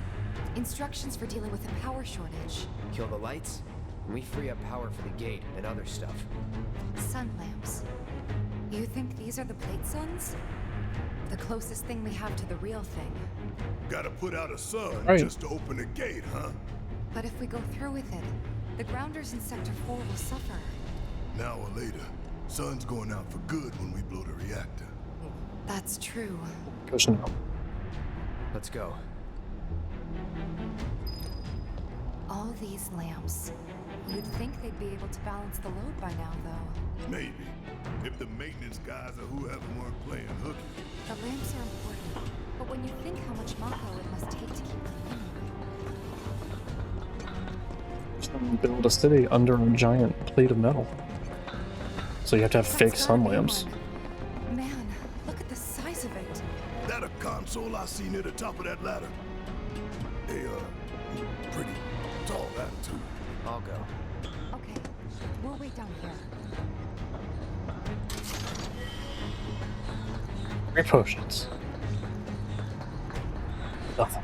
Instructions for dealing with a power shortage. Kill the lights, and we free up power for the gate and other stuff. Sun lamps. You think these are the plate suns? The closest thing we have to the real thing. Gotta put out a sun Right. just to open the gate, huh? But if we go through with it, the grounders in Sector 4 will suffer. An hour later, sun's going out for good when we blow the reactor. That's true. Pushing out. Let's go. All these lamps. You'd think they'd be able to balance the load by now, though. Maybe. If the maintenance guys or whoever weren't playing hooky. The lamps are important, but when you think how much Mako it must take to keep them running. Build a city under a giant plate of metal. So you have to have fake sun lamps. Man, look at the size of it. That a console I see near the top of that ladder? They pretty tall, that too. I'll go. Okay, we'll wait down here. 3 potions. Nothing.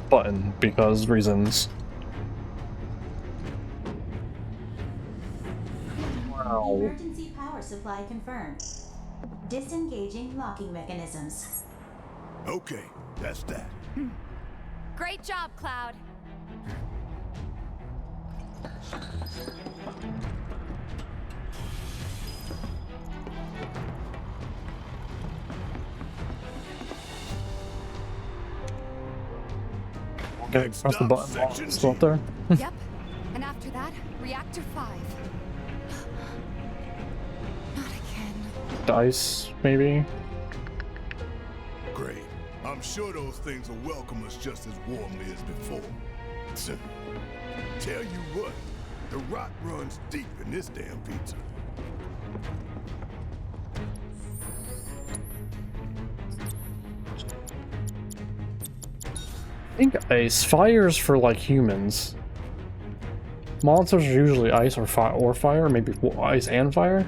Button, because reasons. Wow. Emergency power supply confirmed. Disengaging locking mechanisms. Okay, that's that. Great job, Cloud. Okay, press the button while it's still up there. Yep, and after that, Reactor 5. Not again. Dice, maybe? Great. I'm sure those things will welcome us just as warmly as before. Tell you what, the rot runs deep in this damn pizza. I think ice. Fire's for like humans. Monsters are usually ice or fire, maybe ice and fire.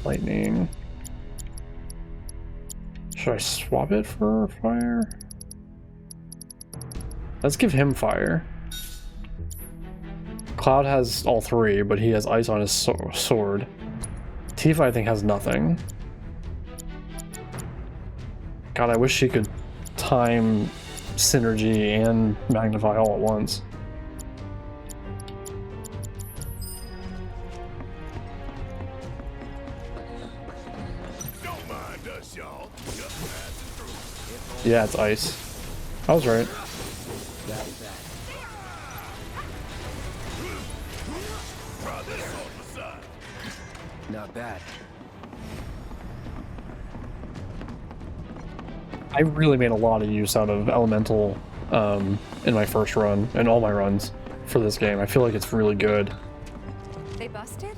Lightning. Should I swap it for fire? Let's give him fire. Cloud has all 3, but he has ice on his sword. Tifa, I think, has nothing. God, I wish she could time synergy and magnify all at once. Yeah, it's ice. I was right. That's that. Not bad. I really made a lot of use out of elemental in my first run and all my runs for this game. I feel like it's really good. They busted?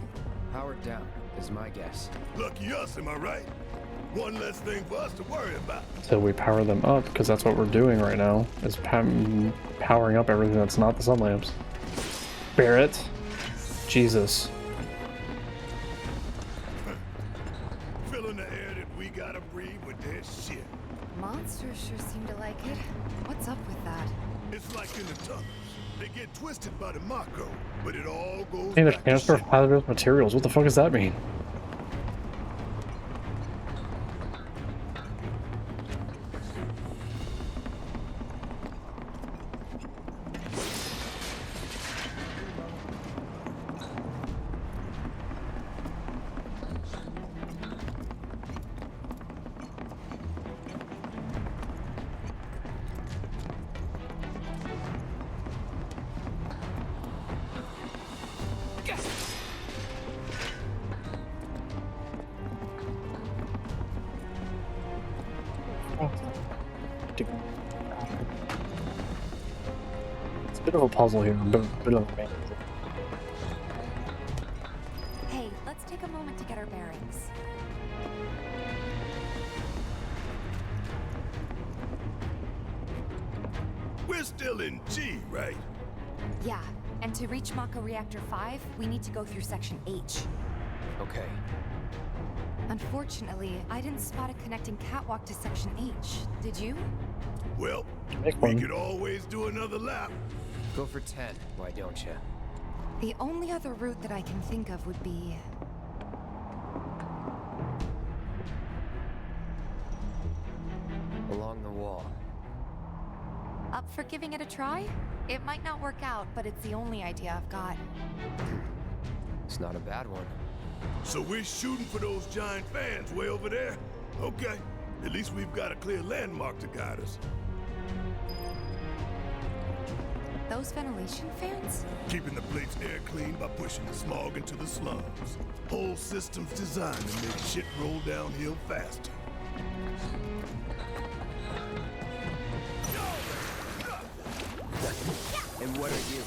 Powered down is my guess. Lucky us, am I right? One less thing for us to worry about. So we power them up because that's what we're doing right now, is powering up everything that's not the sun lamps. Barrett, Jesus. Filling the air that we gotta breathe with their shit. Monsters sure seem to like it. What's up with that? It's like in the tunnels. They get twisted by the Mako, but it all goes Hey, the back to transfer of hazardous materials. What the fuck does that mean? It's a bit of a puzzle here, but a bit of a Hey, let's take a moment to get our bearings. We're still in G, right? Yeah, and to reach Mako Reactor 5, we need to go through Section H. Okay. Unfortunately, I didn't spot a connecting catwalk to Section H. Did you? Well, Make we one. could always do another lap. Go for 10, why don't you? The only other route that I can think of would be... Along the wall. Up for giving it a try? It might not work out, but it's the only idea I've got. It's not a bad one. So we're shooting for those giant fans way over there? Okay. At least we've got a clear landmark to guide us. Those ventilation fans? Keeping the plate's air clean by pushing the smog into the slums. Whole system's designed to make shit roll downhill faster. And what are you?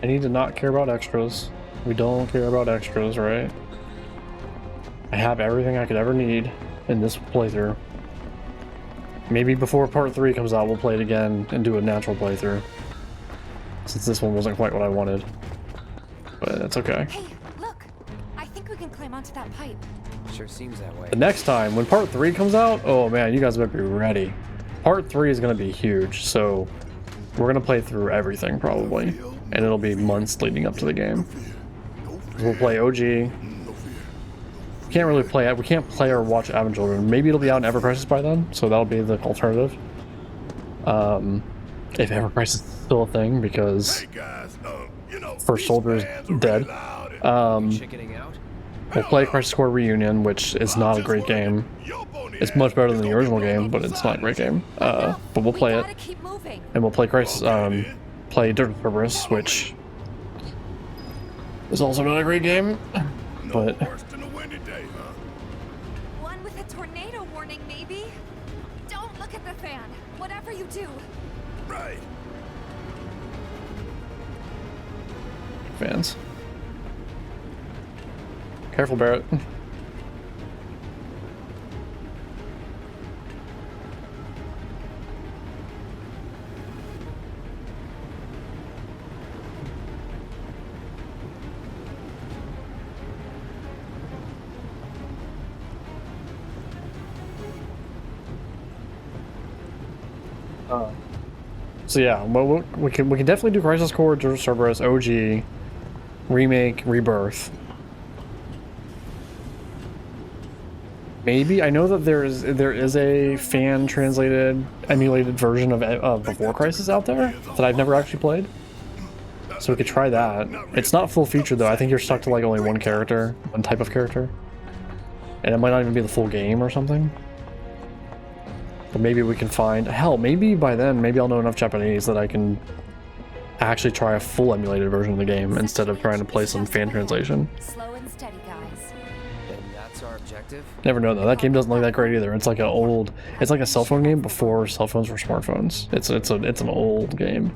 I need to not care about extras. We don't care about extras, right? I have everything I could ever need in this playthrough. Maybe before part 3 comes out, we'll play it again and do a natural playthrough. Since this one wasn't quite what I wanted. But that's okay. Hey, look! I think we can climb onto that pipe. Sure seems that way. The next time, when part 3 comes out, oh man, you guys better be ready. Part 3 is going to be huge, so we're going to play through everything probably. And it'll be months leading up to the game. We'll play OG. Can't really play it. We can't play or watch Advent Children. Maybe it'll be out in Ever Crisis by then, so that'll be the alternative. If Ever Crisis is still a thing, because First Soldier's dead. We'll play Crisis Core Reunion, which is not a great game. It's much better than the original game, but it's not a great game. But we'll play it, and we'll play Crisis. Play Dirt Cerberus, which is also not a great game, but One with a tornado warning, maybe? Don't look at the fan, whatever you do. Right. fans. Careful, Barrett. So yeah, well, we can definitely do Crisis Core, Cerberus, OG, Remake, Rebirth. Maybe I know that there is a fan translated emulated version of Before Crisis out there that I've never actually played. So we could try that. It's not full featured though. I think you're stuck to like only one character, one type of character. And it might not even be the full game or something. But maybe we can find, hell, maybe by then, maybe I'll know enough Japanese that I can actually try a full emulated version of the game instead of trying to play some fan translation. Slow and steady, guys. And that's our objective? Never know though. That game doesn't look that great either. It's like it's like a cell phone game before cell phones were smartphones. It's an old game.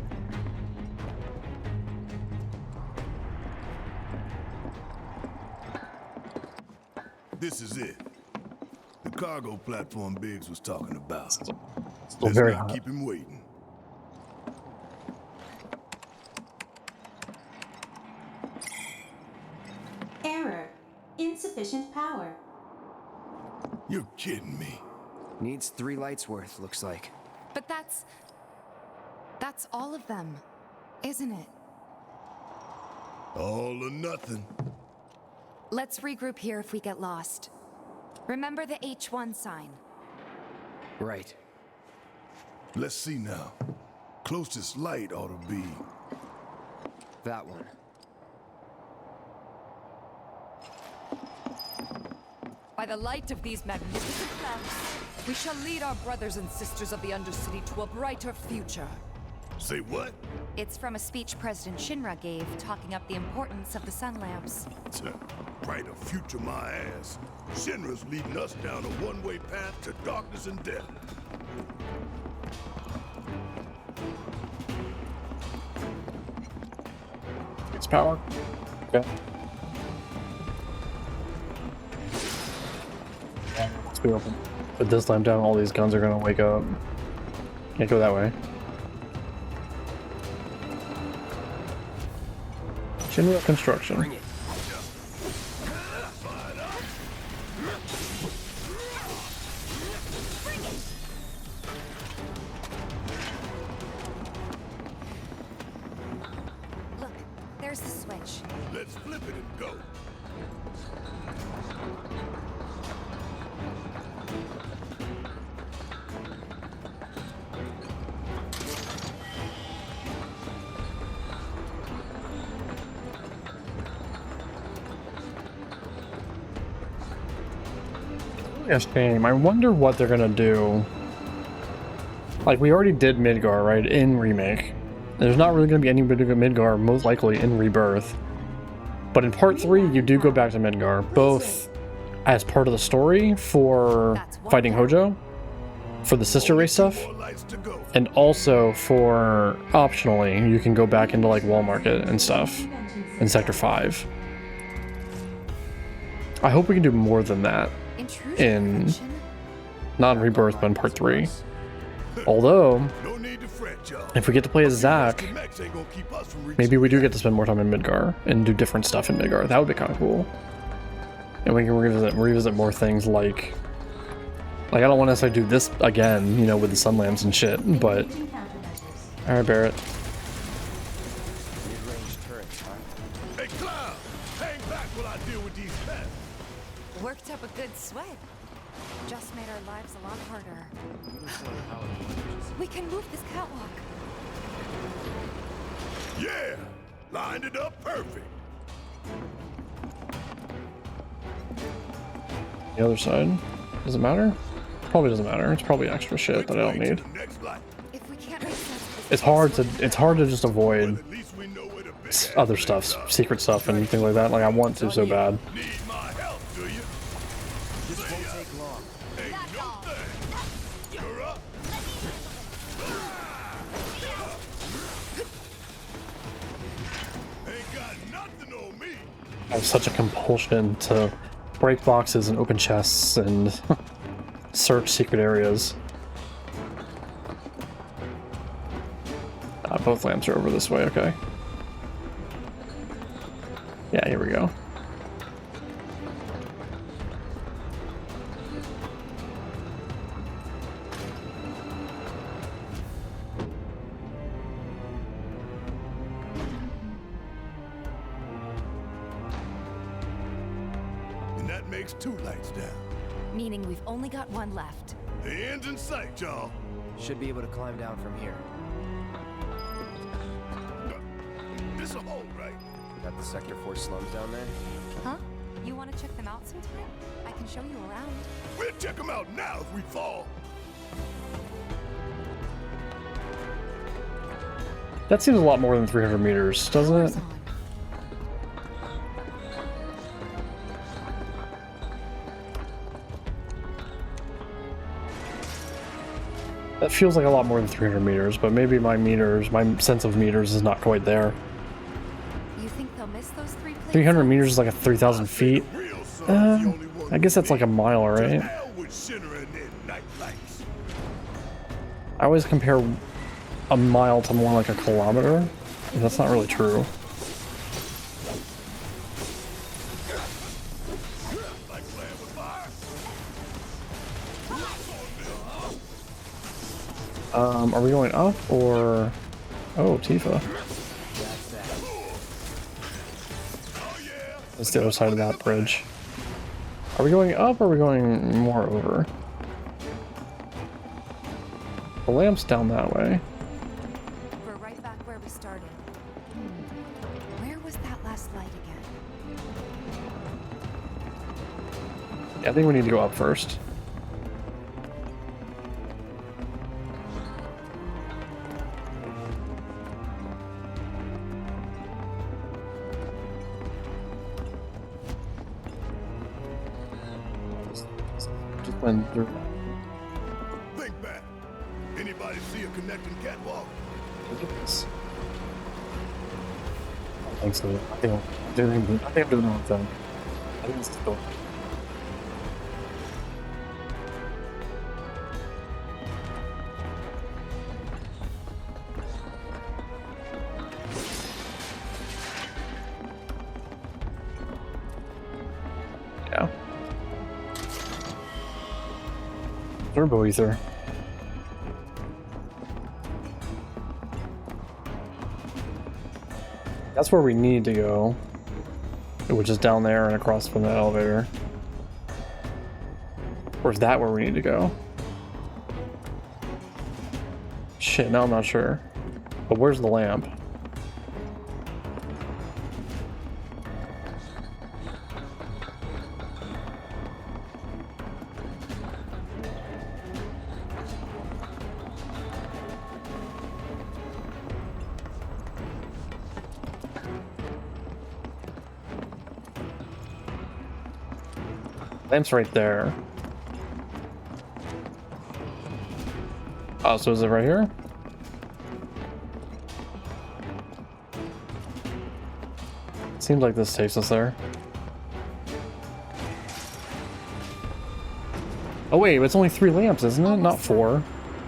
This is it. The cargo platform Biggs was talking about. Still Let's very not hot. keep him waiting. Error. Insufficient power. You're kidding me. Needs 3 lights worth, looks like. But that's all of them, isn't it? All or nothing. Let's regroup here if we get lost. Remember the H1 sign. Right. Let's see now. Closest light ought to be that one. By the light of these magnificent lamps, we shall lead our brothers and sisters of the Undercity to a brighter future. Say what? It's from a speech President Shinra gave, talking up the importance of the sun lamps. Brighter future, my ass. Shinra's leading us down a one-way path to darkness and death. It's power. Okay. Let's be open. Put this lamp down, all these guns are gonna wake up. Can't go that way. Shinra construction. Bring it. Look, there's the switch. Let's flip it and go. A shame. I wonder what they're gonna do. Like, we already did Midgar, right, in Remake. There's not really gonna be any Midgar, most likely, in Rebirth. But in Part 3, you do go back to Midgar, both as part of the story for fighting Hojo, for the sister race stuff, and also for, optionally, you can go back into, like, Wall Market and stuff in Sector 5. I hope we can do more than that in, not in Rebirth, but in Part 3. Although, if we get to play as Zack, maybe we do get to spend more time in Midgar and do different stuff in Midgar. That would be kind of cool. And we can revisit more things like I don't want to necessarily do this again, you know, with the sun lamps and shit, but... Alright, Barrett. Mid-range turrets, huh? Hey, Cloud! Hang back while I deal with these pests. Worked up a good sweat. Just made our lives a lot harder. We can move this catwalk. Yeah! Lined it up perfect. The other side. Does it matter? Probably doesn't matter. It's probably extra shit that I don't need. It's hard to just avoid other stuff, secret stuff and things like that. Like, I want to so bad. I have such a compulsion to break boxes and open chests and search secret areas. Both lamps are over this way, okay. Yeah, here we go. And that makes 2 lights down. Meaning we've only got one left. The end's in sight, y'all. Should be able to climb down from here. This a hole, right? Got the Sector 4 slums down there? Huh? You want to check them out sometime? I can show you around. We'll check them out now if we fall. That seems a lot more than 300 meters, doesn't it? That feels like a lot more than 300 meters, but maybe my sense of meters is not quite there. You think they'll miss those 3 places? 300 meters is like 3,000 feet. I guess that's like a mile, right? I always compare a mile to more like a kilometer. And that's not really true. Are we going up or... Oh, Tifa. That's the other side of that bridge. Are we going up or are we going more over? The lamp's down that way. We're right back where we started. Where was that last light again? Yeah, I think we need to go up first. Just went through. Think back. Anybody see a connecting catwalk? Look at this. I don't think so. I think I'm doing the wrong thing. I think it's the door. Yeah. Turbo ether. That's where we need to go, which is down there and across from the elevator. Or is that where we need to go? Shit, now I'm not sure. But where's the lamp? Lamp's right there. Oh, so is it right here? Seems like this takes us there. Oh wait, it's only 3 lamps, isn't it? Not 4.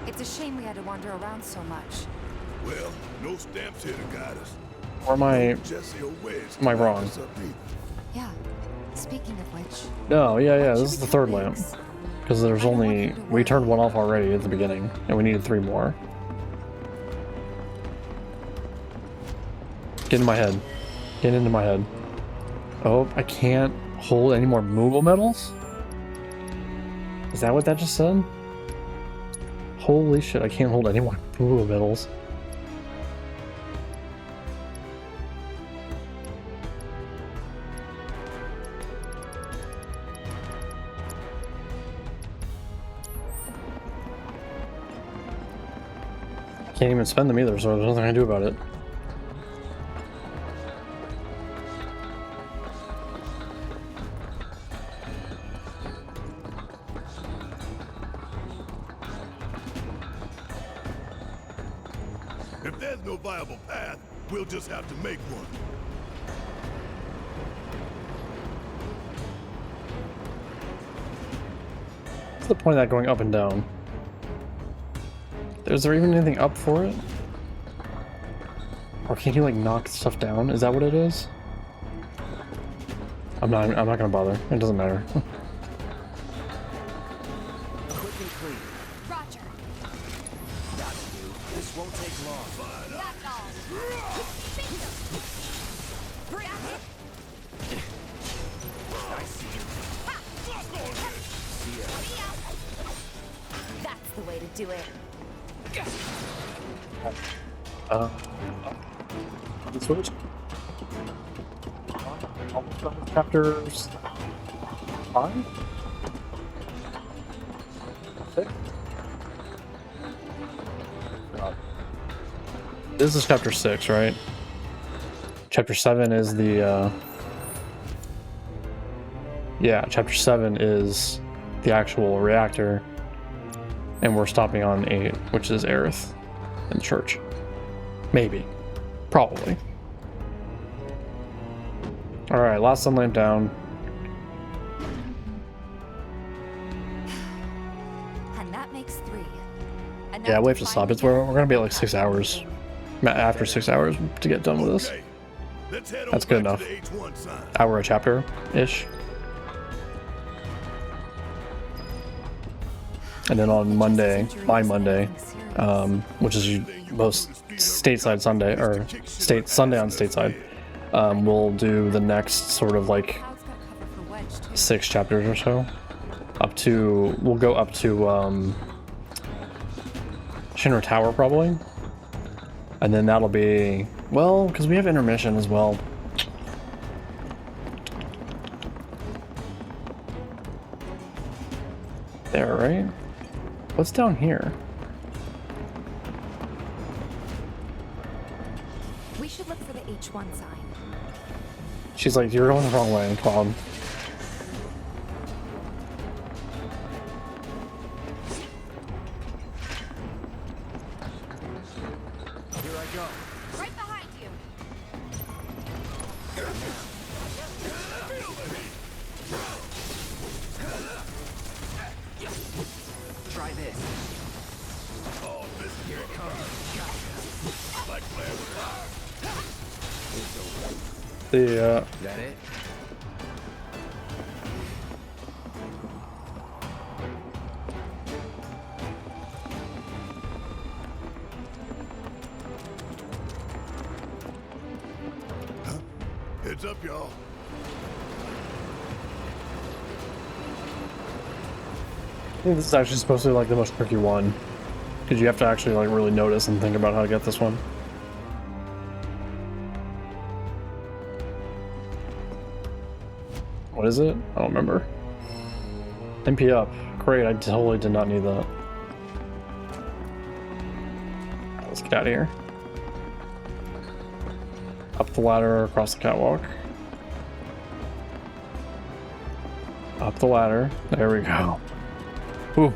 It's a shame we had to wander around so much. Well, no stamps here to guide us. Or am I wrong? Yeah. Speaking of which... No, yeah, this is the 3rd lamp. Because there's only... We turned one off already at the beginning, and we needed 3 more. Get in my head. Get into my head. Oh, I can't hold any more movable metals? Is that what that just said? Holy shit, I can't hold any more movable metals. Can't even spend them either, so there's nothing I can do about it. If there's no viable path, we'll just have to make one. What's the point of that going up and down? Is there even anything up for it? Or can you like knock stuff down? Is that what it is? I'm not gonna bother. It doesn't matter. Quick and clean. Roger. That'll do. This won't take long. That's all. I see you. to do it. Switch. Chapters 5? 6? This is chapter 6, right? Chapter 7 is the yeah, chapter 7 is the actual reactor, and we're stopping on 8, which is Aerith and the church. Maybe. Probably. Alright, last sunlight down. And that makes 3. Yeah, we have to stop. We're gonna be at like 6 hours. After 6 hours to get done with this. That's good enough. Hour a chapter-ish. And then on Monday, my Monday, which is most stateside Sunday, or Sunday on stateside, we'll do the next sort of like 6 chapters or so. We'll go up to Shinra Tower probably. And then that'll be, well, because we have intermission as well. There, right? What's down here? We should look for the H1 sign. She's like, you're going the wrong way, Cloud. Right behind you. Try this. Oh, this here it comes. Gotcha. Like playing with fire. That it? Heads up, y'all. I think this is actually supposed to be like the most tricky one, because you have to actually like really notice and think about how to get this one. What is it? I don't remember. MP up. Great, I totally did not need that. Let's get out of here. Up the ladder, across the catwalk. Up the ladder. There we go. Ooh.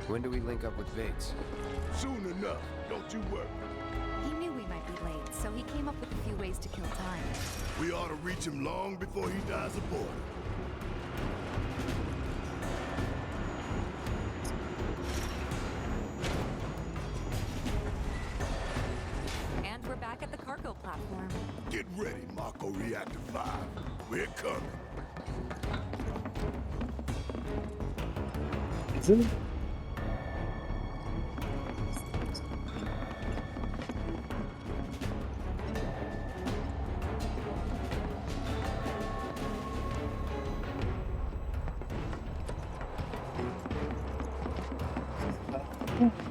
When do we link up with Biggs? Soon enough. Don't you worry. He knew we might be late, so he came up with a few ways to kill time. We ought to reach him long before he dies aboard. And we're back at the cargo platform. Get ready, Mako Reactor 5. We're coming. Is it?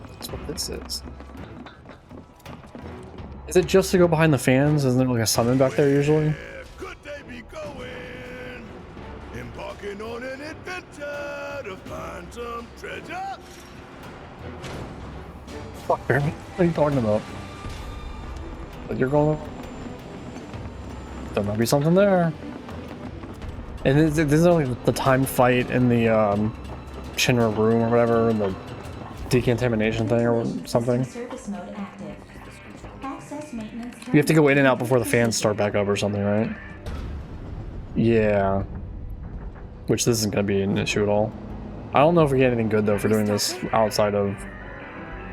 That's what this is. Is it just to go behind the fans? Isn't there like a summon back there usually? Could they be going? Embarking on an adventure to find some treasure? Fuck, Barry. What are you talking about? But you're going. There might be something there. And this is like the time fight in the Shinra room or whatever, and the decontamination thing or something. Service mode active. Access maintenance. You have to go in and out before the fans start back up or something, right? Yeah. Which this isn't going to be an issue at all. I don't know if we get anything good though for doing this outside of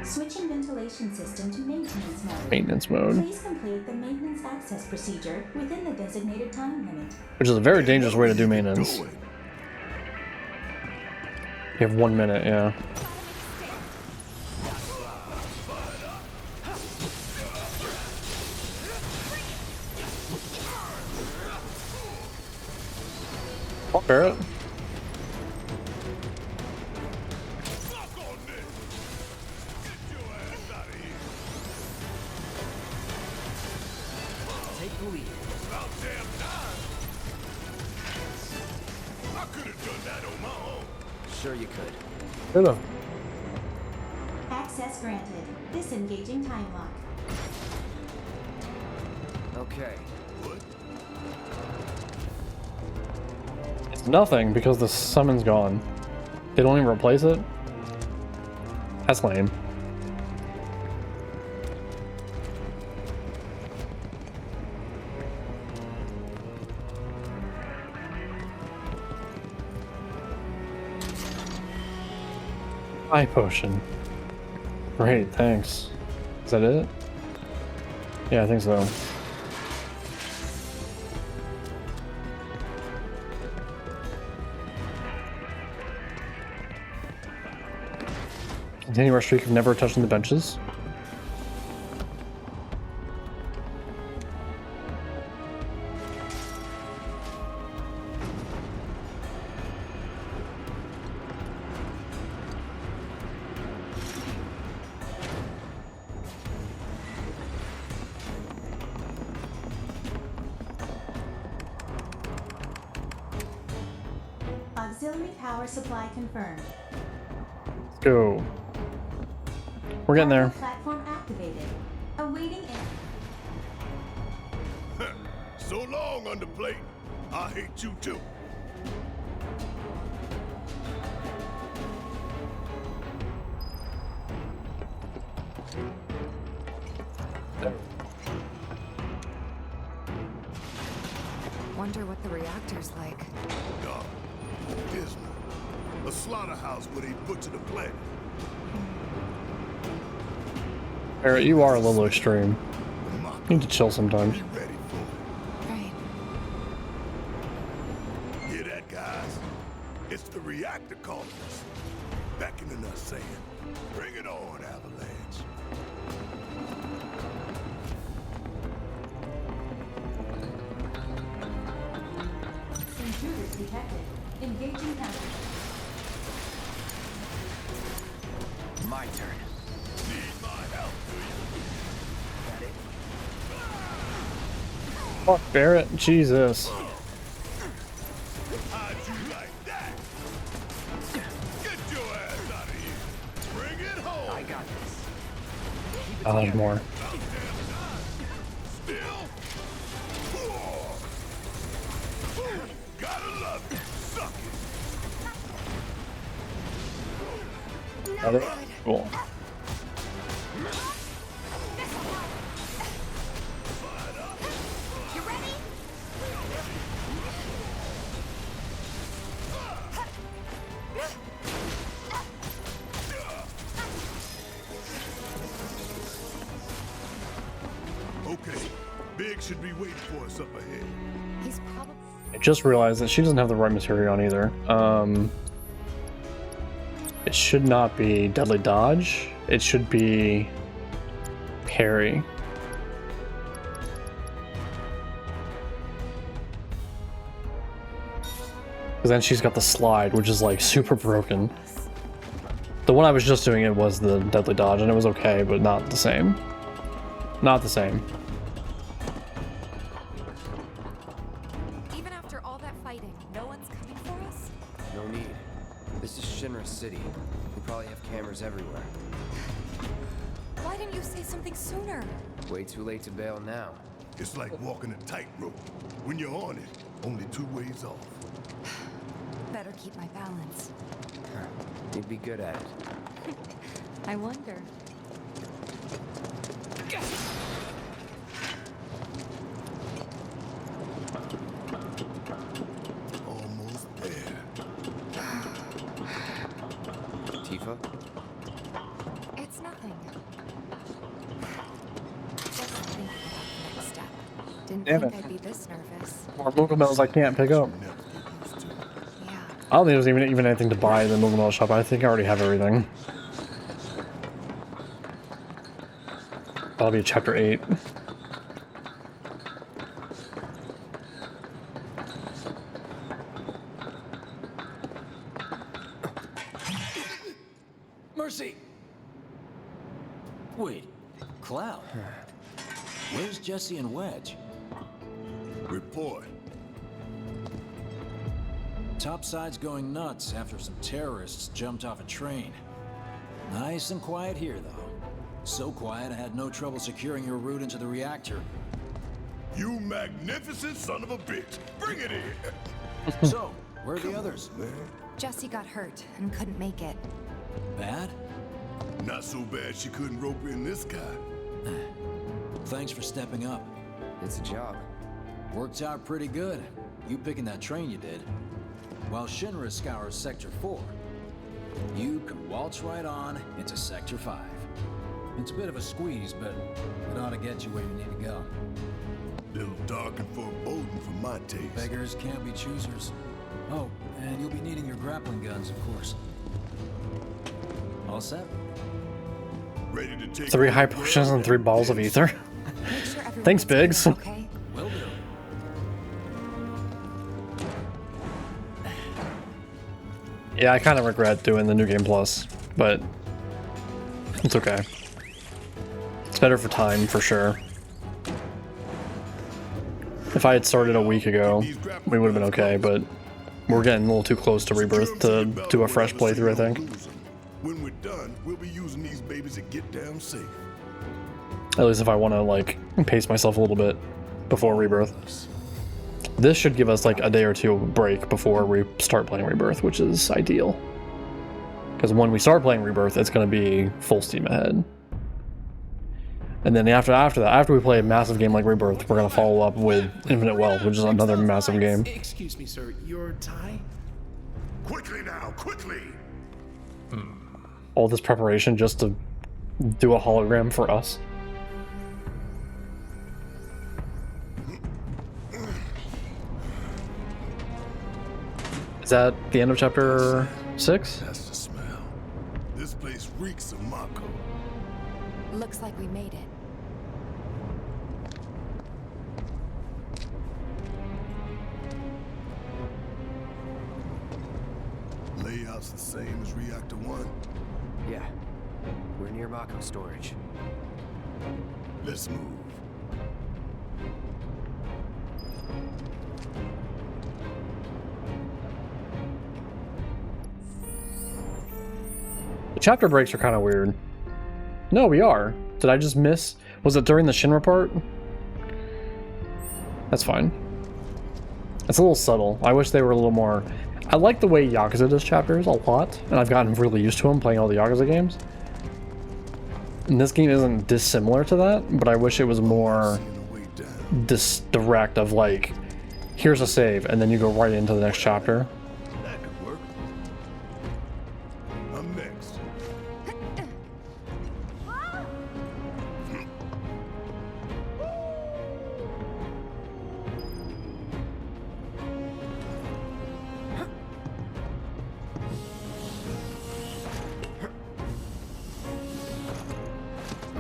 Switching ventilation system to maintenance mode. maintenance mode. Please complete the maintenance access procedure within the designated time limit. Which is a very dangerous way to do maintenance. You have 1 minute, yeah. on, Barrett. Take the lead. About damn time. I could have done that on my own. Sure you could. Could've. Access granted. Disengaging time lock. Okay. What? It's nothing because the summon's gone. They don't even replace it? That's lame. Eye potion. Great, thanks. Is that it? Yeah, I think so. Continue our streak of never touching the benches. Auxiliary power supply confirmed. Let's go. We're getting there. Platform activated. Awaiting So long, Underplate. I hate you too. Wonder what the reactor's like. Dark, dismal. A slaughterhouse where they butcher the planet. Barrett, you are a little extreme. You need to chill sometimes. Right. Hear that, guys? It's the reactor calling us. Beckoning us, saying, "Bring it on, Avalanche." intruders detected. Engaging counter. My turn. Need my help, do you? Fuck, Barrett. Jesus. How'd you like that? Get your ass out of here. Bring it home. I got this. I'll have more. Still? Gotta love it. Suck it. Got it? Cool. You ready? Okay, Big should be waiting for us up ahead. He's probably. I just realized that she doesn't have the right material on either. It should not be Deadly Dodge. It should be Parry. Because then she's got the slide, which is like super broken. The one I was just doing it was the Deadly Dodge, and it was okay, but not the same. Not the same. Even after all that fighting, no one's coming for us? No need. This is Shinra City. We probably have cameras everywhere. Why didn't you say something sooner? Way too late to bail now. It's like walking a tightrope. When you're on it, only two ways off. Better keep my balance. You'd be good at it. I wonder. Almost there. Tifa? It's nothing. Just thinking about the next step. Didn't Damn think it. I'd be this nervous. More movement medals I can't pick up. I don't think there's even anything to buy in the movement medal shop. I think I already have everything. That'll be chapter 8. Wait, Cloud. Where's Jesse and Wedge? Report. Topside's going nuts after some terrorists jumped off a train. Nice and quiet here, though. So quiet I had no trouble securing your route into the reactor. You magnificent son of a bitch! Bring it in! So, where are the others? Jesse got hurt and couldn't make it. Bad? Not so bad she couldn't rope in this guy. Thanks for stepping up. It's a job. Worked out pretty good. You picking that train you did. While Shinra scours Sector 4, you can waltz right on into Sector 5. It's a bit of a squeeze, but it ought to get you where you need to go. Little dark and foreboding for my taste. Beggars can't be choosers. Oh, and you'll be needing your grappling guns, of course. All set? Ready to take 3 high potions and 3 balls of ether. Thanks, Biggs. Okay. Will do. Yeah, I kind of regret doing the New Game Plus, but it's okay. It's better for time, for sure. If I had started a week ago, we would have been okay, but we're getting a little too close to Rebirth to do a fresh playthrough, I think. When we're done, we'll be using these babies to get down safe. At least if I want to, like, pace myself a little bit before Rebirth. This should give us, like, a day or two break before we start playing Rebirth, which is ideal. Because when we start playing Rebirth, it's going to be full steam ahead. And then after that, after we play a massive game like Rebirth, we're going to follow up with Infinite Wealth, which is another massive game. Excuse me, sir. Your tie? Quickly now, quickly! All this preparation just to do a hologram for us. Is that the end of chapter 6? That's the smell. This place reeks of Mako. Looks like we made it. Layout's the same as Reactor 1. Yeah. We're near Mako storage. Let's move. The chapter breaks are kind of weird. No, we are. Did I just miss? Was it during the Shinra part? That's fine. It's a little subtle. I wish they were a little more... I like the way Yakuza does chapters a lot, and I've gotten really used to them playing all the Yakuza games. And this game isn't dissimilar to that, but I wish it was more direct of like, here's a save, and then you go right into the next chapter. That could work. I'm next.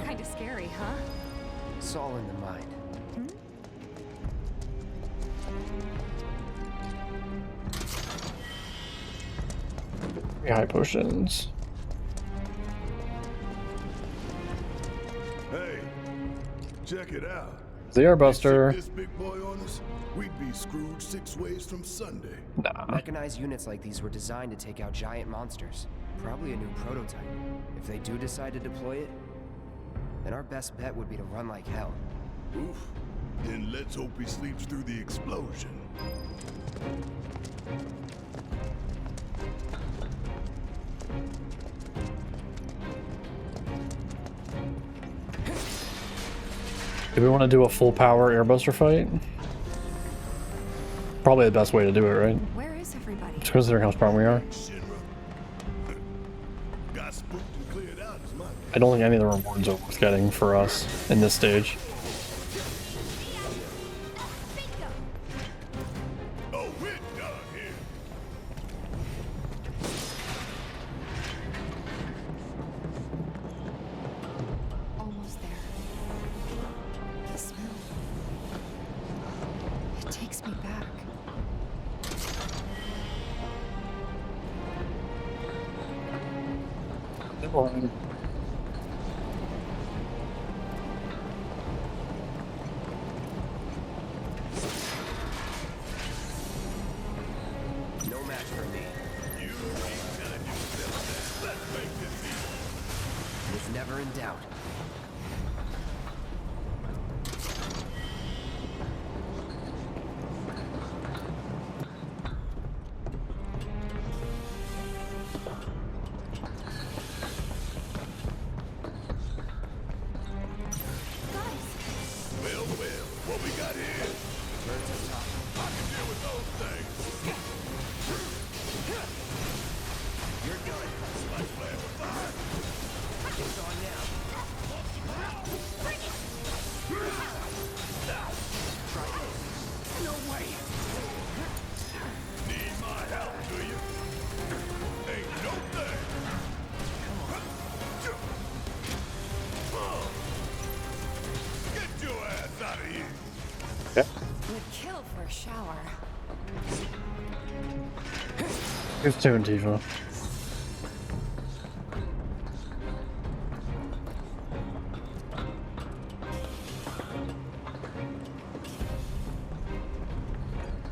Kind of scary, huh? It's all in the mind. High potions. Hey, check it out. The Airbuster. This big boy on us, we'd be screwed 6 ways from Sunday. Nah. Mechanized units like these were designed to take out giant monsters. Probably a new prototype. If they do decide to deploy it, then our best bet would be to run like hell. Oof. Then let's hope he sleeps through the explosion. Do we want to do a full power Airbuster fight? Probably the best way to do it, right? Where is everybody? Just considering how strong we are. Got spooked and cleared out as much. I don't think any of the rewards are worth getting for us in this stage. Oh, we're done here. Almost there. The smell. It takes me back. doubt. Well, what we got here? Turrets up top. I can deal with those things. You're done. Like playing with fire. It's on now. Try this. No way. Need my help, do you? Ain't no thing. Get your ass out of here. Would kill for a shower. Good tune, Tifa.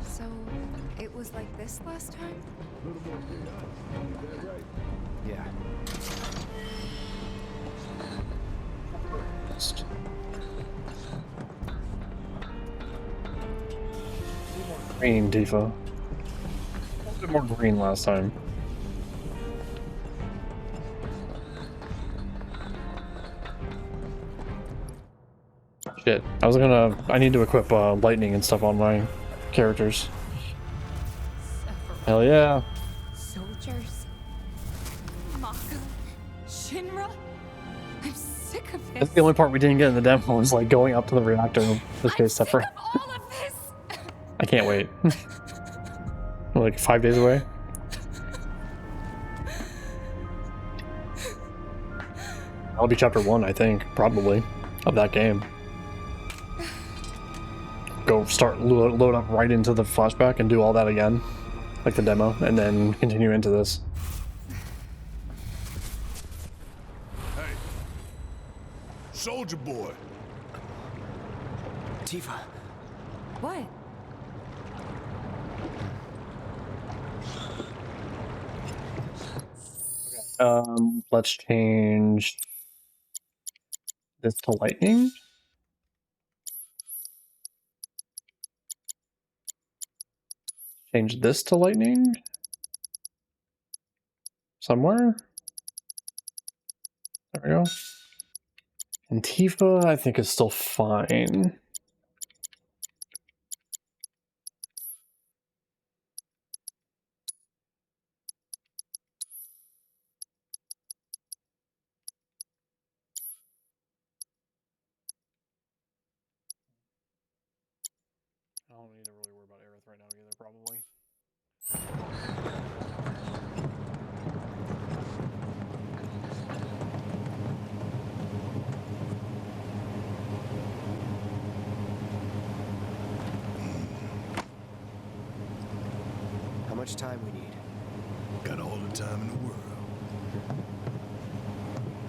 So, it was like this last time? Yeah. Green, Tifa. A little bit more green last time. Shit. I need to equip lightning and stuff on my characters. Hell yeah. Soldiers? Mako? Shinra? I'm sick of this. That's the only part we didn't get in the demo was like going up to the reactor in this case separate. All of this! I can't wait. We're like 5 days away. That'll be chapter 1, I think, probably, of that game. Go start load up right into the flashback and do all that again, like the demo, and then continue into this. Hey, soldier boy. Tifa. What? Let's change this to lightning. Change this to lightning. Somewhere. There we go. And Tifa, I think, is still fine. I don't need to really worry about Aerith right now either, probably. How much time we need? Got all the time in the world.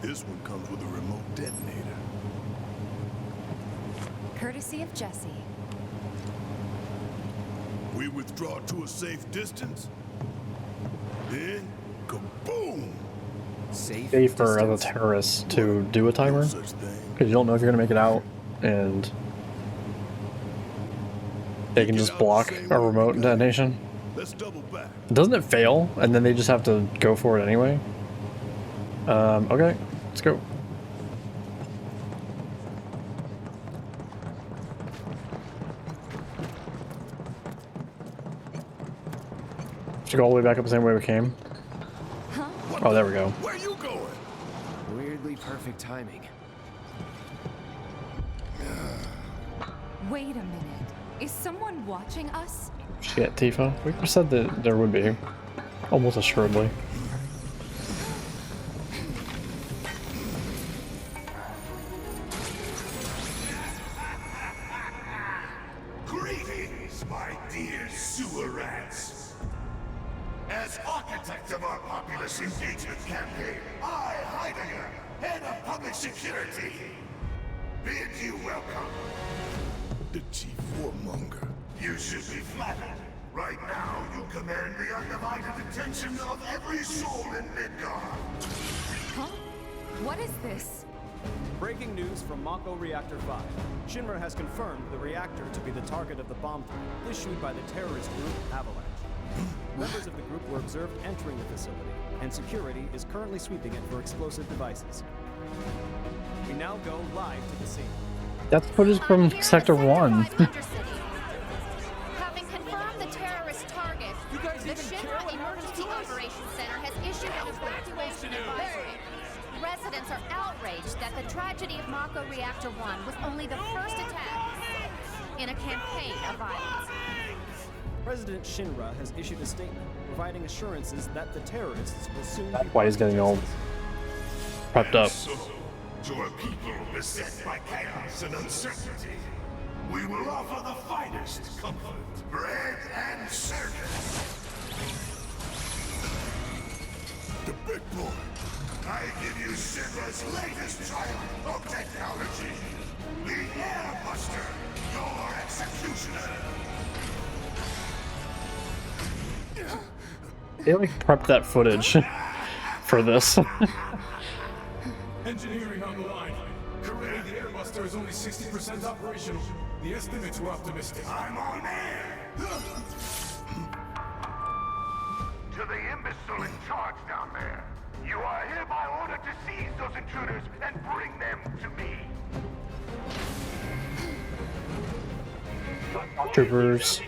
This one comes with a remote detonator. Courtesy of Jesse. We withdraw to a safe distance. Then, kaboom! Safer as a terrorist to do a timer, because you don't know if you're gonna make it out, and they can just block a remote detonation. Let's double back. Doesn't it fail, and then they just have to go for it anyway? Okay, let's go. Should go all the way back up the same way we came. Huh? Oh, there we go. Where you going? Weirdly perfect timing. Wait a minute. Is someone watching us? Shit, Tifa. We just said that there would be. Almost assuredly. Greetings, my dear sewer rats. As architect of our populace engagement campaign, I, Heidegger, head of public security, bid you welcome. The chief warmonger. You should be flattered. Right now, you command the undivided attention of every soul in Midgard. Huh? What is this? Breaking news from Mako Reactor 5. Shinra has confirmed the reactor to be the target of the bomb threat issued by the terrorist group Avalanche. Members of the group were observed entering the facility, and security is currently sweeping it for explosive devices. We now go live to the scene. That's footage from Sector 1. Having confirmed the terrorist target, the Shinra Emergency Operations Center has issued an evacuation advisory. Residents are outraged that the tragedy of Mako Reactor 1 was only the first attack in a campaign of violence. President Shinra has issued a statement providing assurances that the terrorists will soon That's why he's getting all prepped up. So, to a people beset by chaos and uncertainty, we will offer the finest comfort, bread, and service. The big boy. I give you Shinra's latest triumph of technology. The Airbuster, your executioner. They like prepped that footage for this. Engineering on the line. Currently, the Airbuster is only 60% operational. The estimates were optimistic. I'm on air. To the imbecile in charge down there, you are hereby ordered to seize those intruders and bring them to me. Troopers.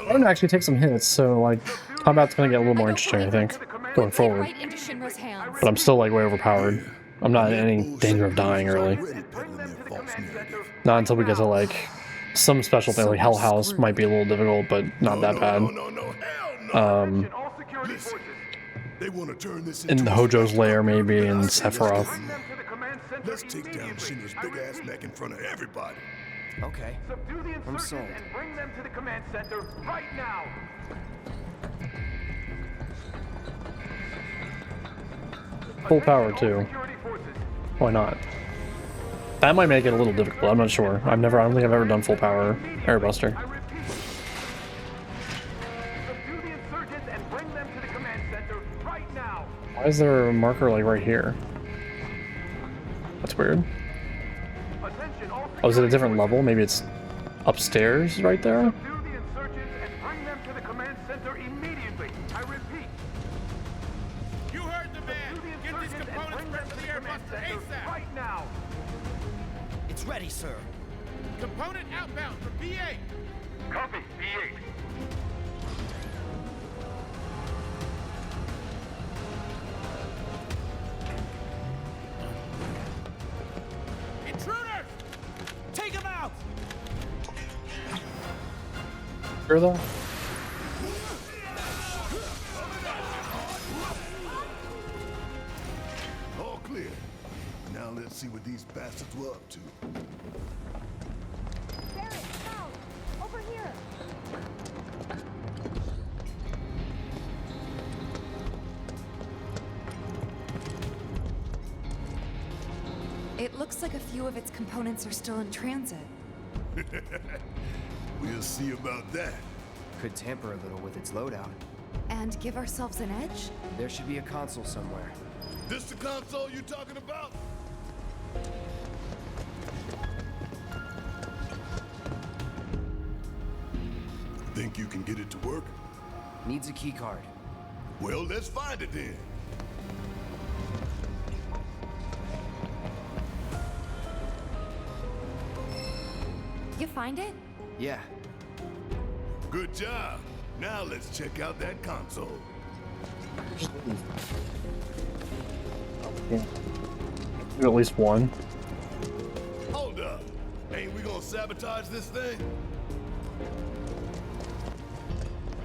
I'm gonna actually take some hits, so like combat's gonna get a little more interesting, I think, going forward. But I'm still like way overpowered. I'm not in any danger of dying early. Not until we get to like some special thing, like Hell House might be a little difficult, but not that bad. In the Hojo's lair maybe, in Sephiroth. Let's take down Shinra's big ass neck in front of everybody. Okay. Subdue the I'm sold. insurgents and bring them to the command center right now. Full power too. Why not? That might make it a little difficult, I'm not sure. I don't think I've ever done full power Airbuster. Subdue the insurgents and bring them to the command center right now. Why is there a marker like right here? That's weird. Oh, is it a different level? Maybe it's upstairs right there? Subdue the insurgents and bring them to the command center immediately. I repeat. You heard the man. Get these components ready for the Airbuster ASAP. Right now. It's ready, sir. Component outbound for B8. Copy, B8. Intruders! Take them out! Sure though? All clear. Now let's see what these bastards were up to. Barrett, south! Over here! It looks like a few of its components are still in transit. We'll see about that. Could tamper a little with its loadout. And give ourselves an edge? There should be a console somewhere. This the console you talking about? Think you can get it to work? Needs a key card. Well, let's find it then. You find it? Yeah. Good job. Now let's check out that console. Yeah. At least one. Hold up. Ain't we gonna sabotage this thing?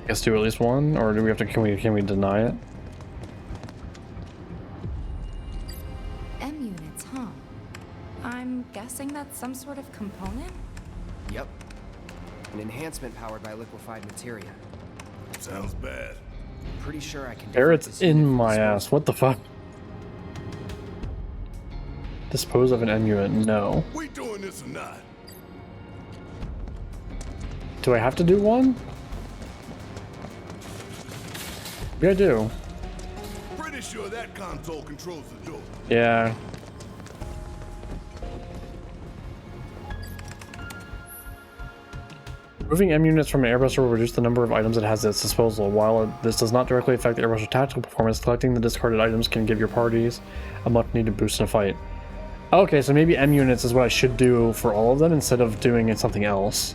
Guess do at least one, or do we have to? Can we deny it? M units, huh? I'm guessing that's some sort of component? Yep. An enhancement powered by liquefied materia. Sounds bad. Pretty sure I can. Barrett's in my ass. What the fuck? Dispose of an M unit? No. We doing this or not? Do I have to do one? Yeah, I do. Pretty sure that console controls the door. Yeah. Moving M units from an airbuster will reduce the number of items it has at its disposal. While this does not directly affect the airbuster's tactical performance, collecting the discarded items can give your parties a much-needed boost in a fight. Okay, so maybe M units is what I should do for all of them instead of doing it something else.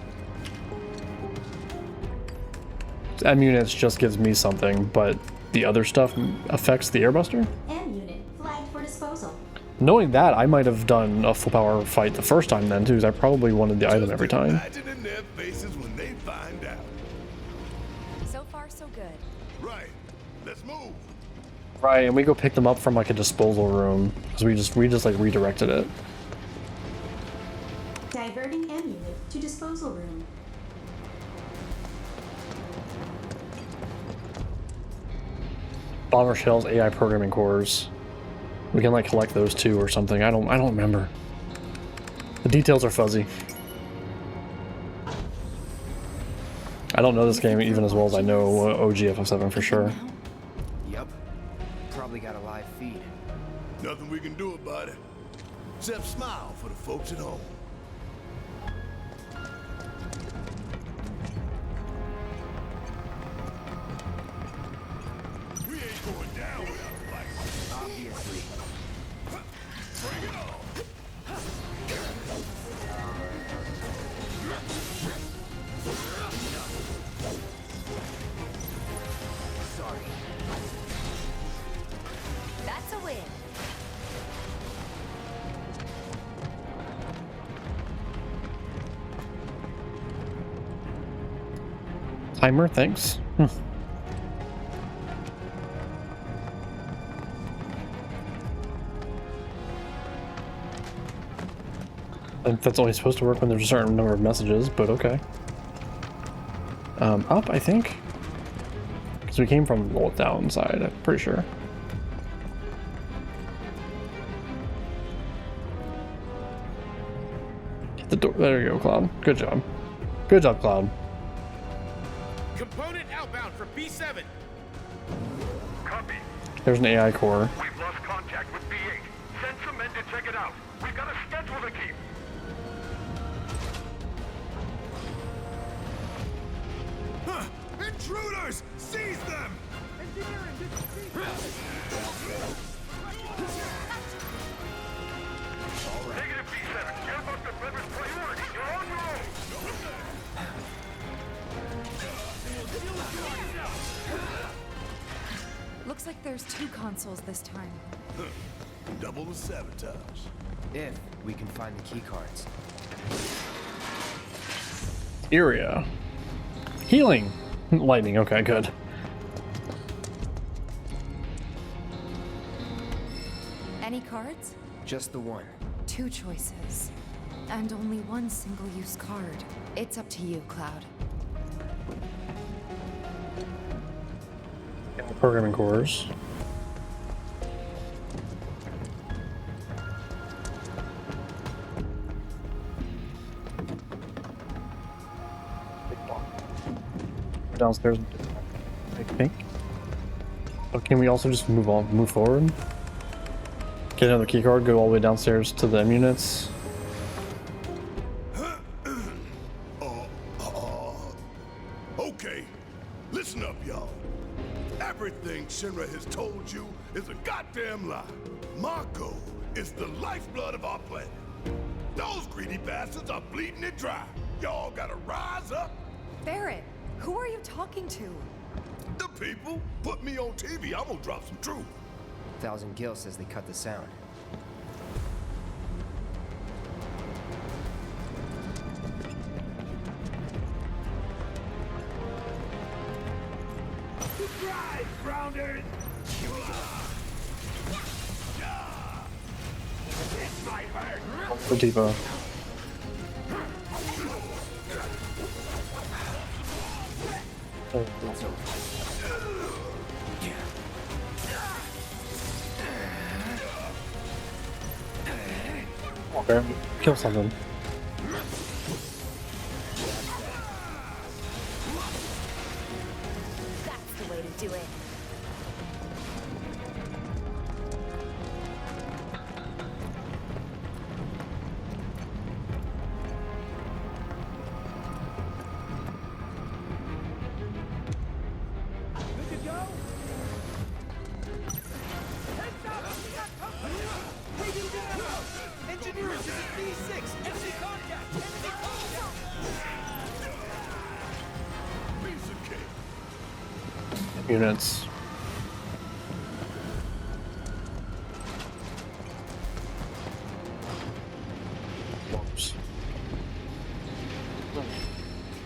M units just gives me something, but the other stuff affects the airbuster? M unit flagged for disposal. Knowing that, I might have done a full power fight the first time then too, because I probably wanted the item every time. Imagine in their faces when they find out. So far, so good. Right. Let's move. Right, and we go pick them up from like a disposal room because we just like redirected it. Diverting M unit to disposal room. Bomber shells, AI programming cores. We can like collect those too or something. I don't remember. The details are fuzzy. I don't know this game even as well as I know OG FF7 for sure. Yep. Probably got a live feed. Nothing we can do about it. Except smile for the folks at home. We ain't going down without a fight. Obviously. Bring it on. Sorry. That's a win. Timer, thanks. I think that's only supposed to work when there's a certain number of messages, but okay. Up, I think? Because we came from the down side, I'm pretty sure. Hit the door. There you go, Cloud. Good job. Good job, Cloud. Component outbound for B7. Copy. There's an AI core. We've lost contact with B8. Send some men to check it out. We've got a schedule to keep. Huh. Intruders! Seize them! Negative B7. Airbuster delivers priority. You're on your own. Looks like there's 2 consoles this time. Double the sabotage. If we can find the key cards. Area. Healing. Lightning, okay, good. Any cards? Just the one. 2 choices. And only one single-use card. It's up to you, Cloud. Programming cores. Downstairs, I think. But can we also just move forward? Get another key card, go all the way downstairs to the M units. Okay, listen up, y'all. Everything Shinra has told you is a goddamn lie. Mako is the lifeblood of our planet. Those greedy bastards are bleeding it dry. Y'all gotta rise up. Barrett, who are you talking to? The people put me on TV. I'm gonna drop some truth. 1000 Gil says they cut the sound. Surprise, grounders! This might hurt. For Devo. Okay, kill something. That's the way to do it. Good to go? Heads up! Ready to go! Engineers, this is B6! Enemy contact! Enemy contact! Piece of cake. Units. Whoops.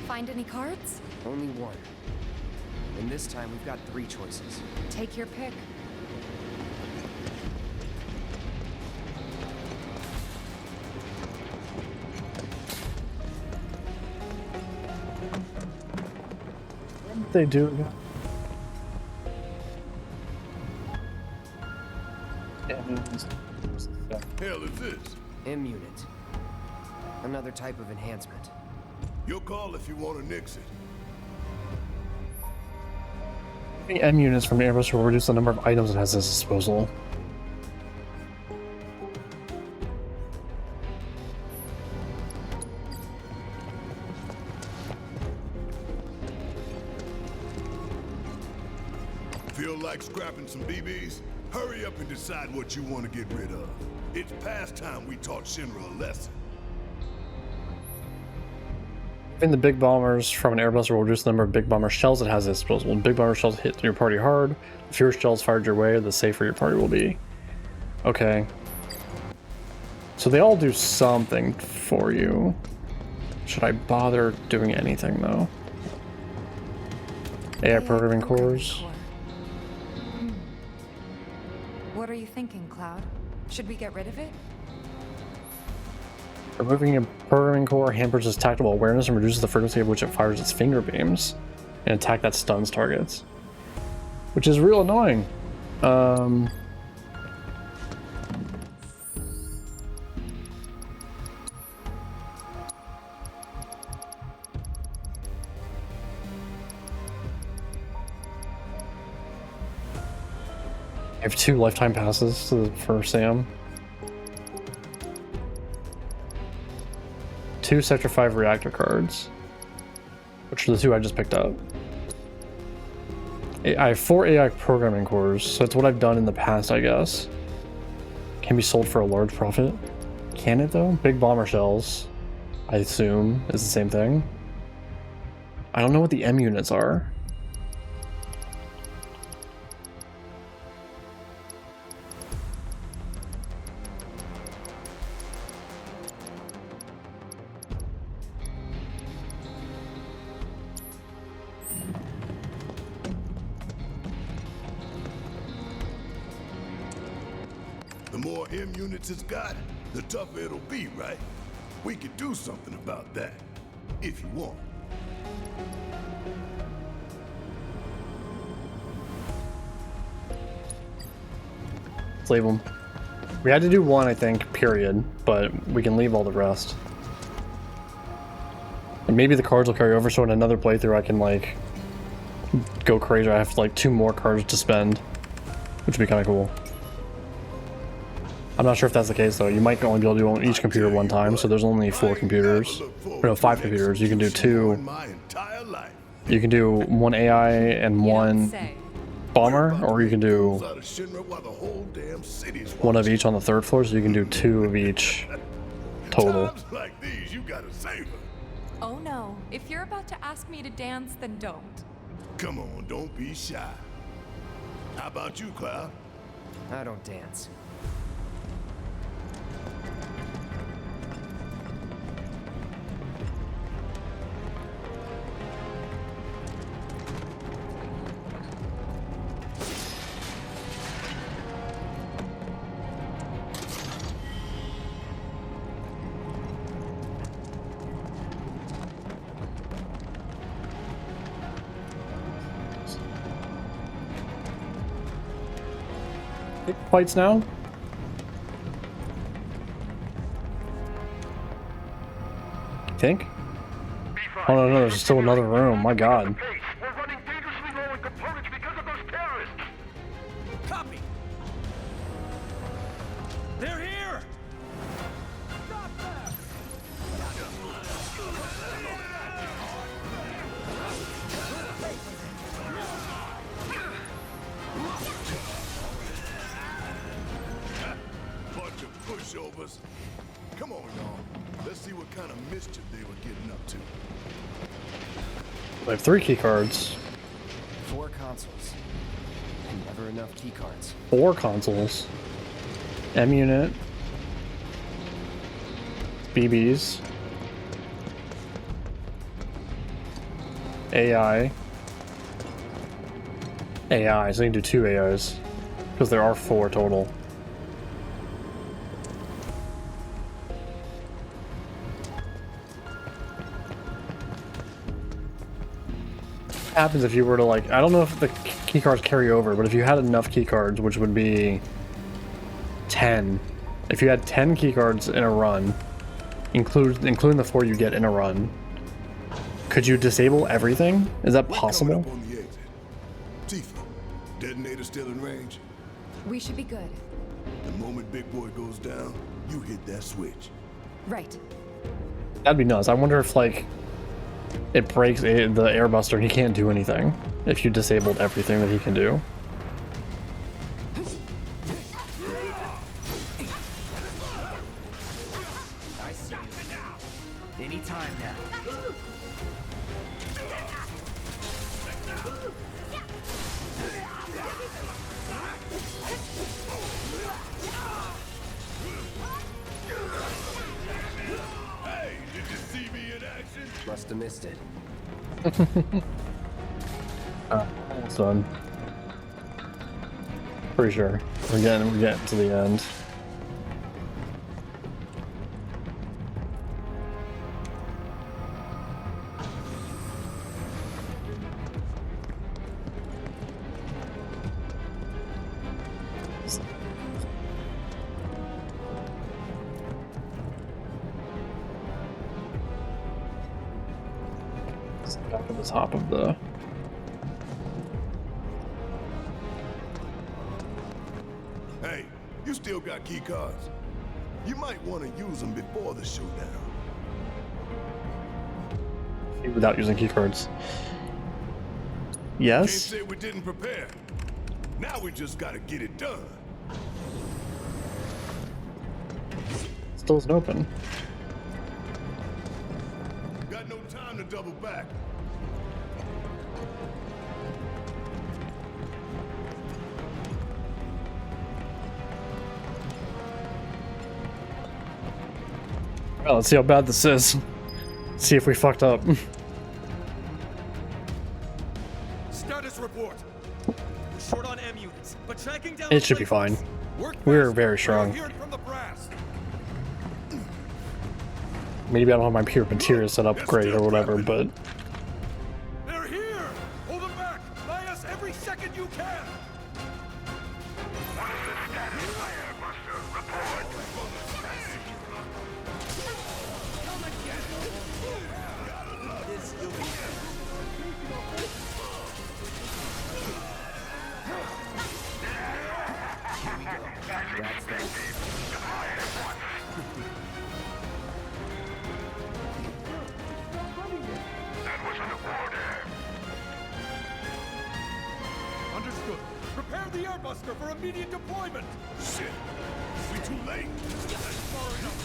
Find any cards? Only one. And this time we've got 3 choices. Take your pick. They do. Hell is this? M unit. Another type of enhancement. Your call if you want to nix it. The M units from Airbus will reduce the number of items it has at its disposal. Feel like scrapping some BBs? Hurry up and decide what you want to get rid of. It's past time we taught Shinra a lesson. Moving the big bombers from an Airbus will reduce the number of big bomber shells it has at its disposal. When big bomber shells hit your party hard, the fewer shells fired your way, the safer your party will be. Okay. So they all do something for you. Should I bother doing anything though? AI programming cores. What are you thinking, Cloud? Should we get rid of it? Removing a programming core hampers its tactical awareness and reduces the frequency of which it fires its finger beams. An attack that stuns targets. Which is real annoying. I have 2 lifetime passes for Sam. 2 Sector 5 reactor cards, which are the 2 I just picked up. I have 4 AI programming cores, so it's what I've done in the past, I guess. Can be sold for a large profit. Can it though? Big bomber shells, I assume, is the same thing. I don't know what the M units are. The more M units it's got, the tougher it'll be, right? We could do something about that, if you want. Let's leave them. We had to do 1, I think, period, but we can leave all the rest. And maybe the cards will carry over, so in another playthrough I can, like, go crazy. I have, like, 2 more cards to spend, which would be kind of cool. I'm not sure if that's the case, though. You might only be able to do on each computer 1 time, so there's only 4 computers. Or no, 5 computers. You can do 2. You can do 1 AI and 1 bomber, or you can do 1 of each on the 3rd floor, so you can do 2 of each total. Like these, you gotta savor. Oh no, if you're about to ask me to dance, then don't. Come on, don't be shy. How about you, Cloud? I don't dance. fights now? I think? Oh no, there's still another room, my god. Copy. They're here. Bunch of pushovers. Come on, y'all. Let's see what kind of mischief they were getting up to. I have 3 key cards. 4 consoles. And never enough key cards. 4 consoles. M unit. BBs. AI. AI, so you can do 2 AIs. Because there are 4 total. What happens if you were to, like, I don't know if the key cards carry over, but if you had enough key cards, which would be 10, if you had 10 key cards in a run, including the 4 you get in a run, could you disable everything? Is that possible? Coming up on the exit. Tifa, detonator still in range? We should be good. The moment Big Boy goes down, you hit that switch. Right. That'd be nuts. I wonder if, like, it breaks the airbuster and he can't do anything if you disabled everything that he can do. I see you. Anytime now. Hey, did you see me in action? Must have missed it. Almost done. Pretty sure. We're getting to the end. Back at the top of the... Hey, you still got key cards. You might want to use them before the showdown. Without using key cards. Can't Yes? say we didn't prepare. Now we just gotta get it done. Still isn't open. Got no time to double back. Well, let's see how bad this is. See if we fucked up. Status report. We're short on M units, but tracking down. It should be fine. We're very strong. Hearing from the brass. Maybe I don't have my pure material set up great or whatever, but They're here. Hold them back. Buy us every second you can. That's that. Understood. Prepare the airbuster for immediate deployment. Shit. We too late. That's far enough.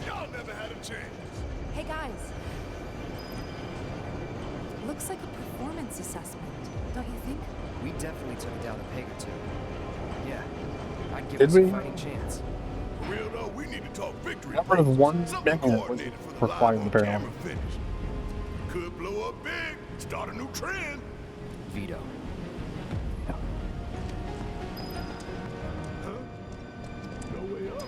Y'all never had a chance. Hey guys. Looks like a performance assessment, don't you think? We definitely took it down a peg or two. Yeah, I'd give Did us we? a fighting chance. For real though, we need to talk victory. got rid of one Something mech that was coordinated for the required live apparently. on-camera finish. Could blow up big, start a new trend. Veto. Huh? No way up.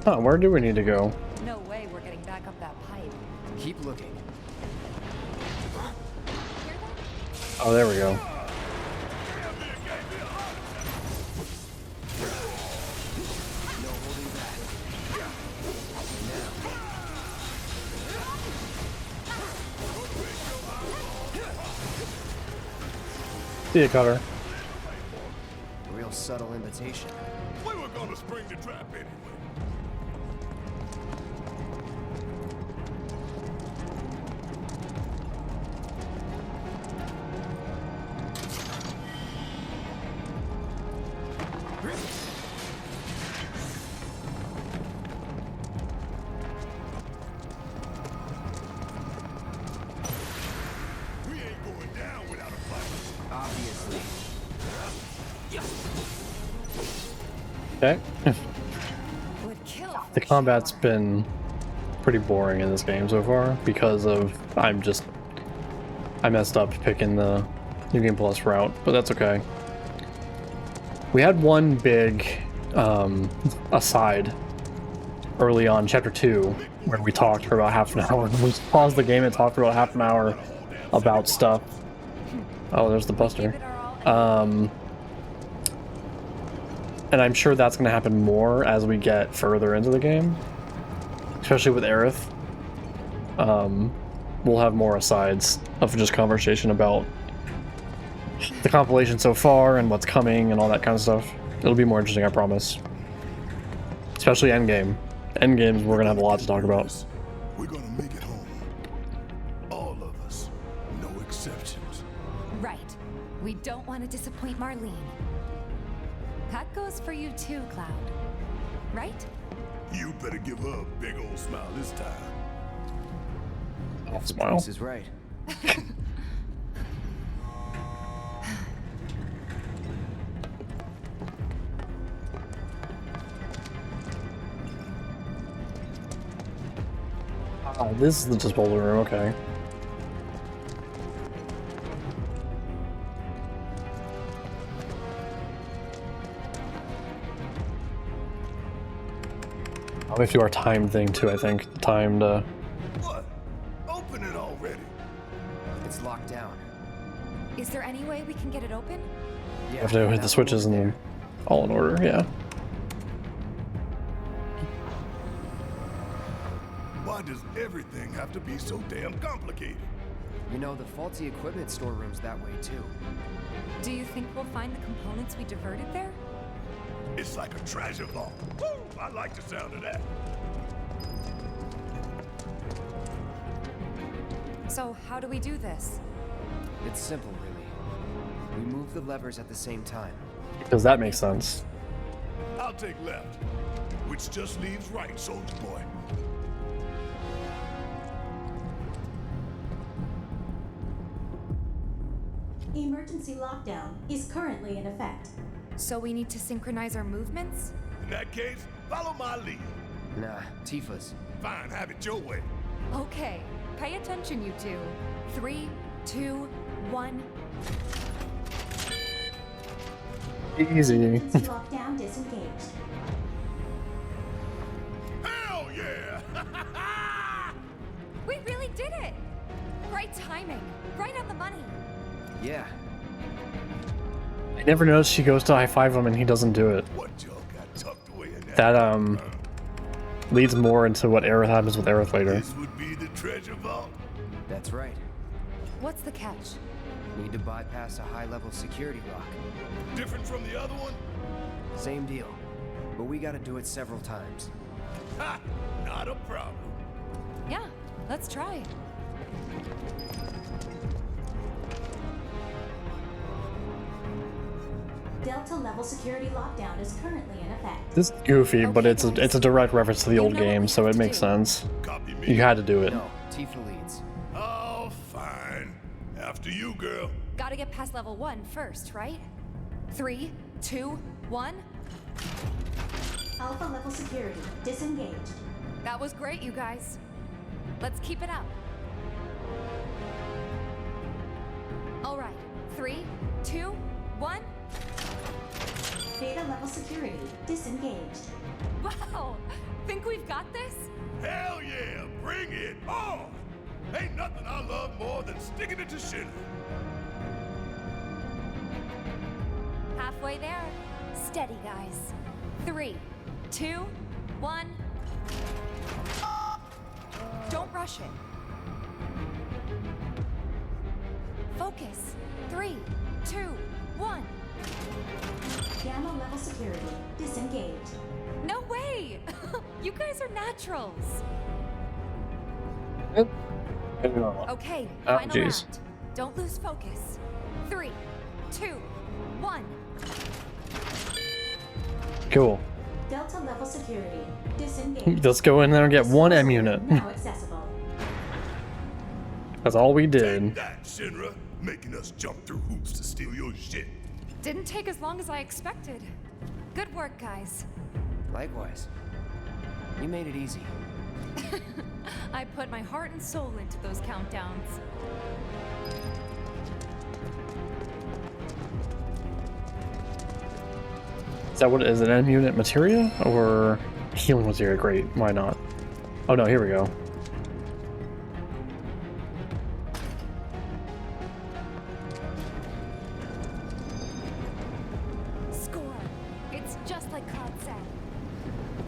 Huh, where do we need to go? No way we're getting back up that pipe. Keep looking. Oh, there we go. See ya, Cutter. Real subtle invitation. We were gonna spring the trap anyway. We ain't going down without a fight. Obviously. Okay. The combat's been pretty boring in this game so far because of I messed up picking the New Game Plus route, but that's okay. We had one big aside early on chapter 2 where we talked for about half an hour. We paused the game and talked for about half an hour about stuff. Oh, there's the Buster. And I'm sure that's going to happen more as we get further into the game, especially with Aerith. We'll have more asides of just conversation about the compilation so far and what's coming and all that kind of stuff. It'll be more interesting, I promise. Especially Endgame. Endgames, we're going to have a lot to talk about. We're gonna make it home. All of us. No exceptions. Right. We don't want to disappoint Marlene. That goes for you too, Cloud. Right? You better give her a big old smile this time. I'll smile. This is right. Oh, this is the disposal room, okay. We have to do our time thing too, I think. Time to... What? Open it already. It's locked down. Is there any way we can get it open? You have to hit the switches and then all in order, yeah. Why does everything have to be so damn complicated? You know, the faulty equipment storeroom's that way too. Do you think we'll find the components we diverted there? It's like a treasure vault. Woo! I like the sound of that. So, how do we do this? It's simple, really. We move the levers at the same time. Because that makes sense. I'll take left, which just leaves right, soldier boy. Emergency lockdown is currently in effect. So we need to synchronize our movements? In that case, follow my lead. Nah, Tifa's. Fine, have it your way. Okay, pay attention, you two. 3, 2, 1. Easy. Emergency lockdown disengaged. Hell yeah! We really did it! Great timing. Right on the money. Yeah. I never noticed she goes to high-five him and he doesn't do it. What y'all got tucked away in That, leads more into what Aerith happens with Aerith later. This would be the treasure vault. That's right. What's the catch? Need to bypass a high-level security lock. Different from the other one? Same deal. But we gotta do it several times. Ha! Not a problem. Yeah, let's try. Delta level security lockdown is currently in effect. This is goofy, but it's a direct reference to the old game, so it makes sense. You had to do it. No, Tifa leads. Oh, fine. After you, girl. Gotta get past level 1 first, right? 3, 2, 1. Alpha level security disengaged. That was great, you guys. Let's keep it up. All right, 3, 2, 1. Data level security disengaged. Wow! Think we've got this? Hell yeah! Bring it on! Ain't nothing I love more than sticking it to Shinra. Halfway there. Steady, guys. 3, 2, 1. Don't rush it. Focus. 3, 2, 1. Gamma level security disengaged. No way! You guys are naturals. Okay, Oh, final jeez. round. Don't lose focus. 3, 2, 1. Cool. Delta level security disengaged. Let's go in there and get one M unit. Now accessible. That's all we did. That, Shinra, making us jump through hoops to steal your shit. Didn't take as long as I expected. Good work, guys. Likewise. You made it easy. I put my heart and soul into those countdowns. Is that what it is? An M unit materia or healing materia? Great, why not? Oh no, here we go. Score. It's just like Cloud said.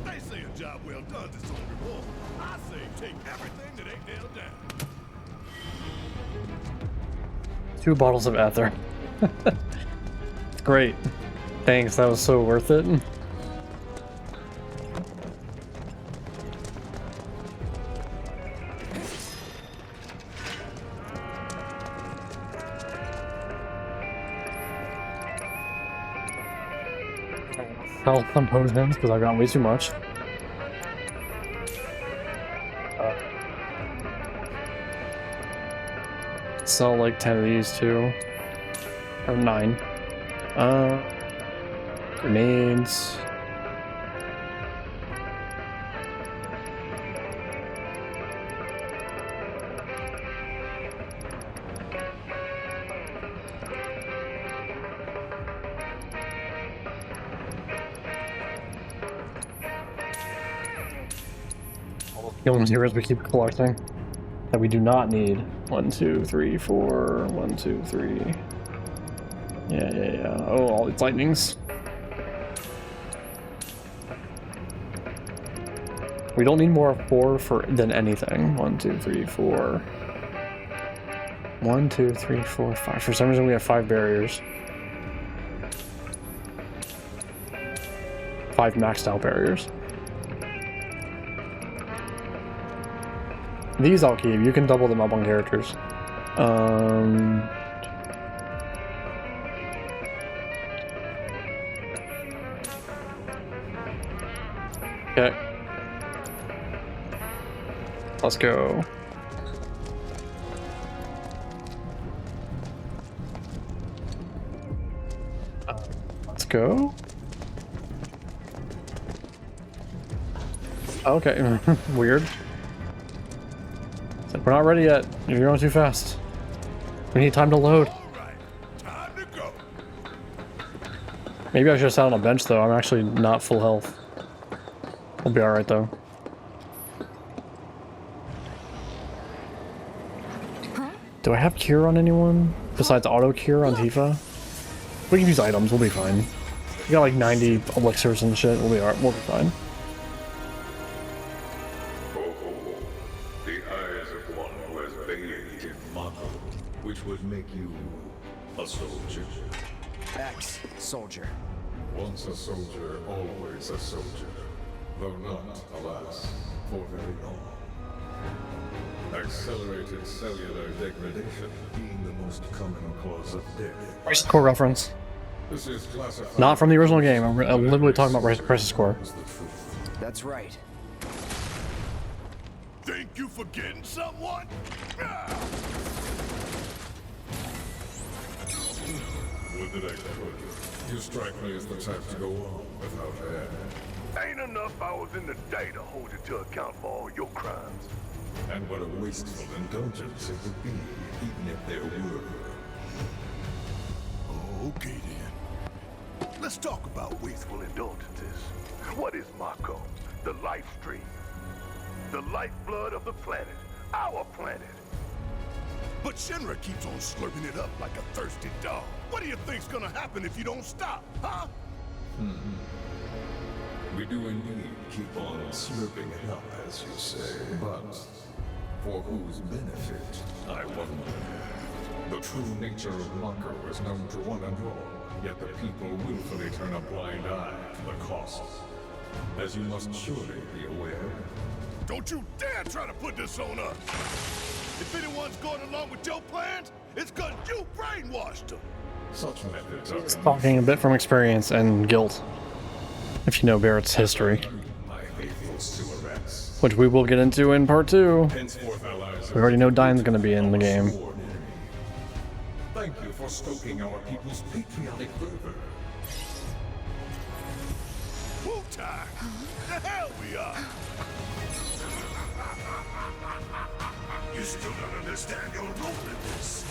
They say a job well done is on reward. I say take everything that ain't nailed down. 2 bottles of ether. Great. Thanks, that was so worth it. I'll compose him because I've got way too much. Sell like 10 of these too. Or 9. Grenades. Healing materials we keep collecting that we do not need. 1, 2, 3, 4. 1, 2, 3. Yeah. Oh, all these lightnings. We don't need more 4 than anything. 1, 2, 3, 4. 1, 2, 3, 4, 5. For some reason we have 5 barriers. 5 maxed out barriers. These I'll keep. You can double them up on characters. Okay. Let's go. Let's go. Okay. Weird. It's like, we're not ready yet. You're going too fast. We need time to load. Maybe I should have sat on a bench though. I'm actually not full health. We'll be alright though. Do I have cure on anyone besides auto cure on Tifa? We can use items, we'll be fine. We got like 90 elixirs and shit, we'll be alright, we'll be fine. The eyes of one who has bathed in Mako, which would make you a soldier. Ex-soldier. Once a soldier, always a soldier. Though not, alas, for very long. Accelerated cellular degradation being the most common cause of death. Crisis Core reference. This is classified. Not from the original game, I'm literally talking about Crisis Core. That's right. Think you forgetting someone? Would that I could. You strike me as the type to go on without air. Ain't enough hours in the day to hold you to account for all your crimes. And what a wasteful indulgence it would be, even if there were. Okay then. let's talk about wasteful indulgences. What is Mako? The life stream. The lifeblood of the planet. Our planet. But Shinra keeps on slurping it up like a thirsty dog. What do you think's gonna happen if you don't stop, huh? We do indeed keep on slurping it up, as you say. But for whose benefit, I wonder. The true nature of Mako is known to one and all, yet the people willfully turn a blind eye to the costs. As you must surely be aware. Don't you dare try to put this on us! If anyone's going along with your plans, it's because you brainwashed them! Such methods are Talking a bit from experience and guilt, if you know Barrett's history, my faithfuls to arrest. which we will get into in part 2. Henceforth allies We already know Dine's going to be in the game. Thank you for stoking our people's patriotic fervor. Wu-Tang! The hell we are! You still don't understand your role in this.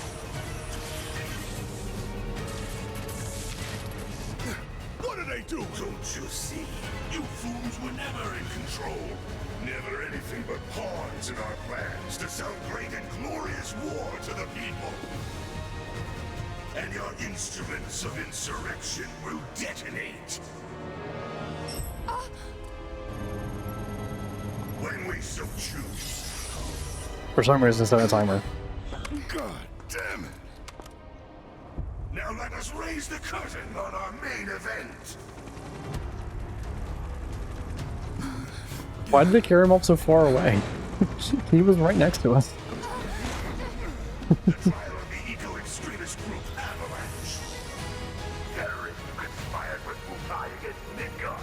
What do they do? Don't you see? You fools were never in control. Never anything but pawns in our plans to some great and glorious war to the people. And your instruments of insurrection will detonate. When we so choose. For some reason, set a timer. God damn it! Now let us raise the curtain on our main event. Why did they carry him up so far away? He was right next to us. The trial of the eco-extremist group Avalanche. Terrorists conspired with Wutai against Midgard.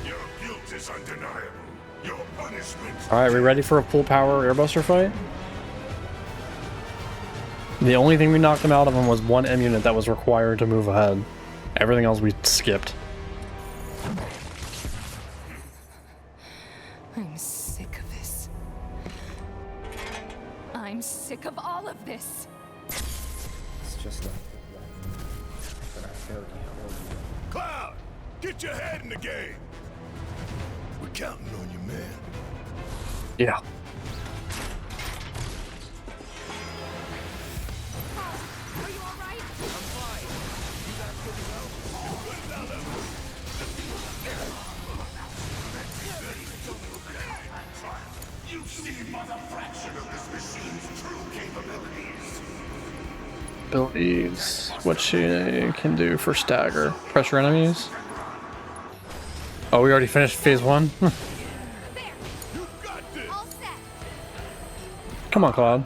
Your guilt is undeniable. Your punishment. Alright, we ready for a full power airbuster fight? The only thing we knocked them out of him was one M unit that was required to move ahead. Everything else we skipped. I'm sick of this. I'm sick of all of this. It's just like but I failed you. Cloud! Get your head in the game! We're counting on you, man. Yeah. Are you alright? I'm fine. You guys good to go? You've seen but a fraction of this machine's true capabilities. Abilities. What she can do for stagger. Pressure enemies. Oh, we already finished phase 1? Come on, Cloud.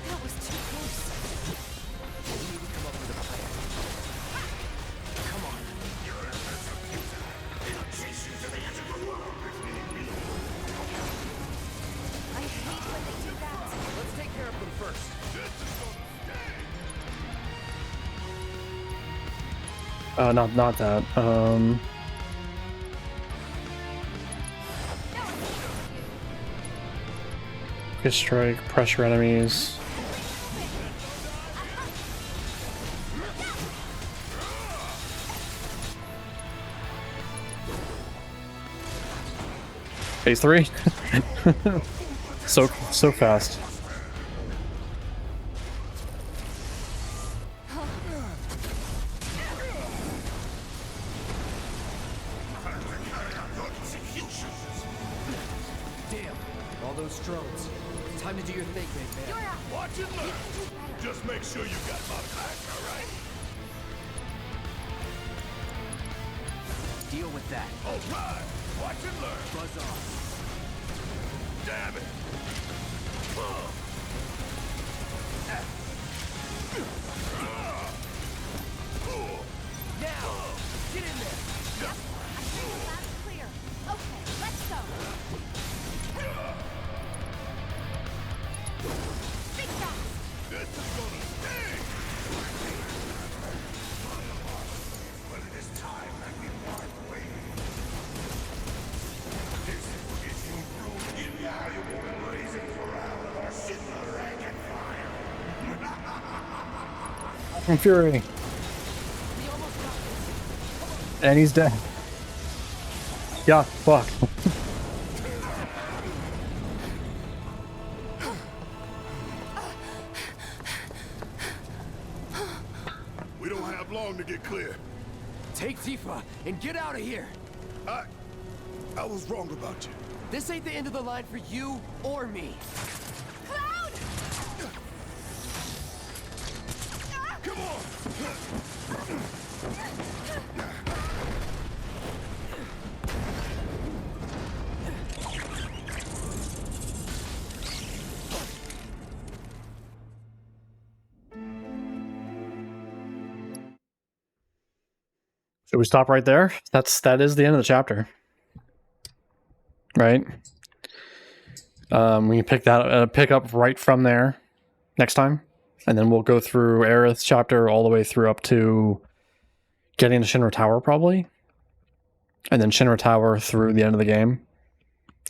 That was too close. Maybe we come up with a plan. Come on. It'll chase you to the edge of the world. I hate when they do that. Let's take care of them first. Not that. Good strike, pressure enemies. Phase 3? so fast. Damn, all those drones. Time to do your thing, big man. Watch and learn. Just make sure you got my back, alright? Deal with that. Alright! Watch and learn. Buzz off. Damn it! Now, get in there. Yep, I think we're loud and clear. Okay, let's go. Big fast. This is gonna sting! Well, it is time that we Fucking Fury. And he's dead. Yeah, fuck. We don't have long to get clear. Take Tifa and get out of here. I was wrong about you. This ain't the end of the line for you or me. Cloud! Come on! Should we stop right there? That is the end of the chapter. Right? We can pick up right from there next time. And then we'll go through Aerith's chapter all the way through up to getting to Shinra Tower, probably. And then Shinra Tower through the end of the game.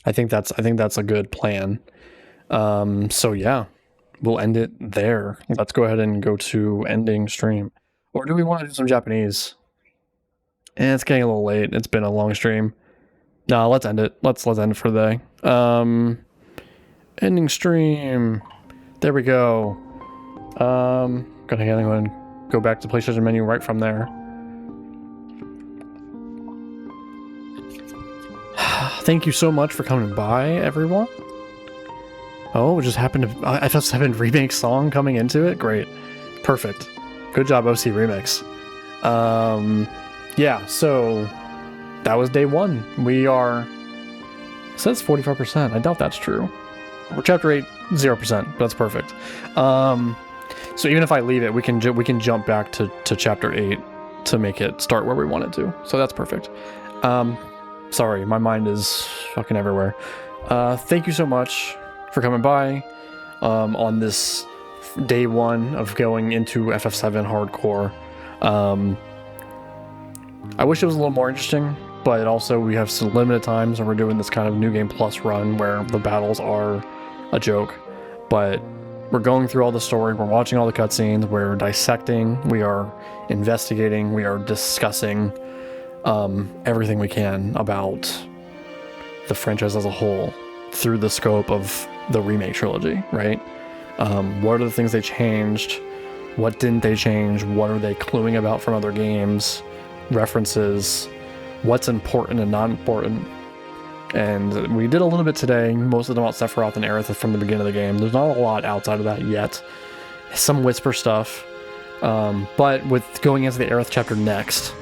I think that's a good plan. So yeah, we'll end it there. Let's go ahead and go to ending stream. Or do we want to do some Japanese? It's getting a little late. It's been a long stream. No, let's end it. Let's end it for the day. Ending stream. There we go. I'm gonna go back to the PlayStation menu right from there. Thank you so much for coming by, everyone. Oh, it just happened to FF7 remake song coming into it. Great, perfect. Good job, OC Remix. Yeah. So that was day 1. We are. It says 45%. I doubt that's true. We're chapter 8, 0%. But that's perfect. So even if I leave it, we can jump back to chapter 8 to make it start where we want it to. So that's perfect. Sorry, my mind is fucking everywhere. Thank you so much for coming by on this day 1 of going into FF7 hardcore. I wish it was a little more interesting, but also we have some limited times and we're doing this kind of New Game Plus run where the battles are a joke. But we're going through all the story, we're watching all the cutscenes, we're dissecting, we are investigating, we are discussing everything we can about the franchise as a whole through the scope of the remake trilogy, right? What are the things they changed? What didn't they change? What are they cluing about from other games? References, what's important and not important. And we did a little bit today, most of them about Sephiroth and Aerith from the beginning of the game. There's not a lot outside of that yet. Some whisper stuff. But with going into the Aerith chapter next,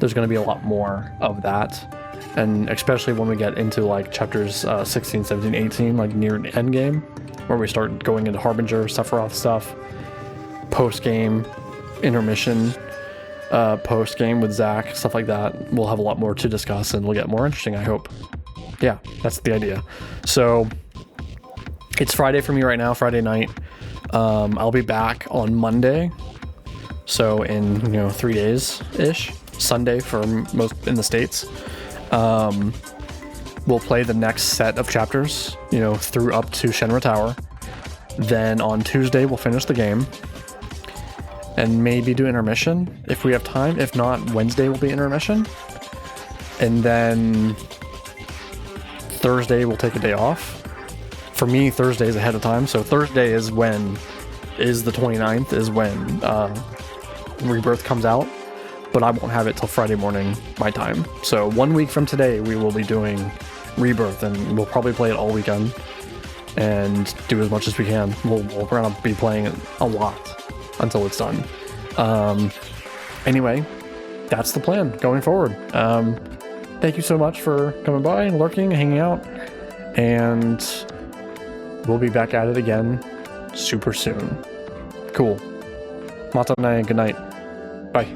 there's going to be a lot more of that. And especially when we get into like chapters 16, 17, 18, like near the end game, where we start going into Harbinger, Sephiroth stuff, post-game, intermission, post-game with Zack, stuff like that. We'll have a lot more to discuss and we'll get more interesting, I hope. Yeah, that's the idea. So it's Friday for me right now, Friday night. I'll be back on Monday. So in 3 days ish, Sunday for most in the States. We'll play the next set of chapters, through up to Shinra Tower. Then on Tuesday we'll finish the game. And maybe do intermission if we have time. If not, Wednesday will be intermission. And then Thursday we'll take a day off. For me, Thursday is ahead of time. So Thursday is the 29th is when Rebirth comes out. But I won't have it till Friday morning, my time. So 1 week from today, we will be doing Rebirth. And we'll probably play it all weekend. And do as much as we can. We're going to be playing it a lot until it's done. Anyway, that's the plan going forward. Thank you so much for coming by and lurking, hanging out, and we'll be back at it again super soon. Cool. Mata nai, good night. Bye.